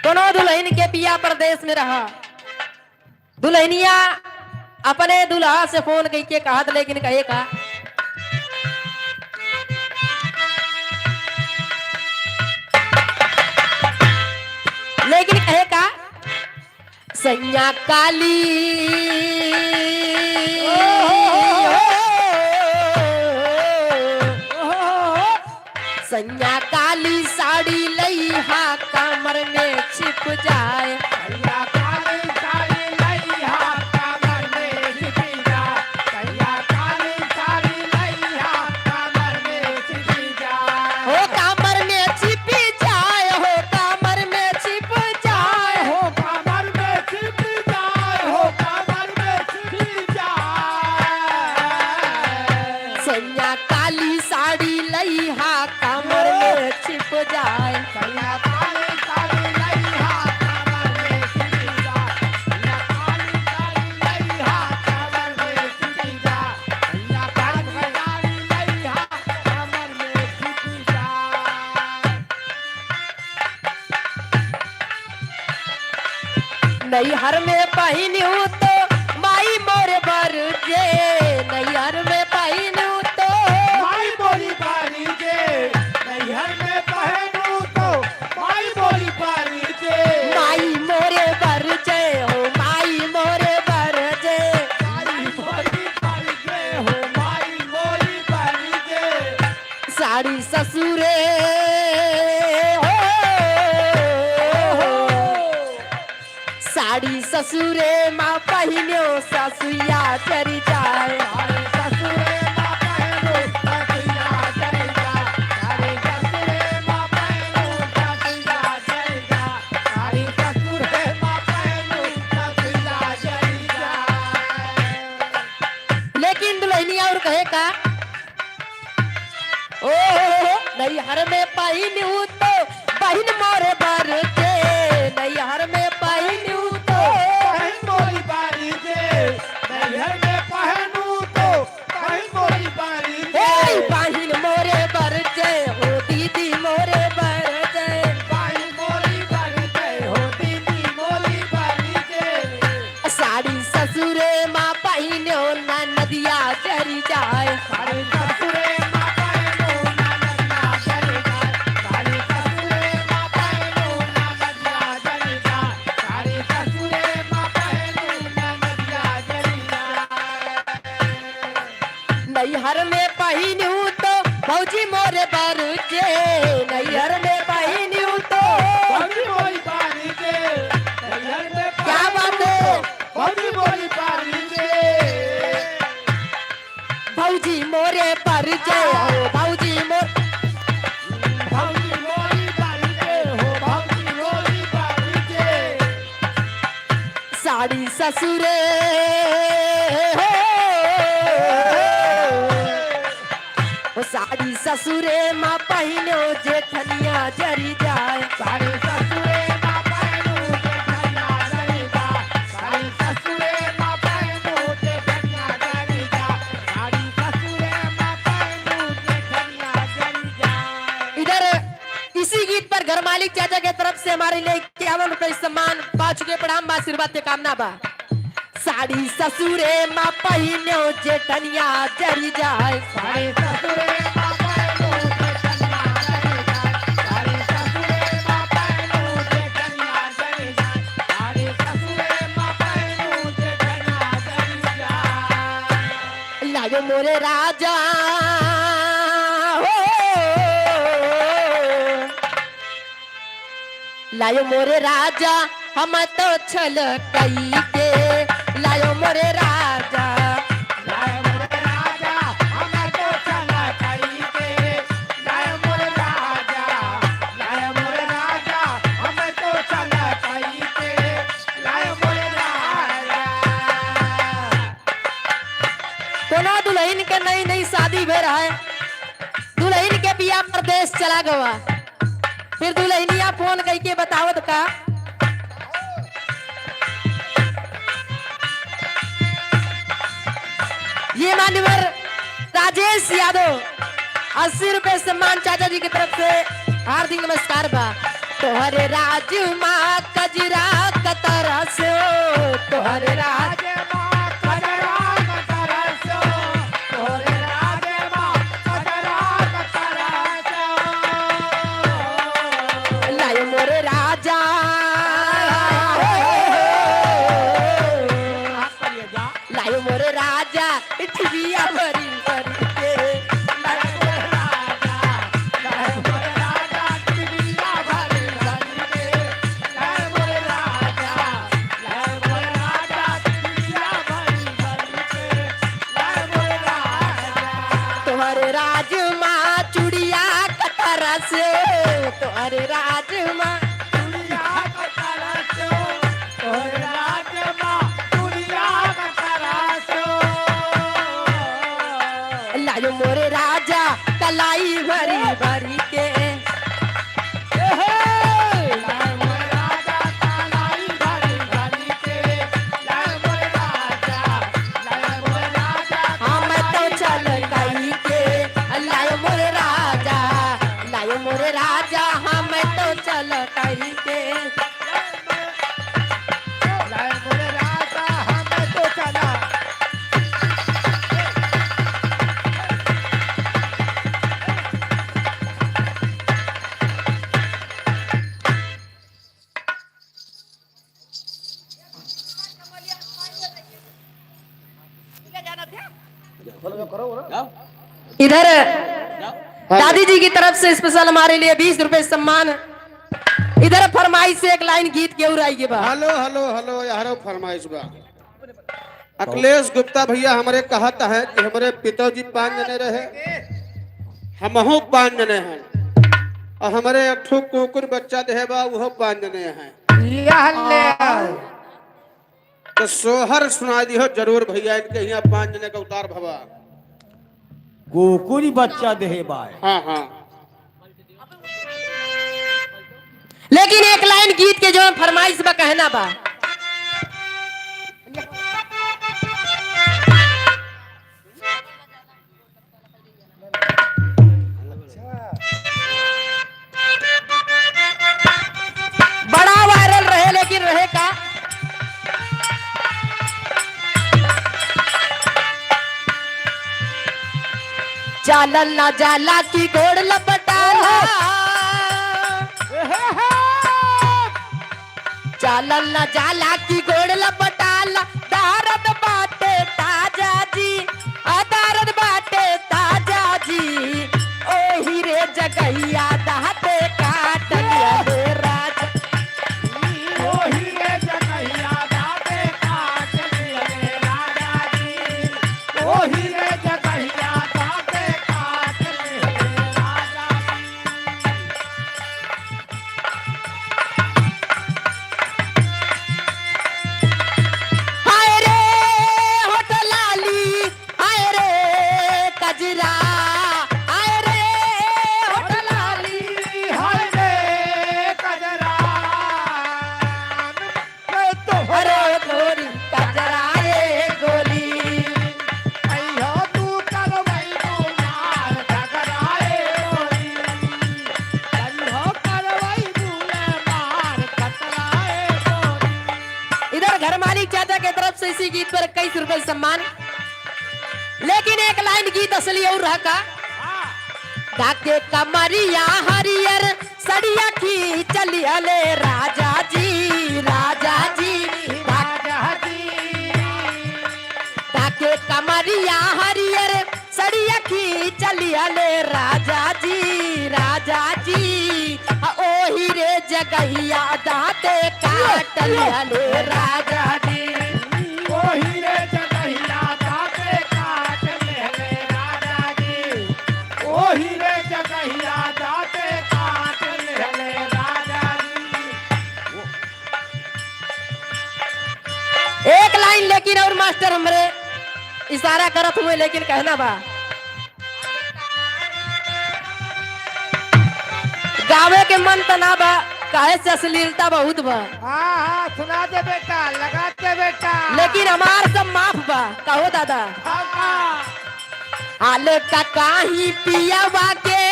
दोनों दुल्हन के पिया प्रदेश में रहा। दुल्हनिया अपने दुल्हा से फोन करके कहा था लेकिन कहे का लेकिन कहे का सैया काली सैया काली साड़ी लई हा कमर में छिप जाए सैया काली साड़ी लई हा कमर में छिप जाए सैया काली साड़ी लई हा कमर में नैहर में पहिनू तो माई मोर बर जे, नैहर में पहिनू तो माई बोली बारी जे, नैहर में पहनू तो माई बोली बारी जे, माई मोरे बर जे हो माई मोरे बर जे, माई बोली बारी जे हो माई बोली बारी जे, साड़ी ससुरे साड़ी ससुरे माँ पहिन्यो ससुया चरी जाए, सारे ससुरे माँ पहनू ससुया चली जा, सारे ससुरे माँ पहनू ससुया चली जा, सारे ससुरे माँ पहनू ससुया चली जा। लेकिन दुल्हनिया और कहे का ओ नैहर में पहिनू तो बहिन मोरे बर जे, नैहर में पहिनू तो बहन बोली बारी जे, नैहर में पहनू तो बहन बोली बारी जे, बहिन मोरे बर जे हो दीदी मोरे बर जे, बहन बोली बारी जे हो दीदी बोली बारी जे, साड़ी ससुरे माँ पहिन्यो ना नदिया चरी जाए, सारे ससुरे माँ पहनू ना नदिया चली जा, सारे ससुरे माँ पहनू ना नदिया चली जा, सारे ससुरे माँ पहनू ना नदिया चली जा। नैहर में पहिनू तो भौजी मोरे बर जे, नैहर में पहिनू तो बड़ी बोली बारी जे, नैहर में क्या बात है बड़ी बोली बारी जे, भौजी मोरे पर जे हो भौजी मोर भौजी बोली बारी जे हो भौजी बोली बारी जे, साड़ी ससुरे हो साड़ी ससुरे माँ पहिनो जेठनिया जरी जाए, सारे ससुरे माँ पहनू जेठनिया चली जा, सारे ससुरे माँ पहनू जेठनिया चली जा, सारे ससुरे माँ पहनू जेठनिया चली जा। इधर इसी गीत पर घर मालिक चाचा के तरफ से हमारे लिए 51 रुपए सम्मान पा चुके, प्रणाम बा आशीर्वाद के कामना बा। साड़ी ससुरे माँ पहिनो जेठनिया जरी जाए, सारे ससुरे माँ पहनू जेठनिया चली जा, सारे ससुरे माँ पहनू जेठनिया चली जा, सारे ससुरे माँ पहनू जेठनिया चली जा। लायो मोरे राजा हो लायो मोरे राजा हम तो छल कई के, लायो मोरे राजा लाए मोरे राजा हमें तो चला कई के, लाए मोरे राजा, लाए मोरे राजा हमें तो चला कई के, लाए मोरे राजा। कोनो दुल्हन के नई नई शादी भे रहा है, दुल्हन के बिया प्रदेश चला गवा, फिर दुल्हनिया फोन कई के बतावत का ये मान्यवर राजेश यादव 80 रुपए सम्मान चाचा जी की तरफ से हार्दिक नमस्कार बा। तोहरे राज माँ कजरा कतरा से तोहरे राज राजे माँ कजरा कतरा सो, तोरे राजे माँ कजरा कतरा सो। लायो मोरे राजा लायो मोरे राजा टिबिया भरी भरी के, लाए मोरे राजा, लाए मोरे राजा टिबिया भरी भरी के, लाए मोरे राजा, लाए मोरे राजा टिबिया भरी भरी के, लाए मोरे राजा। तुम्हारे राज माँ चुड़िया कतरा से तुम्हारे राज माँ दुनिया का तरासो, तोरे राजे माँ दुनिया का तरासो। लायो मोरे राजा कलाई भरी भरी के, लाए मोरे राजा कालाई भरी भरी के, लाए मोरे राजा, लाए मोरे राजा हम तो चल गई के, लायो मोरे राजा लायो मोरे राजा हम तो चल गई के, इधर दादी जी की तरफ से स्पेशल हमारे लिए 20 रुपए सम्मान। इधर फरमाइश से एक लाइन गीत के उड़ाई के बाद हेलो हेलो हेलो यारो फरमाइश बा अखिलेश गुप्ता भैया हमारे कहत है कि हमारे पिताजी 5 जने रहे, हमहू 5 जने हैं और हमारे अठू कुकुर बच्चा देहे बा वो 5 जने हैं। तो सोहर सुना दियो जरूर भैया इनके यहाँ 5 जने का उतार भवा। कुकुरी बच्चा देहे बाय। हाँ हाँ लेकिन एक लाइन गीत के जो फरमाइश बा कहना बा। बड़ा वायरल रहे लेकिन रहे का चालल ना जाला की घोड़ लपटाला, चालल ना जाला की घोड़ लपटाला, दारद बाटे ताजा जी, अदारद बाटे ताजा जी, ओ हीरे जगहिया दाते काट लिया रे राजा, ओ हीरे जगहिया दाते काट लिया रे राजा जी, ओ हीरे जगहिया दाते काट लिया रे राजा जी। हाय रे होठ लाली, हाय रे कजरा, हाय रे होठ लाली, हाय रे कजरा मैं तो अरे गोरी कजरा रे गोली, अयो तू करवई तू मार ठकराए गोरी, अयो करवई तू मार ठकराए गोरी। इधर घर मालिक चाचा के तरफ से इसी गीत पर 21 रुपए सम्मान। लेकिन एक लाइन गीत असली और रहा का डाके कमरिया हरियर सड़िया की चलिया ले राजा जी, राजा जी, राजा जी डाके कमरिया हरियर सड़िया की चलिया ले राजा जी, राजा जी, ओ हीरे जगहिया दाते काट लिया ले राजा जी। ओ हीरे जगहिया दाते काट ले राजा जी, ओ हीरे जगहिया दाते काट ले राजा जी। एक लाइन लेकिन और मास्टर हमरे इशारा करत हुए लेकिन कहना बा गावे के मन तना बा काहे से अश्लीलता बहुत बा, हाँ हाँ सुना दे बेटा लगा दे बेटा। लेकिन हमार सब माफ बा कहो दादा। हाल का काही पियावा के,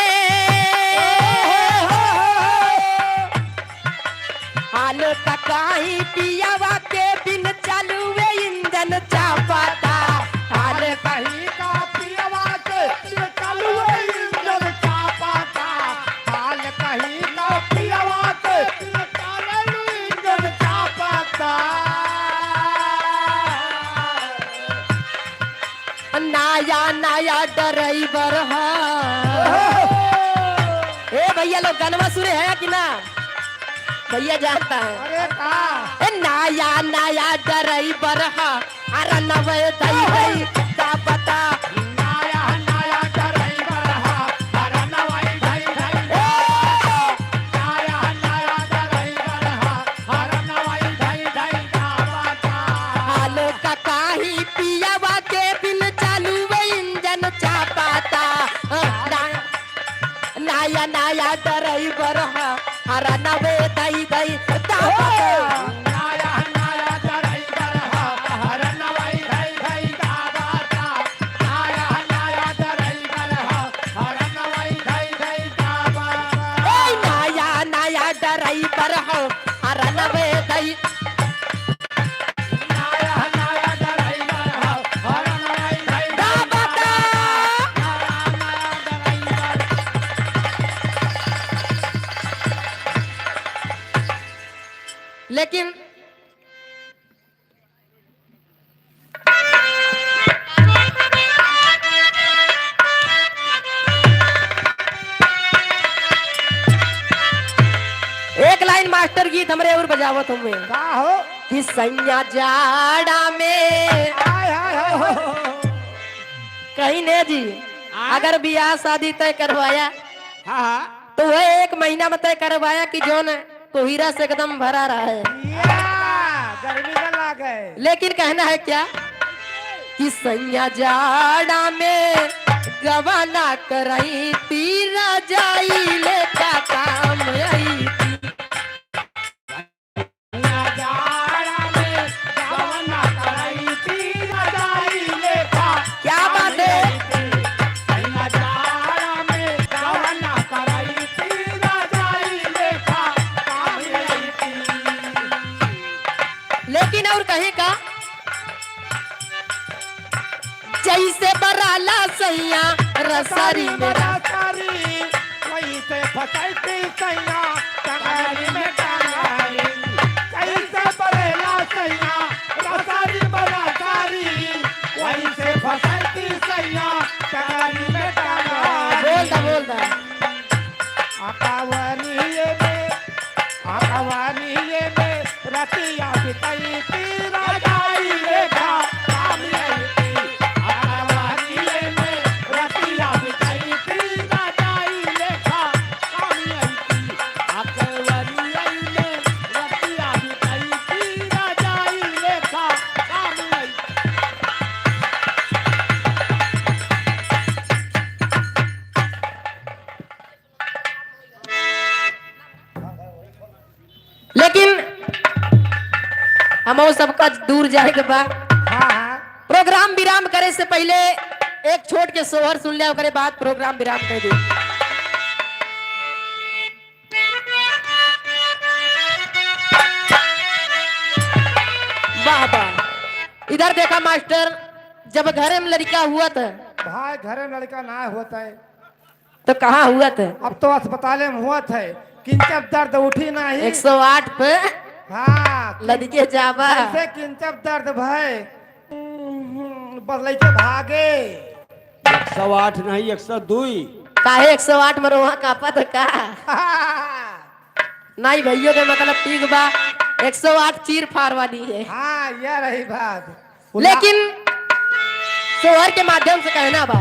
हाल का काही पियावा के बिन चालू वे इंजन चापाता, हाल कहीं का पियवा के चालू इंजन चापाता, हाल कहीं का पियवा के चालू इंजन चापाता। नया नया ड्राइवर है। ए भैया लोग गनवा सुने हैं कि ना? भैया जानता है। अरे का ए नया नया ड्राइवर है, अरे नवे दई दई दा पता, नया नया ड्राइवर हा हर नवाई ढई ढई, नया नया ड्राइवर हा हर नवाई ढई ढई का बाता। हाल का काही पियावा के बिन चालू वे इंजन चापाता, नया नया ड्राइवर है, अरे नवे दई दई दा पता। नया नया ड्राइवर हा हर नवाई ढई ढई का बाता, नया नया ड्राइवर हा हर नवाई ढई ढई का बाता। ए नया नया ड्राइवर हो, अरे नवे दई नया नया ड्राइवर हा हर नवाई ढई दा ढई का पता। लेकिन हमरे और बजावत हूँ मैं का हो कि सैया जाड़ा में हाय हाय हाय कहीं ने जी अगर ब्याह शादी तय करवाया हाँ हाँ तो वह 1 महीना में तय करवाया कि जो न कोहिरा से एकदम भरा रहा है। गर्मी में लाग गए लेकिन कहना है क्या कि सैया जाड़ा में गवाना कराई तीरा जाई लेका काम आई थी। क्या बात है लेकिन और कहे का जैसे बराला सैया रसारी मेरा कैसे फसैती सैया टंगारी में टंगारी कैसे बरेला सैया रसारी बरासारी कैसे फसैती सैया टंगारी में टंगारी बोल दा आकावानिये में रतिया बिताई तीरा जाई लेखा काम आई आकावानिये में रतिया बिताई तीरा जाई लेखा काम आई आकावानिये में रतिया बिताई तीरा जाई लेखा काम आई लेकिन हम सबका दूर जाए के बाद हाँ हाँ प्रोग्राम विराम करे से पहले एक छोट के सोहर सुन लिया करे बाद प्रोग्राम विराम कर दे। वाह वाह इधर देखा मास्टर जब घर में लड़का हुआ था भाई घरे लड़का ना होता है तो कहाँ हुआ था अब तो अस्पताल में हुआ था किंचप दर्द उठी नहीं 108 पे हाँ लड़के जावा ऐसे किंचप दर्द भाई बदले के भागे 108 नहीं 102 काहे 108 में रोहा कापा था का नहीं भैया के मतलब ठीक बा 108 चीर फाड़ वाली है हाँ यह रही बात लेकिन सोहर के माध्यम से कहना बा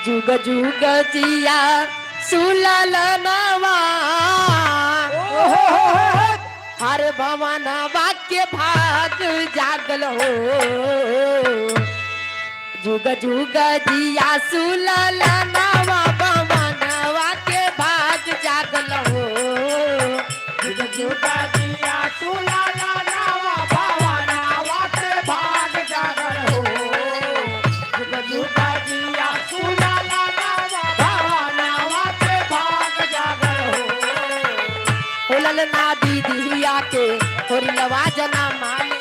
जुग जुग जिया सुलल नवा हर भवनवा के भाग जागल हो जुग जुग जिया सुलल नवा भवनवा के भाग जागल हो जुग जुग जिया सुलल नवा भवनवा के भाग जागल हो जुग जुग जिया सुलल नवा भवनवा के भाग जागल हो होलल ना दीदिया के होरिलवा जना माले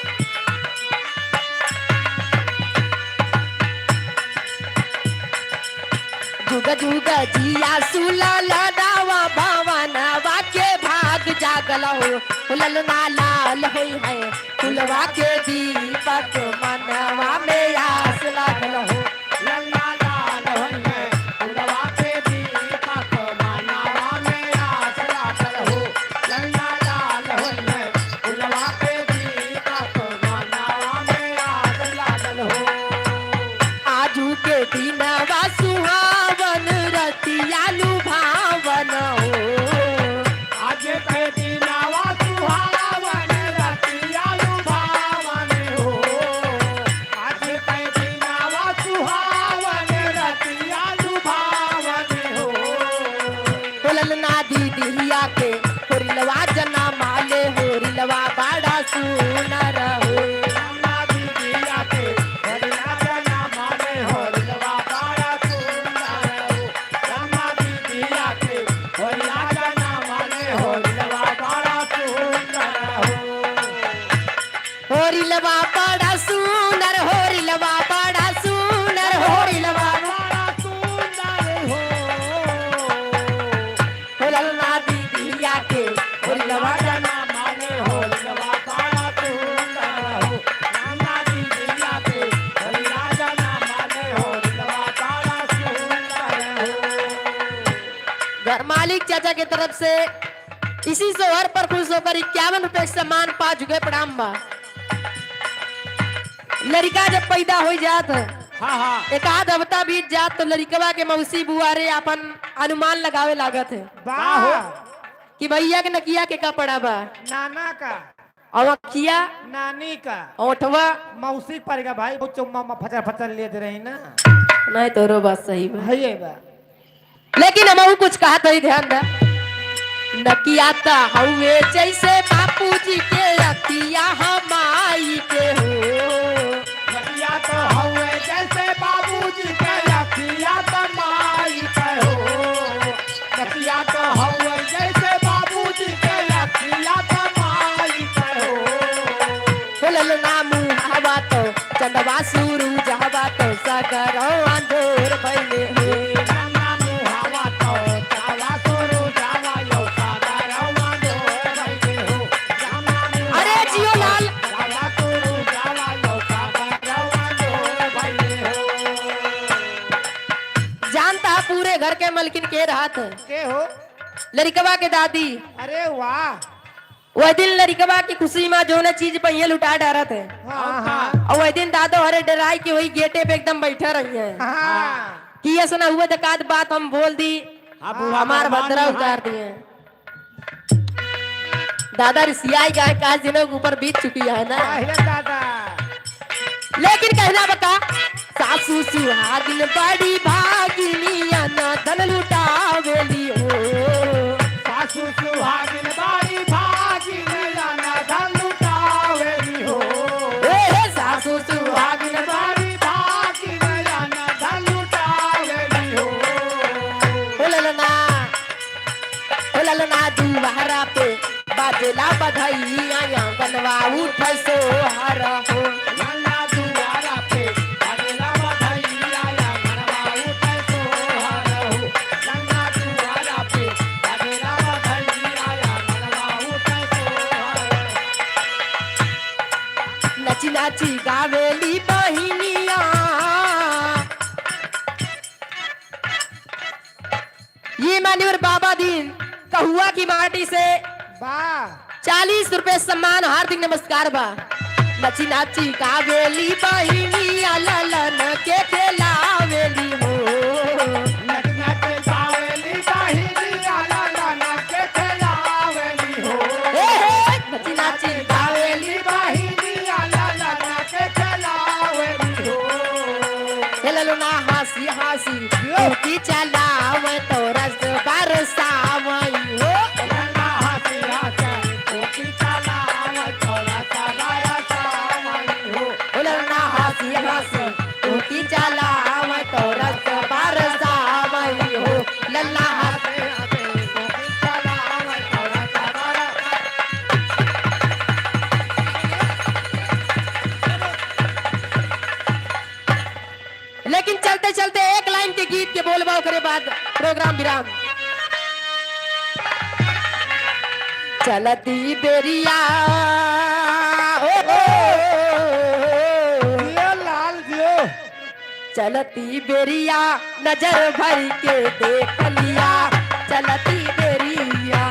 जुग जुग जिया सुलल दावा भवनवा के भाग जागल हो होलल ना लाल होई है फुलवा के दीपक मनवा में आस लागल हो लल्ला लाल होई है फुलवा के दीपक मनवा में आस लागल हो लल्ला लाल होई है फुलवा के दीपक मनवा में आस लागल हो आजू के दिनवा सुहावन रतिया लुभावन हो आज के दिनवा सुहावन रतिया लुभावन हो आज के दिनवा सुहावन रतिया लुभावन हो होलल ना दीदिया के होरिलवा जना माले होरिलवा बड़ा सुनर हो लल्ला दीदिया के हरिया जना माने हो लल्ला बड़ा सुंदर हो लल्ला दीदिया के हरिया जना माने हो लल्ला बड़ा सुंदर हो होरिलवा बड़ा सुनर होरिलवा बड़ा सुनर होरिलवा बड़ा सुंदर हो होलल ना दीदिया के होरिलवा जना माने हो लल्ला बड़ा सुंदर हो लल्ला दीदिया के हरिया जना माने हो लल्ला बड़ा सुंदर हो मालिक चाचा की तरफ से इसी सोहर पर खुश होकर 51 रुपए सम्मान पा चुके। प्रणाम बा। लड़का जब पैदा हो जात एक आध हफ्ता बीत जात तो लड़कवा के मौसी बुआरे अपन अनुमान लगावे लागत है कि भैया के नकिया के का पड़ा बा, नाना का और अखिया नानी का ओठवा मौसी पड़ेगा भाई, वो चुम्मा फचर फचर ले दे रही ना। नहीं तोरो बात सही बा, है ये बा। लेकिन हम कुछ कहा तो ही ध्यान दा। नकिया ता हवे जैसे बापूजी के अखिया हमाई के हो। नकिया तो हवे जैसे बाबूजी के अखिया तो माई के हो। नकिया तो हवे जैसे बाबूजी के अखिया तो माई के हो। ललना मुहावा तो चंदवा सुरू जहवा तो सगरो अंधोर भइले हो। पूरे घर के मलकिन के राहत है के हो? लड़कवा के दादी। अरे वाह, वह दिन लड़कवा की खुशी में जो न चीज पहिए लुटा डारा थे। और वह दिन दादो हरे डराई की वही गेटे पे एकदम बैठा रही है कि ऐसा ना हुआ दकात बात हम बोल दी, हमार भद्रा उतार दिए। दादा रिसियाई गाय का दिनों के ऊपर बीत चुकी है ना दादा। लेकिन कहना बका सासू सुहागिन बड़ी भागिनिया न धन लुटावेली हो। सासू सुहागिन बड़ी भागिनिया न धन लुटावेली हो। सासू सुहागिन बड़ी भागिनिया न धन लुटावेली हो। ललना दुआरा पे बाजेला बधाइया बनवा उठ सोहर हो। नची नाची गावेली बहिनिया ये मान्यवर बाबा दीन कहुआ की माटी से 40 रुपए सम्मान हार्दिक नमस्कार बा। नची नाची गावेली बहिनिया ललन के खेलावेली हो। नची नाची गावेली बहिनिया ललन के खेलावेली हो। नची नाची गावेली बहिनिया ललन के खेलावेली हो। ललना हंसी हंसी की चलाव तो रस बरसावई हो। ललना हंसी हंसी की चलाव तो रस बरसावई हो। ललना हंसी हंसी की चलाव तो रस बरसावई हो। ललना हंसी हंसी की चलाव तो रस लेकिन चलते चलते एक लाइन के गीत के बोलबाव करे बाद प्रोग्राम विराम। चलती बेरिया लाल जियो। चलती बेरिया नजर भर के देख लिया। चलती बेरिया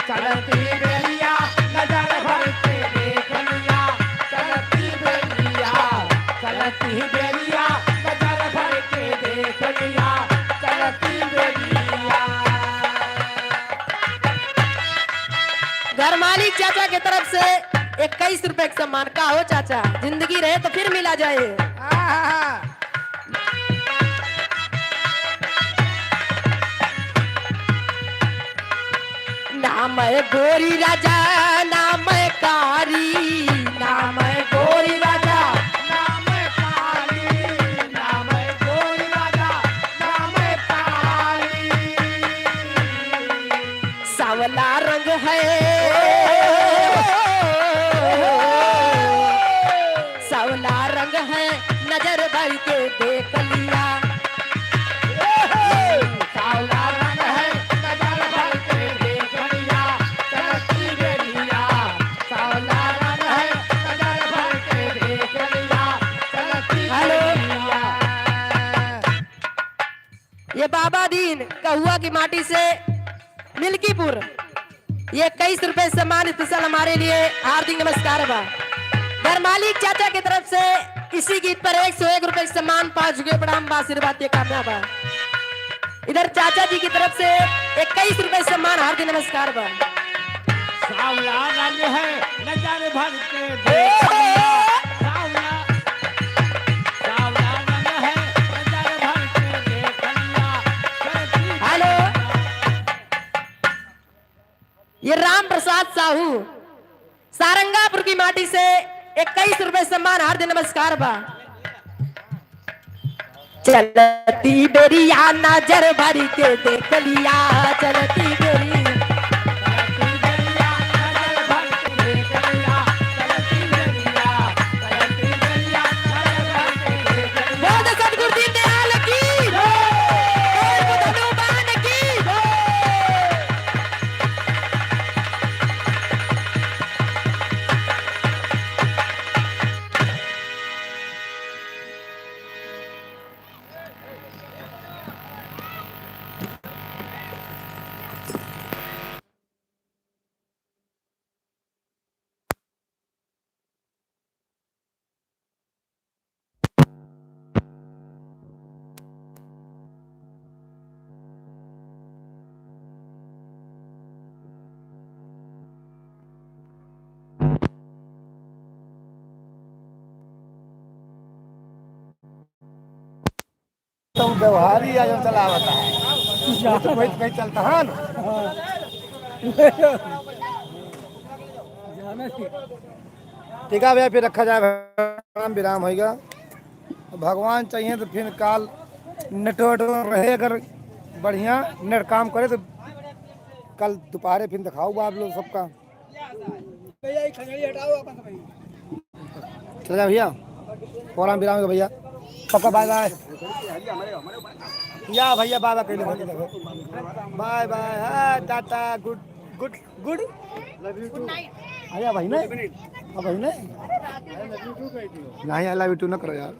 चलती बेरिया नजर भर के देख लिया। चलती बेरिया चलती बेरिया नजर भर के देख लिया। चलती बेरिया। घर मालिक चाचा की तरफ से 21 रुपए का सम्मान का हो चाचा, जिंदगी रहे तो फिर मिला जाए। नाम है गोरी राजा नाम है कारी, नाम है गोरी राजा नाम काली नाम गोरी राजा नाम काली। सावला रंग है सावला रंग है नजर भर के देख लिया। सावला रंग है नजर भर के देख लिया। चलती बेरिया सावला रंग है नजर भर के देख लिया। चलती बेरिया। ये बाबा दीन कहुआ की माटी से मिल्कीपुर, ये 21 रुपए सम्मान स्पेशल हमारे लिए हार्दिक नमस्कार बा। घर मालिक चाचा की तरफ से इसी गीत पर 101 रुपए सम्मान 5 रुपए प्रणाम बा आशीर्वाद के कामयाब बा। इधर चाचा जी की तरफ से 21 रुपए सम्मान हार्दिक नमस्कार बा। सावला रंग है नजर भर के देख लिया, सावला रंग है नजर भर के देख लिया। हेलो, ये राम प्रसाद साहू सारंगापुर की माटी से 21 रुपए सम्मान हार्दिक नमस्कार बा। चलती बेरिया नजर भर के देख लिया, चलती बेरिया तो व्यवहार ही आज चला बता है तो वही कहीं चलता है ना। ठीक है भैया, फिर रखा जाए, विराम होगा। भगवान चाहिए तो फिर काल नेटवर्क रहे, अगर बढ़िया नेट काम करे तो कल दोपहर फिर दिखाओ आप लोग सबका। चल भैया, प्रोग्राम विराम होगा भैया, सबका बाय बाय। या भैया bye bye, bye bye, tata, good good good love you too. आया भाई ने, भाई ने नहीं, आई लव यू टू ना करो यार।